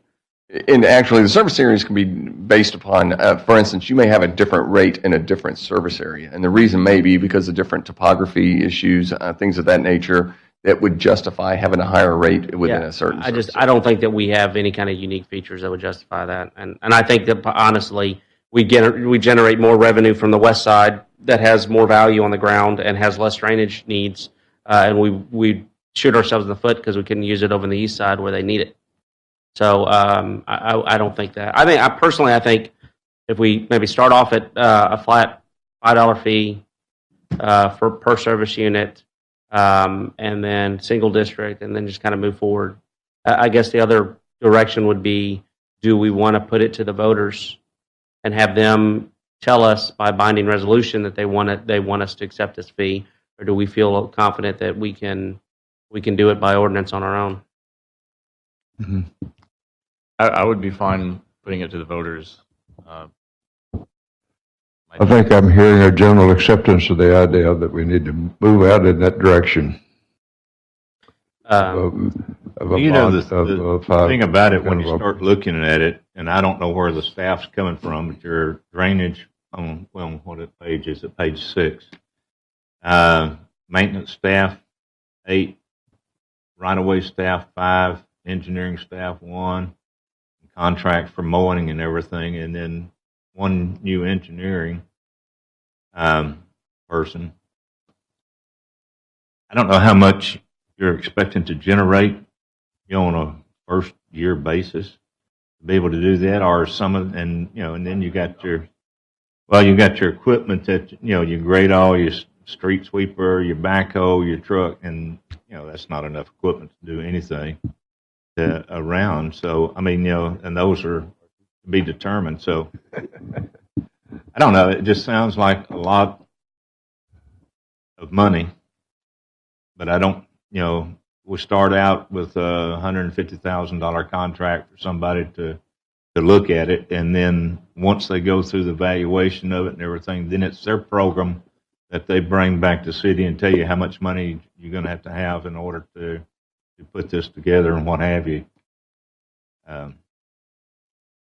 And actually, the service areas can be based upon, for instance, you may have a different rate in a different service area. And the reason may be because of different topography issues, things of that nature, that would justify having a higher rate within a certain service area. I don't think that we have any kind of unique features that would justify that. And I think that, honestly, we generate more revenue from the west side that has more value on the ground and has less drainage needs. And we shoot ourselves in the foot because we couldn't use it over on the east side where they need it. So I don't think that. I think if we maybe start off at a flat $5 fee per service unit, and then single district, and then just kind of move forward. I guess the other direction would be, do we want to put it to the voters and have them tell us by binding resolution that they want us to accept this fee, or do we feel confident that we can do it by ordinance on our own? Mm-hmm. I would be fine putting it to the voters. I think I'm hearing a general acceptance of the idea that we need to move out in that direction. The thing about it, when you start looking at it, and I don't know where the staff's coming from, but your drainage on, what page is it? Page 6. Maintenance staff, 8. Right-of-way staff, 5. Engineering staff, 1. Contract for mowing and everything, and then 1 new engineering person. I don't know how much you're expecting to generate, on a first year basis to be able to do that, or and then you got your equipment that you grade all your street sweeper, your backhoe, your truck, and that's not enough equipment to do anything around. So and those are to be determined. So I don't know. It just sounds like a lot of money, but I don't. We start out with a $150,000 contract for somebody to look at it, and then once they go through the valuation of it and everything, then it's their program that they bring back to the city and tell you how much money you're going to have in order to put this together and what have you.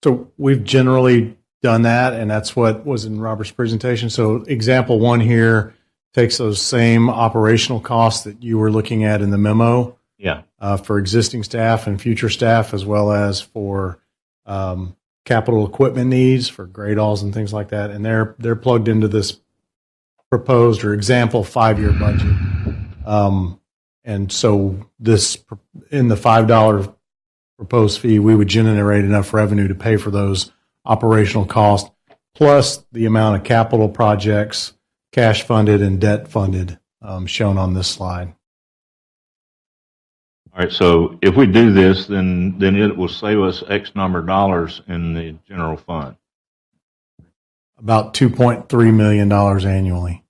So we've generally done that, and that's what was in Robert's presentation. So example 1 here takes those same operational costs that you were looking at in the memo, for existing staff and future staff, as well as for capital equipment needs for grade alls and things like that, and they're plugged into this proposed or example 5-year budget. And so this, in the $5 proposed fee, we would generate enough revenue to pay for those operational costs, plus the amount of capital projects, cash funded and debt funded, shown on this slide. All right, so if we do this, then it will save us X number of dollars in the general fund. About $2.3 million annually.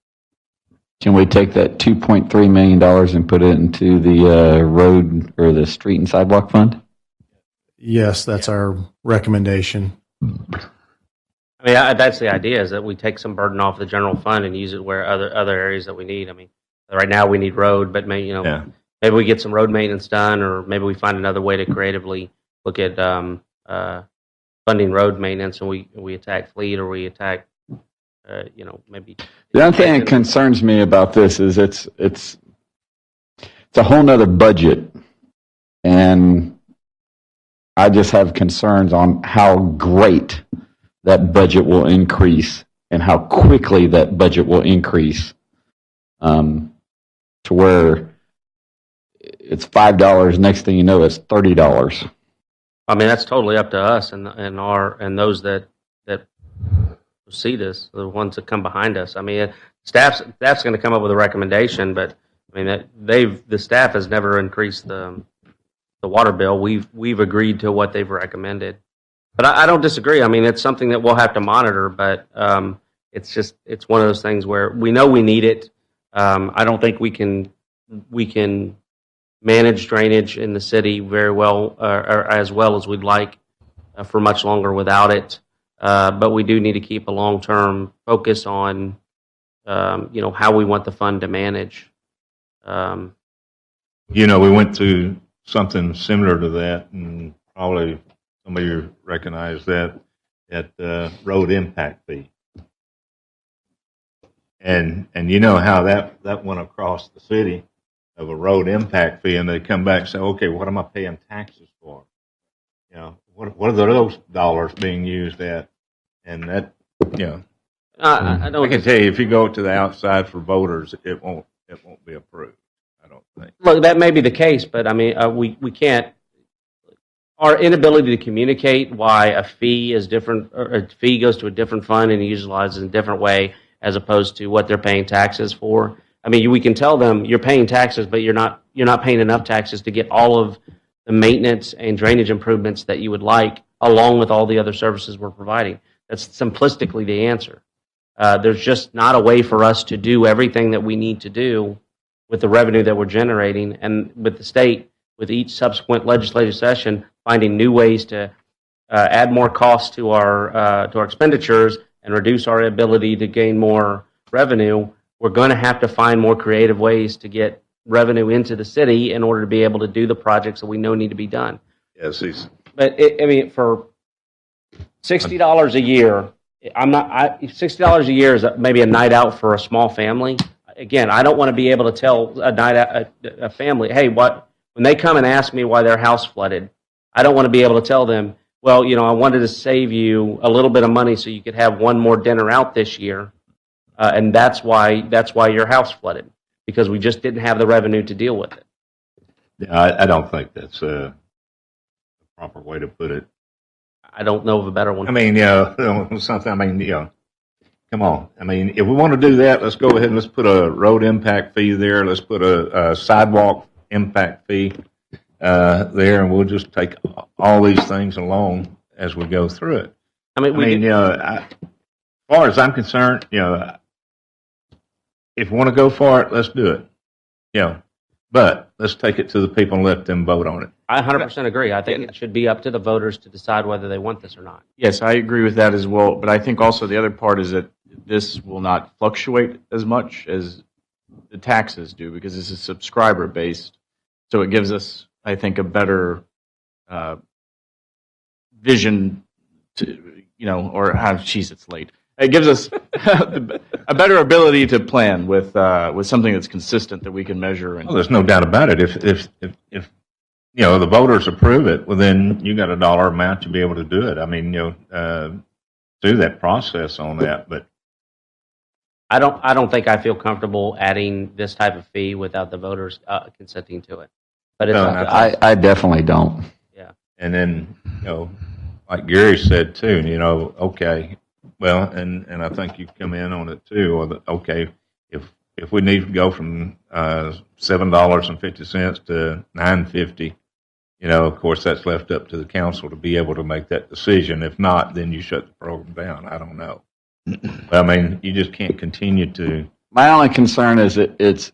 Can we take that $2.3 million and put it into the road or the street and sidewalk fund? Yes, that's our recommendation. I mean, that's the idea, is that we take some burden off the general fund and use it where other areas that we need. I mean, right now we need road, but maybe, maybe we get some road maintenance done, or maybe we find another way to creatively look at funding road maintenance, and we attack fleet, or we attack, maybe. The other thing that concerns me about this is it's a whole nother budget, and I just have concerns on how great that budget will increase and how quickly that budget will increase, to where it's $5. Next thing you know, it's $30. I mean, that's totally up to us and those that see this, the ones that come behind us. I mean, staff's going to come up with a recommendation, but I mean, the staff has never increased the water bill. We've agreed to what they've recommended, but I don't disagree. I mean, it's something that we'll have to monitor, but it's one of those things where we know we need it. I don't think we can manage drainage in the city very well, or as well as we'd like, for much longer without it. But we do need to keep a long-term focus on, how we want the fund to manage. We went through something similar to that, and probably some of you recognize that road impact fee. And you know how that went across the city, of a road impact fee, and they come back and say, okay, what am I paying taxes for? What are those dollars being used at? And that, I can tell you, if you go to the outside for voters, it won't be approved. I don't think. Look, that may be the case, but I mean, we can't. Our inability to communicate why a fee is different, or a fee goes to a different fund and utilizes in a different way, as opposed to what they're paying taxes for. I mean, we can tell them you're paying taxes, but you're not paying enough taxes to get all of the maintenance and drainage improvements that you would like, along with all the other services we're providing. That's simplistically the answer. There's just not a way for us to do everything that we need to do with the revenue that we're generating, and with the state, with each subsequent legislative session, finding new ways to add more costs to our expenditures and reduce our ability to gain more revenue. We're going to have to find more creative ways to get revenue into the city in order to be able to do the projects that we know need to be done. Yes, but for $60 a year, $60 a year is maybe a night out for a small family. Again, I don't want to be able to tell a family, hey, when they come and ask me why their house flooded, I don't want to be able to tell them, well, I wanted to save you a little bit of money so you could have one more dinner out this year. And that's why your house flooded, because we just didn't have the revenue to deal with it. Yeah, I don't think that's a proper way to put it. I don't know of a better one. I mean, come on. I mean, if we want to do that, let's go ahead and let's put a road impact fee there. Let's put a sidewalk impact fee there, and we'll just take all these things along as we go through it. As far as I'm concerned, if we want to go for it, let's do it. But let's take it to the people and let them vote on it. I 100% agree. I think it should be up to the voters to decide whether they want this or not. Yes, I agree with that as well. But I think also the other part is that this will not fluctuate as much as the taxes do, because this is subscriber based. So it gives us, I think, a better vision to, it's late. It gives us a better ability to plan with something that's consistent that we can measure. And there's no doubt about it. If the voters approve it, well, then you got a dollar amount to be able to do it. I mean, through that process on that. But I don't think I feel comfortable adding this type of fee without the voters consenting to it. But it's I definitely don't. Yeah. And then, like Gary said too, okay, well, and I think you come in on it too, or okay, if we need to go from $7.50 to $9.50, of course that's left up to the council to be able to make that decision. If not, then you shut the program down. I don't know. I mean, you just can't continue to. My only concern is it's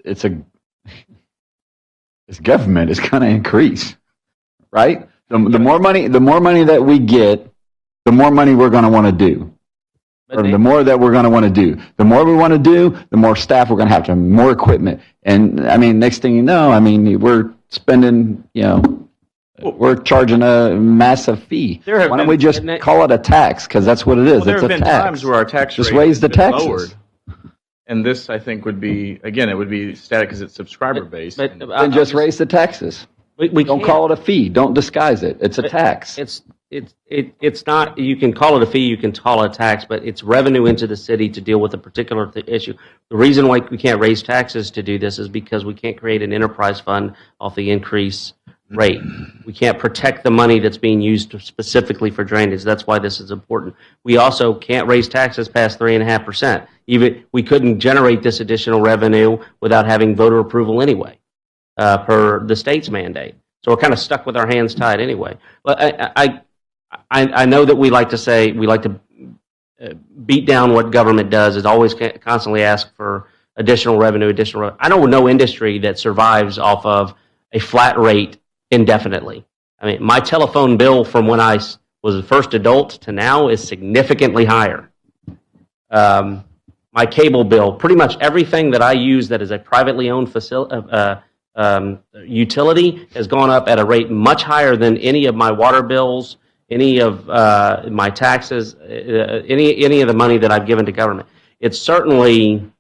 government is going to increase, right? The more money that we get, the more money we're going to want to do. Or the more that we're going to want to do. The more we want to do, the more staff we're going to have more equipment. And I mean, next thing you know, I mean, we're spending, we're charging a massive fee. Why don't we just call it a tax? Because that's what it is. Well, it's a there have been tax. times where our tax just rate raise the has been taxes. lowered. And this, I think, would be, again, it would be static because it's subscriber based. Then just raise the taxes. We don't call it a fee. Don't disguise it. It's a tax. It's not. You can call it a fee. You can call it a tax, but it's revenue into the city to deal with a particular issue. The reason why we can't raise taxes to do this is because we can't create an enterprise fund off the increase rate. We can't protect the money that's being used specifically for drainage. That's why this is important. We also can't raise taxes past 3.5%. Even we couldn't generate this additional revenue without having voter approval anyway, per the state's mandate. So we're kind of stuck with our hands tied anyway. But I know that we like to beat down what government does, is always constantly ask for additional revenue. I don't know industry that survives off of a flat rate indefinitely. I mean, my telephone bill from when I was the first adult to now is significantly higher. My cable bill, pretty much everything that I use that is a privately owned utility has gone up at a rate much higher than any of my water bills, any of my taxes, any of the money that I've given to government. It's certainly,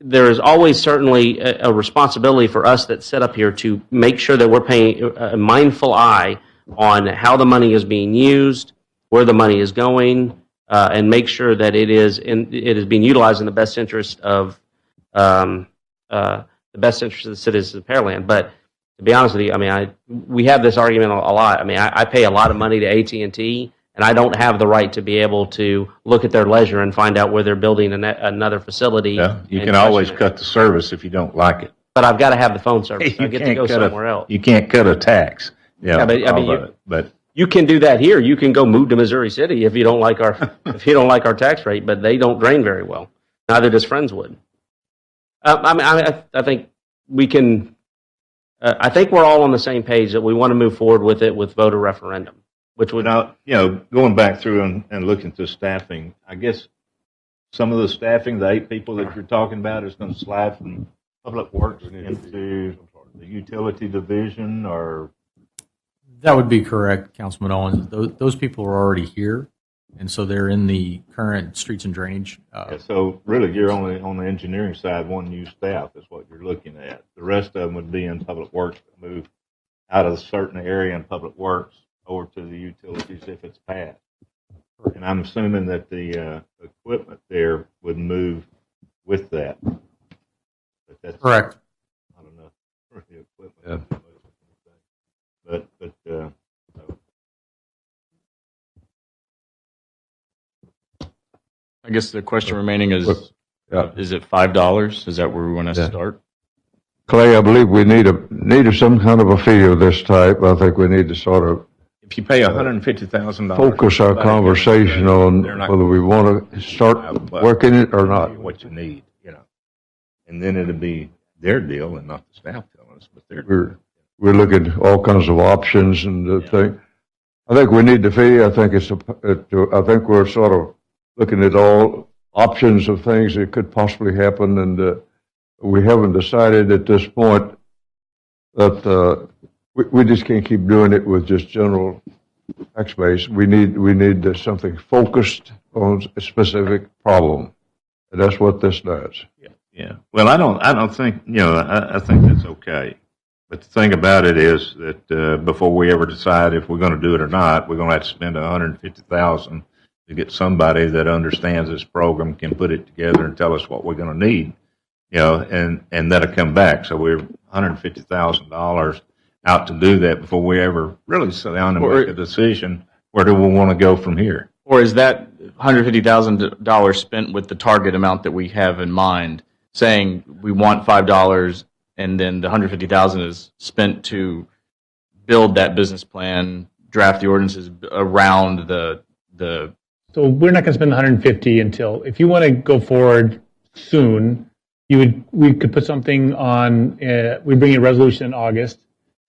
there is always certainly a responsibility for us that sit up here to make sure that we're paying a mindful eye on how the money is being used, where the money is going, and make sure that it is being utilized in the best interest of the citizens of Pearland. But to be honest with you, I mean, we have this argument a lot. I mean, I pay a lot of money to AT&T, and I don't have the right to be able to look at their leisure and find out where they're building another facility. Yeah, you can always cut the service if you don't like it. But I've got to have the phone service. I get to go somewhere else. You can't cut a tax. Yeah, but you can do that here. You can go move to Missouri City if you don't like our tax rate, but they don't drain very well. Neither does Friendswood. I think we can. I think we're all on the same page that we want to move forward with it with voter referendum, which would going back through and looking through staffing. I guess some of the staffing, the 8 people that you're talking about, is going to slide from Public Works into the utility division, or that would be correct, Councilman Owens. Those people are already here, and so they're in the current streets and drainage. So really, you're only on the engineering side, one new staff is what you're looking at. The rest of them would be in Public Works, to move out of a certain area in Public Works over to the utilities if it's passed. And I'm assuming that the equipment there would move with that. But that's correct. I don't know for the equipment. Yeah. But I guess the question remaining is it $5? Is that where we want to start? Clay, I believe we need some kind of a fee of this type. I think we need to sort of, if you pay $150,000, focus our conversation on whether we want to start working it or not. What you need, and then it'll be their deal and not the staff telling us, but we're looking at all kinds of options and the thing. I think we need the fee. I think I think we're sort of looking at all options of things that could possibly happen, and we haven't decided at this point that we just can't keep doing it with just general tax base. We need something focused on a specific problem, and that's what this does. Yeah. Well, I don't think I think that's okay. But the thing about it is that before we ever decide if we're going to do it or not, we're going to have to spend $150,000 to get somebody that understands this program, can put it together and tell us what we're going to need, and that'll come back. So we're $150,000 out to do that before we ever really sit down and make a decision. Where do we want to go from here? Or is that $150,000 spent with the target amount that we have in mind, saying we want $5, and then the $150,000 is spent to build that business plan, draft the ordinances around the. So we're not going to spend the 150 until, if you want to go forward soon, we could put something on, we bring a resolution in August,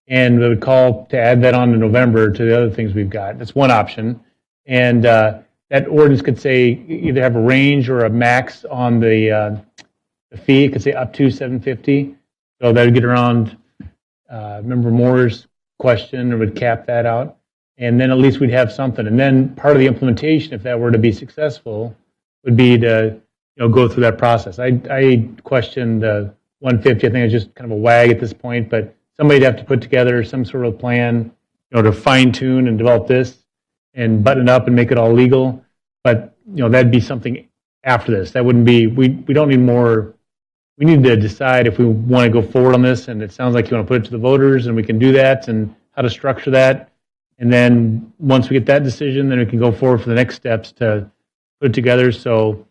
and we would call to add that on to November to the other things we've got. That's one option. And that ordinance could say, either have a range or a max on the fee. It could say up to $750. So that would get around Member Moore's question, or would cap that out. And then at least we'd have something. And then part of the implementation, if that were to be successful, would be to go through that process. I questioned 150. I think it's just kind of a wag at this point, but somebody'd have to put together some sort of plan, to fine tune and develop this and button it up and make it all legal. But that'd be something after this. That wouldn't be. We don't need more. We need to decide if we want to go forward on this. And it sounds like you want to put it to the voters, and we can do that, and how to structure that. And then once we get that decision, then we can go forward for the next steps to put it together. So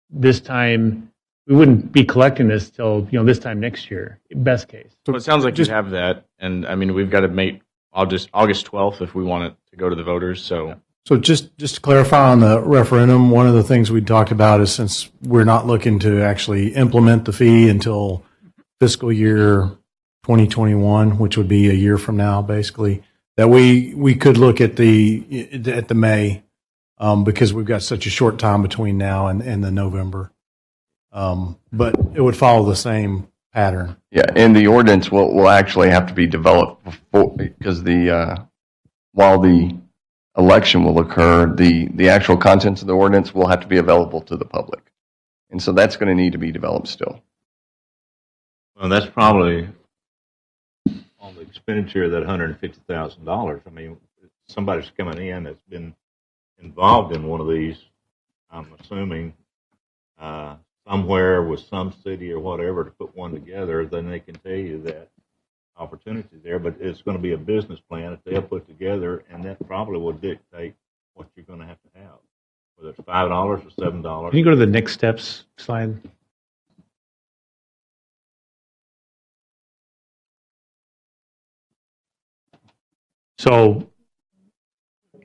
this time, we wouldn't be collecting this till this time next year, best case. So it sounds like you have that, and I mean we've got to make August 12th if we want it to go to the voters. So just to clarify on the referendum, one of the things we talked about is, since we're not looking to actually implement the fee until fiscal year 2021, which would be a year from now, basically, that we could look at the May, because we've got such a short time between now and the November. But it would follow the same pattern. Yeah, and the ordinance will actually have to be developed before, because while the election will occur, the actual contents of the ordinance will have to be available to the public. And so that's going to need to be developed still. Well, that's probably on the expenditure of that $150,000. I mean, somebody's coming in that's been involved in one of these, I'm assuming, somewhere with some city or whatever to put one together, then they can tell you that opportunity there. But it's going to be a business plan that they'll put together, and that probably will dictate what you're going to have, whether it's $5 or $7. Can you go to the next steps slide? So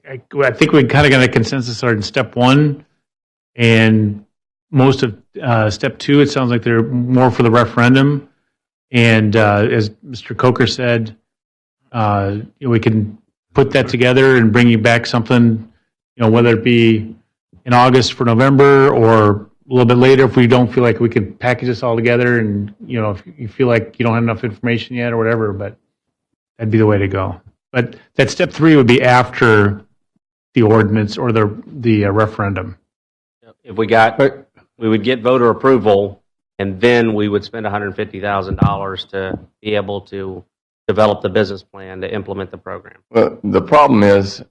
I think we kind of got a consensus on step one, and most of step two, it sounds like they're more for the referendum. And as Mr. Coker said, we can put that together and bring you back something, whether it be in August for November or a little bit later if we don't feel like we can package this all together, and if you feel like you don't have enough information yet or whatever, but that'd be the way to go. But that step three would be after the ordinance or the referendum. If we would get voter approval, and then we would spend $150,000 to be able to develop the business plan to implement the program. Well, the problem is,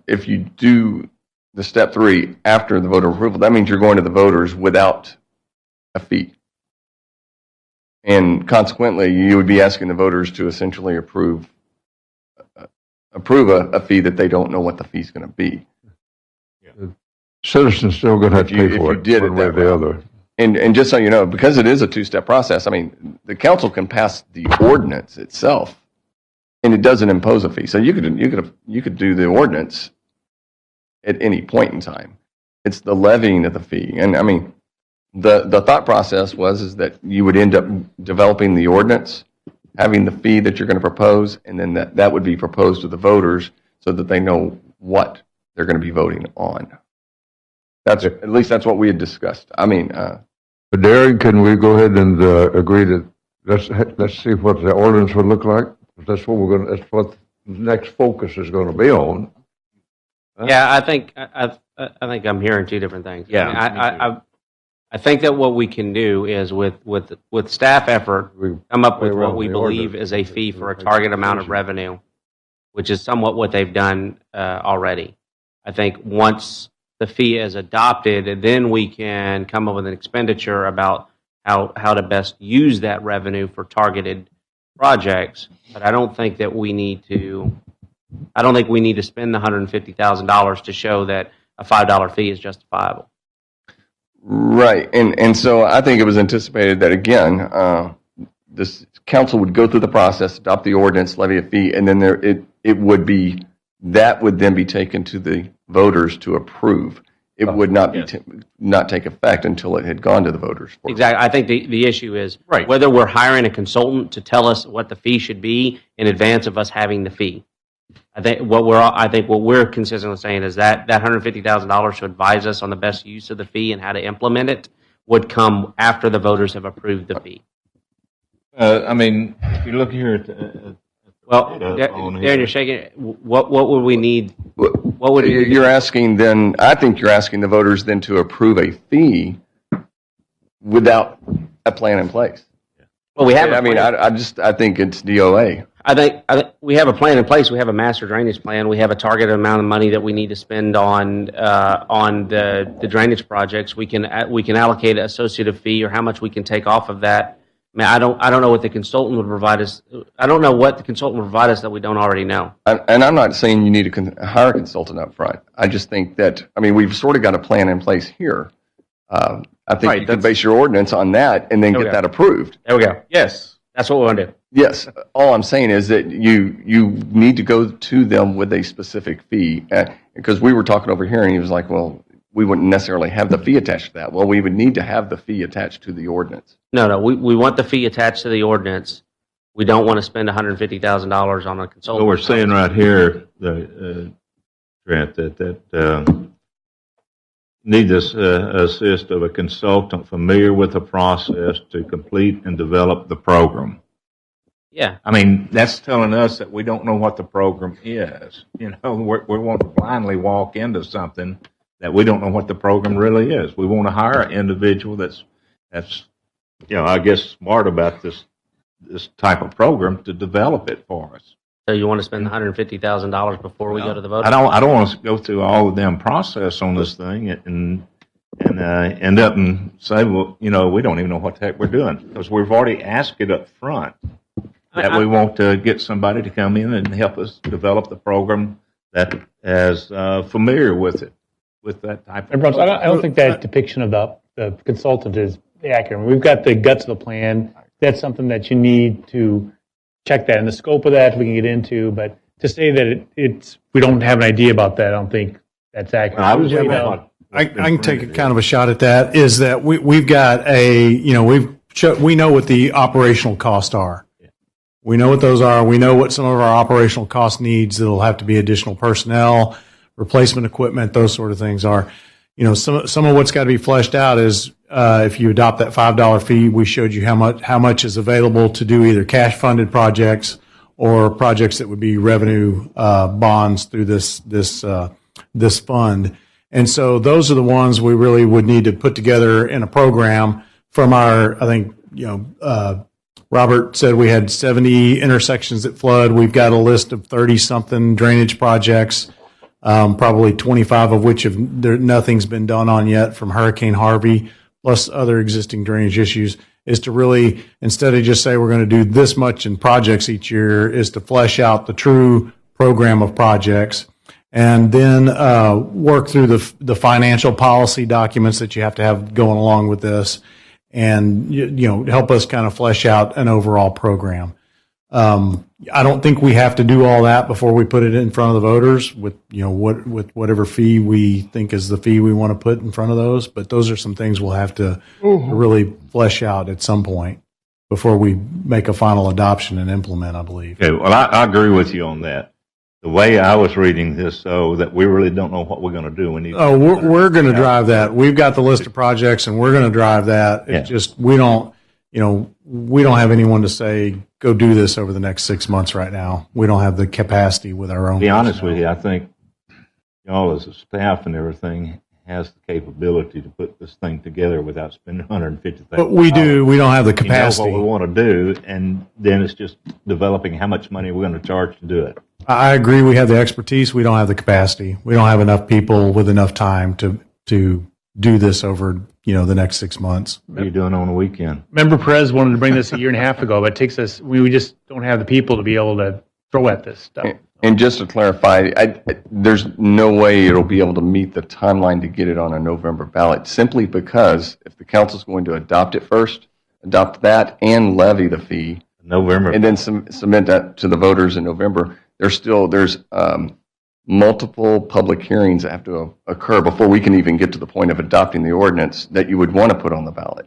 if you do the step three after the voter approval, that means you're going to the voters without a fee. And consequently, you would be asking the voters to essentially approve a fee that they don't know what the fee is going to be. Citizens still going to have to pay for it, did it one way or that the way. other. And just so you know, because it is a two-step process, I mean, the council can pass the ordinance itself, and it doesn't impose a fee. So you could do the ordinance at any point in time. It's the levying of the fee. And I mean, the thought process is that you would end up developing the ordinance, having the fee that you're going to propose, and then that would be proposed to the voters so that they know what they're going to be voting on. At least that's what we had discussed. I mean, but Darren, can we go ahead and agree that let's see what the ordinance would look like? That's what that's what the next focus is going to be on. Yeah, I think I'm hearing two different things. Yeah, I think that what we can do is with staff effort, come up with what we believe is a fee for a target amount of revenue, which is somewhat what they've done already. I think once the fee is adopted, then we can come up with an expenditure about how to best use that revenue for targeted projects, but I don't think that we need to. I don't think we need to spend the $150,000 to show that a $5 fee is justifiable. Right, and so I think it was anticipated that, again, this council would go through the process, adopt the ordinance, levy a fee, and then it would be, that would then be taken to the voters to approve. It would not be not take effect until it had gone to the voters. Exactly. I think the issue is whether we're hiring a consultant to tell us what the fee should be in advance of us having the fee. I think what we're consistently saying is that $150,000 to advise us on the best use of the fee and how to implement it would come after the voters have approved the fee. I mean, if you look here at Darren, you're shaking. What would we need? What would you're asking then? I think you're asking the voters then to approve a fee without a plan in place. Well, we have. I think it's DOA. I think we have a plan in place. We have a master drainage plan. We have a targeted amount of money that we need to spend on the drainage projects. We can allocate an associative fee or how much we can take off of that. I mean, I don't know what the consultant would provide us. I don't know what the consultant would provide us that we don't already know. And I'm not saying you need to hire a consultant up front. I just think that, I mean, we've sort of got a plan in place here. I think you can base your ordinance on that and then get that approved. There we go. Yes. That's what we want to do. Yes. All I'm saying is that you need to go to them with a specific fee. Because we were talking over here and he was like, well, we wouldn't necessarily have the fee attached to that. Well, we would need to have the fee attached to the ordinance. No, we want the fee attached to the ordinance. We don't want to spend $150,000 on a consultant. So we're saying right here, Trent, that need this assist of a consultant familiar with the process to complete and develop the program. Yeah. I mean, that's telling us that we don't know what the program is. You know, we want to blindly walk into something that we don't know what the program really is. We want to hire an individual that's I guess smart about this type of program to develop it for us. So you want to spend $150,000 before we go to the voters? I don't want to go through all of them process on this thing and end up and say, well, we don't even know what the heck we're doing because we've already asked it up front that we want to get somebody to come in and help us develop the program that is familiar with it, with that type of program. I don't think that depiction of the consultant is accurate. We've got the guts of the plan. That's something that you need to check that. And the scope of that we can get into, but to say that we don't have an idea about that, I don't think that's accurate. I can take a kind of a shot at that, is that we've got we know what the operational costs are. We know what those are. We know what some of our operational cost needs that'll have to be additional personnel, replacement equipment, those sort of things are. Some of what's got to be fleshed out is if you adopt that $5 fee, we showed you how much is available to do either cash funded projects or projects that would be revenue bonds through this fund. And so those are the ones we really would need to put together in a program from our, I think, Robert said we had 70 intersections that flood. We've got a list of 30-something drainage projects, probably 25 of which nothing's been done on yet from Hurricane Harvey, plus other existing drainage issues, is to really, instead of just say we're going to do this much in projects each year, is to flesh out the true program of projects and then work through the financial policy documents that you have to have going along with this and help us kind of flesh out an overall program. I don't think we have to do all that before we put it in front of the voters with whatever fee we think is the fee we want to put in front of those. But those are some things we'll have to really flesh out at some point before we make a final adoption and implement, I believe. Okay, well, I agree with you on that. The way I was reading this, though, that we really don't know what we're going to do. We're going to drive that. We've got the list of projects, and we're going to drive that. It's just we don't have anyone to say go do this over the next 6 months right now. We don't have the capacity with our own. To be honest with you, I think y'all as a staff and everything has the capability to put this thing together without spending $150,000. But we do. We don't have the capacity. We know what we want to do, and then it's just developing how much money we're going to charge to do it. I agree. We have the expertise. We don't have the capacity. We don't have enough people with enough time to do this over, the next 6 months. What are you doing on the weekend? Member Perez wanted to bring this a year and a half ago, but it takes us, we just don't have the people to be able to throw at this stuff. And just to clarify, there's no way it'll be able to meet the timeline to get it on a November ballot, simply because if the council's going to adopt it first, adopt that and levy the fee, November, and then submit that to the voters in November, there's multiple public hearings that have to occur before we can even get to the point of adopting the ordinance that you would want to put on the ballot.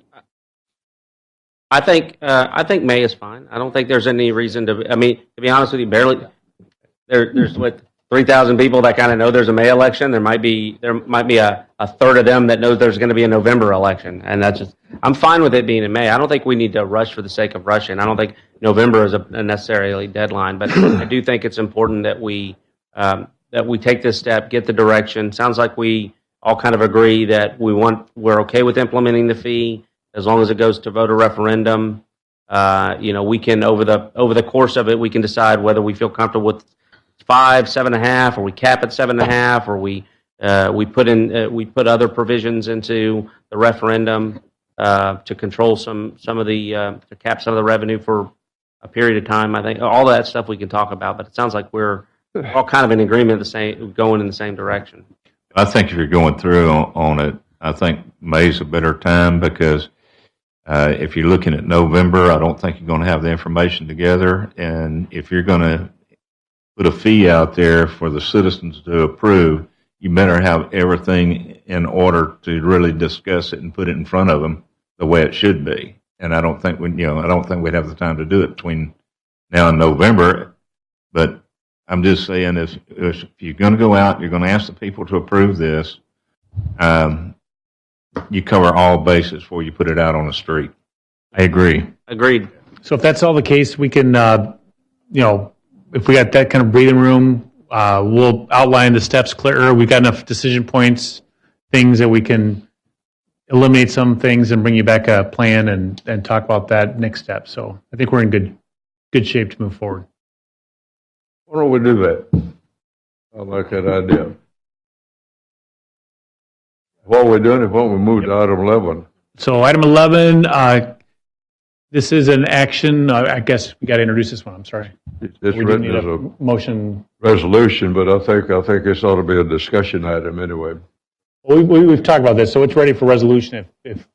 I think May is fine. I don't think there's any reason to. I mean, to be honest with you, barely. There's what 3,000 people that kind of know there's a May election. There might be a third of them that knows there's going to be a November election, and that's just. I'm fine with it being in May. I don't think we need to rush for the sake of rushing. I don't think November is a necessarily deadline, but I do think it's important that we take this step, get the direction. Sounds like we all kind of agree that we're okay with implementing the fee as long as it goes to voter referendum. We can over the course of it, we can decide whether we feel comfortable with 5, 7.5, or we cap at 7.5, or we put other provisions into the referendum to control some of the to cap some of the revenue for a period of time. I think all that stuff we can talk about, but it sounds like we're all kind of in agreement, going in the same direction. I think if you're going through on it, I think May's a better time because if you're looking at November, I don't think you're going to have the information together. And if you're going to put a fee out there for the citizens to approve, you better have everything in order to really discuss it and put it in front of them the way it should be. And I don't think we'd have the time to do it between now and November. But I'm just saying, if you're going to go out, you're going to ask the people to approve this, you cover all bases before you put it out on the street. I agree. Agreed. So if that's all the case, we can, if we got that kind of breathing room, we'll outline the steps clearer. We've got enough decision points, things that we can eliminate some things and bring you back a plan and talk about that next step. So I think we're in good shape to move forward. Why don't we do that? I like that idea. What we're doing is we move to item 11. So item 11, this is an action. I guess we got to introduce this one. I'm sorry. It's we written need as a motion. Resolution, but I think this ought to be a discussion item anyway. We've talked about this, so it's ready for resolution. If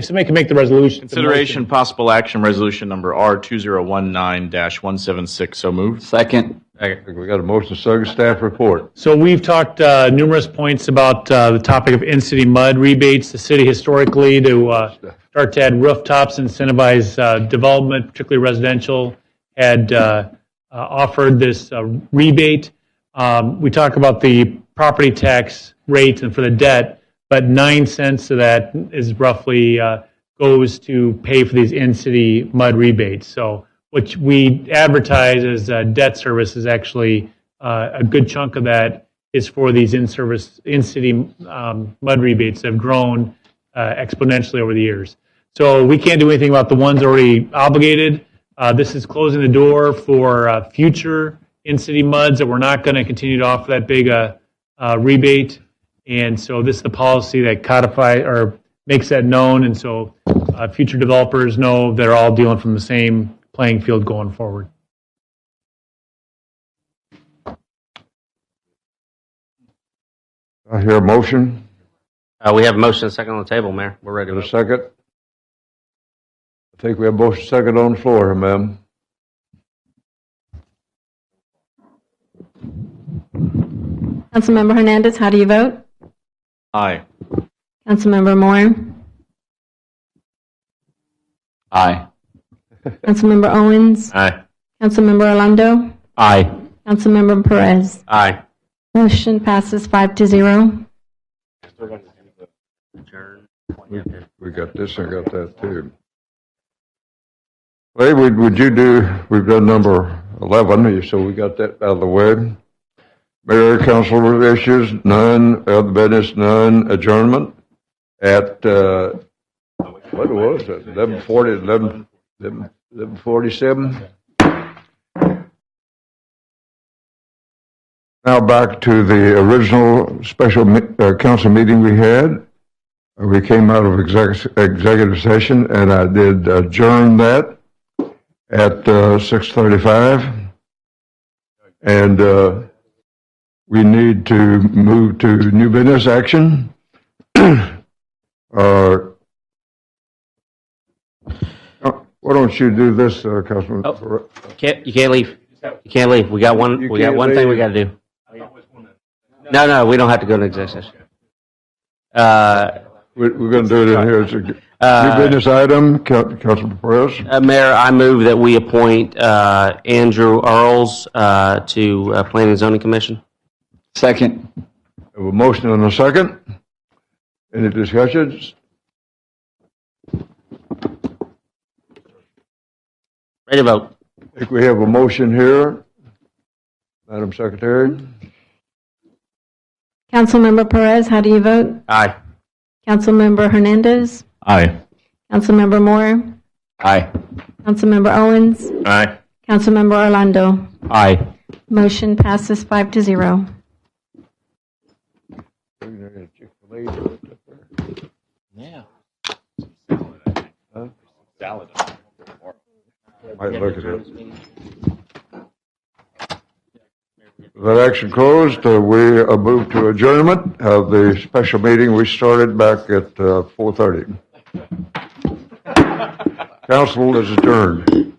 somebody can make the resolution. Consideration possible action resolution number R2019-176. So moved. Second. We got a motion, second, staff report. So we've talked numerous points about the topic of in-city mud rebates. The city historically to start to add rooftops, incentivize development, particularly residential, had offered this rebate. We talk about the property tax rates and for the debt, but 9 cents of that is roughly goes to pay for these in-city mud rebates. So what we advertise as debt service is actually a good chunk of that is for these in-city mud rebates that have grown exponentially over the years. So we can't do anything about the ones already obligated. This is closing the door for future in-city muds that we're not going to continue to offer that big rebate. And so this is the policy that codifies or makes that known. And so future developers know they're all dealing from the same playing field going forward. I hear a motion. We have a motion and a second on the table, Mayor. We're ready. A second. I think we have a motion second on the floor, ma'am. Councilmember Hernandez, how do you vote? Aye. Councilmember Moore? Aye. Councilmember Owens? Aye. Councilmember Orlando? Aye. Councilmember Perez? Aye. Motion passes 5-0. We got this and got that too. Well, we've done number 11, so we got that out of the way. Mayor, council issues, none. Other business, none. Adjournment at, what was it? 11:47. Now back to the original special council meeting we had. We came out of executive session, and I did adjourn that at 6:35. And we need to move to new business action. Why don't you do this, Councilman? Oh, you can't leave. You can't leave. We got one. We got one thing we got to do. No, we don't have to go to executive session. We're going to do it in here. It's a new business item, Councilmember Perez. Mayor, I move that we appoint Andrew Earls to Planning and Zoning Commission. Second. I have a motion and a second. Any discussions? Ready to vote. I think we have a motion here. Madam Secretary. Councilmember Perez, how do you vote? Aye. Councilmember Hernandez? Aye. Councilmember Moore? Aye. Councilmember Owens? Aye. Councilmember Orlando? Aye. Motion passes 5-0. Yeah. Salad. Might look at it. That action closed. We move to adjournment of the special meeting we started back at 4:30. Council is adjourned.